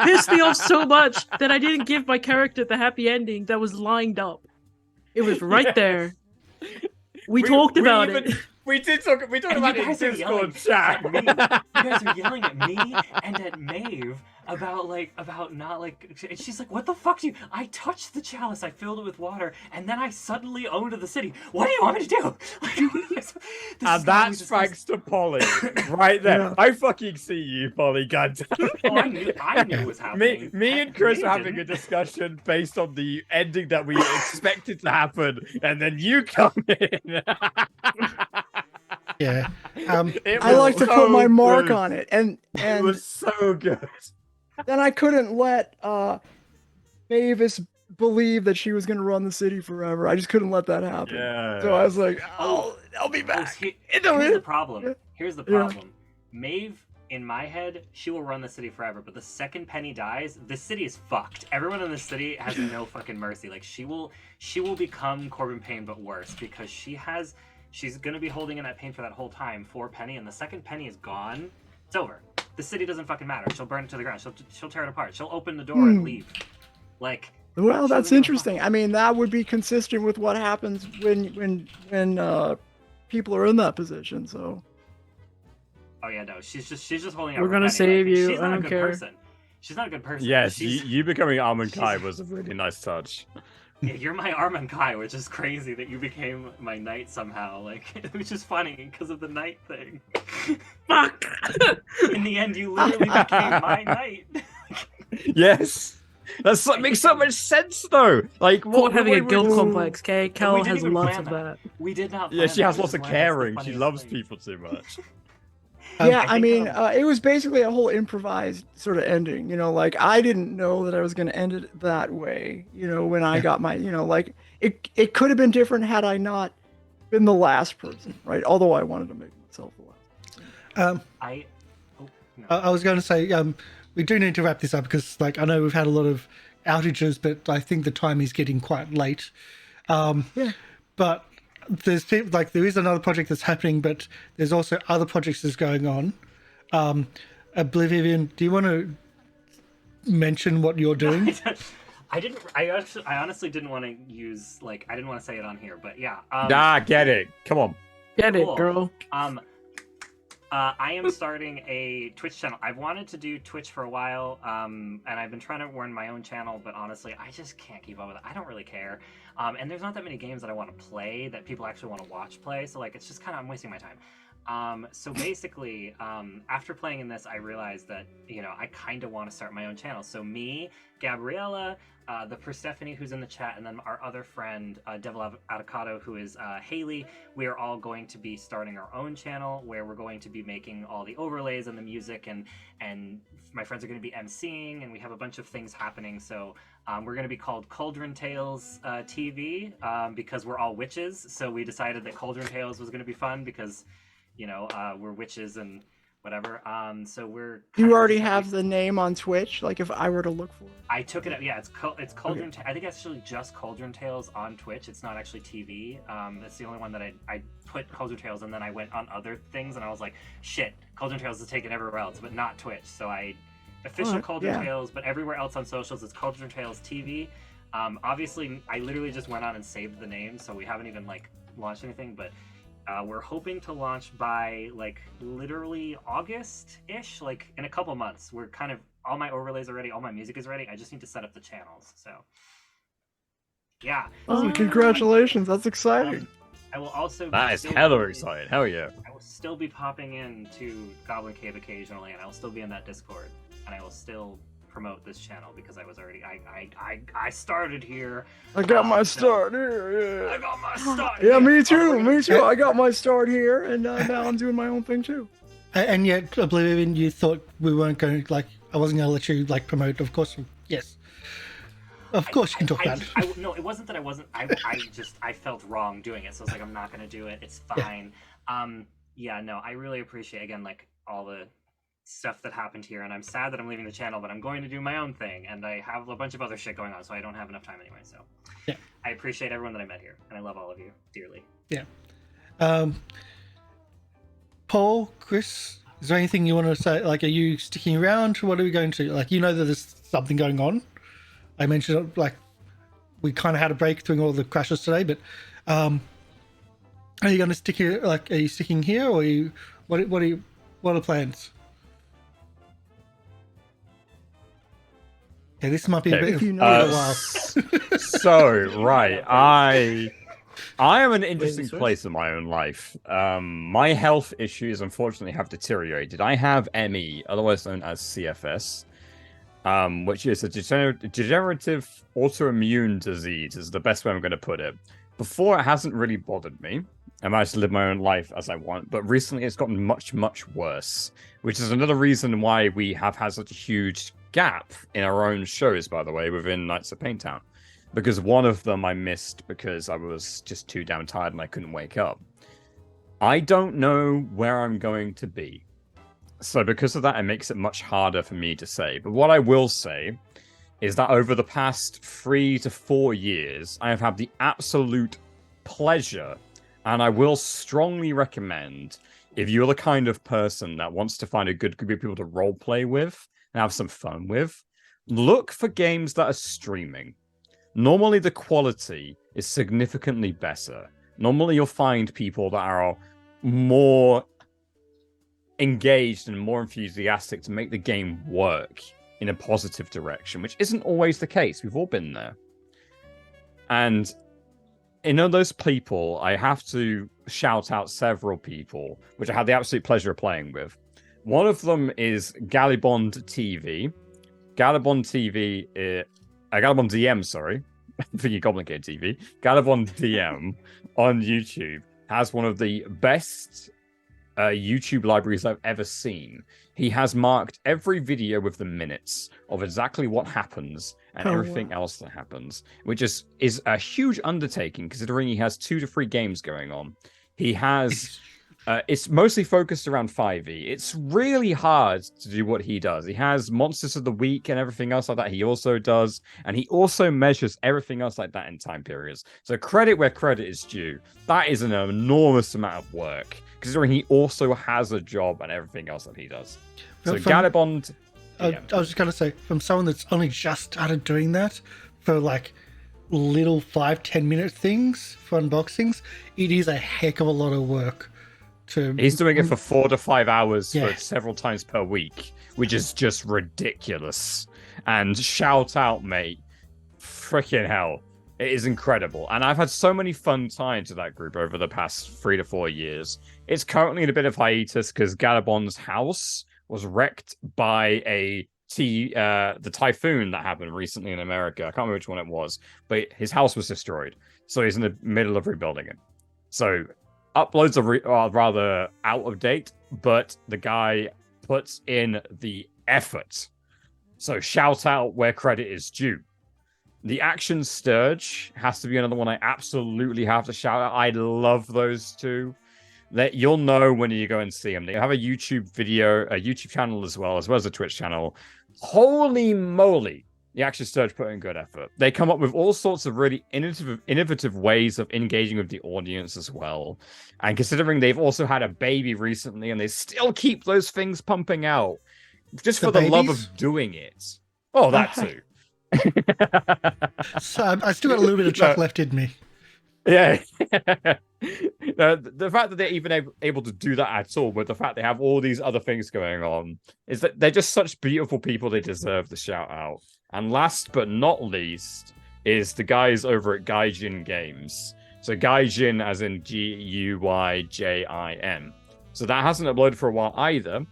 Pissed me off so much that I didn't give my character the happy ending that was lined up. It was right there. We talked about it. We talked And about you it in guys are yelling Discord chat. at me. You guys are yelling at me and at Maeve about not like. And she's like, "What the fuck do you?" I touched the chalice, I filled it with water, and then I suddenly owned the city. What do you want me to do? And that's thanks to Polly, right there. Yeah. I fucking see you, Polly. Goddamn. Oh, I knew it was happening. Me and Chris Maeve are having a didn't. discussion based on the ending that we expected to happen, and then you come in. Yeah. It I was like to so put my mark good. on it, and It was so good. then I couldn't let Mavis believe that she was gonna run the city forever. I just couldn't let that happen. Yeah. So I was like, I'll be back. Here's the problem. Yeah. Here's the Yeah. problem. Maeve, in my head, she will run the city forever, but the second Penny dies, the city is fucked. Everyone in the city has no fucking mercy. Like, she will become Corbin Payne, but worse, because she's gonna be holding in that pain for that whole time for Penny, and the second Penny is gone, it's over. The city doesn't fucking matter. She'll burn it to the ground. She'll tear it apart. She'll open the door and leave. Like, Well, she'll that's leave interesting. I mean, that would be consistent with what happens when people are in that position. So Oh yeah, no, she's just holding out. We're for gonna Penny. save Like, you. She's I not a don't good care. person. She's not a good person. Yes, She's, you becoming Armand she's- Kai was a really nice touch. Yeah, you're my Armand Kai, which is crazy that you became my knight somehow. Like, which is funny because of the knight thing. Fuck. In the end, you literally became my knight. Yes. That makes so much sense though. Like Quote what having a we guilt were- complex, okay? Kel didn't has even lots plan of that. We did not. Yeah, plan she that, has which lots is of why that's the caring. She funniest loves thing. people too much. yeah, I I mean, think, it was basically a whole improvised sort of ending. You know, like I didn't know that I was going to end it that way. You know, when I got my, like it could have been different had I not been the last person, right? Although I wanted to make myself the last. I was going to say, we do need to wrap this up because, like, I know we've had a lot of outages, but I think the time is getting quite late. Yeah. But there is another project that's happening, but there's also other projects that's going on. Oblivivian, do you want to mention what you're doing? I honestly didn't want to use I didn't want to say it on here, but yeah. Get it. Come on. Get Cool. it, girl. I am starting a Twitch channel. I've wanted to do Twitch for a while, and I've been trying to run my own channel, but honestly, I just can't keep up with it. I don't really care. And there's not that many games that I want to play that people actually want to watch play, so it's just kind of, I'm wasting my time. So basically, after playing in this, I realized that, I kind of want to start my own channel. So me, Gabriella, the Persephone who's in the chat, and then our other friend, Devil Avocado, who is Haley, we are all going to be starting our own channel where we're going to be making all the overlays and the music, and my friends are going to be emceeing, and we have a bunch of things happening. So we're going to be called Cauldron Tales TV because we're all witches. So we decided that Cauldron Tales was going to be fun because, we're witches and whatever. So we're. You already have the name on Twitch. Like if I were to look for it. I took it up. Yeah, it's Cauldron. I think it's actually just Cauldron Tales on Twitch. It's not actually TV. That's the only one that I put Cauldron Tales, and then I went on other things, and I was like, shit, Cauldron Tales is taken everywhere else, but not Twitch. So I official Cauldron Tales, but everywhere else on socials, it's Cauldron Tales TV. Obviously, I literally just went on and saved the name, so we haven't even launched anything, but. We're hoping to launch by literally August-ish, in a couple months. We're kind of, all my overlays are ready, all my music is ready. I just need to set up the channels. So, yeah. Oh, congratulations! That's exciting. I will also. That is hella exciting. Hell yeah. I will still be popping in to Goblin Cave occasionally, and I will still be in that Discord, and I will still promote this channel because I was already I started here. I got my so- start here. I Yeah. got my start. Yeah, here. me Oh, too. we're gonna- Me too. I got my start here, and now I'm doing my own thing too. And yet, Oblivion, you thought we weren't going to, I wasn't going to let you, promote. Of course, yes. Of course you can talk about it. No, it wasn't that I wasn't. I felt wrong doing it, so I was like, I'm not gonna do it. It's fine. Yeah, no, I really appreciate again all the stuff that happened here, and I'm sad that I'm leaving the channel, but I'm going to do my own thing, and I have a bunch of other shit going on, so I don't have enough time anyway. So, Yeah. I appreciate everyone that I met here, and I love all of you dearly. Yeah. Paul, Chris, is there anything you want to say? Like, are you sticking around? What are we going to like? You know that there's something going on. I mentioned like we kind of had a break doing all the crashes today, but are you going to stick here? Like, are you sticking here, or are you? What are the plans? Okay, this might be a Okay, bit if you of know a it. while. So, right, I am in an interesting switch? place in my own life. My health issues unfortunately have deteriorated. I have ME, otherwise known as CFS, which is a degenerative autoimmune disease, is the best way I'm going to put it. Before, it hasn't really bothered me. I managed to live my own life as I want, but recently it's gotten much, much worse, which is another reason why we have had such a huge gap in our own shows, by the way, within Knights of Payne Town. Because one of them I missed because I was just too damn tired and I couldn't wake up. I don't know where I'm going to be. So because of that, it makes it much harder for me to say. But what I will say is that over the past 3 to 4 years, I have had the absolute pleasure, and I will strongly recommend, if you're the kind of person that wants to find a good group of people to roleplay with and have some fun with, look for games that are streaming. Normally, the quality is significantly better. Normally, you'll find people that are more engaged and more enthusiastic to make the game work in a positive direction, which isn't always the case. We've all been there. And in all those people, I have to shout out several people, which I had the absolute pleasure of playing with. One of them is Galibond TV. Galibond DM, sorry. Thinking GoblinCaveTV. Galibond DM on YouTube has one of the best YouTube libraries I've ever seen. He has marked every video with the minutes of exactly what happens and everything else that happens, which is a huge undertaking considering he has 2 to 3 games going on. He has it's mostly focused around 5e. It's really hard to do what he does. He has Monsters of the Week and everything else like that he also does, and he also measures everything else like that in time periods. So credit where credit is due. That is an enormous amount of work, considering he also has a job and everything else that he does. So Galibond... I was just going to say, from someone that's only just started doing that for like little 5-10 minute things for unboxings, it is a heck of a lot of work. He's doing it for 4 to 5 hours for several times per week, which is just ridiculous. And shout out, mate. Freaking hell. It is incredible. And I've had so many fun times with that group over the past 3 to 4 years. It's currently in a bit of hiatus because Galibond's house was wrecked by the typhoon that happened recently in America. I can't remember which one it was, but his house was destroyed. So he's in the middle of rebuilding it. So uploads are rather out of date, but the guy puts in the effort. So shout out where credit is due. The Action Sturge has to be another one I absolutely have to shout out. I love those two. That you'll know when you go and see them. They have a YouTube channel as well as a Twitch channel. Holy moly. The Action Sturge put in good effort. They come up with all sorts of really innovative ways of engaging with the audience as well. And considering they've also had a baby recently and they still keep those things pumping out just for the love of doing it. Oh, that too. So I still got a little bit of Chuck left in me. Yeah. The fact that they're even able to do that at all, with the fact they have all these other things going on, is that they're just such beautiful people. They deserve the shout out. And last but not least is the guys over at Gaijin Games. So Gaijin as in Guyjin. So that hasn't uploaded for a while either,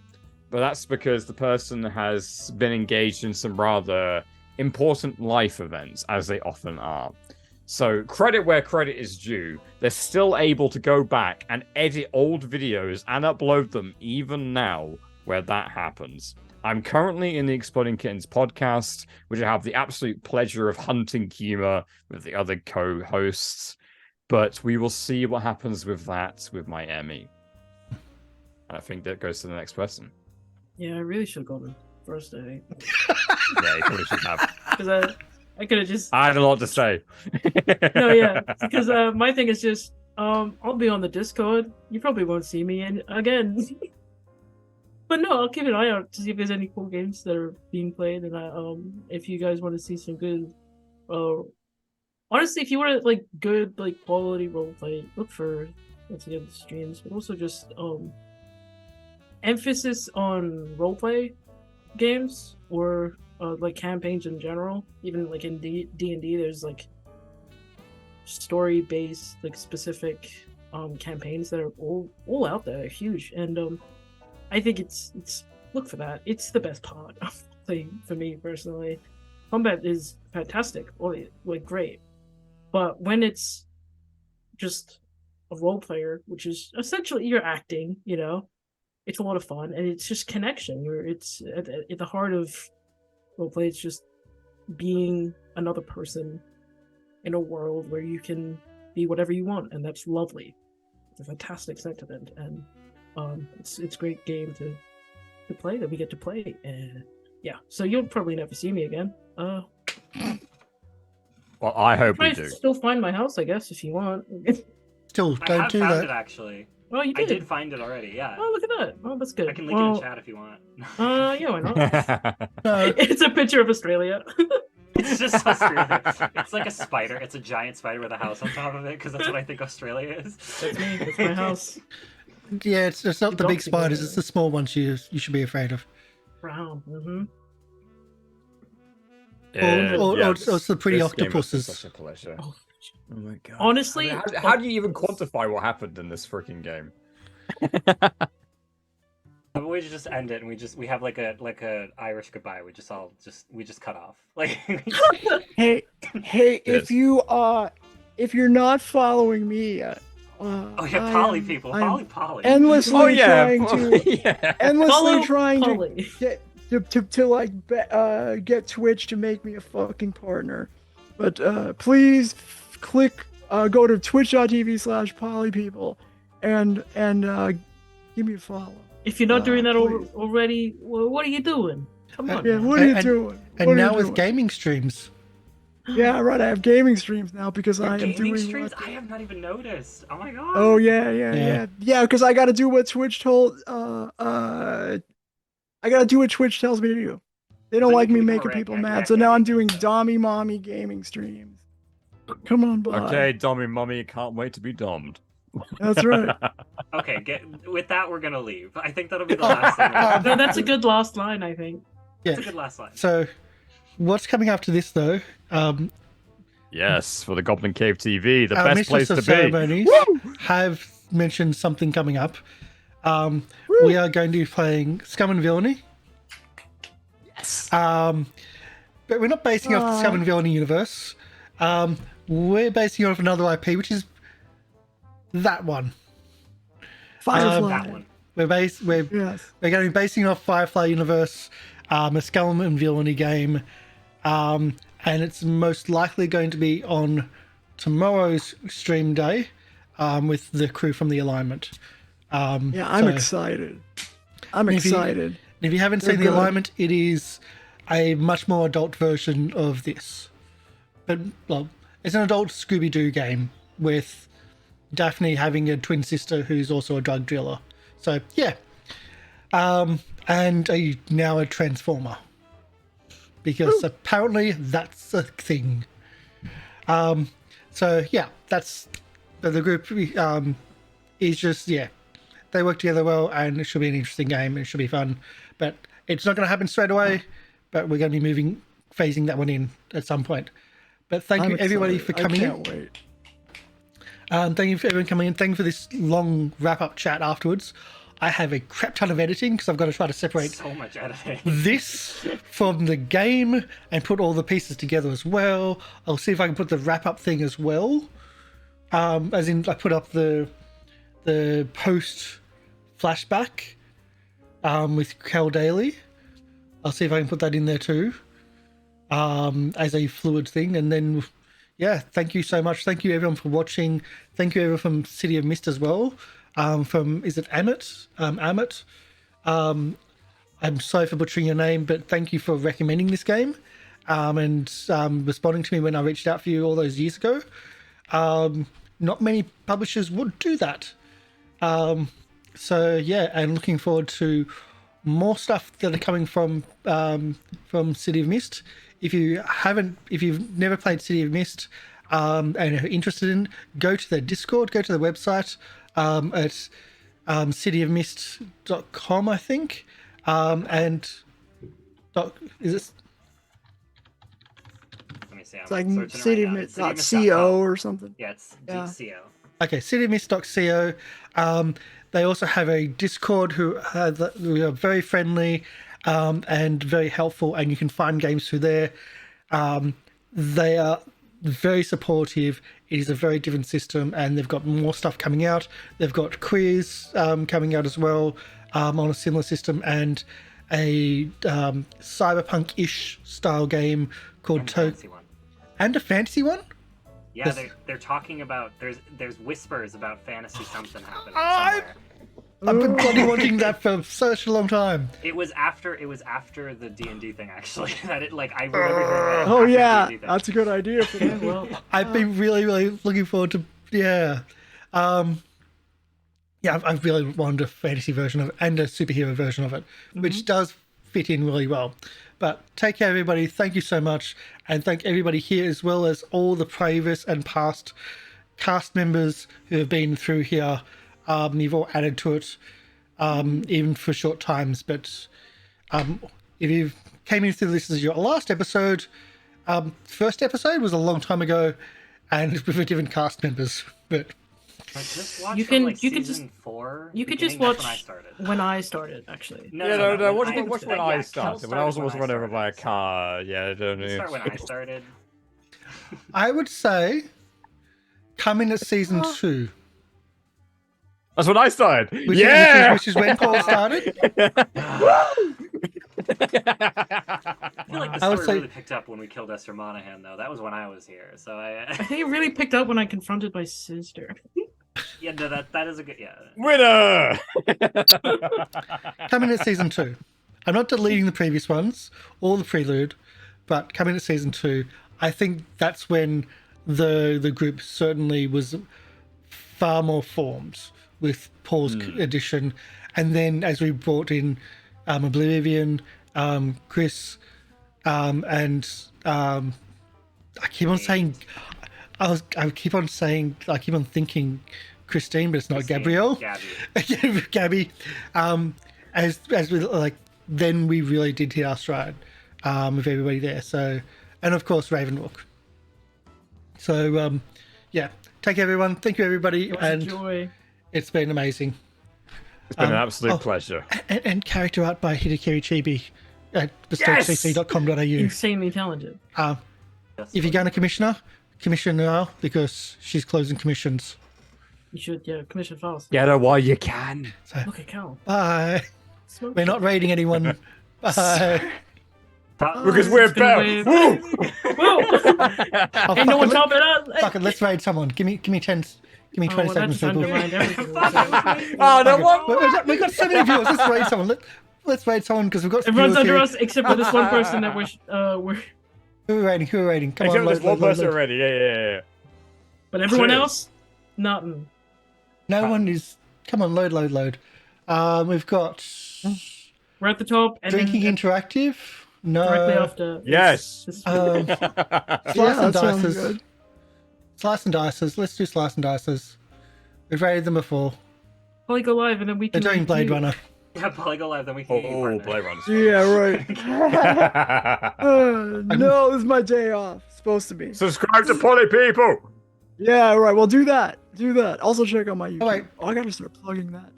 but that's because the person has been engaged in some rather important life events, as they often are. So credit where credit is due. They're still able to go back and edit old videos and upload them even now where that happens. I'm currently in the Exploding Kittens podcast, which I have the absolute pleasure of hunting Kima with the other co-hosts. But we will see what happens with that with my Emmy. And I think that goes to the next person. Yeah, I really should have gone first day. Yeah, you probably should have. Because I could have just I had a lot to say. no, yeah. Because my thing is just I'll be on the Discord. You probably won't see me again. But no, I'll keep an eye out to see if there's any cool games that are being played, and if you guys want to see some good, honestly, if you want like good like quality roleplay, look for once again the streams, but also just emphasis on roleplay games or like campaigns in general. Even like in D&D, there's like story based like specific campaigns that are all out there. They're huge, and I think it's look for that. It's the best part of playing for me personally. Combat is fantastic, or like great, but when it's just a role player, which is essentially you're acting, you know, it's a lot of fun, and it's just connection. It's at the heart of roleplay. It's just being another person in a world where you can be whatever you want, and that's lovely. It's a fantastic sentiment, and it's a great game to play that we get to play, and yeah. So you'll probably never see me again. Well, I hope we do. Still find my house, I guess, if you want. Still, I don't have do found that. it actually. Oh, you I did? did find it already. Yeah. Oh, look at that. Oh, that's good. I can link it in chat if you want. Yeah, why not? No, It's a picture of Australia. It's just Australia. It's like a spider. It's a giant spider with a house on top of it, because that's what I think Australia is. That's me. That's my house. yeah, it's not the Don't big think about spiders. it. It's the small ones you should be afraid of. Brown. Mm-hmm. Or it's the pretty this game has been octopuses. Such a pleasure. Oh, Oh my god. honestly, how do you even quantify what happened in this freaking game? But we just end it, and we have like a Irish goodbye. We just cut off. Like Hey, Yes. if you're not following me, oh yeah, I Polly am- people, I am Polly. endlessly Oh yeah, trying to yeah. endlessly Follow trying to Polly. get to like get Twitch to make me a fucking partner, but please click go to twitch.tv/polypeople and give me a follow. If you're not doing that please. already, well, what are you doing? Come on. Yeah, man. what are you And- doing? And What are you now with doing? gaming streams. Yeah, right. I have gaming streams now because I am Gaming doing streams? what- I have not even noticed. Oh my god. Oh yeah. Because I got to do what Twitch told. I got to do what Twitch tells me to do. They don't Then like you me can making become a people rec- mad, so now I'm doing Dommy Mommy gaming streams. Come on, bye. Okay, Dommy Mummy, can't wait to be dommed. That's right. Okay, with that we're gonna leave. I think that'll be the last thing. No, that's a good last line, I think. Yeah. That's a good last line. So, what's coming after this though? Yes, for the Goblin Cave TV, the Our best Mistress place to of be. Ceremonies have mentioned something coming up. We are going to be playing Scum and Villainy. Yes. But we're not basing off the Scum and Villainy universe. We're basing it off another IP, which is that one. Firefly. That one. We're Yes. going to be basing it off Firefly universe, a Scum and Villainy game, and it's most likely going to be on tomorrow's stream day with the crew from the Alignment. Yeah, I'm so- excited. I'm If you- excited. If you haven't seen They're the good. Alignment, it is a much more adult version of this. But, well, it's an adult Scooby-Doo game with Daphne having a twin sister who's also a drug dealer. So, yeah. And now a Transformer. Because apparently that's a thing. So, yeah, that's... The group is just, yeah. They work together well, and it should be an interesting game. It should be fun. But it's not going to happen straight away. But we're going to be phasing that one in at some point. But thank you, everybody, for coming in. I can't wait. Thank you for everyone coming in. Thank you for this long wrap-up chat afterwards. I have a crap ton of editing because I've got to try to separate So much editing. this from the game and put all the pieces together as well. I'll see if I can put the wrap-up thing as well. As in, I put up the post flashback with Kel Daily. I'll see if I can put that in there too as a fluid thing. And then, yeah, thank you so much. Thank you everyone for watching. Thank you everyone from City of Mist as well. From, is it Amit? Amit. I'm sorry for butchering your name, but thank you for recommending this game, and responding to me when I reached out for you all those years ago. Not many publishers would do that. So yeah, and looking forward to more stuff that are coming from City of Mist. If you've never played City of Mist and are interested in, go to their Discord, go to the website at cityofmist.com, I think. And is it? Let me see. It's like cityofmist.co or something. Yeah, it's Yeah. .co. Okay, cityofmist.co. They also have a Discord who are very friendly and very helpful, and you can find games through there. They are very supportive. It is a very different system, and they've got more stuff coming out. They've got quiz coming out as well on a similar system, and a cyberpunk-ish style game called And a fancy one. And a fantasy one? Yeah, Yes. they're talking about there's whispers about fantasy something happening I- somewhere. I've been bloody wanting that for such a long time. It was after the D&D thing actually that it like I remember hearing that Oh after the yeah, D&D thing. that's a good idea for that. Well, I've been really, really looking forward to, yeah. I've really wanted a fantasy version of it and a superhero version of it, which does fit in really well. But take care, everybody. Thank you so much. And thank everybody here, as well as all the previous and past cast members who have been through here. You've all added to it, even for short times. But if you came into this as your last episode, first episode was a long time ago, and with different cast members. But Like, just watch You from, can- like, you could season 4. you could just beginning, watch that's when I started. when I started, actually. No. Watch I- when yeah, I Kel started. When I was almost when running over by a started. car. Yeah, I don't You know. start when I started. I would say come in at season 2. That's when I started. Which Yeah. which is when Paul started. I feel like the I would story say- really picked up when we killed Esther Monahan, though. That was when I was here, so I think it really picked up when I confronted my sister. yeah, no, that is a good Winner. Come in at season 2. I'm not deleting the previous ones or the prelude, but come in at season 2. I think that's when the group certainly was far more formed with Paul's addition, and then as we brought in Oblivivian, Chris, and I keep on saying, I keep on thinking Christine, but it's not Gabrielle. Gabby. Gabby. As we like, then we really did hit our stride with everybody there. So, and of course Ravenlook. So yeah, take care everyone. Thank you everybody, It was a and joy. it's been amazing. It's been an absolute pleasure. And character art by Hidekiri Chibi at bestokecc.com.au. Insanely talented. If you're going to commission now because she's closing commissions. You should, commission fast. Get her while you can. Look at Cal. Bye. Smoke We're not raiding anyone. Bye. Because we're It's gonna better. wave. Woo! Whoa! Oh, Ain't no one fuck it, topping us. fuck it, let's raid someone. Give me 10. Give me 20 That seconds, just people. undermined everything. we were saying. Oh no! What? We've got so many viewers. Let's raid someone. Let's raid someone because we've got Everyone's viewers under here. us except for this one person that we're. Who are raiding? Come Except on, there's one person load. already. Yeah. But everyone Cheers. else, nothing. No one is. Come on, load. We've got We're at the top, and drinking then interactive. No. directly after. Yes. This- Slice Yeah, and that sounds dices. good. Slice and dices. Let's do slice and dices. We've raided them before. Probably go live, and then we They're can. doing Blade Runner. Yeah, probably go live, then we can get you Oh, partner. Blade Runner. Yeah, right. No, this is my day off. Supposed to be. Subscribe to Poly People. Yeah, right. Well, do that. Do that. Also check out my YouTube. wait. Oh, I gotta start plugging that.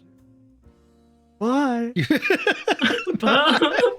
Bye. Bye.